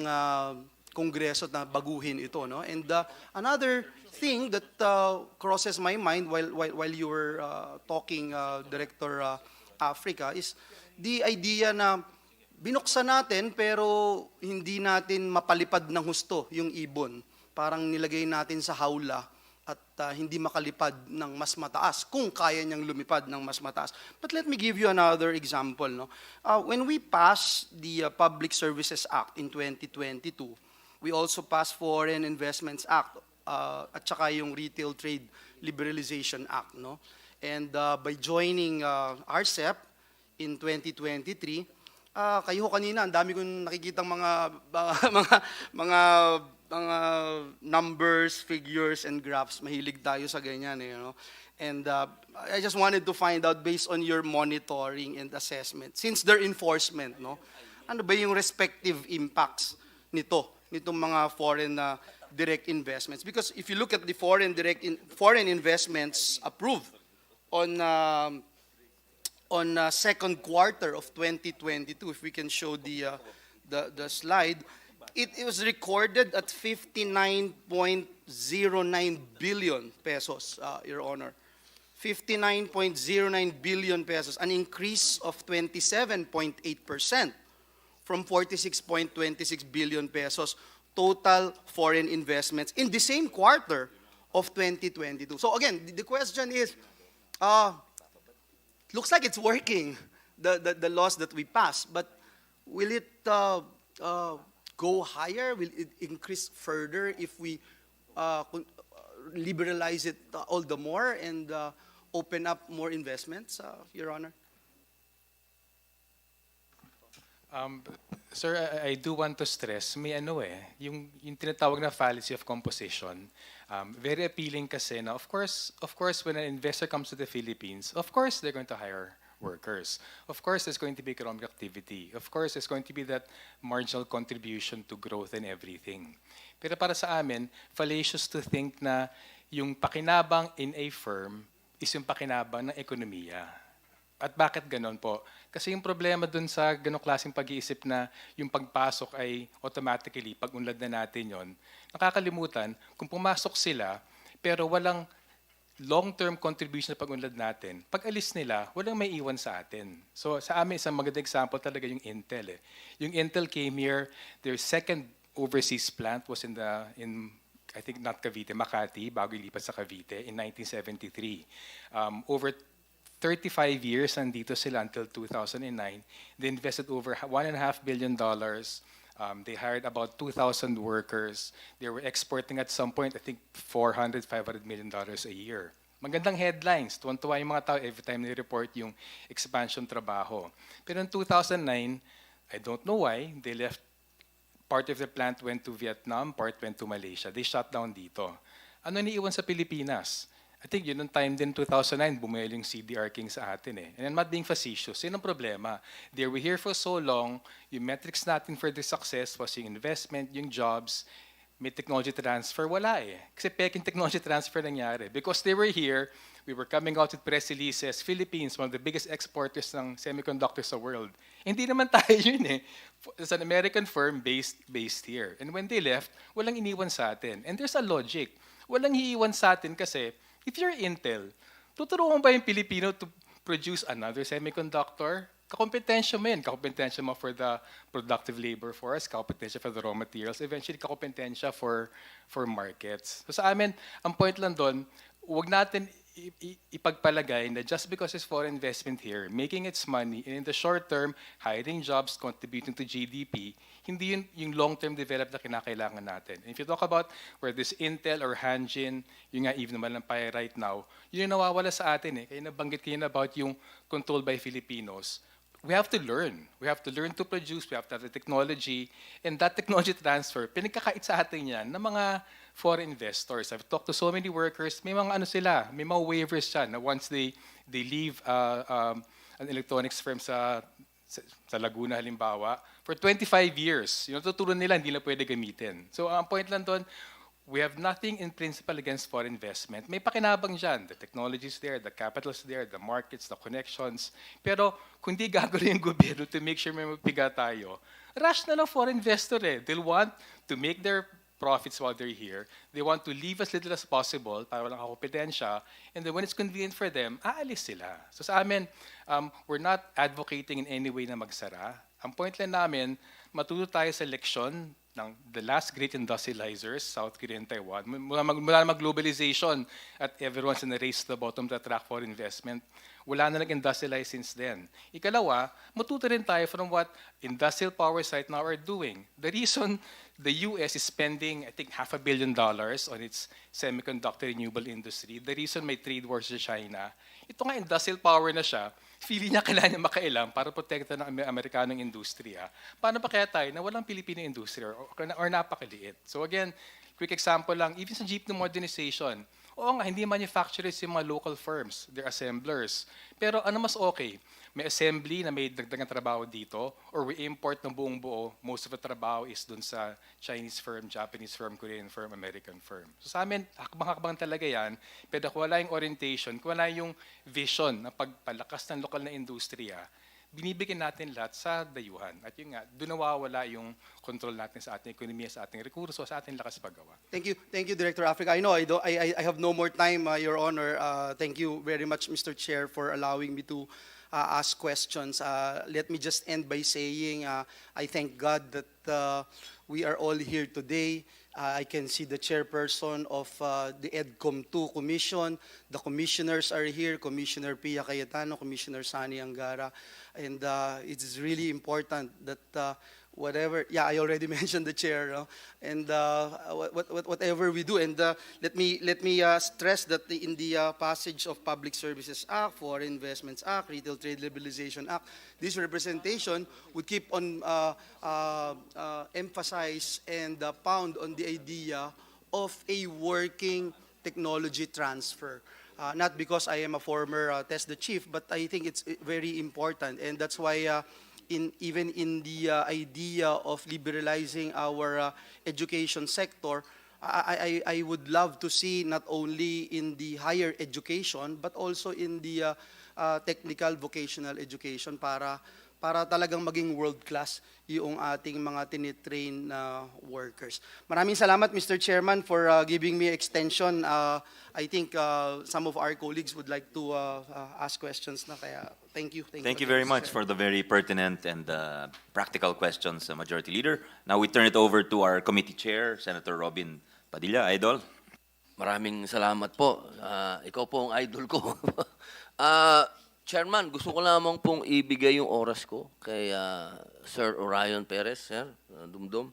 [SPEAKER 7] Kongreso na baguhin ito, no? And another thing that crosses my mind while you were talking, Director Africa, is the idea na binuksan natin pero hindi natin mapalipad ng husto yung ibon. Parang nilagay natin sa hawla at hindi makalipad ng mas mataas kung kaya niyang lumipad ng mas mataas. But let me give you another example. No? When we passed the Public Services Act in 2022, we also passed Foreign Investments Act at saka yung Retail Trade Liberalization Act. No? And by joining RCEP in 2023, kayo kanina, ang dami kong nakikitang mga numbers, figures, and graphs. Mahilig tayo sa ganyan, you know. And I just wanted to find out, based on your monitoring and assessment, since their enforcement, no, ano ba yung respective impacts nitong mga foreign direct investments? Because if you look at the foreign investments approved on second quarter of 2022, if we can show the slide, it was recorded at 59.09 billion pesos, Your Honor. 59.09 billion pesos, an increase of 27.8% from 46.26 billion pesos total foreign investments in the same quarter of 2022. So again, the question is, looks like it's working, the laws that we passed, but will it go higher? Will it increase further if we liberalize it all the more and open up more investments, Your Honor?
[SPEAKER 16] Sir, I do want to stress, may yung tinatawag na fallacy of composition, very appealing kasi na, of course, when an investor comes to the Philippines, of course, they're going to hire workers. Of course, there's going to be economic activity. Of course, there's going to be that marginal contribution to growth and everything. Pero para sa amin, fallacious to think na yung pakinabang in a firm is yung pakinabang ng ekonomiya. At bakit ganon po? Kasi yung problema dun sa ganong klaseng pag-iisip na yung pagpasok ay automatically, pag-unlad na natin yon, nakakalimutan, kung pumasok sila, pero walang long-term contribution na pag-unlad natin, pag alis nila, walang may iwan sa atin. So sa amin, isang magandang example talaga yung Intel. Yung Intel came here, their second overseas plant was in I think not Cavite, Makati, bago ilipat sa Cavite in 1973. Over 35 years nandito sila until 2009. They invested over $1.5 billion. They hired about 2,000 workers. They were exporting at some point, I think, $400, $500 million a year. Magandang headlines. Tuwan-tuwa yung mga tao every time they report yung expansion trabaho. Pero in 2009, I don't know why, they left. Part of the plant went to Vietnam, part went to Malaysia. They shut down dito. Ano niiwan sa Pilipinas? I think yun nung time din 2009, bumili yung CDR King sa atin And I'm not being facetious. Yun ang problema. They were here for so long, yung metrics natin for the success was yung investment, yung jobs, may technology transfer, wala Kasi peking technology transfer nangyari. Because they were here, we were coming out with press releases, Philippines, one of the biggest exporters ng semiconductors sa world. Hindi naman tayo yun It's an American firm based here. And when they left, walang iniwan sa atin. And there's a logic. Walang iiwan sa atin kasi if you're Intel, tuturuan ba yung Pilipino to produce another semiconductor? Kakompetensya mo yan. Kakompetensya mo for the productive labor force, kakompetensya for the raw materials, eventually kakompetensya for markets. So sa amin, ang point lang doon, huwag natin ipagpalagay na just because it's foreign investment here, making its money, and in the short term, hiring jobs, contributing to GDP, hindi yun yung long-term development na kinakailangan natin. And if you talk about where this Intel or Hanjin, yung nga even naman ng PAI right now, yun yung nawawala sa atin Kaya nabanggit kayo na about yung controlled by Filipinos. We have to learn. We have to learn to produce. We have to have the technology. And that technology transfer, pinagkakait sa atin yan ng mga foreign investors. I've talked to so many workers, may mga may mga waivers siya na once they leave an electronics firm sa Laguna halimbawa, for 25 years, yung tutulong nila hindi na pwede gamitin. So ang point lang doon, we have nothing in principle against foreign investment. May pakinabang dyan. The technology is there, the capital is there, the markets, the connections. Pero kung di gagawin yung gobyerno to make sure may mapiga tayo, rush na lang foreign investor They'll want to make their profits while they're here. They want to leave as little as possible para walang kompetensya. And then when it's convenient for them, aalis sila. So sa amin, we're not advocating in any way na magsara. Ang point lang namin, matuto tayo sa leksyon ng the last great industrializers, South Korea and Taiwan, mula mag-globalization at everyone's in a race to the bottom to attract foreign investment. Wala na nag-industrialize since then. Ikalawa, matuto rin tayo from what industrial powers right now are doing. The reason the US is spending, I think, $500 million on its semiconductor renewable industry, the reason may trade wars sa China, ito nga industrial power na siya, feeling niya kailangan niya makailam para protekta ng Amerikanong industriya. Paano pa kaya tayo na walang Pilipino industriya or napakaliit? So again, quick example lang, even sa jeepney modernization, oo nga, hindi manufacturers yung mga local firms, they're assemblers. Pero ano mas okay? May assembly na may dagdagang trabaho dito, or we import ng buong buo, most of the trabaho is dun sa Chinese firm, Japanese firm, Korean firm, American firm. So sa amin, hakbang-hakbang talaga yan, pero kung wala yung orientation, kung wala yung vision na pagpalakas ng lokal na industriya, binibigyan natin lahat sa dayuhan. At yun nga, doon nawawala yung control natin sa ating ekonomiya, sa ating rekurso, sa ating lakas paggawa.
[SPEAKER 7] Thank you, Director Africa. I know I have no more time, Your Honor. Thank you very much, Mr. Chair, for allowing me to ask questions. Let me just end by saying I thank God that we are all here today I can see the chairperson of the EDCOM 2 Commission. The commissioners are here, Commissioner Pia Cayetano, Commissioner Sani Angara. And it's really important that whatever, yeah, I already mentioned the chair, no? And whatever we do, and let me stress that in the passage of Public Services Act, Foreign Investments Act, Retail Trade Liberalization Act, this representation would keep on emphasize and pound on the idea of a working technology transfer. Not because I am a former TESDA chief, but I think it's very important, and that's why even in the idea of liberalizing our education sector, I would love to see not only in the higher education, but also in the technical vocational education para talagang maging world-class yung ating mga tinitrain na workers. Maraming salamat, Mr. Chairman, for giving me extension. I think some of our colleagues would like to ask questions na, kaya thank you.
[SPEAKER 2] Thank you very much for the very pertinent and practical questions, Majority Leader. Now we turn it over to our committee chair, Senator Robin Padilla. Idol.
[SPEAKER 1] Maraming salamat po. Ikaw po ang idol ko. Chairman, gusto ko lamang pong ibigay yung oras ko kay Sir Orion Perez, Sir Dumdum.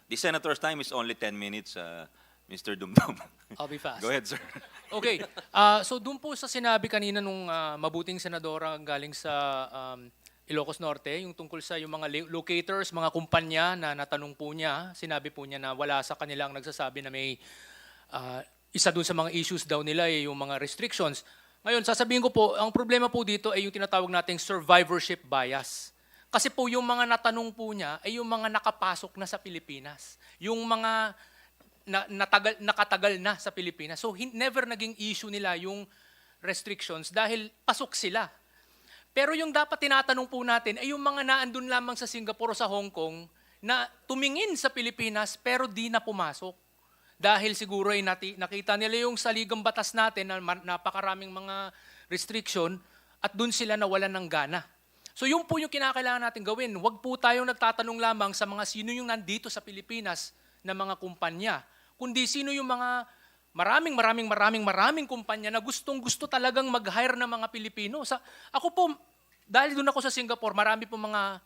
[SPEAKER 2] The senator's time is only 10 minutes, Mr. Dumdum.
[SPEAKER 17] I'll be fast.
[SPEAKER 2] Go ahead, sir.
[SPEAKER 17] Okay. So doon po sa sinabi kanina nung mabuting senadora galing sa Ilocos Norte, yung tungkol sa yung mga locators, mga kumpanya na natanong po niya, sinabi po niya na wala sa kanilang nagsasabi na may isa doon sa mga issues daw nila yung mga restrictions. Ngayon, sasabihin ko po, ang problema po dito ay yung tinatawag nating survivorship bias. Kasi po yung mga natanong po niya ay yung mga nakapasok na sa Pilipinas. Yung mga nakatagal na sa Pilipinas. So never naging issue nila yung restrictions dahil pasok sila. Pero yung dapat tinatanong po natin ay yung mga naandun lamang sa Singapore o sa Hong Kong na tumingin sa Pilipinas pero di na pumasok. Dahil siguro ay nakita nila yung saligang batas natin na napakaraming mga restriction at dun sila nawalan ng gana. So yun po yung kinakailangan natin gawin. Huwag po tayong nagtatanong lamang sa mga sino yung nandito sa Pilipinas na mga kumpanya, kundi sino yung mga maraming kumpanya na gustong-gusto talagang mag-hire ng mga Pilipino. Ako po, dahil doon ako sa Singapore, marami po mga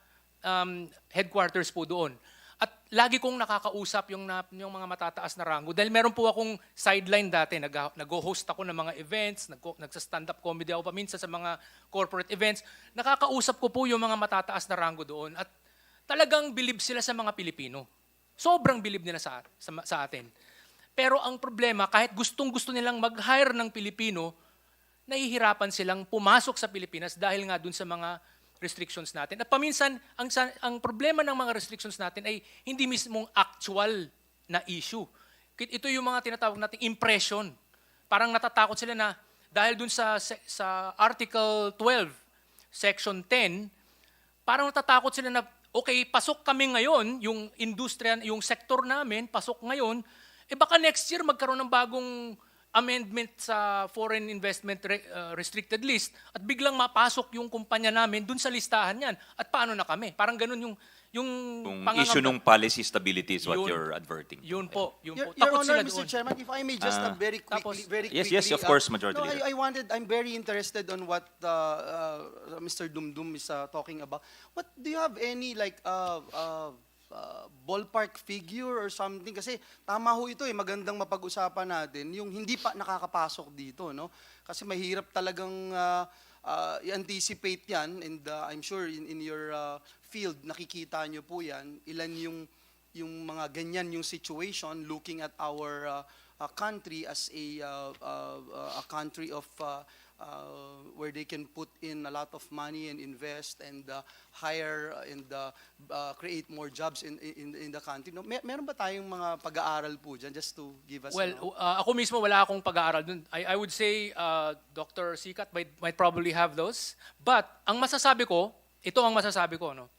[SPEAKER 17] headquarters po doon. At lagi kong nakakausap yung mga matataas na rango. Dahil meron po akong sideline dati. Nag-host ako ng mga events, nagsa-stand-up comedy ako paminsan sa mga corporate events. Nakakausap ko po yung mga matataas na rango doon. At talagang bilib sila sa mga Pilipino. Sobrang bilib nila sa atin. Pero ang problema, kahit gustong-gusto nilang mag-hire ng Pilipino, nahihirapan silang pumasok sa Pilipinas dahil nga dun sa mga restrictions natin. At paminsan, ang problema ng mga restrictions natin ay hindi mismong actual na issue. Ito yung mga tinatawag nating impression. Parang natatakot sila na dahil dun sa Article 12, Section 10, parang natatakot sila na, okay, pasok kami ngayon, yung industriya, yung sektor namin, pasok ngayon, baka next year magkaroon ng bagong amendment sa Foreign Investment Restricted List at biglang mapasok yung kumpanya namin dun sa listahan yan. At paano na kami? Parang ganun yung
[SPEAKER 2] issue ng policy stability is what you're adverting.
[SPEAKER 17] Yun po. Yun po.
[SPEAKER 7] Your
[SPEAKER 17] Takot
[SPEAKER 7] Honor,
[SPEAKER 17] sila
[SPEAKER 7] Mr.
[SPEAKER 17] doon.
[SPEAKER 7] Chairman, if I may just very quickly.
[SPEAKER 2] Yes, of course, Majority Leader.
[SPEAKER 7] I'm very interested on what Mr. Dumdum is talking about. What do you have any ballpark figure or something? Kasi tama ho ito magandang mapag-usapan natin yung hindi pa nakakapasok dito, no? Kasi mahirap talagang i-anticipate yan, and I'm sure in your field nakikita nyo po yan, ilan yung mga ganyan yung situation, looking at our country as a country of where they can put in a lot of money and invest and hire and create more jobs in the country. No, meron ba tayong mga pag-aaral po dyan, just to give us?
[SPEAKER 17] Well, ako mismo wala akong pag-aaral dun. I would say Dr. Sicat might probably have those. But ang masasabi ko, ito ang masasabi ko, no?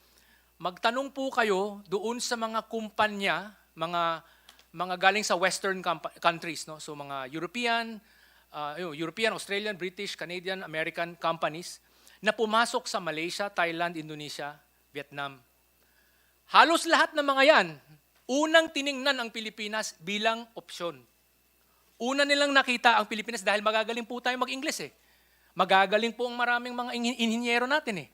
[SPEAKER 17] Magtanong po kayo doon sa mga kumpanya, mga galing sa Western countries, no? So mga European, Australian, British, Canadian, American companies na pumasok sa Malaysia, Thailand, Indonesia, Vietnam. Halos lahat ng mga yan, unang tiningnan ang Pilipinas bilang opsyon. Una nilang nakita ang Pilipinas dahil magagaling po tayo mag-Ingles eh. Magagaling po ang maraming mga inhinyero natin eh.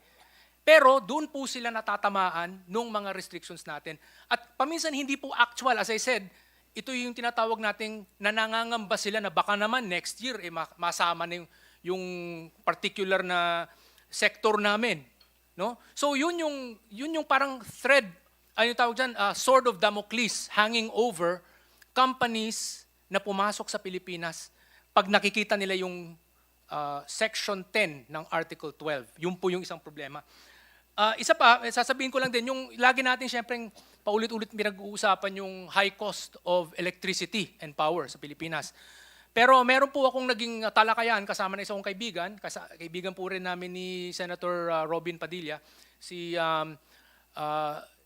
[SPEAKER 17] Pero doon po sila natatamaan nung mga restrictions natin. At paminsan hindi po actual, as I said, ito yung tinatawag nating nanangangamba sila na baka naman next year masama na yung particular na sector namin. No? So yun yung parang thread, ano yung tawag dyan, sword of Damocles hanging over companies na pumasok sa Pilipinas pag nakikita nila yung Section 10 ng Article 12. Yun po yung isang problema. Isa pa, sasabihin ko lang din, yung lagi natin siyempre paulit-ulit pinag-uusapan yung high cost of electricity and power sa Pilipinas. Pero meron po akong naging talakayan kasama na isang kaibigan, kaibigan po rin namin ni Senator Robin Padilla, si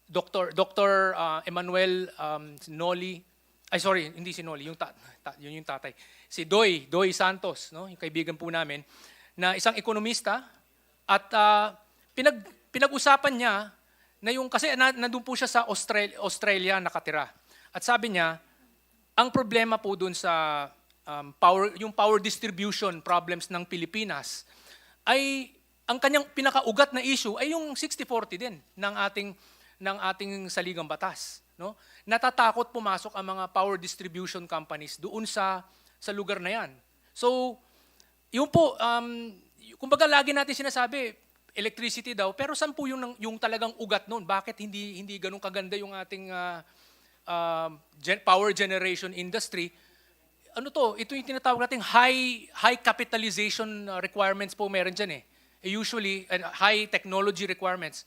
[SPEAKER 17] Dr. Emmanuel Noli, ay sorry, hindi si Noli, yun yung tatay. Si Doy Santos, no, yung kaibigan po namin, na isang ekonomista at pinag-usapan niya na yung, kasi nandun po siya sa Australia nakatira. At sabi niya, ang problema po dun sa yung power distribution problems ng Pilipinas ay ang kanyang pinakaugat na issue ay yung 60-40 din ng ating saligang batas, no? Natatakot pumasok ang mga power distribution companies doon sa lugar na yan. So, yun po, kumbaga lagi natin sinasabi, electricity daw, pero saan po yung talagang ugat noon? Bakit hindi ganun kaganda yung ating power generation industry? Ano to? Ito yung tinatawag nating high capitalization requirements po meron dyan eh. Usually, high technology requirements.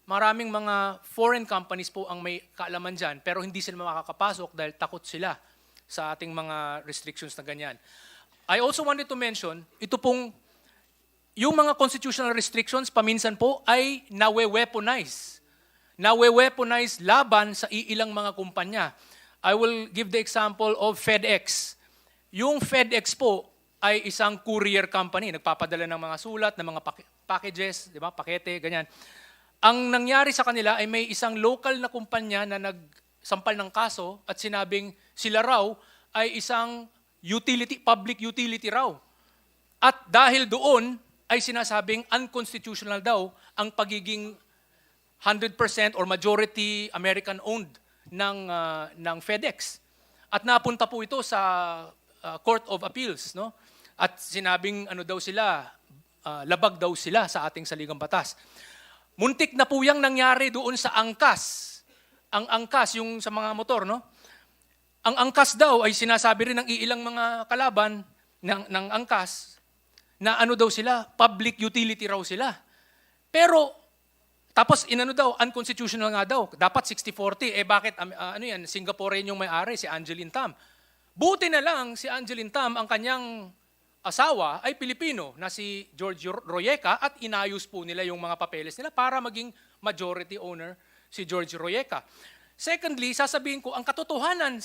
[SPEAKER 17] Maraming mga foreign companies po ang may kaalaman dyan, pero hindi sila makakapasok dahil takot sila sa ating mga restrictions na ganyan. I also wanted to mention, ito pong, yung mga constitutional restrictions, paminsan po, ay nawe-weaponize. Nawe-weaponize laban sa iilang mga kumpanya. I will give the example of FedEx. Yung FedEx po ay isang courier company, nagpapadala ng mga sulat, ng mga packages, di ba, pakete, ganyan. Ang nangyari sa kanila ay may isang local na kumpanya na nagsampal ng kaso at sinabing sila raw ay isang public utility raw. At dahil doon ay sinasabing unconstitutional daw ang pagiging 100% or majority American-owned ng FedEx. At napunta po ito sa Court of Appeals, no? At sinabing labag daw sila sa ating saligang batas. Muntik na po yang nangyari doon sa angkas. Ang angkas, yung sa mga motor, no? Ang angkas daw ay sinasabi rin ng iilang mga kalaban ng angkas na daw sila, public utility raw sila. Pero, tapos unconstitutional nga daw. Dapat 60-40. Bakit, yan, Singaporean yung may-ari, si Angeline Tam. Buti na lang, si Angeline Tam, ang kanyang asawa ay Pilipino na si George Royeca at inayos po nila yung mga papeles nila para maging majority owner si George Royeca. Secondly, sasabihin ko, ang katotohanan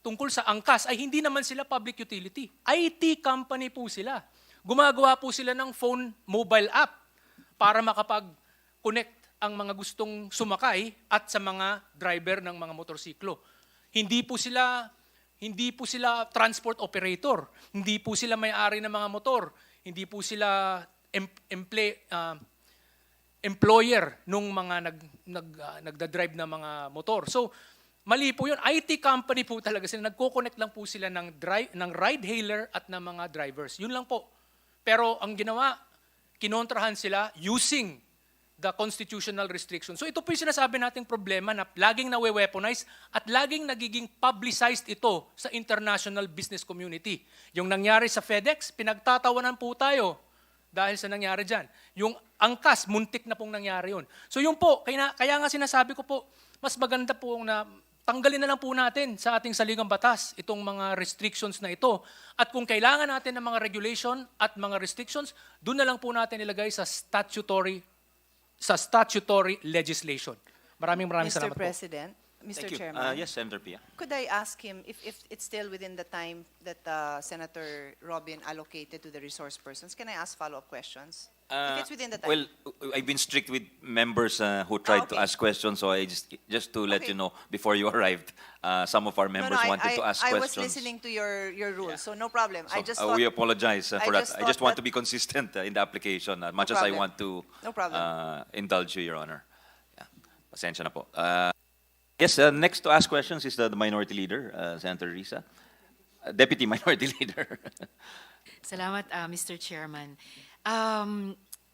[SPEAKER 17] tungkol sa angkas ay hindi naman sila public utility. IT company po sila. Gumagawa po sila ng phone mobile app para makapag-connect ang mga gustong sumakay at sa mga driver ng mga motorsiklo. Hindi po sila transport operator. Hindi po sila may-ari ng mga motor. Hindi po sila employer nung mga nagda-drive na mga motor. So, mali po yun. IT company po talaga sila. Nagko-connect lang po sila ng ride hailer at ng mga drivers. Yun lang po. Pero ang ginawa, kinontrahan sila using the constitutional restrictions. So ito po yung sinasabi nating problema na laging nawe-weaponize at laging nagiging publicized ito sa international business community. Yung nangyari sa FedEx, pinagtatawanan po tayo dahil sa nangyari dyan. Yung angkas, muntik na pong nangyari yun. So yun po, kaya nga sinasabi ko po, mas maganda po na tanggalin na lang po natin sa ating saligang batas itong mga restrictions na ito. At kung kailangan natin ng mga regulation at mga restrictions, doon na lang po natin ilagay sa statutory legislation. Maraming salamat po.
[SPEAKER 4] Mr. President, Mr.
[SPEAKER 2] Thank you.
[SPEAKER 4] Chairman,
[SPEAKER 2] Yes, Senator Pia.
[SPEAKER 4] could I ask him if it's still within the time that Senator Robin allocated to the resource persons? Can I ask follow-up questions? If it's within the time.
[SPEAKER 2] Well, I've been strict with members who tried to
[SPEAKER 4] okay.
[SPEAKER 2] ask questions, so I just to let
[SPEAKER 4] Okay.
[SPEAKER 2] you know before you arrived, some of our
[SPEAKER 4] No,
[SPEAKER 2] members
[SPEAKER 4] no,
[SPEAKER 2] wanted to ask
[SPEAKER 4] I was
[SPEAKER 2] questions.
[SPEAKER 4] listening to your rules, so no problem. I
[SPEAKER 2] So,
[SPEAKER 4] just thought,
[SPEAKER 2] we apologize
[SPEAKER 4] I
[SPEAKER 2] for that.
[SPEAKER 4] just
[SPEAKER 2] I just
[SPEAKER 4] thought
[SPEAKER 2] want
[SPEAKER 4] that-
[SPEAKER 2] to be consistent in the application, as much as I
[SPEAKER 4] problem.
[SPEAKER 2] want to
[SPEAKER 4] No problem.
[SPEAKER 2] indulge you, Your Honor. Yeah. Pasensya na po. Yes, next to ask questions is the Minority Leader, Senator Risa. Deputy Minority Leader.
[SPEAKER 3] Salamat, Mr. Chairman.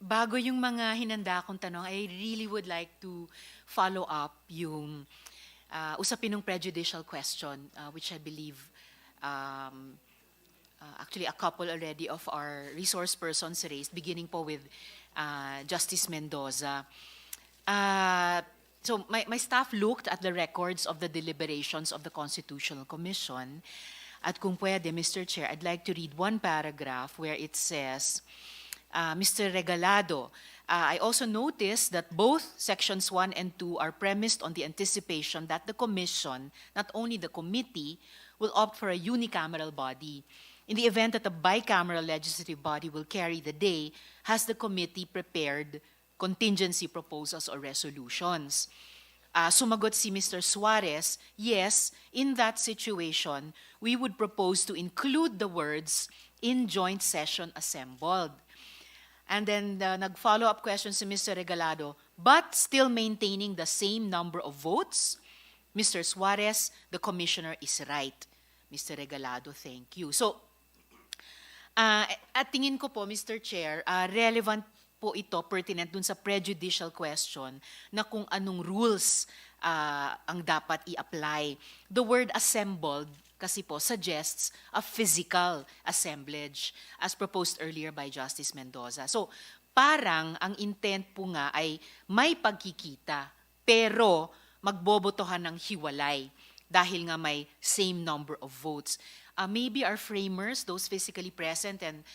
[SPEAKER 3] Bago yung mga hinanda kong tanong, I really would like to follow up yung usapin ng prejudicial question, which I believe actually a couple already of our resource persons raised, beginning po with Justice Mendoza. So my staff looked at the records of the deliberations of the Constitutional Commission. At kung pwede, Mr. Chair, I'd like to read one paragraph where it says, Mr. Regalado, I also noticed that both sections 1 and 2 are premised on the anticipation that the Commission, not only the committee, will opt for a unicameral body. In the event that a bicameral legislative body will carry the day, has the committee prepared contingency proposals or resolutions? Sumagot si Mr. Suarez, yes, in that situation, we would propose to include the words in joint session assembled. And then nag-follow-up question si Mr. Regalado, but still maintaining the same number of votes? Mr. Suarez, the commissioner is right. Mr. Regalado, thank you. So, at tingin ko po, Mr. Chair, relevant po ito, pertinent dun sa prejudicial question na kung anong rules ang dapat i-apply. The word assembled kasi po suggests a physical assemblage as proposed earlier by Justice Mendoza. So parang ang intent po nga ay may pagkikita pero magbobotohan ng hiwalay dahil nga may same number of votes. Maybe our framers, those physically present, and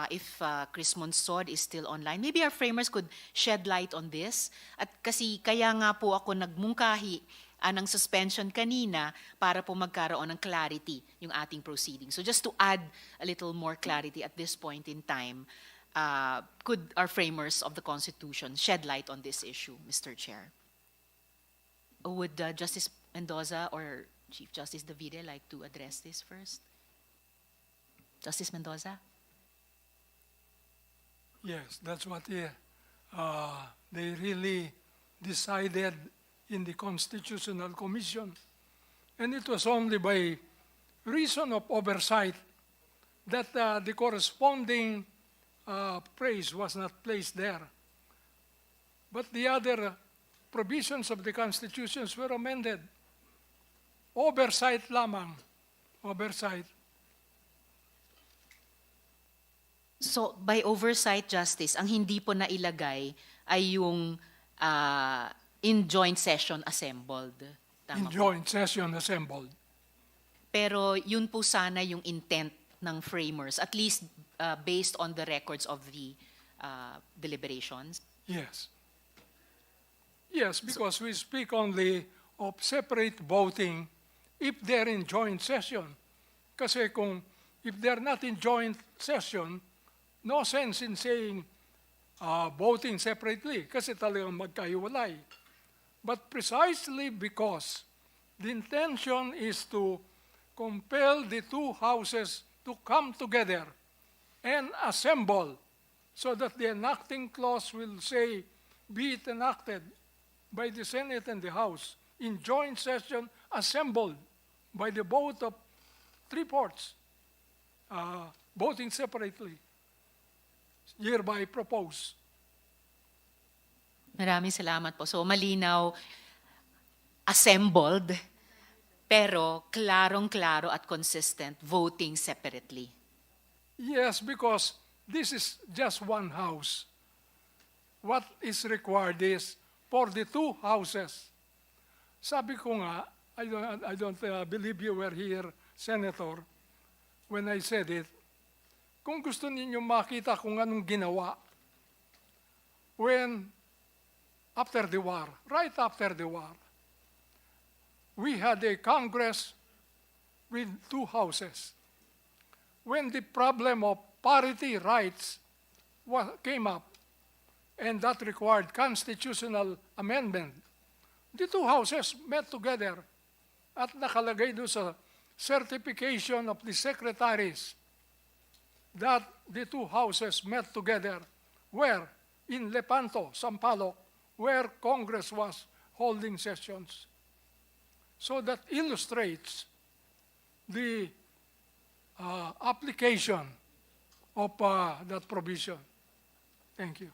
[SPEAKER 3] if Chris Monsod is still online, maybe our framers could shed light on this. At kasi kaya nga po ako nagmungkahi ng suspension kanina para po magkaroon ng clarity yung ating proceeding. So just to add a little more clarity at this point in time, could our framers of the Constitution shed light on this issue, Mr. Chair? Would Justice Mendoza or Chief Justice Davide like to address this first? Justice Mendoza?
[SPEAKER 12] Yes, that's what they really decided in the Constitutional Commission. And it was only by reason of oversight that the corresponding phrase was not placed there. But the other provisions of the Constitutions were amended. Oversight lamang. Oversight.
[SPEAKER 3] So, by oversight, Justice, ang hindi po nailagay ay yung in joint session assembled. Tama
[SPEAKER 12] In
[SPEAKER 3] po?
[SPEAKER 12] joint session assembled.
[SPEAKER 3] Pero yun po sana yung intent ng framers, at least based on the records of the deliberations.
[SPEAKER 12] Yes. Yes, because we speak only of separate voting if they're in joint session. Kasi kung if they're not in joint session, no sense in saying voting separately kasi talagang magkahiwalay. But precisely because the intention is to compel the two houses to come together and assemble so that the enacting clause will say, be it enacted by the Senate and the House in joint session assembled by the vote of 3/4, voting separately, hereby propose.
[SPEAKER 3] Maraming salamat po. So malinaw, assembled, pero klarong-klaro at consistent, voting separately.
[SPEAKER 12] Yes, because this is just one house. What is required is for the two houses. Sabi ko nga, I don't believe you were here, Senator, when I said it. Kung gusto ninyo makita kung anong ginawa, when after the war, right after the war, we had a Congress with two houses. When the problem of parity rights came up, and that required constitutional amendment. The two houses met together at nakalagay doon sa certification of the secretaries that the two houses met together where in Lepanto, Sampaloc, where Congress was holding sessions. So that illustrates the application of that provision. Thank you.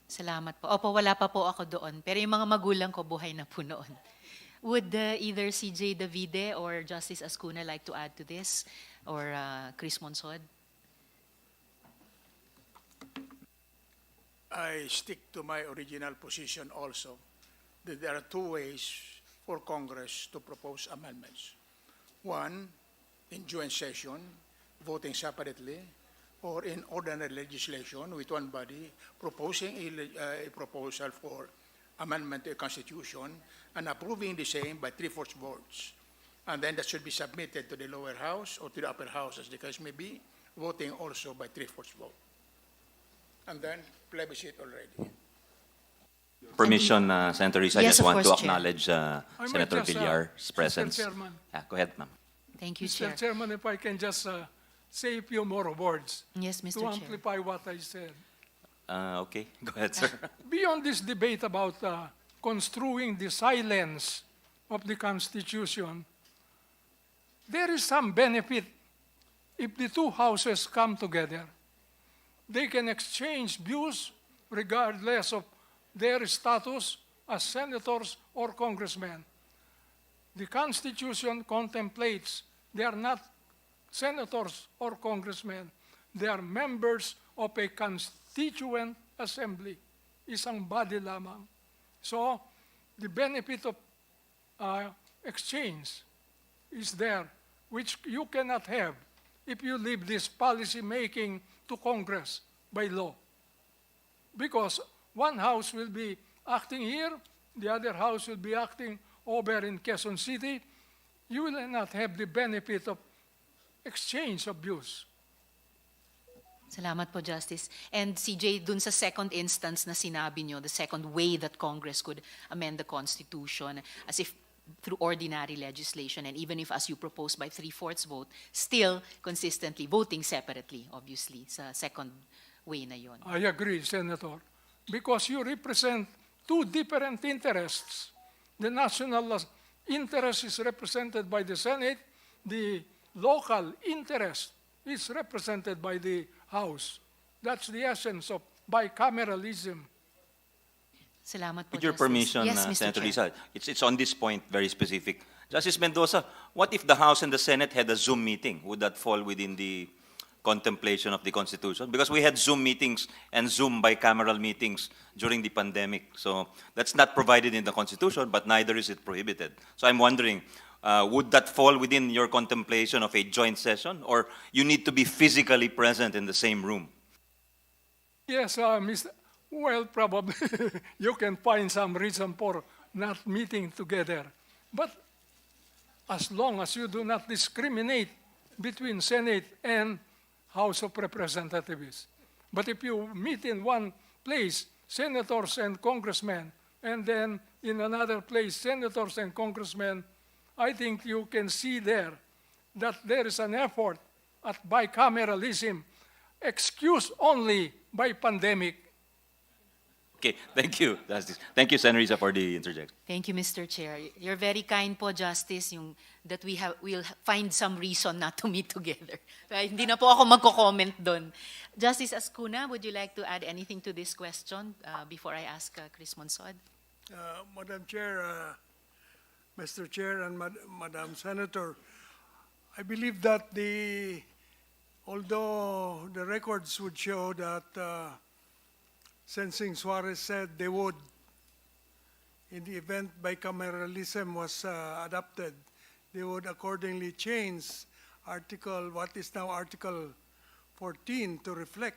[SPEAKER 3] Salamat po. Opo, wala pa po ako doon. Pero yung mga magulang ko, buhay na po noon. Would either CJ Davide or Justice Azcuna like to add to this? Or Chris Monsod?
[SPEAKER 10] I stick to my original position also, that there are two ways for Congress to propose amendments. One, in joint session, voting separately, or in ordinary legislation with one body proposing a proposal for amendment to a constitution and approving the same by 3/4 votes. And then that should be submitted to the lower house or to the upper house, as the case may be, voting also by 3/4 vote. And then plebiscite already.
[SPEAKER 2] Permission, Senator Risa, I
[SPEAKER 3] Yes,
[SPEAKER 2] just
[SPEAKER 3] of
[SPEAKER 2] want to
[SPEAKER 3] course, Chair.
[SPEAKER 2] acknowledge
[SPEAKER 12] might
[SPEAKER 2] Senator
[SPEAKER 12] just,
[SPEAKER 2] Villar's presence.
[SPEAKER 12] Mr. Chairman.
[SPEAKER 2] Go ahead, ma'am.
[SPEAKER 3] Thank you,
[SPEAKER 12] Mr.
[SPEAKER 3] Chair.
[SPEAKER 12] Chairman, if I can just say a few more words
[SPEAKER 3] Yes, Mr.
[SPEAKER 12] to
[SPEAKER 3] Chair.
[SPEAKER 12] amplify what I said.
[SPEAKER 2] Okay, go ahead, sir.
[SPEAKER 12] Beyond this debate about construing the silence of the Constitution, there is some benefit if the two houses come together. They can exchange views regardless of their status as senators or congressmen. The Constitution contemplates they are not senators or congressmen. They are members of a constituent assembly. Isang body lamang. So, the benefit of exchange is there, which you cannot have if you leave this policy making to Congress by law. Because one house will be acting here, the other house will be acting over in Quezon City. You will not have the benefit of exchange of views.
[SPEAKER 3] Salamat po, Justice. And CJ, dun sa second instance na sinabi nyo, the second way that Congress could amend the Constitution, as if through ordinary legislation, and even if, as you propose, by 3/4 vote, still consistently voting separately, obviously, sa second way na yon.
[SPEAKER 12] I agree, Senator, because you represent two different interests. The national interest is represented by the Senate, the local interest is represented by the House. That's the essence of bicameralism.
[SPEAKER 3] Salamat po,
[SPEAKER 2] With your
[SPEAKER 3] Justice.
[SPEAKER 2] permission,
[SPEAKER 3] Yes, Mr.
[SPEAKER 2] Senator
[SPEAKER 3] Chair.
[SPEAKER 2] Risa, it's on this point, very specific. Justice Mendoza, what if the House and the Senate had a Zoom meeting? Would that fall within the contemplation of the Constitution? Because we had Zoom meetings and Zoom bicameral meetings during the pandemic. So that's not provided in the Constitution, but neither is it prohibited. So I'm wondering, would that fall within your contemplation of a joint session, or you need to be physically present in the same room?
[SPEAKER 12] Yes, Mr. Well, probably you can find some reason for not meeting together. But as long as you do not discriminate between Senate and House of Representatives. But if you meet in one place, senators and congressmen, and then in another place, senators and congressmen, I think you can see there that there is an effort at bicameralism, excused only by pandemic.
[SPEAKER 2] Okay, thank you, Justice. Thank you, Senator Risa, for the interjection.
[SPEAKER 3] Thank you, Mr. Chair. You're very kind po, Justice, yung that we'll find some reason not to meet together. Hindi na po ako magko-comment doon. Justice Azcuna, would you like to add anything to this question before I ask Chris Monsod?
[SPEAKER 6] Madam Chair, Mr. Chair, and Madam Senator, I believe that although the records would show that Sensing Suarez said they would, in the event bicameralism was adopted, they would accordingly change what is now Article 14 to reflect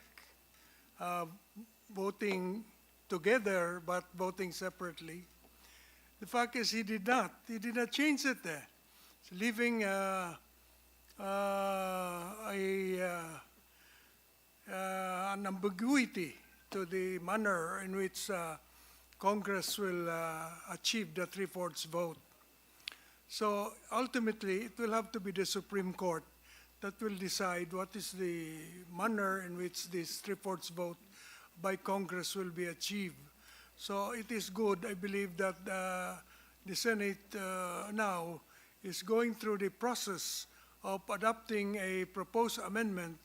[SPEAKER 6] voting together but voting separately. The fact is he did not. He did not change it there. It's leaving an ambiguity to the manner in which Congress will achieve the three-fourths vote. So ultimately, it will have to be the Supreme Court that will decide what is the manner in which this three-fourths vote by Congress will be achieved. So it is good, I believe, that the Senate now is going through the process of adopting a proposed amendment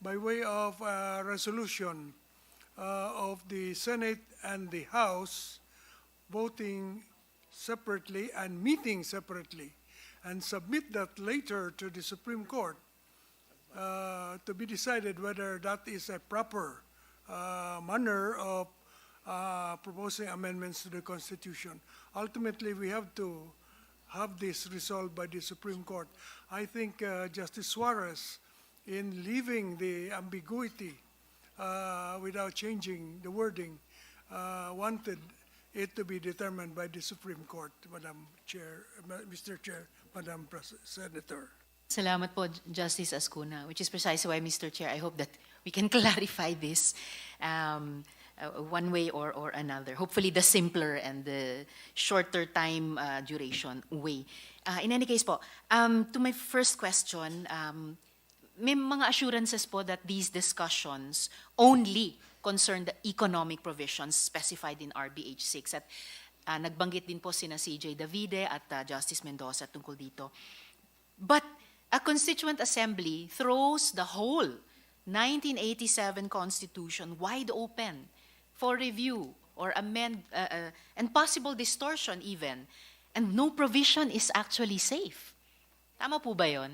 [SPEAKER 6] by way of a resolution of the Senate and the House voting separately and meeting separately, and submit that later to the Supreme Court to be decided whether that is a proper manner of proposing amendments to the Constitution. Ultimately, we have to have this resolved by the Supreme Court. I think Justice Suarez, in leaving the ambiguity without changing the wording, wanted it to be determined by the Supreme Court, Madam Chair, Mr. Chair, Madam Senator.
[SPEAKER 3] Salamat po, Justice Azcuna, which is precisely why, Mr. Chair, I hope that we can clarify this one way or another. Hopefully, the simpler and the shorter time duration way. In any case po, to my first question, may mga assurances po that these discussions only concern the economic provisions specified in RBH 6. At nagbanggit din po sina CJ Davide at Justice Mendoza tungkol dito. But a Constituent Assembly throws the whole 1987 Constitution wide open for review or amend and possible distortion even. And no provision is actually safe. Tama po ba yun?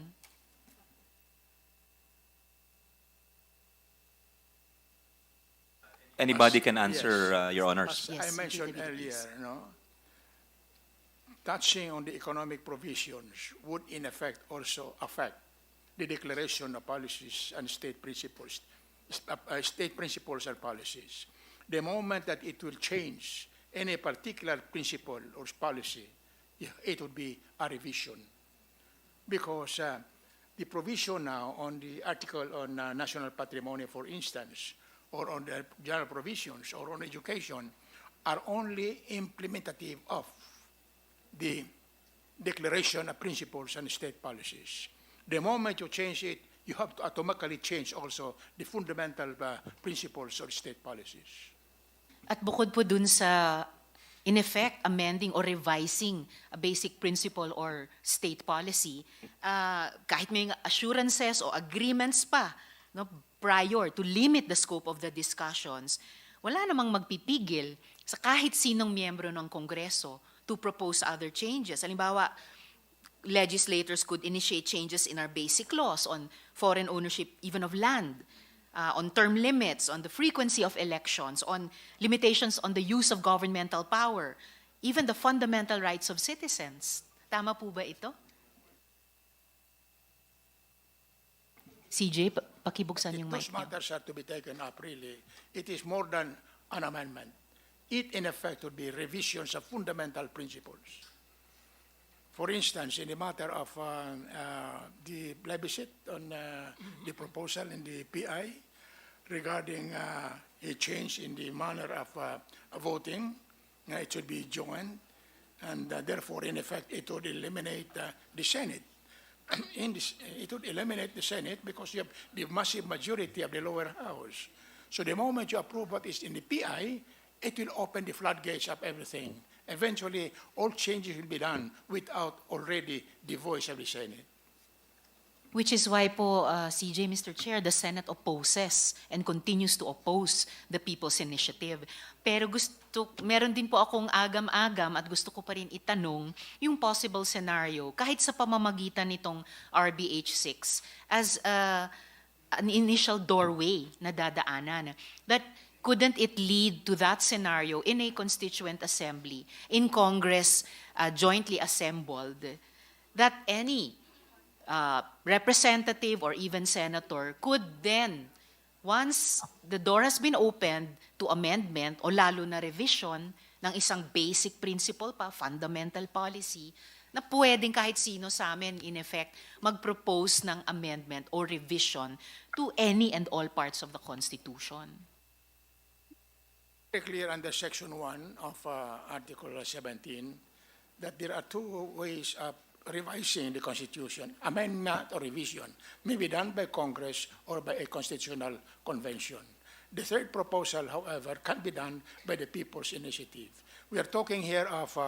[SPEAKER 2] Anybody can answer, Your Honors.
[SPEAKER 10] As I mentioned earlier, touching on the economic provisions would in effect also affect the declaration of policies and state principles and policies. The moment that it will change any particular principle or policy, it would be a revision. Because the provision now on the article on national patrimony, for instance, or on the general provisions or on education are only implementative of the declaration of principles and state policies. The moment you change it, you have to automatically change also the fundamental principles of state policies.
[SPEAKER 3] At bukod po dun sa, in effect, amending or revising a basic principle or state policy, kahit may assurances o agreements pa, no, prior to limit the scope of the discussions, wala namang magpipigil sa kahit sinong miyembro ng Kongreso to propose other changes. Halimbawa, legislators could initiate changes in our basic laws on foreign ownership even of land, on term limits, on the frequency of elections, on limitations on the use of governmental power, even the fundamental rights of citizens. Tama po ba ito? CJ, pakibuksan yung mic
[SPEAKER 10] Those
[SPEAKER 3] niyo.
[SPEAKER 10] matters are to be taken up really. It is more than an amendment. It in effect would be revisions of fundamental principles. For instance, in the matter of the plebiscite on the proposal in the PI regarding a change in the manner of voting, it should be joined, and therefore, in effect, it would eliminate the Senate. It would eliminate the Senate because you have the massive majority of the lower house. So the moment you approve what is in the PI, it will open the floodgates of everything. Eventually, all changes will be done without already the voice of the Senate.
[SPEAKER 3] Which is why po, CJ, Mr. Chair, the Senate opposes and continues to oppose the People's Initiative. Pero meron din po akong agam-agam at gusto ko pa rin itanong yung possible scenario, kahit sa pamamagitan nitong RBH 6, as an initial doorway na dadaanan. That couldn't it lead to that scenario in a constituent assembly, in Congress jointly assembled, that any representative or even senator could then, once the door has been opened to amendment o lalo na revision ng isang basic principle pa, fundamental policy, na pwedeng kahit sino sa amin, in effect, mag-propose ng amendment or revision to any and all parts of the Constitution.
[SPEAKER 10] very clear under Section 1 of Article 17 that there are two ways of revising the Constitution. Amendment or revision may be done by Congress or by a constitutional convention. The third proposal, however, can be done by the People's Initiative. We are talking here of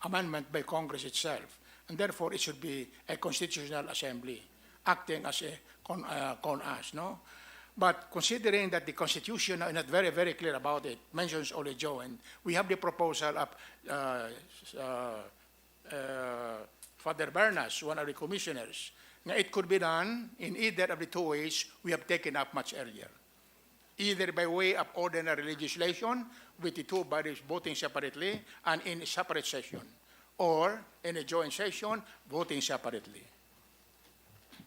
[SPEAKER 10] amendment by Congress itself, and therefore it should be a constitutional assembly acting as a con-us, no? But considering that the Constitution is not very, very clear about it, mentions only joint, we have the proposal of Father Bernas, one of the commissioners. Now, it could be done in either of the two ways we have taken up much earlier. Either by way of ordinary legislation, with the two bodies voting separately and in a separate session, or in a joint session, voting separately.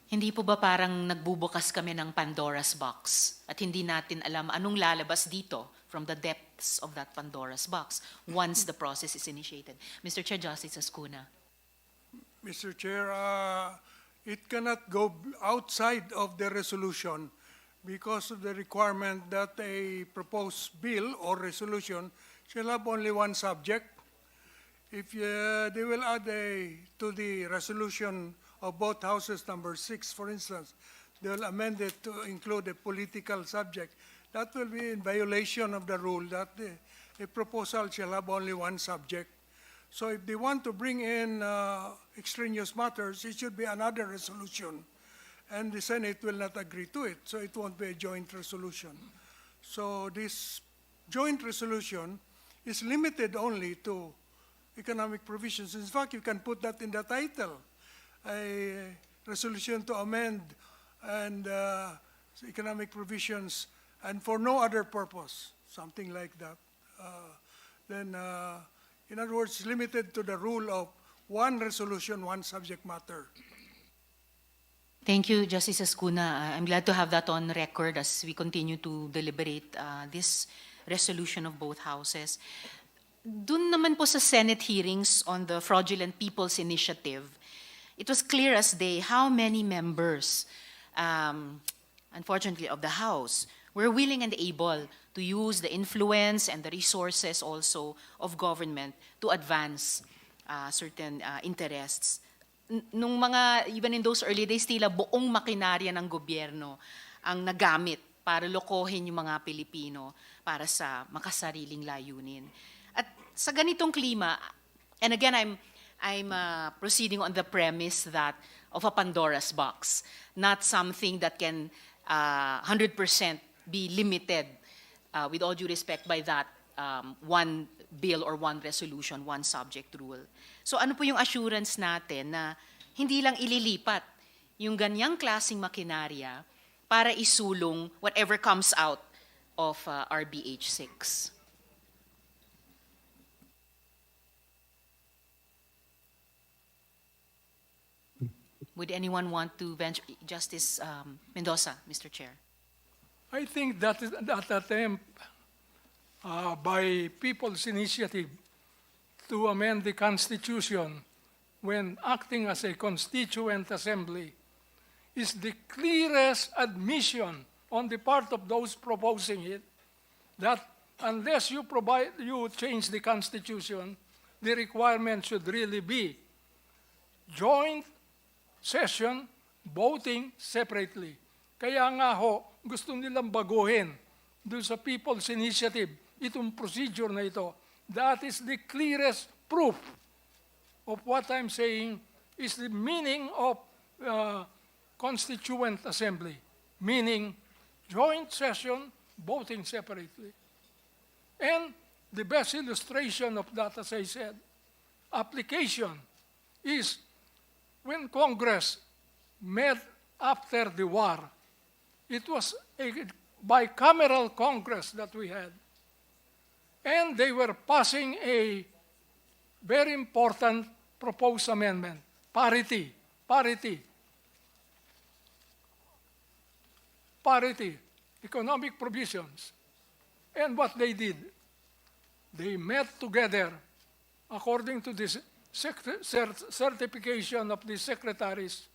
[SPEAKER 3] Hindi po ba parang nagbubukas kami ng Pandora's box at hindi natin alam anong lalabas dito from the depths of that Pandora's box once the process is initiated? Mr. Chair, Justice Azcuna.
[SPEAKER 6] Mr. Chair, it cannot go outside of the resolution because of the requirement that a proposed bill or resolution shall have only one subject. If they will add to the resolution of both houses, number 6, for instance, they will amend it to include a political subject. That will be in violation of the rule that a proposal shall have only one subject. So if they want to bring in extraneous matters, it should be another resolution. And the Senate will not agree to it, so it won't be a joint resolution. So this joint resolution is limited only to economic provisions. In fact, you can put that in the title, a resolution to amend and economic provisions and for no other purpose, something like that. Then, in other words, limited to the rule of one resolution, one subject matter.
[SPEAKER 3] Thank you, Justice Azcuna. I'm glad to have that on record as we continue to deliberate this resolution of both houses. Dun naman po sa Senate hearings on the Fraudulent People's Initiative, it was clear as day how many members, unfortunately, of the House were willing and able to use the influence and the resources also of government to advance certain interests. Nung mga, even in those early days, tila buong makinarya ng gobyerno ang nagamit para lokohin yung mga Pilipino para sa makasariling layunin. At sa ganitong klima, and again, I'm proceeding on the premise that of a Pandora's box, not something that can 100% be limited, with all due respect, by that one bill or one resolution, one subject rule. So ano po yung assurance natin na hindi lang ililipat yung ganyang klaseng makinarya para isulong whatever comes out of RBH 6? Would anyone want to venture? Justice Mendoza, Mr. Chair.
[SPEAKER 12] I think that attempt by People's Initiative to amend the Constitution when acting as a constituent assembly is the clearest admission on the part of those proposing it that unless you change the Constitution, the requirement should really be joint session, voting separately. Kaya nga ho, gusto nilang baguhin doon sa People's Initiative itong procedure na ito. That is the clearest proof of what I'm saying is the meaning of constituent assembly, meaning joint session, voting separately. And the best illustration of that, as I said, application is when Congress met after the war. It was a bicameral Congress that we had. And they were passing a very important proposed amendment, parity, economic provisions. And what they did, they met together according to this certification of the secretaries.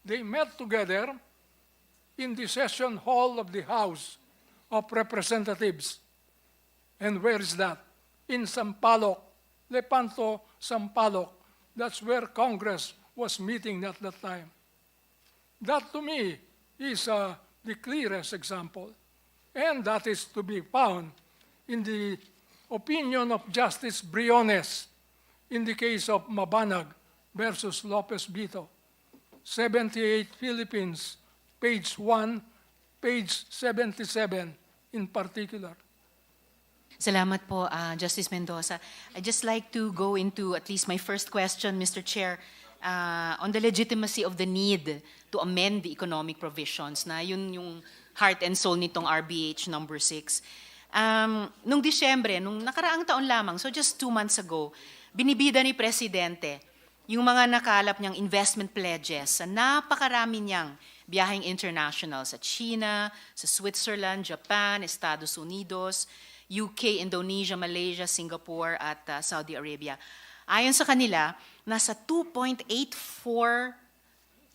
[SPEAKER 12] They met together in the session hall of the House of Representatives. And where is that? In Sampaloc, Lepanto, Sampaloc. That's where Congress was meeting at that time. That to me is the clearest example. And that is to be found in the opinion of Justice Briones in the case of Mabanag versus Lopez Bito. 78 Philippines, page 1, page 77 in particular.
[SPEAKER 3] Salamat po, Justice Mendoza. I'd just like to go into at least my first question, Mr. Chair, on the legitimacy of the need to amend the economic provisions na yun yung heart and soul nitong RBH number 6. Nung Disyembre, nung nakaraang taon lamang, so just 2 months ago, binibida ni Presidente yung mga nakalap niyang investment pledges sa napakarami niyang biyaheng international sa China, sa Switzerland, Japan, Estados Unidos, UK, Indonesia, Malaysia, Singapore, at Saudi Arabia. Ayon sa kanila, nasa 2.484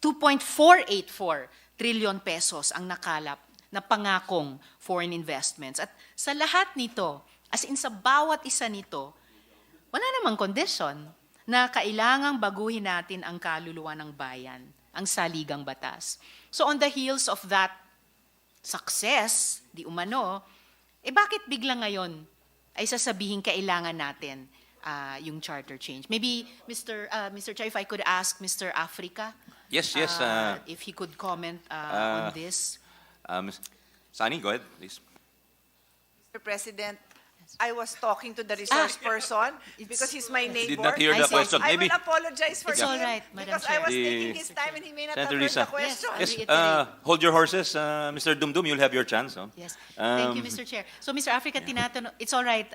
[SPEAKER 3] trillion pesos ang nakalap na pangakong foreign investments. At sa lahat nito, as in sa bawat isa nito, wala namang kondisyon na kailangang baguhin natin ang kaluluwa ng bayan, ang saligang batas. So on the heels of that success, di umano, bakit bigla ngayon ay sasabihin kailangan natin yung charter change? Maybe, Mr. Chair, if I could ask Mr. Africa,
[SPEAKER 2] Yes.
[SPEAKER 3] if he could comment on this.
[SPEAKER 2] Sani, go ahead, please.
[SPEAKER 4] Mr. President, I was talking to the resource person because he's my neighbor.
[SPEAKER 2] Did not hear the question.
[SPEAKER 4] I
[SPEAKER 2] Maybe.
[SPEAKER 4] will apologize for
[SPEAKER 3] It's
[SPEAKER 4] him
[SPEAKER 3] all right, Madam
[SPEAKER 4] because I was
[SPEAKER 3] Chair.
[SPEAKER 4] taking his time and he may not have
[SPEAKER 2] Senator
[SPEAKER 4] heard
[SPEAKER 2] Risa.
[SPEAKER 4] the question.
[SPEAKER 3] Yes.
[SPEAKER 2] Yes,
[SPEAKER 3] Reiterate.
[SPEAKER 2] hold your horses, Mr. Dumdum. You'll have your chance. No?
[SPEAKER 3] Yes. Thank you, Mr. Chair. So, Mr. Africa, tinatanong, it's all right,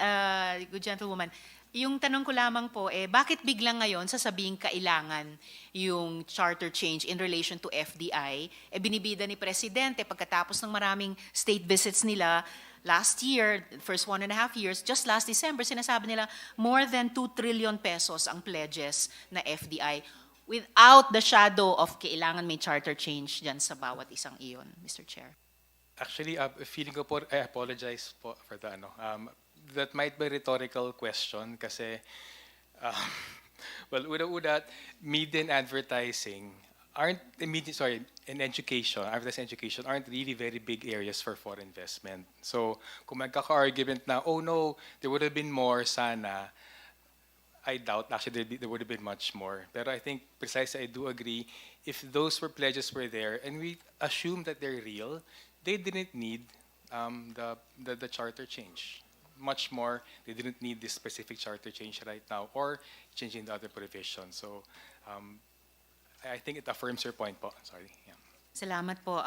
[SPEAKER 3] good gentlewoman. Yung tanong ko lamang po, bakit biglang ngayon sasabihin kailangan yung charter change in relation to FDI? Binibida ni Presidente pagkatapos ng maraming state visits nila last year, first 1.5 years, just last December, sinasabi nila more than 2 trillion pesos ang pledges na FDI without the shadow of kailangan may charter change dyan sa bawat isang iyon, Mr. Chair.
[SPEAKER 16] Actually, feeling ko po, I apologize po for the that might be a rhetorical question kasi, well, una, media and advertising aren't, in education, advertising education aren't really very big areas for foreign investment. So, kung magkaka-argument na, oh no, there would have been more sana, I doubt actually there would have been much more. But I think precisely I do agree, if those pledges were there and we assume that they're real, they didn't need the charter change. Much more, they didn't need this specific charter change right now or changing the other provisions. So I think it affirms your point po. Sorry. Yeah.
[SPEAKER 3] Salamat po,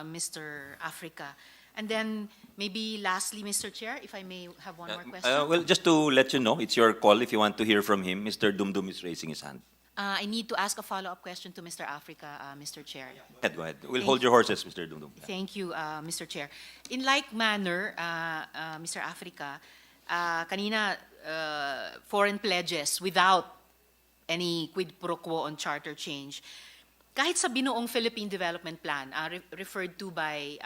[SPEAKER 3] Mr. Africa. And then maybe lastly, Mr. Chair, if I may have one more question.
[SPEAKER 2] Well, just to let you know, it's your call if you want to hear from him. Mr. Dumdum is raising his hand.
[SPEAKER 3] I need to ask a follow-up question to Mr. Africa, Mr. Chair.
[SPEAKER 2] Go ahead. We'll hold your horses, Mr. Dumdum.
[SPEAKER 3] Thank you, Mr. Chair. In like manner, Mr. Africa, kanina foreign pledges without any quid pro quo on charter change. Kahit sa binuong Philippine Development Plan, referred to by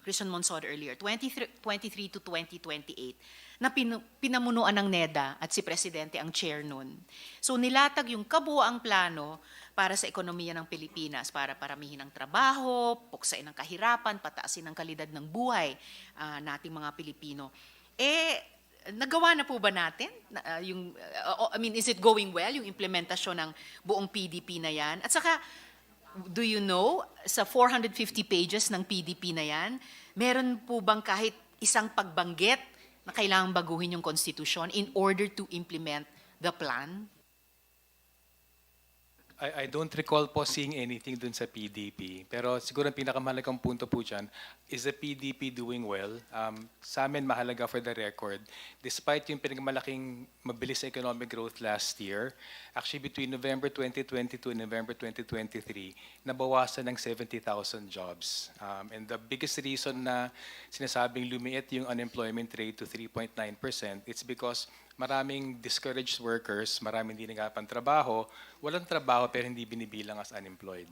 [SPEAKER 3] Christian Monsod earlier, 2023 to 2028, na pinamunuan ng NEDA at si Presidente ang chair nun. So nilatag yung kabuuang plano para sa ekonomiya ng Pilipinas, para paramihin ang trabaho, puksain ang kahirapan, pataasin ang kalidad ng buhay nating mga Pilipino. Nagawa na po ba natin? Is it going well, yung implementasyon ng buong PDP na yan? At saka, do you know, sa 450 pages ng PDP na yan, meron po bang kahit isang pagbanggit na kailangang baguhin yung konstitusyon in order to implement the plan?
[SPEAKER 16] I don't recall po seeing anything dun sa PDP. Pero siguro ang pinakamahalagang punto po dyan, is the PDP doing well? Sa amin, mahalaga for the record, despite yung pinagmalaking mabilis na economic growth last year, actually between November 2022 and November 2023, nabawasan ng 70,000 jobs. And the biggest reason na sinasabing lumiit yung unemployment rate to 3.9%, it's because maraming discouraged workers, maraming hindi naghahanap ng trabaho, walang trabaho pero hindi binibilang as unemployed.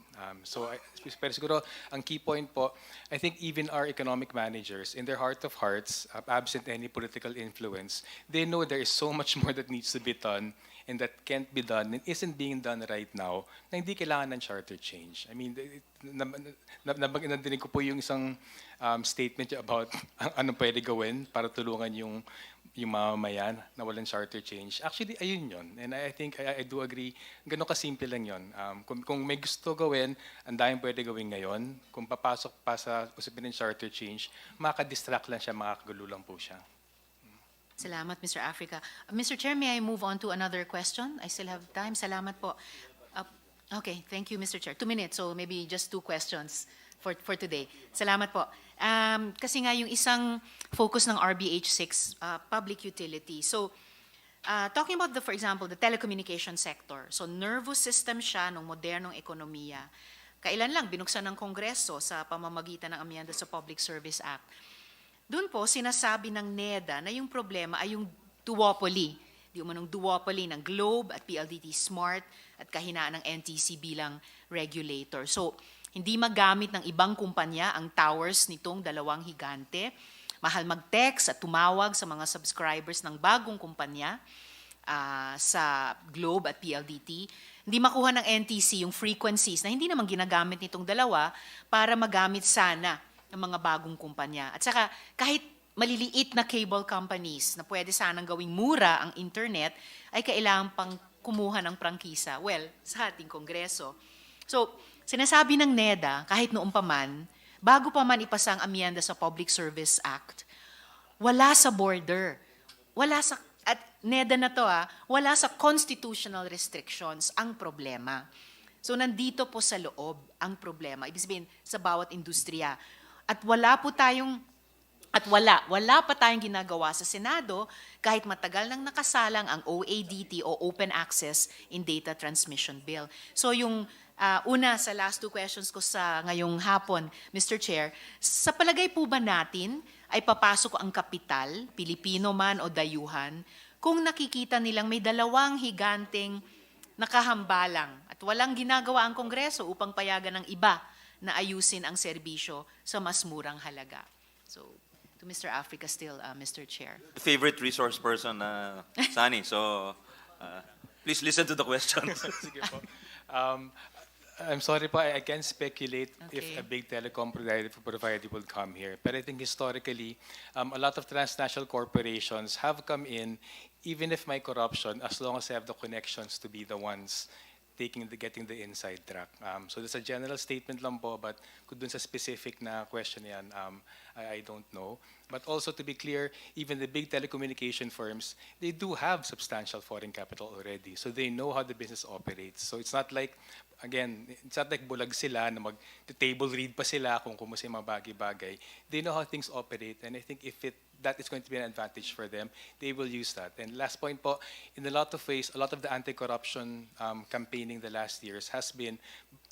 [SPEAKER 16] Pero siguro, ang key point po, I think even our economic managers, in their heart of hearts, absent any political influence, they know there is so much more that needs to be done and that can't be done and isn't being done right now na hindi kailangan ng charter change. I mean, nadinig ko po yung isang statement about ano pwede gawin para tulungan yung mamamayan na walang charter change. Actually, ayun yun. And I think, I do agree, ganun kasimple lang yun. Kung may gusto gawin, ang daming pwede gawin ngayon. Kung papasok pa sa usapin ng charter change, makaka-distract lang siya, makakagulo lang po siya.
[SPEAKER 3] Salamat, Mr. Africa. Mr. Chair, may I move on to another question? I still have time. Salamat po. Okay, thank you, Mr. Chair. 2 minutes, so maybe just 2 questions for today. Salamat po. Kasi nga yung isang focus ng RBH6, public utility. So, talking about, for example, the telecommunication sector. So, nervous system siya ng modernong ekonomiya. Kailan lang binuksan ng Kongreso sa pamamagitan ng amyenda sa Public Service Act. Doon po, sinasabi ng NEDA na yung problema ay yung duopoly. Di umanong duopoly ng Globe at PLDT Smart at kahinaan ng NTC bilang regulator. So, hindi magamit ng ibang kumpanya ang towers nitong dalawang higante. Mahal mag-text at tumawag sa mga subscribers ng bagong kumpanya sa Globe at PLDT. Hindi makuha ng NTC yung frequencies na hindi naman ginagamit nitong dalawa para magamit sana ng mga bagong kumpanya. At saka kahit maliliit na cable companies na pwede sanang gawing mura ang internet, ay kailangan pang kumuha ng prangkisa. Well, sa ating Kongreso. So, sinasabi ng NEDA, kahit noong pa man, bago pa man ipasa ang amyenda sa Public Service Act, wala sa border, at NEDA na to wala sa constitutional restrictions ang problema. So nandito po sa loob ang problema, ibig sabihin sa bawat industriya. At wala pa tayong ginagawa sa Senado kahit matagal nang nakasalang ang OADT o Open Access in Data Transmission Bill. So yung una sa last 2 questions ko sa ngayong hapon, Mr. Chair, sa palagay po ba natin ay papasok ang kapital, Pilipino man o dayuhan, kung nakikita nilang may dalawang higanteng nakahambalang at walang ginagawa ang Kongreso upang payagan ng iba na ayusin ang serbisyo sa mas murang halaga? So, to Mr. Africa still, Mr. Chair.
[SPEAKER 2] Favorite resource person, Sani. So, please listen to the question.
[SPEAKER 16] Sige po. I'm sorry po, I can't speculate if a big telecom provider will come here. But I think historically, a lot of transnational corporations have come in, even if may corruption, as long as they have the connections to be the ones getting the inside track. So that's a general statement lang po, but kung dun sa specific na question yan, I don't know. But also to be clear, even the big telecommunication firms, they do have substantial foreign capital already. So they know how the business operates. So it's not like, again, it's not like bulag sila na mag-table read pa sila kung kumusta yung mga bagay-bagay. They know how things operate, and I think if that is going to be an advantage for them, they will use that. And last point po, in a lot of ways, a lot of the anti-corruption campaigning the last years has been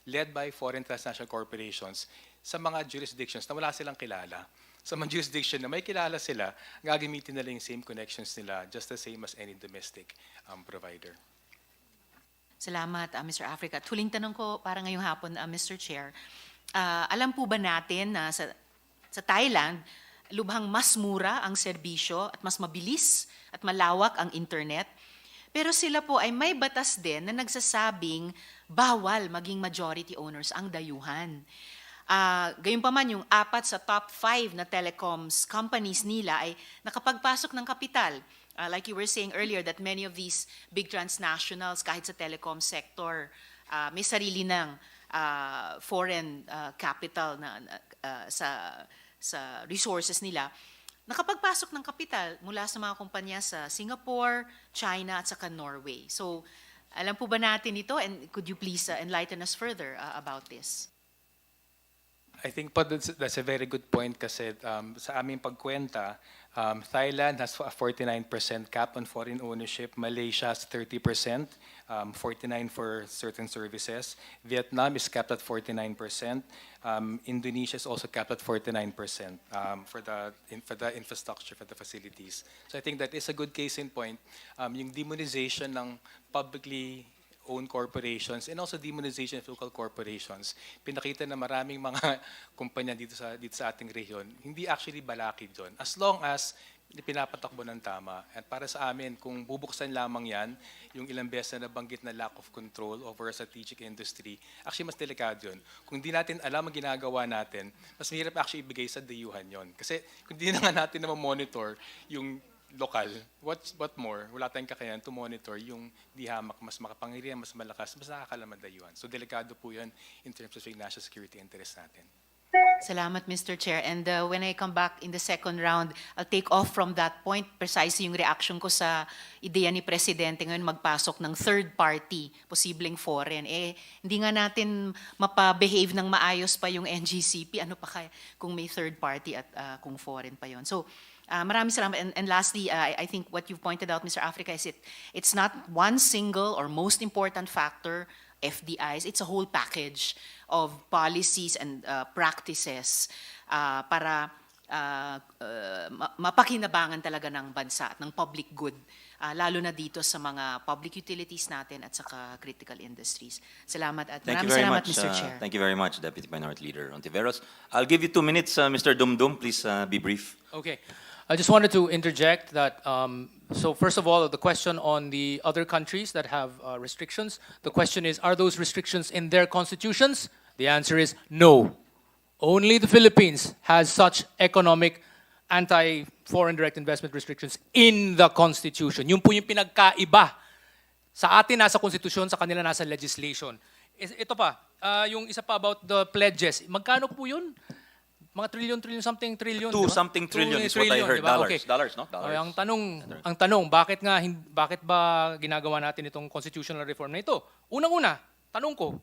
[SPEAKER 16] led by foreign transnational corporations sa mga jurisdictions na wala silang kilala. Sa mga jurisdiction na may kilala sila, gagamitin nila yung same connections nila, just the same as any domestic provider.
[SPEAKER 3] Salamat, Mr. Africa. At huling tanong ko para ngayong hapon, Mr. Chair. Alam po ba natin na sa Thailand, lubhang mas mura ang serbisyo at mas mabilis at malawak ang internet? Pero sila po ay may batas din na nagsasabing bawal maging majority owners ang dayuhan. Gayunpaman, yung 4 sa top 5 na telecoms companies nila ay nakapagpasok ng kapital. Like you were saying earlier, that many of these big transnationals, kahit sa telecom sector, may sarili ng foreign capital na sa resources nila. Nakapagpasok ng kapital mula sa mga kumpanya sa Singapore, China, at saka Norway. So, alam po ba natin ito? And could you please enlighten us further about this?
[SPEAKER 16] I think po that's a very good point kasi sa aming pagkwenta, Thailand has a 49% cap on foreign ownership, Malaysia has 30%, 49% for certain services, Vietnam is capped at 49%, Indonesia is also capped at 49% for the infrastructure, for the facilities. So I think that is a good case in point. Yung demonization ng publicly owned corporations and also demonization of local corporations, pinakita na maraming mga kumpanya dito sa ating rehiyon, hindi actually balakid doon. As long as pinapatakbo ng tama. At para sa amin, kung bubuksan lamang yan, yung ilang beses na nabanggit na lack of control over a strategic industry, actually mas delikado yun. Kung di natin alam ang ginagawa natin, mas mahirap actually ibigay sa dayuhan yon. Kasi kung di na nga natin na monitor yung lokal, what more, wala tayong kakayahan to monitor yung di hamak, mas makapangyarihan, mas malakas, mas nakakalaman dayuhan. So delikado po yun in terms of yung national security interest natin.
[SPEAKER 3] Salamat, Mr. Chair. And when I come back in the second round, I'll take off from that point, precisely yung reaction ko sa ideya ni Presidente ngayon magpasok ng third party, posibleng foreign. Hindi nga natin mapabehave ng maayos pa yung NGCP, ano pa kaya kung may third party at kung foreign pa yon. So, maraming salamat. And lastly, I think what you've pointed out, Mr. Africa, is it's not one single or most important factor, FDIs, it's a whole package of policies and practices para mapakinabangan talaga ng bansa at ng public good, lalo na dito sa mga public utilities natin at saka critical industries. Salamat at maraming salamat, Mr. Chair.
[SPEAKER 2] Thank you very much, Deputy Minority Leader Hontiveros. I'll give you 2 minutes, Mr. Dumdum. Please be brief.
[SPEAKER 17] Okay. I just wanted to interject that, so first of all, the question on the other countries that have restrictions, the question is, are those restrictions in their constitutions? The answer is no. Only the Philippines has such economic anti-foreign direct investment restrictions in the constitution. Yun po yung pinagkaiba. Sa atin nasa constitution, sa kanila nasa legislation. Ito pa, yung isa pa about the pledges. Magkano po yun? Mga trillion, something trillion.
[SPEAKER 2] Two something trillion is what I heard.
[SPEAKER 17] Diba?
[SPEAKER 2] Dollars,
[SPEAKER 17] Okay.
[SPEAKER 2] dollars, no? Dollars.
[SPEAKER 17] Ang tanong, bakit ba ginagawa natin itong constitutional reform na ito? Unang-una, tanong ko,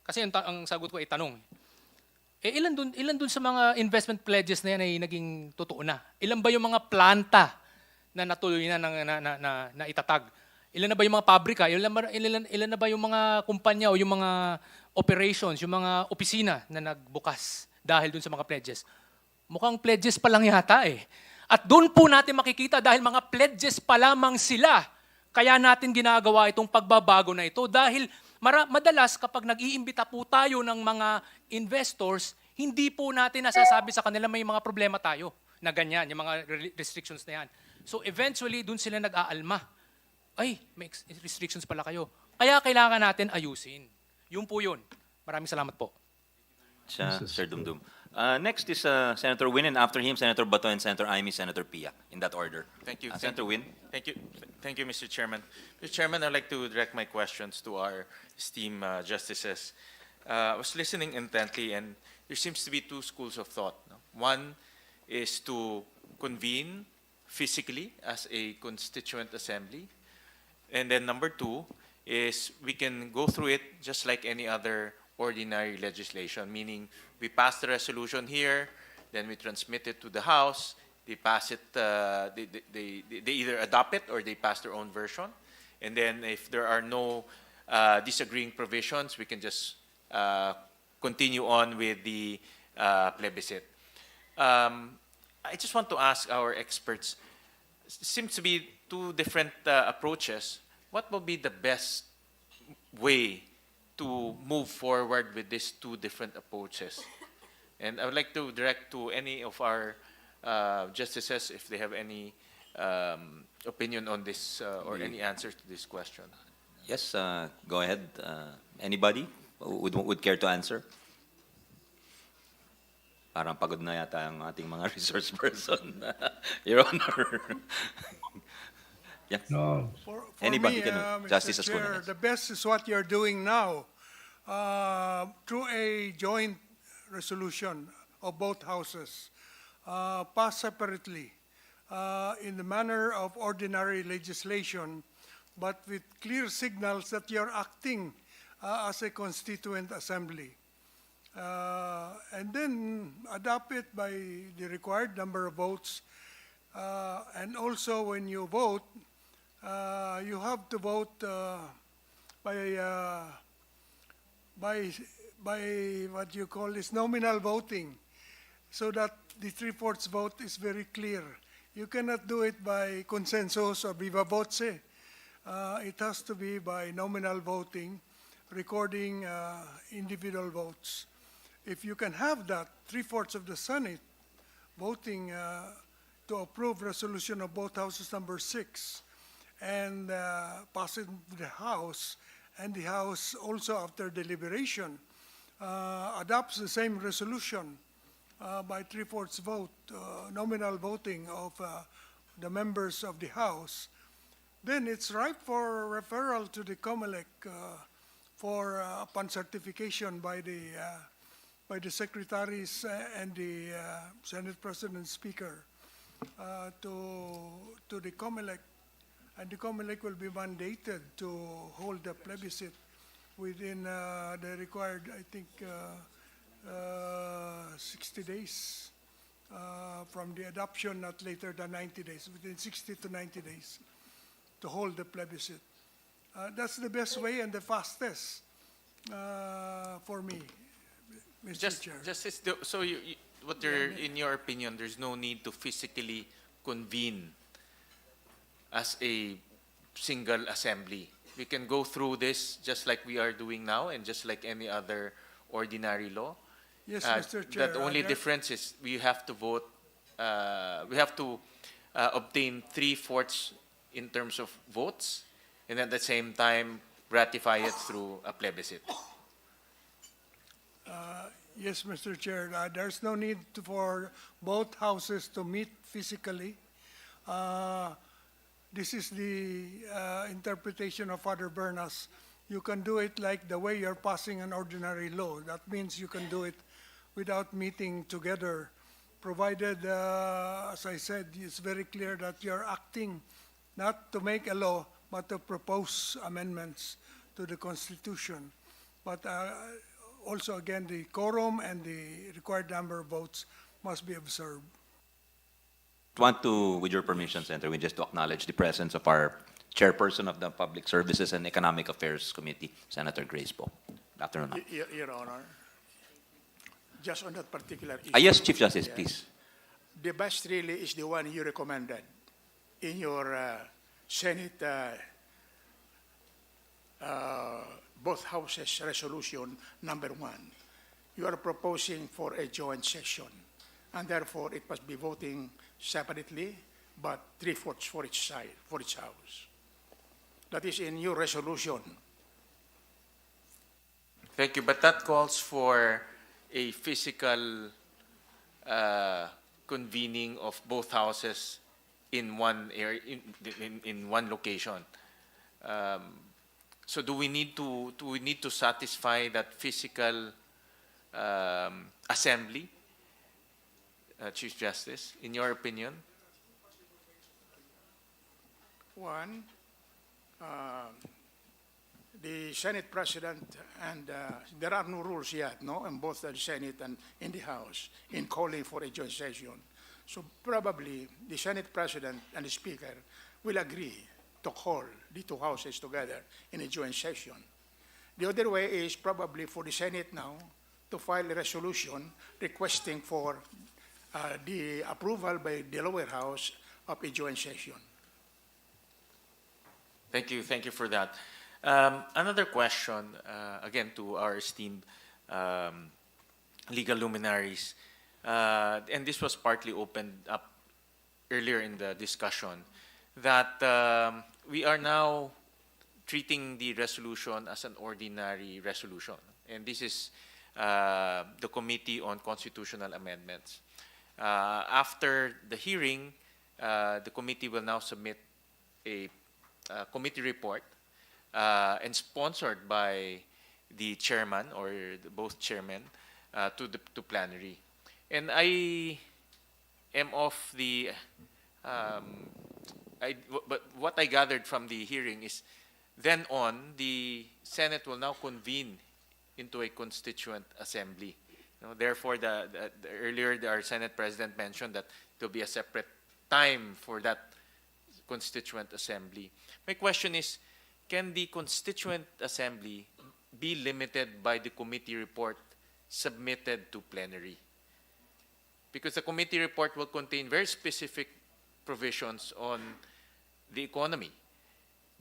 [SPEAKER 17] kasi ang sagot ko ay tanong. Ilan dun sa mga investment pledges na yan ay naging totoo na? Ilan ba yung mga planta na natuloy na itatag? Ilan na ba yung mga pabrika? Ilan na ba yung mga kumpanya o yung mga operations, yung mga opisina na nagbukas dahil dun sa mga pledges? Mukhang pledges pa lang yata eh. At doon po natin makikita dahil mga pledges pa lamang sila, kaya natin ginagawa itong pagbabago na ito dahil madalas kapag nag-iimbita po tayo ng mga investors, hindi po natin nasasabi sa kanila may mga problema tayo na ganyan, yung mga restrictions na yan. So eventually, dun sila nag-aalma. Ay, may restrictions pala kayo. Kaya kailangan natin ayusin. Yun po yun. Maraming salamat po.
[SPEAKER 2] Sir Dumdum. Next is Senator Win, and after him, Senator Bato and Senator Aimee, Senator Pia, in that order.
[SPEAKER 8] Thank you.
[SPEAKER 2] Senator Win.
[SPEAKER 8] Thank you, Mr. Chairman. Mr. Chairman, I'd like to direct my questions to our esteemed justices. I was listening intently, and there seems to be two schools of thought. No? One is to convene physically as a constituent assembly, and then number two is we can go through it just like any other ordinary legislation, meaning we pass the resolution here, then we transmit it to the House, they pass it, they either adopt it or they pass their own version, and then if there are no disagreeing provisions, we can just continue on with the plebiscite. I just want to ask our experts, seems to be two different approaches. What will be the best way to move forward with these two different approaches? And I would like to direct to any of our justices if they have any opinion on this or any answers to this question.
[SPEAKER 2] Yes, go ahead. Anybody would care to answer? Parang pagod na yata ang ating mga resource person, Your Honor. Yeah.
[SPEAKER 6] No.
[SPEAKER 2] Anybody
[SPEAKER 6] me,
[SPEAKER 2] can,
[SPEAKER 6] Mr.
[SPEAKER 2] Justice
[SPEAKER 6] Chair,
[SPEAKER 2] Azcuna.
[SPEAKER 6] the best is what you're doing now through a joint resolution of both houses, passed separately in the manner of ordinary legislation, but with clear signals that you're acting as a constituent assembly. and then adopt it by the required number of votes. And also, when you vote, you have to vote by by what you call is nominal voting, so that the three-fourths vote is very clear. You cannot do it by consensus or viva voce. It has to be by nominal voting, recording individual votes. If you can have that, three-fourths of the Senate voting to approve resolution of both houses number 6 and pass it to the House, and the House also after deliberation adopts the same resolution by three-fourths vote, nominal voting of the members of the House, then it's ripe for referral to the COMELEC for upon certification by the secretaries and the Senate President Speaker to the COMELEC, and the COMELEC will be mandated to hold the plebiscite within the required, I think, 60 days from the adoption, not later than 90 days, within 60 to 90 days to hold the plebiscite. That's the best way and the fastest for me, Mr. Chair.
[SPEAKER 8] Justice, so in your opinion, there's no need to physically convene as a single assembly. We can go through this just like we are doing now and just like any other ordinary law.
[SPEAKER 6] Yes, Mr. Chair.
[SPEAKER 8] The only difference is we have to vote, we have to obtain three-fourths in terms of votes, and at the same time ratify it through a plebiscite.
[SPEAKER 6] Yes, Mr. Chair. There's no need for both houses to meet physically. This is the interpretation of Father Bernas. You can do it like the way you're passing an ordinary law. That means you can do it without meeting together, provided, as I said, it's very clear that you're acting not to make a law, but to propose amendments to the Constitution. But also, again, the quorum and the required number of votes must be observed.
[SPEAKER 2] Want to, with your permission, Senator, we just to acknowledge the presence of our chairperson of the Public Services and Economic Affairs Committee, Senator Grace Poe. Good afternoon, ma'am.
[SPEAKER 10] Your Honor, just on that particular issue.
[SPEAKER 2] Yes, Chief Justice, please.
[SPEAKER 10] The best really is the one you recommended in your Senate, both houses resolution number 1. You are proposing for a joint session, and therefore it must be voting separately, but three-fourths for each side, for each house. That is in your resolution.
[SPEAKER 8] Thank you, but that calls for a physical convening of both houses in one area, in one location. So do we need to satisfy that physical assembly, Chief Justice, in your opinion?
[SPEAKER 10] One, the Senate President, and there are no rules yet, no, in both the Senate and in the House, in calling for a joint session. So probably the Senate President and the Speaker will agree to call the two houses together in a joint session. The other way is probably for the Senate now to file a resolution requesting for the approval by the lower house of a joint session.
[SPEAKER 8] Thank you for that. Another question, again, to our esteemed legal luminaries, and this was partly opened up earlier in the discussion, that we are now treating the resolution as an ordinary resolution, and this is the Committee on Constitutional Amendments. After the hearing, the committee will now submit a committee report and sponsored by the chairman or both chairmen to plenary. And I am of the, but what I gathered from the hearing is then on, the Senate will now convene into a constituent assembly. Therefore, earlier our Senate President mentioned that there will be a separate time for that constituent assembly. My question is, can the constituent assembly be limited by the committee report submitted to plenary? Because the committee report will contain very specific provisions on the economy.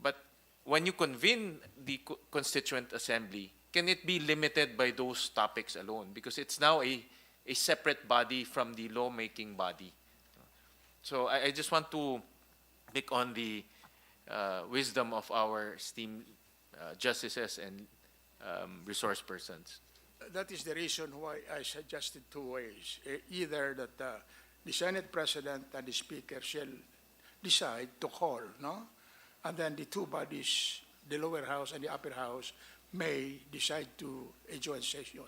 [SPEAKER 8] But when you convene the constituent assembly, can it be limited by those topics alone? Because it's now a separate body from the lawmaking body. So I just want to pick on the wisdom of our esteemed justices and resource persons.
[SPEAKER 10] That is the reason why I suggested two ways. Either that the Senate President and the Speaker shall decide to call, no? And then the two bodies, the lower house and the upper house, may decide to a joint session,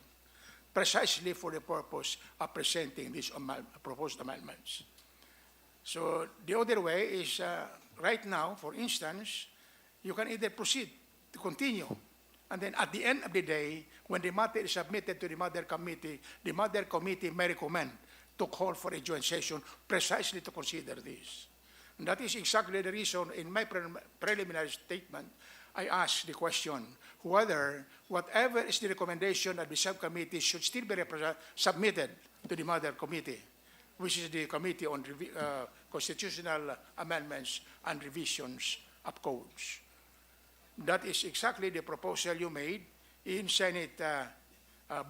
[SPEAKER 10] precisely for the purpose of presenting these proposed amendments. So the other way is, right now, for instance, you can either proceed to continue, and then at the end of the day, when the matter is submitted to the Mother Committee may recommend to call for a joint session precisely to consider this. And that is exactly the reason in my preliminary statement, I asked the question whether whatever is the recommendation of the subcommittee should still be submitted to the Mother Committee, which is the Committee on Constitutional Amendments and Revisions of Codes. That is exactly the proposal you made in Senate,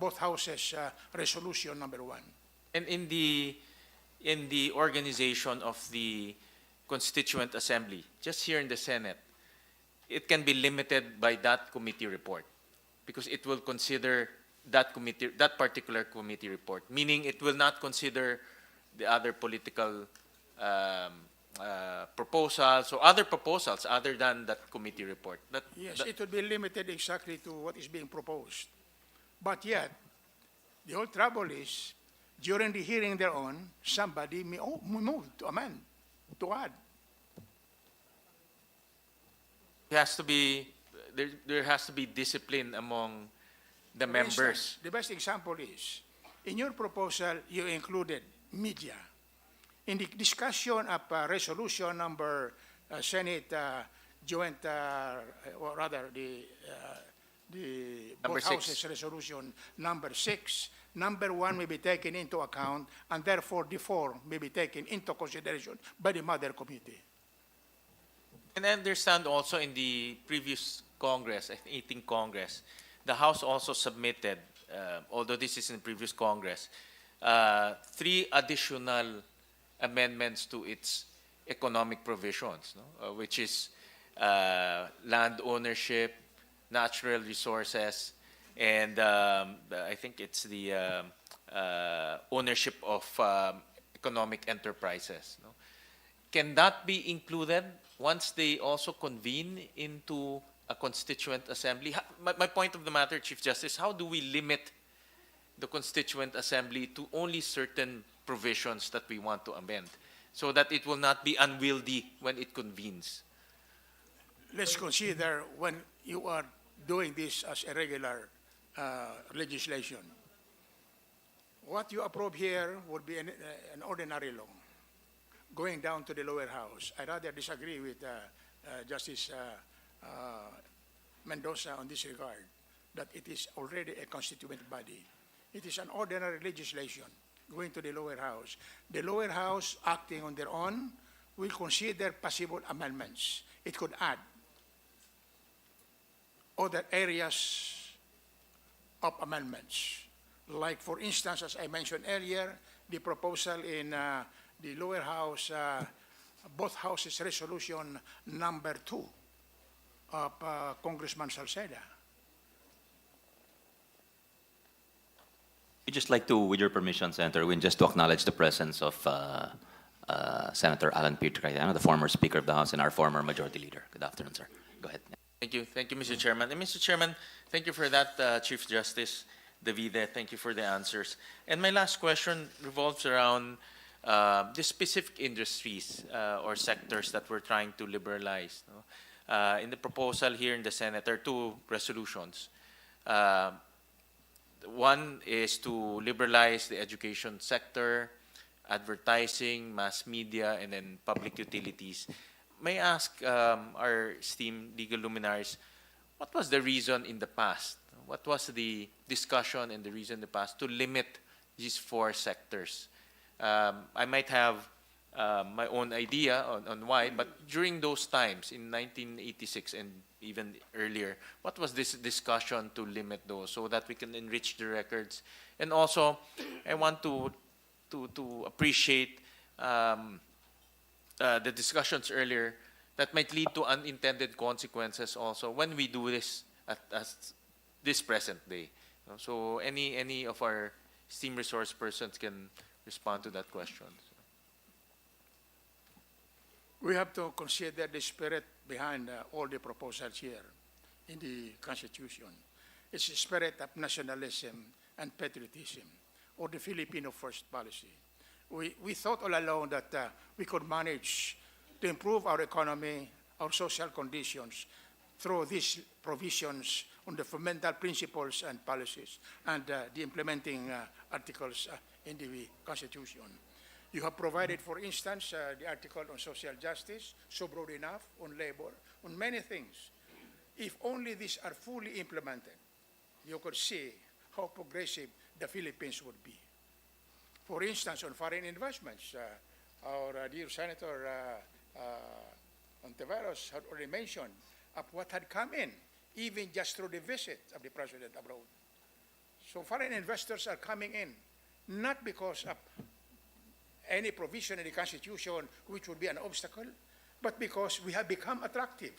[SPEAKER 10] both houses, resolution number 1.
[SPEAKER 8] And in the organization of the Constituent Assembly, just here in the Senate, it can be limited by that committee report because it will consider that particular committee report, meaning it will not consider the other political proposals or other proposals other than that committee report.
[SPEAKER 10] Yes, it would be limited exactly to what is being proposed. But yet, the whole trouble is, during the hearing thereon, somebody may move to amend, to add.
[SPEAKER 8] There has to be discipline among the members.
[SPEAKER 10] The best example is, in your proposal, you included media. In the discussion of resolution number Senate joint, or rather the both houses resolution number 6, number 1 may be taken into account, and therefore the 4 may be taken into consideration by the Mother Committee.
[SPEAKER 8] And I understand also in the previous Congress, I think 18th Congress, the House also submitted, although this is in the previous Congress, 3 additional amendments to its economic provisions, which is land ownership, natural resources, and I think it's the ownership of economic enterprises. Can that be included once they also convene into a constituent assembly? My point of the matter, Chief Justice, how do we limit the constituent assembly to only certain provisions that we want to amend so that it will not be unwieldy when it convenes?
[SPEAKER 10] Let's consider when you are doing this as a regular legislation. What you approve here would be an ordinary law going down to the lower house. I rather disagree with Justice Mendoza on this regard, that it is already a constituent body. It is an ordinary legislation going to the lower house. The lower house, acting on their own, will consider possible amendments. It could add other areas of amendments. Like, for instance, as I mentioned earlier, the proposal in the lower house, both houses resolution number 2 of Congressman Salceda.
[SPEAKER 11] We'd just like to, with your permission, Senator Win, just to acknowledge the presence of Senator Alan Peter Cayetano, the former Speaker of the House and our former Majority Leader. Good afternoon, sir. Go ahead.
[SPEAKER 8] Thank you, Mr. Chairman. And Mr. Chairman, thank you for that, Chief Justice Davide. Thank you for the answers. And my last question revolves around the specific industries or sectors that we're trying to liberalize. In the proposal here in the Senate, there are 2 resolutions. one is to liberalize the education sector, advertising, mass media, and then public utilities. May I ask our esteemed legal luminaries, what was the reason in the past? What was the discussion and the reason in the past to limit these four sectors? I might have my own idea on why, but during those times in 1986 and even earlier, what was this discussion to limit those so that we can enrich the records? And also, I want to appreciate the discussions earlier that might lead to unintended consequences also when we do this at this present day. So any of our esteemed resource persons can respond to that question.
[SPEAKER 10] We have to consider the spirit behind all the proposals here in the Constitution. It's the spirit of nationalism and patriotism, or the Filipino first policy. We thought all along that we could manage to improve our economy, our social conditions, through these provisions on the fundamental principles and policies and the implementing articles in the Constitution. You have provided, for instance, the article on social justice, so broad enough, on labor, on many things. If only these are fully implemented, you could see how progressive the Philippines would be. For instance, on foreign investments, our dear Senator Hontiveros had already mentioned of what had come in, even just through the visit of the President abroad. So foreign investors are coming in, not because of any provision in the Constitution which would be an obstacle, but because we have become attractive.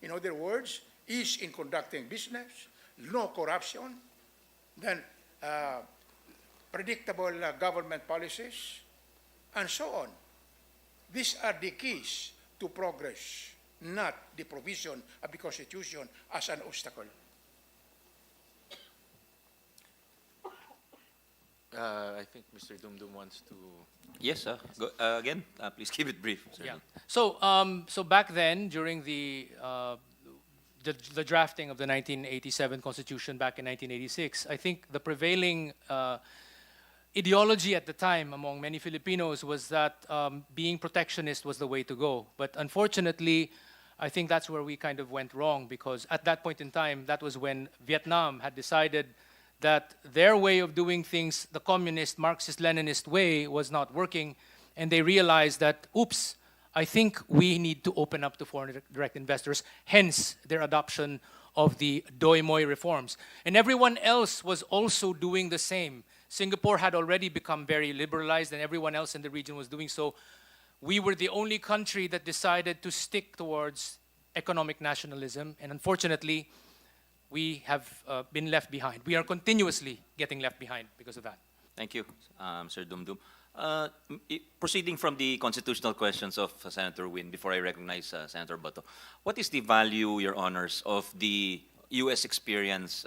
[SPEAKER 10] In other words, ease in conducting business, no corruption, then predictable government policies, and so on. These are the keys to progress, not the provision of the Constitution as an obstacle.
[SPEAKER 8] I think Mr. Dumdum wants to.
[SPEAKER 11] Yes, go, again, please keep it brief. Sir.
[SPEAKER 17] Yeah. So back then, during the drafting of the 1987 Constitution back in 1986, I think the prevailing ideology at the time among many Filipinos was that being protectionist was the way to go. But unfortunately, I think that's where we kind of went wrong, because at that point in time, that was when Vietnam had decided that their way of doing things, the communist, Marxist-Leninist way, was not working, and they realized that, oops, I think we need to open up to foreign direct investors, hence their adoption of the Doi Moi reforms. And everyone else was also doing the same. Singapore had already become very liberalized, and everyone else in the region was doing so. We were the only country that decided to stick towards economic nationalism, and unfortunately, we have been left behind. We are continuously getting left behind because of that.
[SPEAKER 11] Thank you, Sir Dumdum. Proceeding from the constitutional questions of Senator Win, before I recognize Senator Bato, what is the value, Your Honors, of the U.S. experience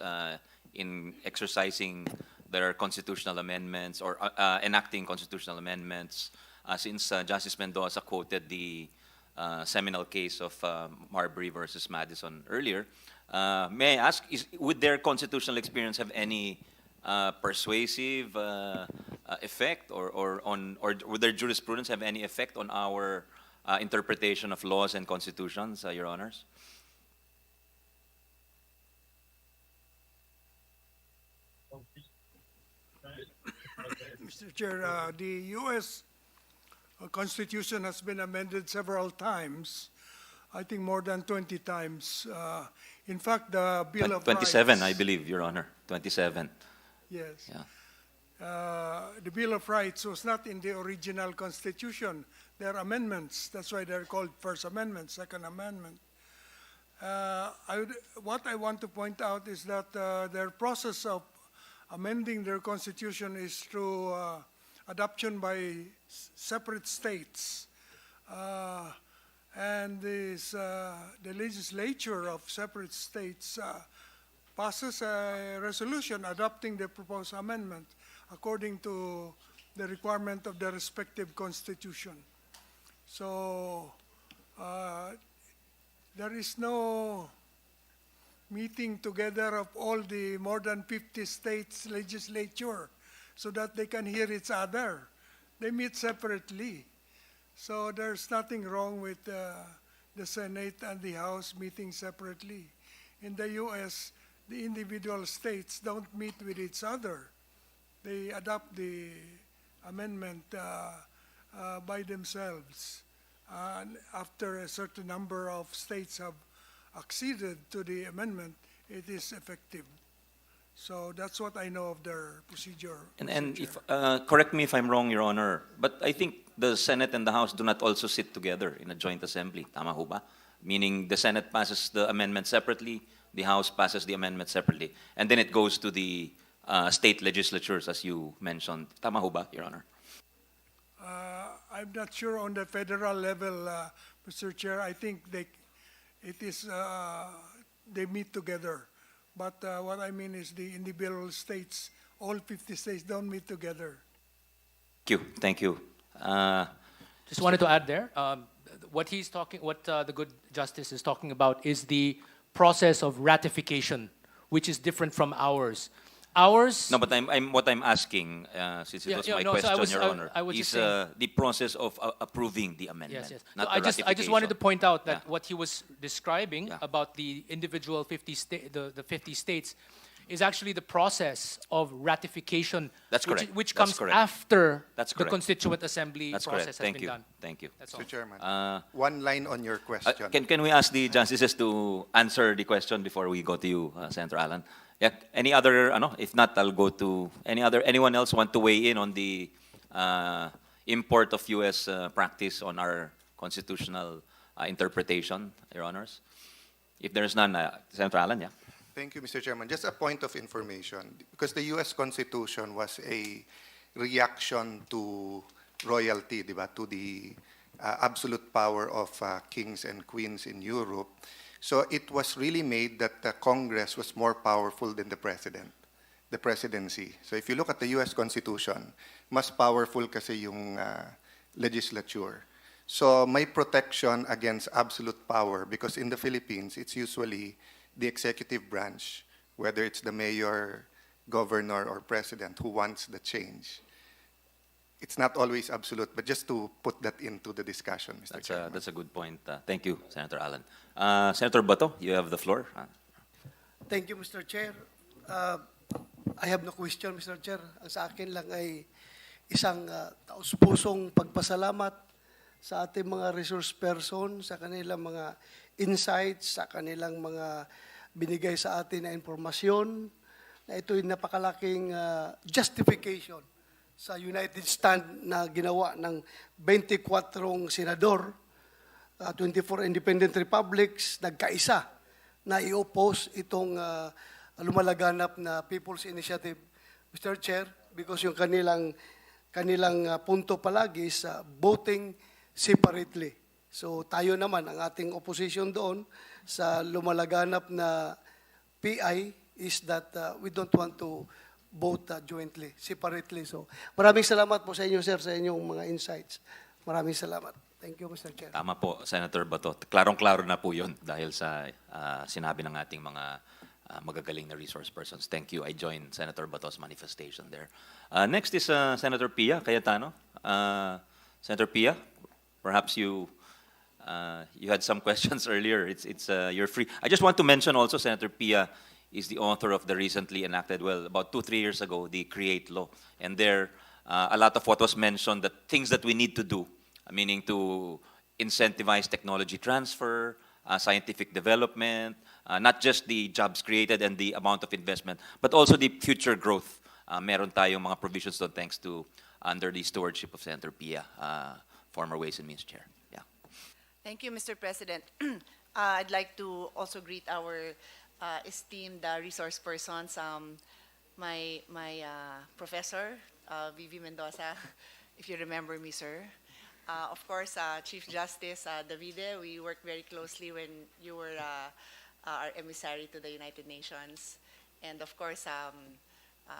[SPEAKER 11] in exercising their constitutional amendments or enacting constitutional amendments, since Justice Mendoza quoted the seminal case of Marbury versus Madison earlier? May I ask, would their constitutional experience have any persuasive effect, or would their jurisprudence have any effect on our interpretation of laws and constitutions, Your Honors?
[SPEAKER 6] Mr. Chair, the U.S. Constitution has been amended several times, I think more than 20 times. In fact, the Bill of
[SPEAKER 11] 27,
[SPEAKER 6] Rights...
[SPEAKER 11] I believe, Your Honor, 27.
[SPEAKER 6] Yes.
[SPEAKER 11] Yeah.
[SPEAKER 6] The Bill of Rights was not in the original Constitution. They're amendments. That's why they're called First Amendment, Second Amendment. What I want to point out is that their process of amending their Constitution is through adoption by separate states. And the legislature of separate states passes a resolution adopting the proposed amendment according to the requirement of the respective constitution. So there is no meeting together of all the more than 50 states legislature so that they can hear each other. They meet separately. So there's nothing wrong with the Senate and the House meeting separately. In the U.S., the individual states don't meet with each other. They adopt the amendment by themselves. And after a certain number of states have acceded to the amendment, it is effective. So that's what I know of their procedure.
[SPEAKER 11] And if, correct me if I'm wrong, Your Honor, but I think the Senate and the House do not also sit together in a joint assembly. Tama ho ba? Meaning the Senate passes the amendment separately, the House passes the amendment separately, and then it goes to the state legislatures, as you mentioned. Tama ho ba, Your Honor?
[SPEAKER 6] I'm not sure on the federal level, Mr. Chair. I think they meet together. But what I mean is the individual states, all 50 states don't meet together.
[SPEAKER 11] Thank you.
[SPEAKER 17] Just wanted to add there, what the good justice is talking about is the process of ratification, which is different from ours. Ours.
[SPEAKER 11] No, but what I'm asking, since it was my question, Your Honor, is the process of approving the amendment.
[SPEAKER 17] Yes, yes.
[SPEAKER 11] Not
[SPEAKER 17] No,
[SPEAKER 11] the
[SPEAKER 17] I just wanted to point out that
[SPEAKER 11] Yeah.
[SPEAKER 17] what he was describing about the individual 50 states is actually the process of ratification.
[SPEAKER 11] That's correct.
[SPEAKER 17] Which
[SPEAKER 11] That's
[SPEAKER 17] comes
[SPEAKER 11] correct.
[SPEAKER 17] after
[SPEAKER 11] That's
[SPEAKER 17] the
[SPEAKER 11] correct.
[SPEAKER 17] Constituent Assembly
[SPEAKER 11] That's
[SPEAKER 17] process
[SPEAKER 11] correct.
[SPEAKER 17] has been done.
[SPEAKER 11] Thank you.
[SPEAKER 17] That's all.
[SPEAKER 13] Mr. Chairman, one line on your question.
[SPEAKER 11] Can we ask the justices to answer the question before we go to you, Senator Alan? Yeah. Any other? If not, I'll go to anyone else want to weigh in on the import of U.S. practice on our constitutional interpretation, Your Honors? If there's none, Senator Alan, yeah.
[SPEAKER 13] Thank you, Mr. Chairman. Just a point of information, because the U.S. Constitution was a reaction to royalty, diba? To the absolute power of kings and queens in Europe. So it was really made that the Congress was more powerful than the president, the presidency. So if you look at the U.S. Constitution, mas powerful kasi yung legislature. So may protection against absolute power because in the Philippines, it's usually the executive branch, whether it's the mayor, governor, or president who wants the change. It's not always absolute, but just to put that into the discussion, Mr. Chairman.
[SPEAKER 11] That's a good point. Thank you, Senator Alan. Senator Bato, you have the floor.
[SPEAKER 21] Thank you, Mr. Chair. I have no question, Mr. Chair. Ang sa akin lang ay isang taus-pusong pagpasalamat sa ating mga resource person, sa kanilang mga insights, sa kanilang mga binigay sa atin na informasyon, na ito'y napakalaking justification sa United Stand na ginawa ng 24 senador, 24 independent republics, nagkaisa na i-oppose itong lumalaganap na People's Initiative, Mr. Chair, because yung kanilang punto palagi is voting separately. So tayo naman, ang ating opposition doon sa lumalaganap na PI is that we don't want to vote jointly, separately. So maraming salamat po sa inyo, sir, sa inyong mga insights. Maraming salamat. Thank you, Mr. Chair.
[SPEAKER 11] Tama po, Senator Bato. Klarong-klaro na po yun dahil sa sinabi ng ating mga magagaling na resource persons. Thank you. I join Senator Bato's manifestation there. Next is Senator Pia Cayetano. Senator Pia, perhaps you had some questions earlier. You're free. I just want to mention also, Senator Pia is the author of the recently enacted, about 2-3 years ago, the CREATE law. And there, a lot of what was mentioned, the things that we need to do, meaning to incentivize technology transfer, scientific development, not just the jobs created and the amount of investment, but also the future growth. Meron tayong mga provisions doon thanks to under the stewardship of Senator Pia, former Ways and Means Chair. Yeah.
[SPEAKER 4] Thank you, Mr. President. I'd like to also greet our esteemed resource persons, my professor, Vivi Mendoza, if you remember me, sir. Of course, Chief Justice Davide, we worked very closely when you were our emissary to the United Nations. And of course,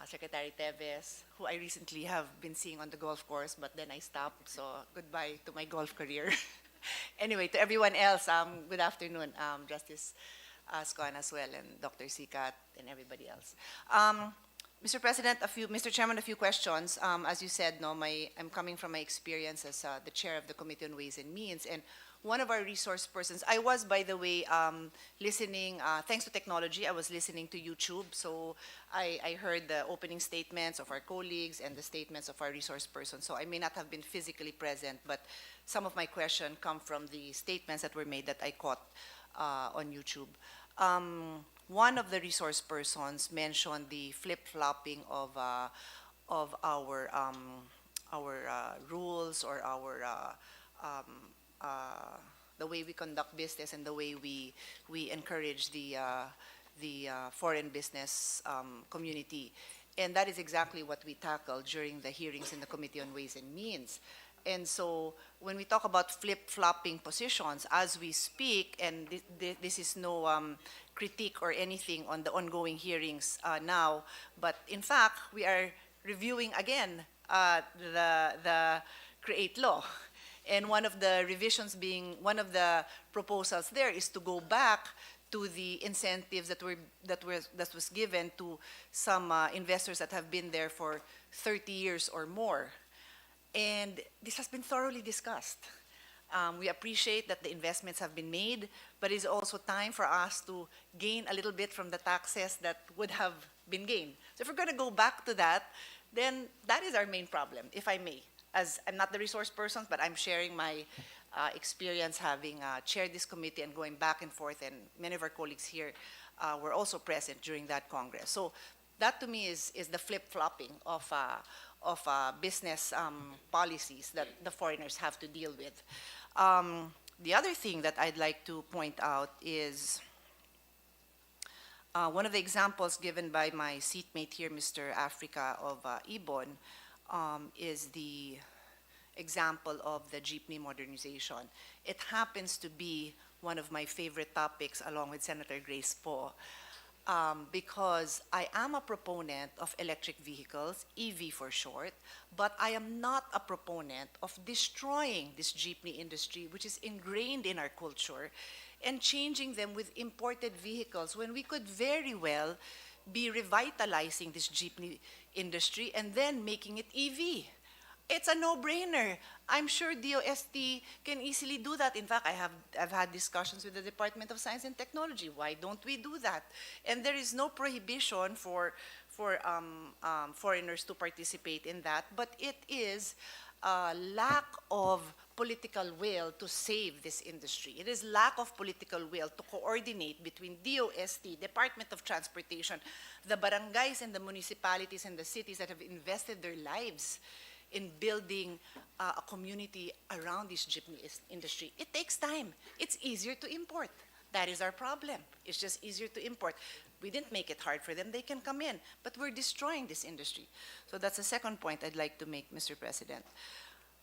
[SPEAKER 4] Secretary Teves, who I recently have been seeing on the golf course, but then I stopped, so goodbye to my golf career. Anyway, to everyone else, good afternoon, Justice Azcuna as well, and Dr. Sicat, and everybody else. Mr. President, Mr. Chairman, a few questions. As you said, no, I'm coming from my experience as the chair of the Committee on Ways and Means, and one of our resource persons, I was, by the way, listening, thanks to technology, I was listening to YouTube, so I heard the opening statements of our colleagues and the statements of our resource person, so I may not have been physically present, but some of my questions come from the statements that were made that I caught on YouTube. One of the resource persons mentioned the flip-flopping of our rules or our the way we conduct business and the way we encourage the foreign business community. And that is exactly what we tackled during the hearings in the Committee on Ways and Means. And so when we talk about flip-flopping positions, as we speak, and this is no critique or anything on the ongoing hearings now, but in fact, we are reviewing again the CREATE law. And one of the revisions being, one of the proposals there is to go back to the incentives that was given to some investors that have been there for 30 years or more. And this has been thoroughly discussed. We appreciate that the investments have been made, but it's also time for us to gain a little bit from the taxes that would have been gained. So if we're going to go back to that, then that is our main problem, if I may. As I'm not the resource person, but I'm sharing my experience having chaired this committee and going back and forth, and many of our colleagues here were also present during that Congress. So that to me is the flip-flopping of business policies that the foreigners have to deal with. The other thing that I'd like to point out is one of the examples given by my seatmate here, Mr. Africa of Ibon, is the example of the jeepney modernization. It happens to be one of my favorite topics along with Senator Grace Poe, because I am a proponent of electric vehicles, EV for short, but I am not a proponent of destroying this jeepney industry, which is ingrained in our culture, and changing them with imported vehicles when we could very well be revitalizing this jeepney industry and then making it EV. It's a no-brainer. I'm sure DOST can easily do that. In fact, I've had discussions with the Department of Science and Technology. Why don't we do that? And there is no prohibition for foreigners to participate in that, but it is a lack of political will to save this industry. It is lack of political will to coordinate between DOST, Department of Transportation, the barangays and the municipalities and the cities that have invested their lives in building a community around this jeepney industry. It takes time. It's easier to import. That is our problem. It's just easier to import. We didn't make it hard for them. They can come in, but we're destroying this industry. So that's the second point I'd like to make, Mr. President.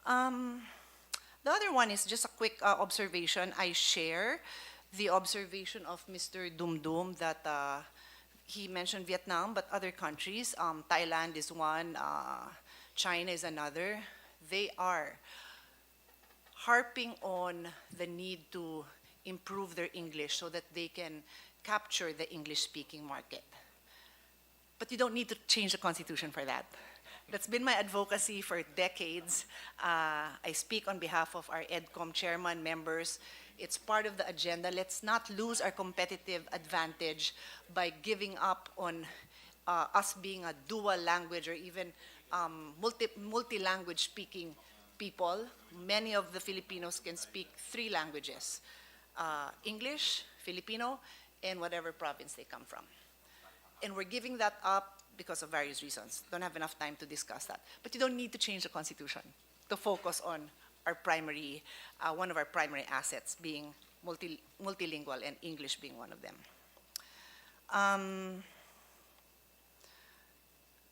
[SPEAKER 4] The other one is just a quick observation. I share the observation of Mr. Dumdum that he mentioned Vietnam, but other countries, Thailand is one, China is another. They are harping on the need to improve their English so that they can capture the English-speaking market. But you don't need to change the Constitution for that. That's been my advocacy for decades. I speak on behalf of our EDCOM chairman, members. It's part of the agenda. Let's not lose our competitive advantage by giving up on us being a dual language or even multi-language speaking people. Many of the Filipinos can speak 3 languages, English, Filipino, and whatever province they come from. And we're giving that up because of various reasons. Don't have enough time to discuss that. But you don't need to change the Constitution to focus on our primary, one of our primary assets being multilingual and English being one of them.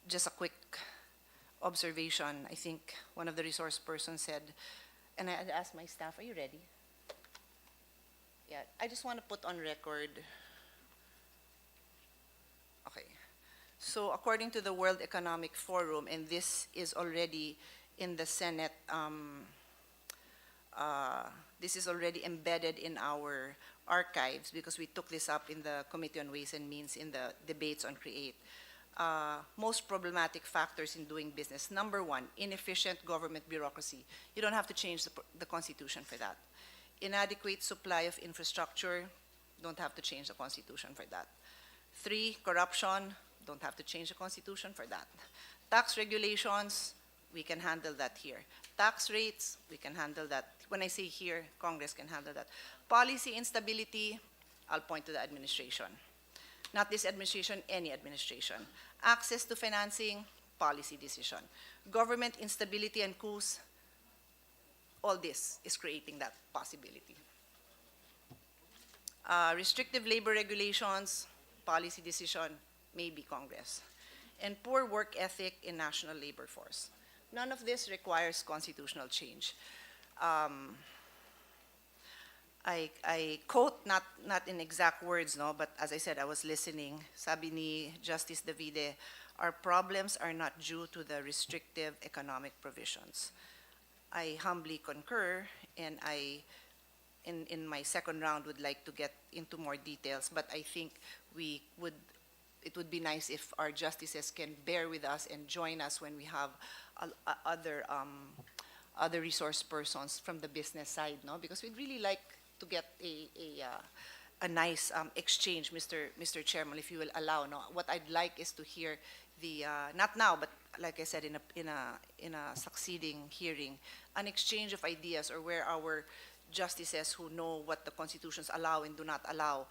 [SPEAKER 4] Just a quick observation. I think one of the resource persons said, and I had asked my staff, are you ready? Yeah, I just want to put on record. Okay. So according to the World Economic Forum, and this is already in the Senate, this is already embedded in our archives, because we took this up in the Committee on Ways and Means in the debates on CREATE, most problematic factors in doing business. Number one, inefficient government bureaucracy. You don't have to change the Constitution for that. Inadequate supply of infrastructure, don't have to change the Constitution for that. 3, corruption, don't have to change the Constitution for that. Tax regulations, we can handle that here. Tax rates, we can handle that. When I say here, Congress can handle that. Policy instability, I'll point to the administration. Not this administration, any administration. Access to financing, policy decision. Government instability and coups, all this is creating that possibility. Restrictive labor regulations, policy decision, maybe Congress. And poor work ethic in national labor force. None of this requires constitutional change. I quote, not in exact words, no, but as I said, I was listening. Sabi ni Justice Davide, our problems are not due to the restrictive economic provisions. I humbly concur, and in my second round, would like to get into more details, but I think it would be nice if our justices can bear with us and join us when we have other resource persons from the business side, no? Because we'd really like to get a nice exchange, Mr. Chairman, if you will allow. No, what I'd like is to hear the not now, but like I said, in a succeeding hearing, an exchange of ideas, or where our justices who know what the constitutions allow and do not allow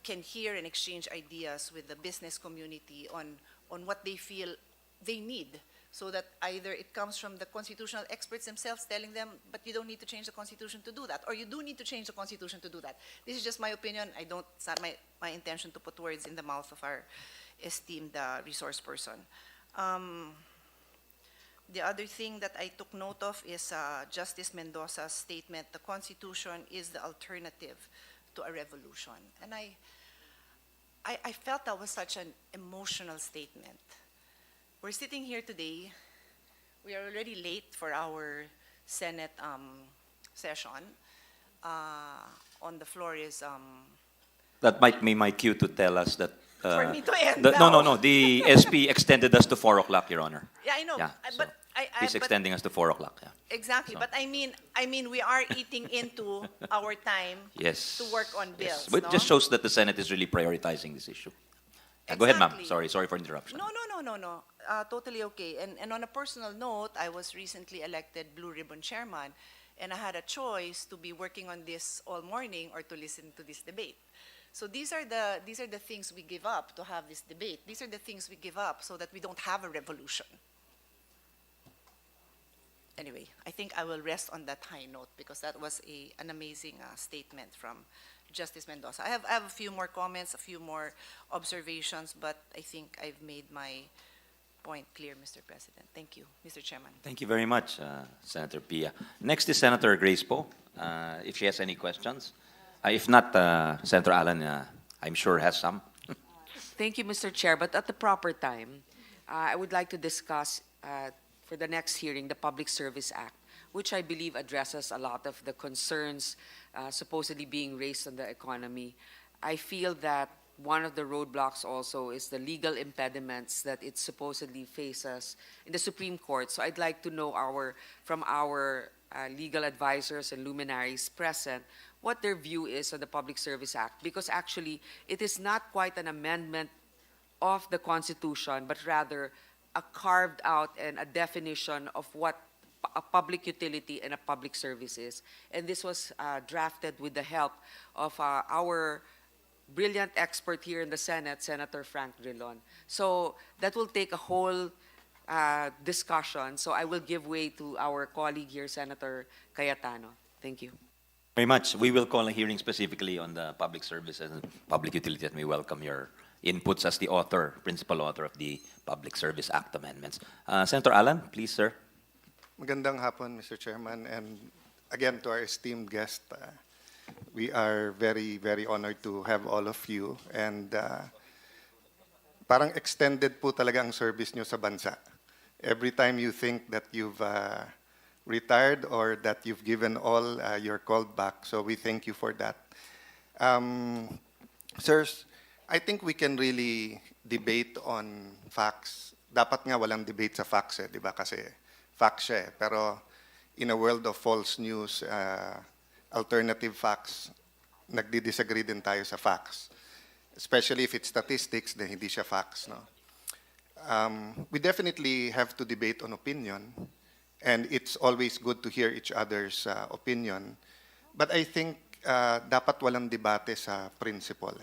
[SPEAKER 4] can hear and exchange ideas with the business community on what they feel they need, so that either it comes from the constitutional experts themselves telling them, but you don't need to change the Constitution to do that, or you do need to change the Constitution to do that. This is just my opinion. It's not my intention to put words in the mouth of our esteemed resource person. The other thing that I took note of is Justice Mendoza's statement, the Constitution is the alternative to a revolution. And I felt that was such an emotional statement. We're sitting here today. We are already late for our Senate session. On the floor is...
[SPEAKER 11] That might be my cue to tell us that...
[SPEAKER 4] for me to end
[SPEAKER 11] no. The SP extended us to 4 o'clock, Your Honor.
[SPEAKER 4] Yeah, I know.
[SPEAKER 11] Yeah,
[SPEAKER 4] But
[SPEAKER 11] he's extending us to 4 o'clock. Yeah.
[SPEAKER 4] Exactly,
[SPEAKER 11] So.
[SPEAKER 4] but I mean, we are eating into our time
[SPEAKER 11] Yes.
[SPEAKER 4] to work on bills.
[SPEAKER 11] Yes. But it just shows that the Senate is really prioritizing this issue. Go ahead, ma'am.
[SPEAKER 4] Exactly.
[SPEAKER 11] Sorry for interruption.
[SPEAKER 4] No. Totally okay. And on a personal note, I was recently elected Blue Ribbon Chairman, and I had a choice to be working on this all morning or to listen to this debate. So these are the things we give up to have this debate. These are the things we give up so that we don't have a revolution. Anyway, I think I will rest on that high note, because that was an amazing statement from Justice Mendoza. I have a few more comments, a few more observations, but I think I've made my point clear, Mr. President. Thank you, Mr. Chairman.
[SPEAKER 11] Thank you very much, Senator Pia. Next is Senator Grace Poe, if she has any questions. If not, Senator Alan, I'm sure has some.
[SPEAKER 9] Thank you, Mr. Chair. But at the proper time, I would like to discuss for the next hearing the Public Service Act, which I believe addresses a lot of the concerns supposedly being raised on the economy. I feel that one of the roadblocks also is the legal impediments that it supposedly faces in the Supreme Court. So I'd like to know from our legal advisors and luminaries present what their view is on the Public Service Act, because actually it is not quite an amendment of the Constitution, but rather a carved out and a definition of what a public utility and a public service is. And this was drafted with the help of our brilliant expert here in the Senate, Senator Frank Drilon. So that will take a whole discussion. So I will give way to our colleague here, Senator Cayetano. Thank you.
[SPEAKER 11] Very much. We will call a hearing specifically on the public services and public utility, and we welcome your inputs as the principal author of the Public Service Act amendments. Senator Alan, please, sir.
[SPEAKER 13] Magandang hapon, Mr. Chairman, and again to our esteemed guest. We are very, very honored to have all of you, and parang extended po talaga ang service nyo sa bansa. Every time you think that you've retired or that you've given all, you're called back. So we thank you for that. Sirs, I think we can really debate on facts. Dapat nga walang debate sa facts, di ba? Kasi facts siya eh. Pero in a world of false news, alternative facts, nagdi-disagree din tayo sa facts. Especially if it's statistics, then hindi siya facts, no? We definitely have to debate on opinion, and it's always good to hear each other's opinion. But I think dapat walang debate sa principle.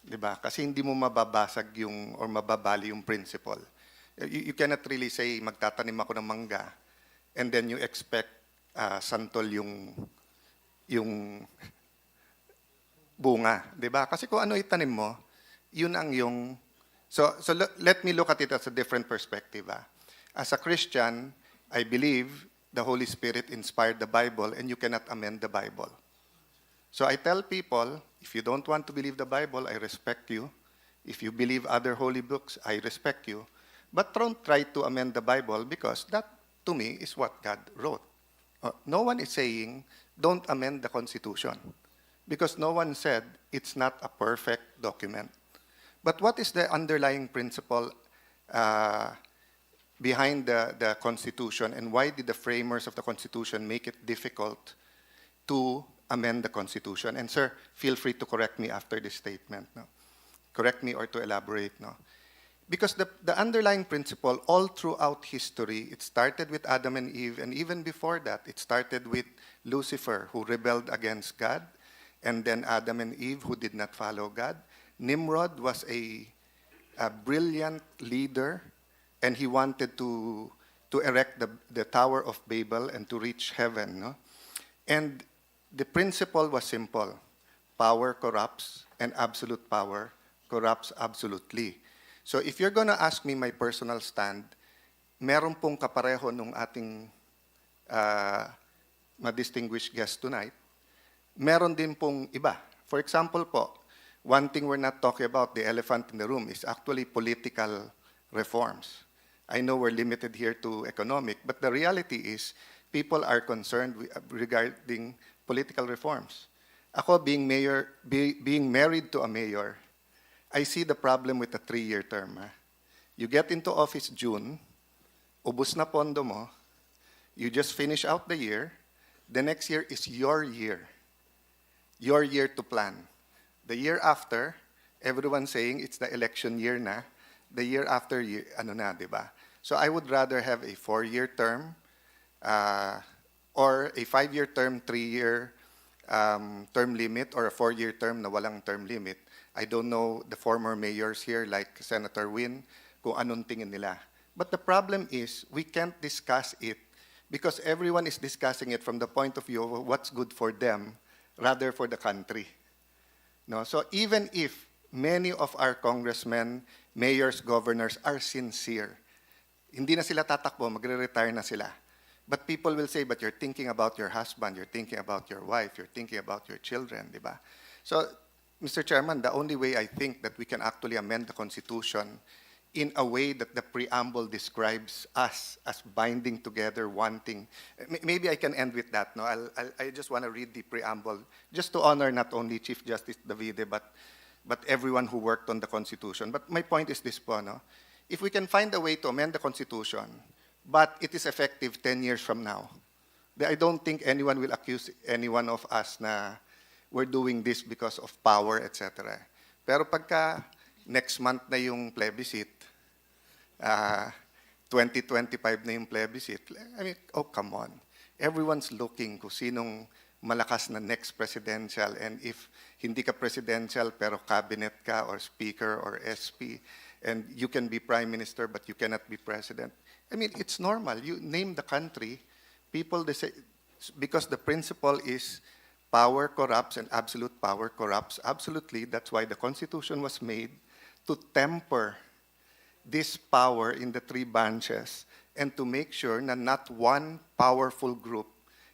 [SPEAKER 13] Diba? Kasi hindi mo mababasag yung or mababali yung principle. You cannot really say magtatanim ako ng mangga and then you expect santol yung bunga, 'di ba? Kasi kung ano itanim mo, yun ang yung So let me look at it as a different perspective. As a Christian, I believe the Holy Spirit inspired the Bible and you cannot amend the Bible. So I tell people, if you don't want to believe the Bible, I respect you. If you believe other holy books, I respect you. But don't try to amend the Bible because that, to me, is what God wrote. No one is saying, don't amend the Constitution. Because no one said it's not a perfect document. But what is the underlying principle behind the Constitution, and why did the framers of the Constitution make it difficult to amend the Constitution? And sir, feel free to correct me after this statement. No? Correct me or to elaborate. No? Because the underlying principle all throughout history, it started with Adam and Eve, and even before that, it started with Lucifer, who rebelled against God, and then Adam and Eve, who did not follow God. Nimrod was a brilliant leader, and he wanted to erect the Tower of Babel and to reach heaven. No? And the principle was simple. Power corrupts, and absolute power corrupts absolutely. So if you're going to ask me my personal stand, meron pong kapareho nung ating ma-distinguished guest tonight. Meron din pong iba. For example po, one thing we're not talking about, the elephant in the room, is actually political reforms. I know we're limited here to economic, but the reality is people are concerned regarding political reforms. Ako, being married to a mayor, I see the problem with a 3-year term. You get into office June, ubus na pondo mo, you just finish out the year, the next year is your year to plan. The year after, everyone's saying it's the election year na. The year after, ano na, di ba? So I would rather have a 4-year term or a 5-year term, 3-year term limit, or a 4-year term na walang term limit. I don't know the former mayors here like Senator Win, kung anong tingin nila. But the problem is we can't discuss it because everyone is discussing it from the point of view of what's good for them rather for the country. No? So even if many of our congressmen, mayors, governors are sincere, hindi na sila tatakbo, magre-retire na sila. But people will say, but you're thinking about your husband, you're thinking about your wife, you're thinking about your children, di ba? So, Mr. Chairman, the only way I think that we can actually amend the Constitution in a way that the preamble describes us as binding together, wanting. Maybe I can end with that. No, I just want to read the preamble, just to honor not only Chief Justice Davide, but everyone who worked on the Constitution. But my point is this po, no? If we can find a way to amend the Constitution, but it is effective 10 years from now, I don't think anyone will accuse any one of us na we're doing this because of power, etc. Pero pagka next month na yung plebiscite, 2025 na yung plebiscite, I mean, oh, come on. Everyone's looking kung sinong malakas na next presidential, and if hindi ka presidential pero cabinet ka or speaker or SP, and you can be prime minister but you cannot be president. I mean, it's normal. You name the country, people, they say, because the principle is power corrupts and absolute power corrupts absolutely. That's why the Constitution was made, to temper this power in the 3 branches and to make sure that not one powerful group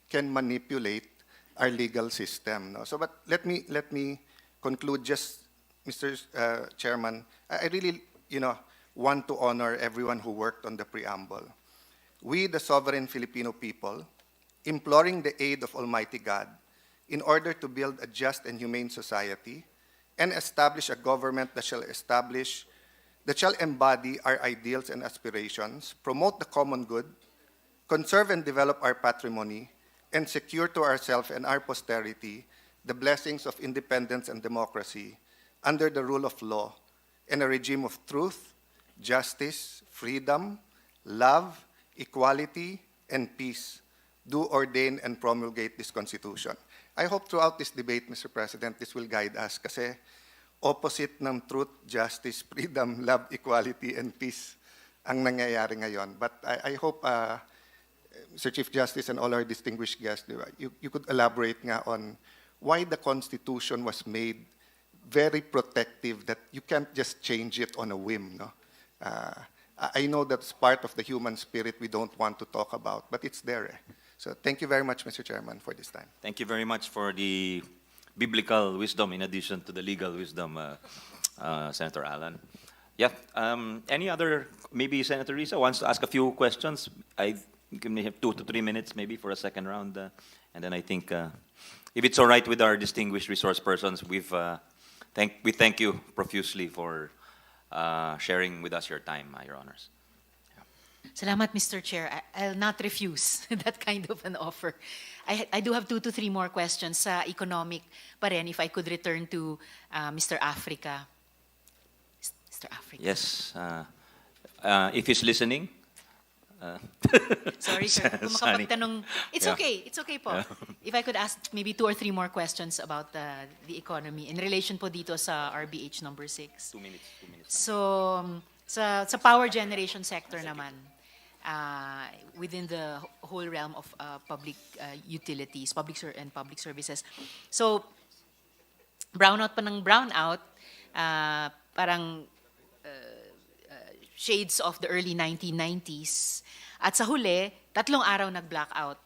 [SPEAKER 13] can manipulate our legal system. No? So, but let me conclude just, Mr. Chairman. I really, want to honor everyone who worked on the preamble. We, the sovereign Filipino people, imploring the aid of Almighty God in order to build a just and humane society and establish a government that shall embody our ideals and aspirations, promote the common good, conserve and develop our patrimony, and secure to ourselves and our posterity the blessings of independence and democracy under the rule of law and a regime of truth, justice, freedom, love, equality, and peace, do ordain and promulgate this Constitution. I hope throughout this debate, Mr. President, this will guide us kasi opposite ng truth, justice, freedom, love, equality, and peace ang nangyayari ngayon. But I hope, Mr. Chief Justice and all our distinguished guests, you could elaborate nga on why the Constitution was made very protective, that you can't just change it on a whim. No? I know that's part of the human spirit we don't want to talk about, but it's there. So thank you very much, Mr. Chairman, for this time.
[SPEAKER 11] Thank you very much for the biblical wisdom in addition to the legal wisdom, Senator Alan. Yeah, any other, maybe Senator Risa wants to ask a few questions. I think we may have 2 to 3 minutes maybe for a second round. And then I think, if it's all right with our distinguished resource persons, we thank you profusely for sharing with us your time, Your Honors.
[SPEAKER 3] Salamat, Mr. Chair. I'll not refuse that kind of an offer. I do have 2 to 3 more questions sa economic pa rin, if I could return to Mr. Africa. Mr. Africa.
[SPEAKER 11] Yes. If he's listening.
[SPEAKER 3] Sorry, sir. Kung makapagtanong, it's okay po. If I could ask maybe 2 or 3 more questions about the economy in relation po dito sa RBH number 6.
[SPEAKER 11] 2 minutes.
[SPEAKER 3] So, sa power generation sector naman, within the whole realm of public utilities, public services. So, brownout pa ng brownout, parang shades of the early 1990s. At sa huli, 3 araw nag-blackout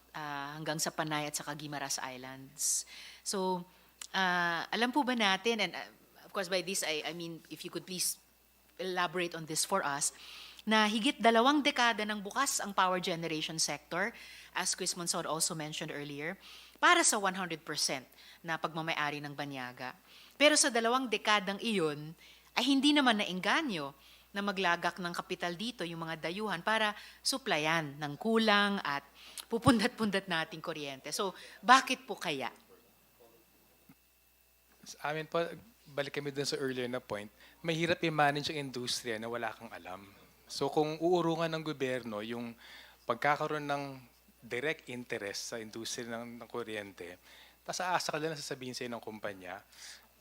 [SPEAKER 3] hanggang sa Panay at sa Guimaras Islands. So, alam po ba natin, and of course by this, I mean, if you could please elaborate on this for us, na higit 2 dekada ng bukas ang power generation sector, as Chris Monsod also mentioned earlier, para sa 100% na pagmamayari ng banyaga. Pero sa 2 dekadang iyon, ay hindi naman naengganyo na maglagak ng kapital dito yung mga dayuhan para suplayan ng kulang at pupundat-pundat nating kuryente. So, bakit po kaya?
[SPEAKER 16] Sa amin po, balik kami dun sa earlier na point, mahirap i-manage ang industriya na wala kang alam. So kung uurungan ng gobyerno yung pagkakaroon ng direct interest sa industriya ng kuryente, tapos aasa ka lang sasabihin sa'yo ng kumpanya,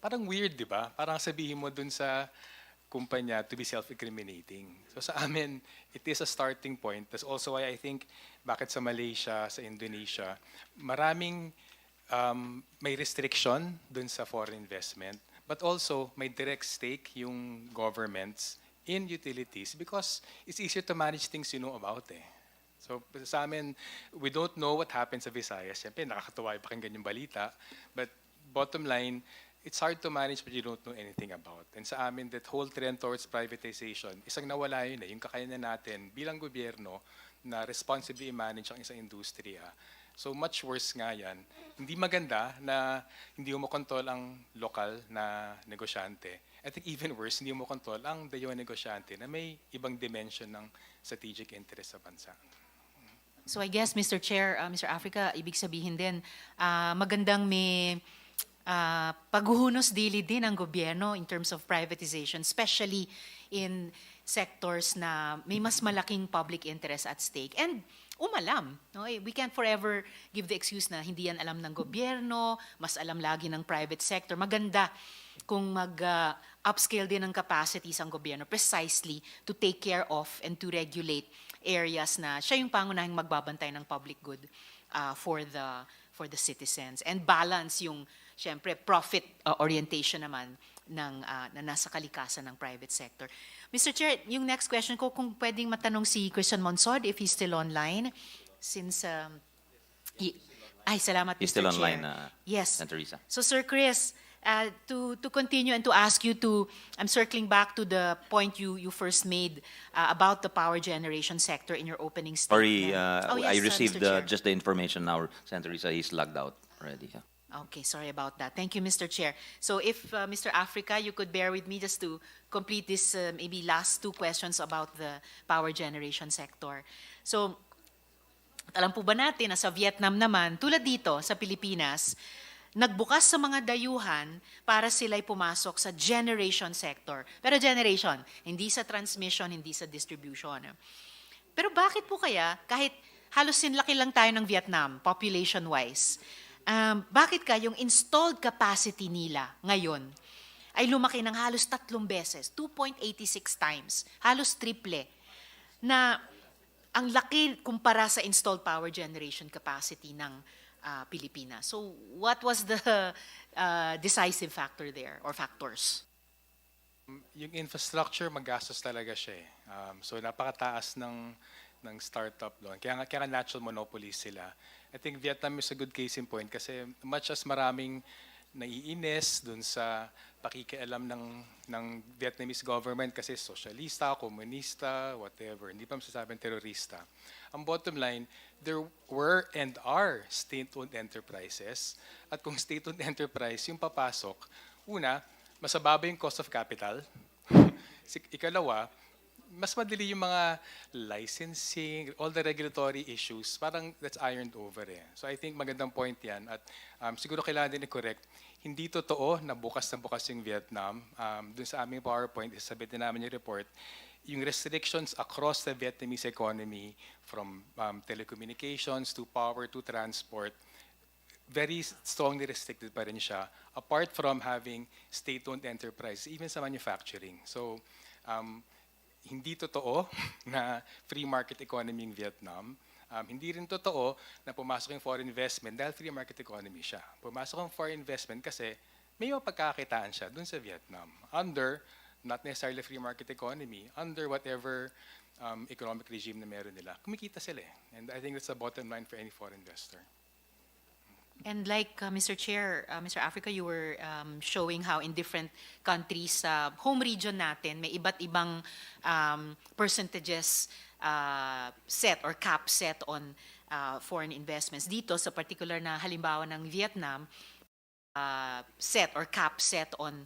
[SPEAKER 16] parang weird, di ba? Parang sabihin mo dun sa kumpanya to be self-incriminating. So sa amin, it is a starting point. That's also why I think bakit sa Malaysia, sa Indonesia, maraming may restriction dun sa foreign investment, but also may direct stake yung governments in utilities because it's easier to manage things you know about eh. So sa amin, we don't know what happens sa Visayas. Siyempre, nakakatuwa yung pakinggan yung balita, but bottom line, it's hard to manage what you don't know anything about. And sa amin, that whole trend towards privatization, isang nawala yun eh, yung kakayanan natin bilang gobyerno na responsibly manage ang isang industriya. So much worse nga yan. Hindi maganda na hindi mo kontrol ang lokal na negosyante. I think even worse, hindi mo kontrol ang dayuhan negosyante na may ibang dimension ng strategic interest sa bansa.
[SPEAKER 3] So I guess, Mr. Chair, Mr. Africa, ibig sabihin din, magandang may paghuhunos dili din ang gobyerno in terms of privatization, especially in sectors na may mas malaking public interest at stake. And umalam. No? We can't forever give the excuse na hindi yan alam ng gobyerno, mas alam lagi ng private sector. Maganda kung mag-upscale din ng capacities ang gobyerno precisely to take care of and to regulate areas na siya yung pangunahing magbabantay ng public good for the citizens. And balance yung, syempre, profit orientation naman ng na nasa kalikasan ng private sector. Mr. Chair, yung next question ko, kung pwedeng matanong si Christian Monsod if he's still online, since salamat,
[SPEAKER 11] He's
[SPEAKER 3] Mr.
[SPEAKER 11] still
[SPEAKER 3] Chair.
[SPEAKER 11] online,
[SPEAKER 3] Yes.
[SPEAKER 11] Senator Risa.
[SPEAKER 3] So, Sir Chris, to continue and to ask you to, I'm circling back to the point you first made about the power generation sector in your opening statement.
[SPEAKER 11] Sorry,
[SPEAKER 3] Oh, yes,
[SPEAKER 11] I received
[SPEAKER 3] Mr. Chair.
[SPEAKER 11] just the information now, Senator Risa, he's logged out already. Yeah.
[SPEAKER 3] Okay, sorry about that. Thank you, Mr. Chair. So if Mr. Africa, you could bear with me just to complete this maybe last two questions about the power generation sector. So alam po ba natin na sa Vietnam naman, tulad dito sa Pilipinas, nagbukas sa mga dayuhan para sila'y pumasok sa generation sector. Pero generation, hindi sa transmission, hindi sa distribution. Pero bakit po kaya, kahit halos sinlaki lang tayo ng Vietnam, population-wise, bakit ka yung installed capacity nila ngayon ay lumaki ng halos 3 beses, 2.86 times, halos triple, na ang laki kumpara sa installed power generation capacity ng Pilipinas. So what was the decisive factor there or factors?
[SPEAKER 16] Yung infrastructure, magastos talaga siya eh. So napakataas ng startup doon. Kaya nga natural monopolies sila. I think Vietnam is a good case in point kasi much as maraming naiinis doon sa pakikialam ng Vietnamese government kasi socialista, komunista, whatever. Hindi pa masasabing terorista. Ang bottom line, there were and are state-owned enterprises. At kung state-owned enterprise yung papasok, una, mas mababa yung cost of capital. Ikalawa, mas madali yung mga licensing, all the regulatory issues, parang that's ironed over eh. So I think magandang point yan. At siguro kailangan din i-correct, hindi totoo na bukas yung Vietnam. Dun sa aming PowerPoint, isabit din namin yung report, yung restrictions across the Vietnamese economy, from telecommunications to power to transport, very strongly restricted pa rin siya, apart from having state-owned enterprise, even sa manufacturing. So, hindi totoo na free market economy in Vietnam. Hindi rin totoo na pumasok yung foreign investment dahil free market economy siya. Pumasok ang foreign investment kasi may mapagkakitaan siya dun sa Vietnam. Under, not necessarily free market economy, under whatever economic regime na meron nila. Kumikita sila eh. And I think that's the bottom line for any foreign investor.
[SPEAKER 3] And like Mr. Chair, Mr. Africa, you were showing how in different countries sa home region natin, may iba't ibang percentages set or cap set on foreign investments. Dito sa particular na halimbawa ng Vietnam, set or cap set on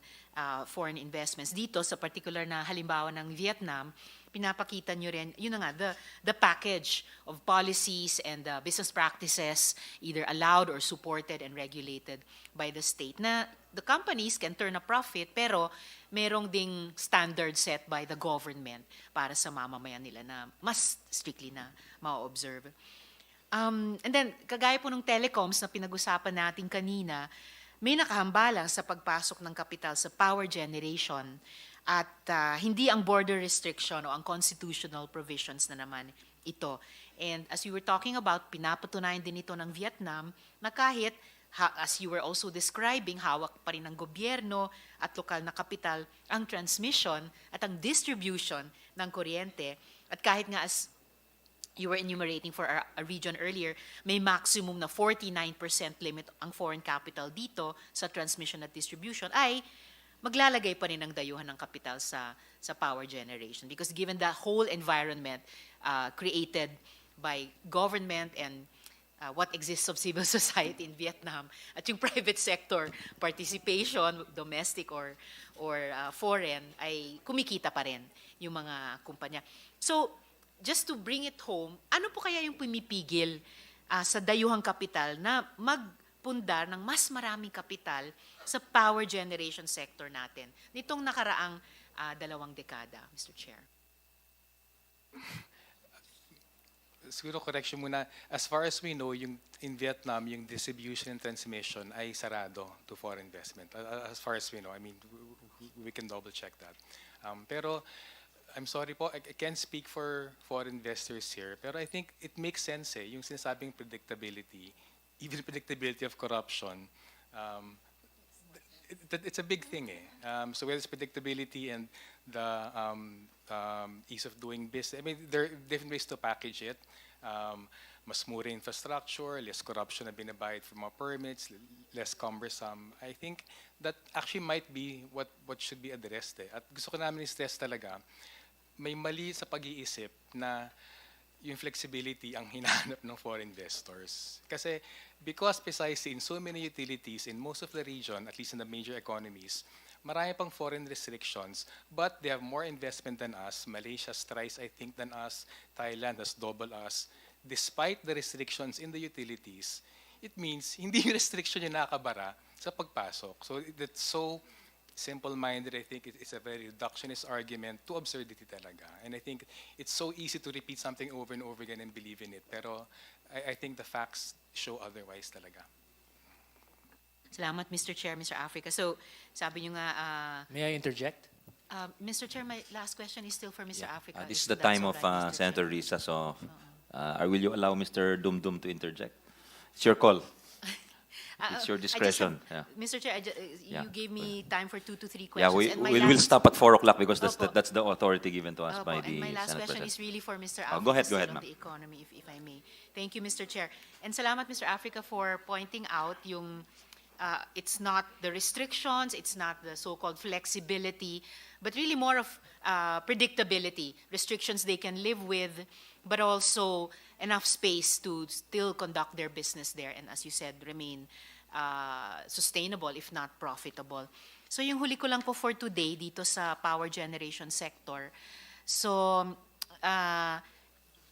[SPEAKER 3] foreign investments. Dito sa particular na halimbawa ng Vietnam, pinapakita nyo rin, yun na nga, the package of policies and business practices either allowed or supported and regulated by the state na the companies can turn a profit pero merong ding standard set by the government para sa mamamayan nila na mas strictly na ma-observe. And then, kagaya po ng telecoms na pinag-usapan natin kanina, may nakahambalang sa pagpasok ng kapital sa power generation at hindi ang border restriction o ang constitutional provisions na naman ito. And as you were talking about, pinapatunayan din ito ng Vietnam na kahit, as you were also describing, hawak pa rin ng gobyerno at lokal na kapital ang transmission at ang distribution ng kuryente. At kahit nga as you were enumerating for a region earlier, may maximum na 49% limit ang foreign capital dito sa transmission at distribution, ay maglalagay pa rin ng dayuhan ng kapital sa power generation. Because given the whole environment created by government and what exists of civil society in Vietnam, at yung private sector participation, domestic or foreign, ay kumikita pa rin yung mga kumpanya. So, just to bring it home, ano po kaya yung pumipigil sa dayuhang kapital na magpundar ng mas maraming kapital sa power generation sector natin nitong nakaraang 2 dekada, Mr. Chair?
[SPEAKER 16] Siguro correction muna. As far as we know, in Vietnam, yung distribution and transmission ay sarado to foreign investment. As far as we know, I mean, we can double check that. Pero I'm sorry po, I can't speak for foreign investors here, pero I think it makes sense eh, yung sinasabing predictability, even predictability of corruption, it's a big thing eh. So whether it's predictability and the ease of doing business, I mean, there are different ways to package it. Mas mura infrastructure, less corruption na binabayad for mga permits, less cumbersome. I think that actually might be what should be addressed eh. At gusto ko namin i-stress talaga, may mali sa pag-iisip na yung flexibility ang hinahanap ng foreign investors. Kasi because precisely in so many utilities in most of the region, at least in the major economies, marami pang foreign restrictions, but they have more investment than us. Malaysia has thrice, I think, than us. Thailand has double us. Despite the restrictions in the utilities, it means hindi yung restriction yung nakabara sa pagpasok. So that's so simple-minded. I think it's a very reductionist argument to absurdity talaga. And I think it's so easy to repeat something over and over again and believe in it. Pero I think the facts show otherwise talaga.
[SPEAKER 3] Salamat, Mr. Chair, Mr. Africa. So, sabi nyo nga...
[SPEAKER 17] May I interject?
[SPEAKER 3] Mr. Chair, my last question is still for Mr. Africa.
[SPEAKER 11] This is
[SPEAKER 3] if
[SPEAKER 11] the
[SPEAKER 3] that's
[SPEAKER 11] time
[SPEAKER 3] all
[SPEAKER 11] of
[SPEAKER 3] right, Mr.
[SPEAKER 11] Senator
[SPEAKER 3] Chair.
[SPEAKER 11] Risa, so will you allow Mr. Dumdum to interject? It's your call. It's your discretion.
[SPEAKER 3] I just, Mr. Chair,
[SPEAKER 11] Yeah.
[SPEAKER 3] you gave me time for 2 to 3
[SPEAKER 11] Yeah,
[SPEAKER 3] questions. and my
[SPEAKER 11] we'll
[SPEAKER 3] last-
[SPEAKER 11] stop at 4 o'clock because that's
[SPEAKER 3] Opo.
[SPEAKER 11] that's the authority given to us
[SPEAKER 3] Opo,
[SPEAKER 11] by the
[SPEAKER 3] and my last
[SPEAKER 11] Senate
[SPEAKER 3] question
[SPEAKER 11] President.
[SPEAKER 3] is really for Mr.
[SPEAKER 11] Oh,
[SPEAKER 3] Africa,
[SPEAKER 11] go ahead,
[SPEAKER 3] still
[SPEAKER 11] ma'am.
[SPEAKER 3] on the economy, if I may. Thank you, Mr. Chair. And salamat, Mr. Africa, for pointing out yung it's not the restrictions, it's not the so-called flexibility, but really more of predictability. Restrictions they can live with, but also enough space to still conduct their business there, and as you said, remain sustainable, if not profitable. So yung huli ko lang po for today dito sa power generation sector. So,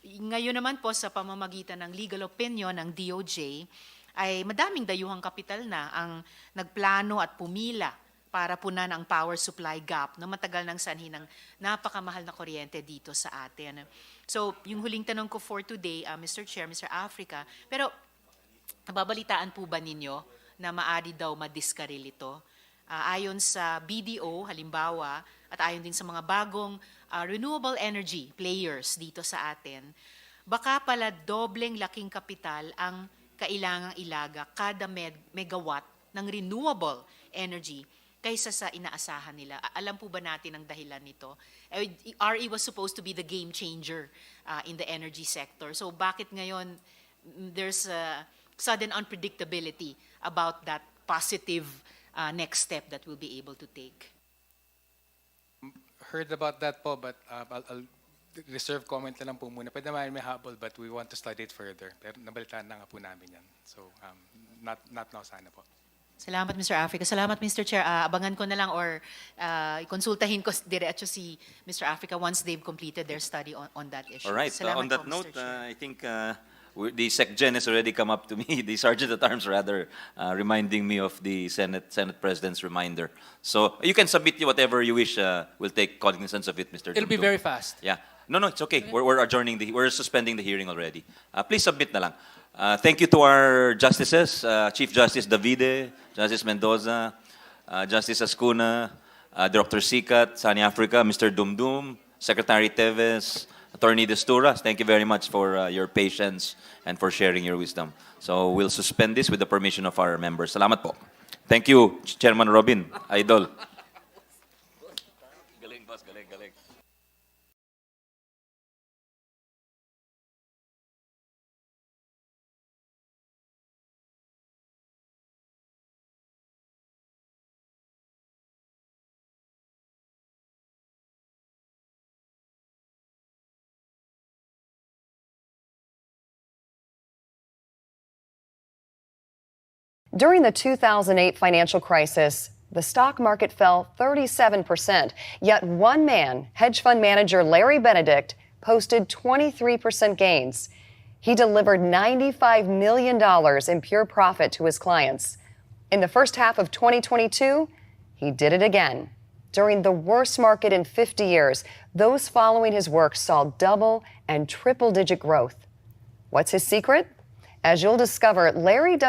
[SPEAKER 3] ngayon naman po sa pamamagitan ng legal opinion ng DOJ, ay madaming dayuhang kapital na ang nagplano at pumila para punan ang power supply gap na matagal nang sanhi ng napakamahal na kuryente dito sa atin. So, yung huling tanong ko for today, Mr. Chair, Mr. Africa, pero nababalitaan po ba ninyo na maaari daw madiskaril ito? Ayon sa BDO, halimbawa, at ayon din sa mga bagong renewable energy players dito sa atin, baka pala dobleng laking kapital ang kailangang ilaga kada megawatt ng renewable energy kaysa sa inaasahan nila. Alam po ba natin ang dahilan nito? RE was supposed to be the game changer in the energy sector. So bakit ngayon there's a sudden unpredictability about that positive next step that we'll be able to take?
[SPEAKER 16] Heard about that po, but I'll reserve comment na lang po muna. Pwede naman may habol, but we want to study it further. Pero nabalitaan na nga po namin yan. So, not now sana po.
[SPEAKER 3] Salamat, Mr. Africa. Salamat, Mr. Chair. Abangan ko na lang or konsultahin ko diretso si Mr. Africa once they've completed their study on that issue.
[SPEAKER 11] All right.
[SPEAKER 3] Salamat
[SPEAKER 11] On that
[SPEAKER 3] po,
[SPEAKER 11] note,
[SPEAKER 3] Mr. Chair.
[SPEAKER 11] I think the SecGen has already come up to me, the Sergeant at Arms rather, reminding me of the Senate President's reminder. So you can submit whatever you wish. We'll take cognizance of it, Mr.
[SPEAKER 17] It'll be
[SPEAKER 11] Dumdum.
[SPEAKER 17] very fast.
[SPEAKER 11] Yeah. No, it's okay. We're adjourning we're suspending the hearing already. Please submit na lang. Thank you to our justices, Chief Justice Davide, Justice Mendoza, Justice Azcuna, Dr. Sicat, Sunny Africa, Mr. Dumdum, Secretary Teves, Attorney Destura. Thank you very much for your patience and for sharing your wisdom. So we'll suspend this with the permission of our members. Salamat po. Thank you, Chairman Robin, Idol. Galing, boss. Galing.
[SPEAKER 5] During the 2008 financial crisis, the stock market fell 37%. Yet one man, hedge fund manager Larry Benedict, posted 23% gains. He delivered $95 million in pure profit to his clients. In the first half of 2022, he did it again. During the worst market in 50 years, those following his work saw double and triple-digit growth. What's his secret? As you'll discover, Larry does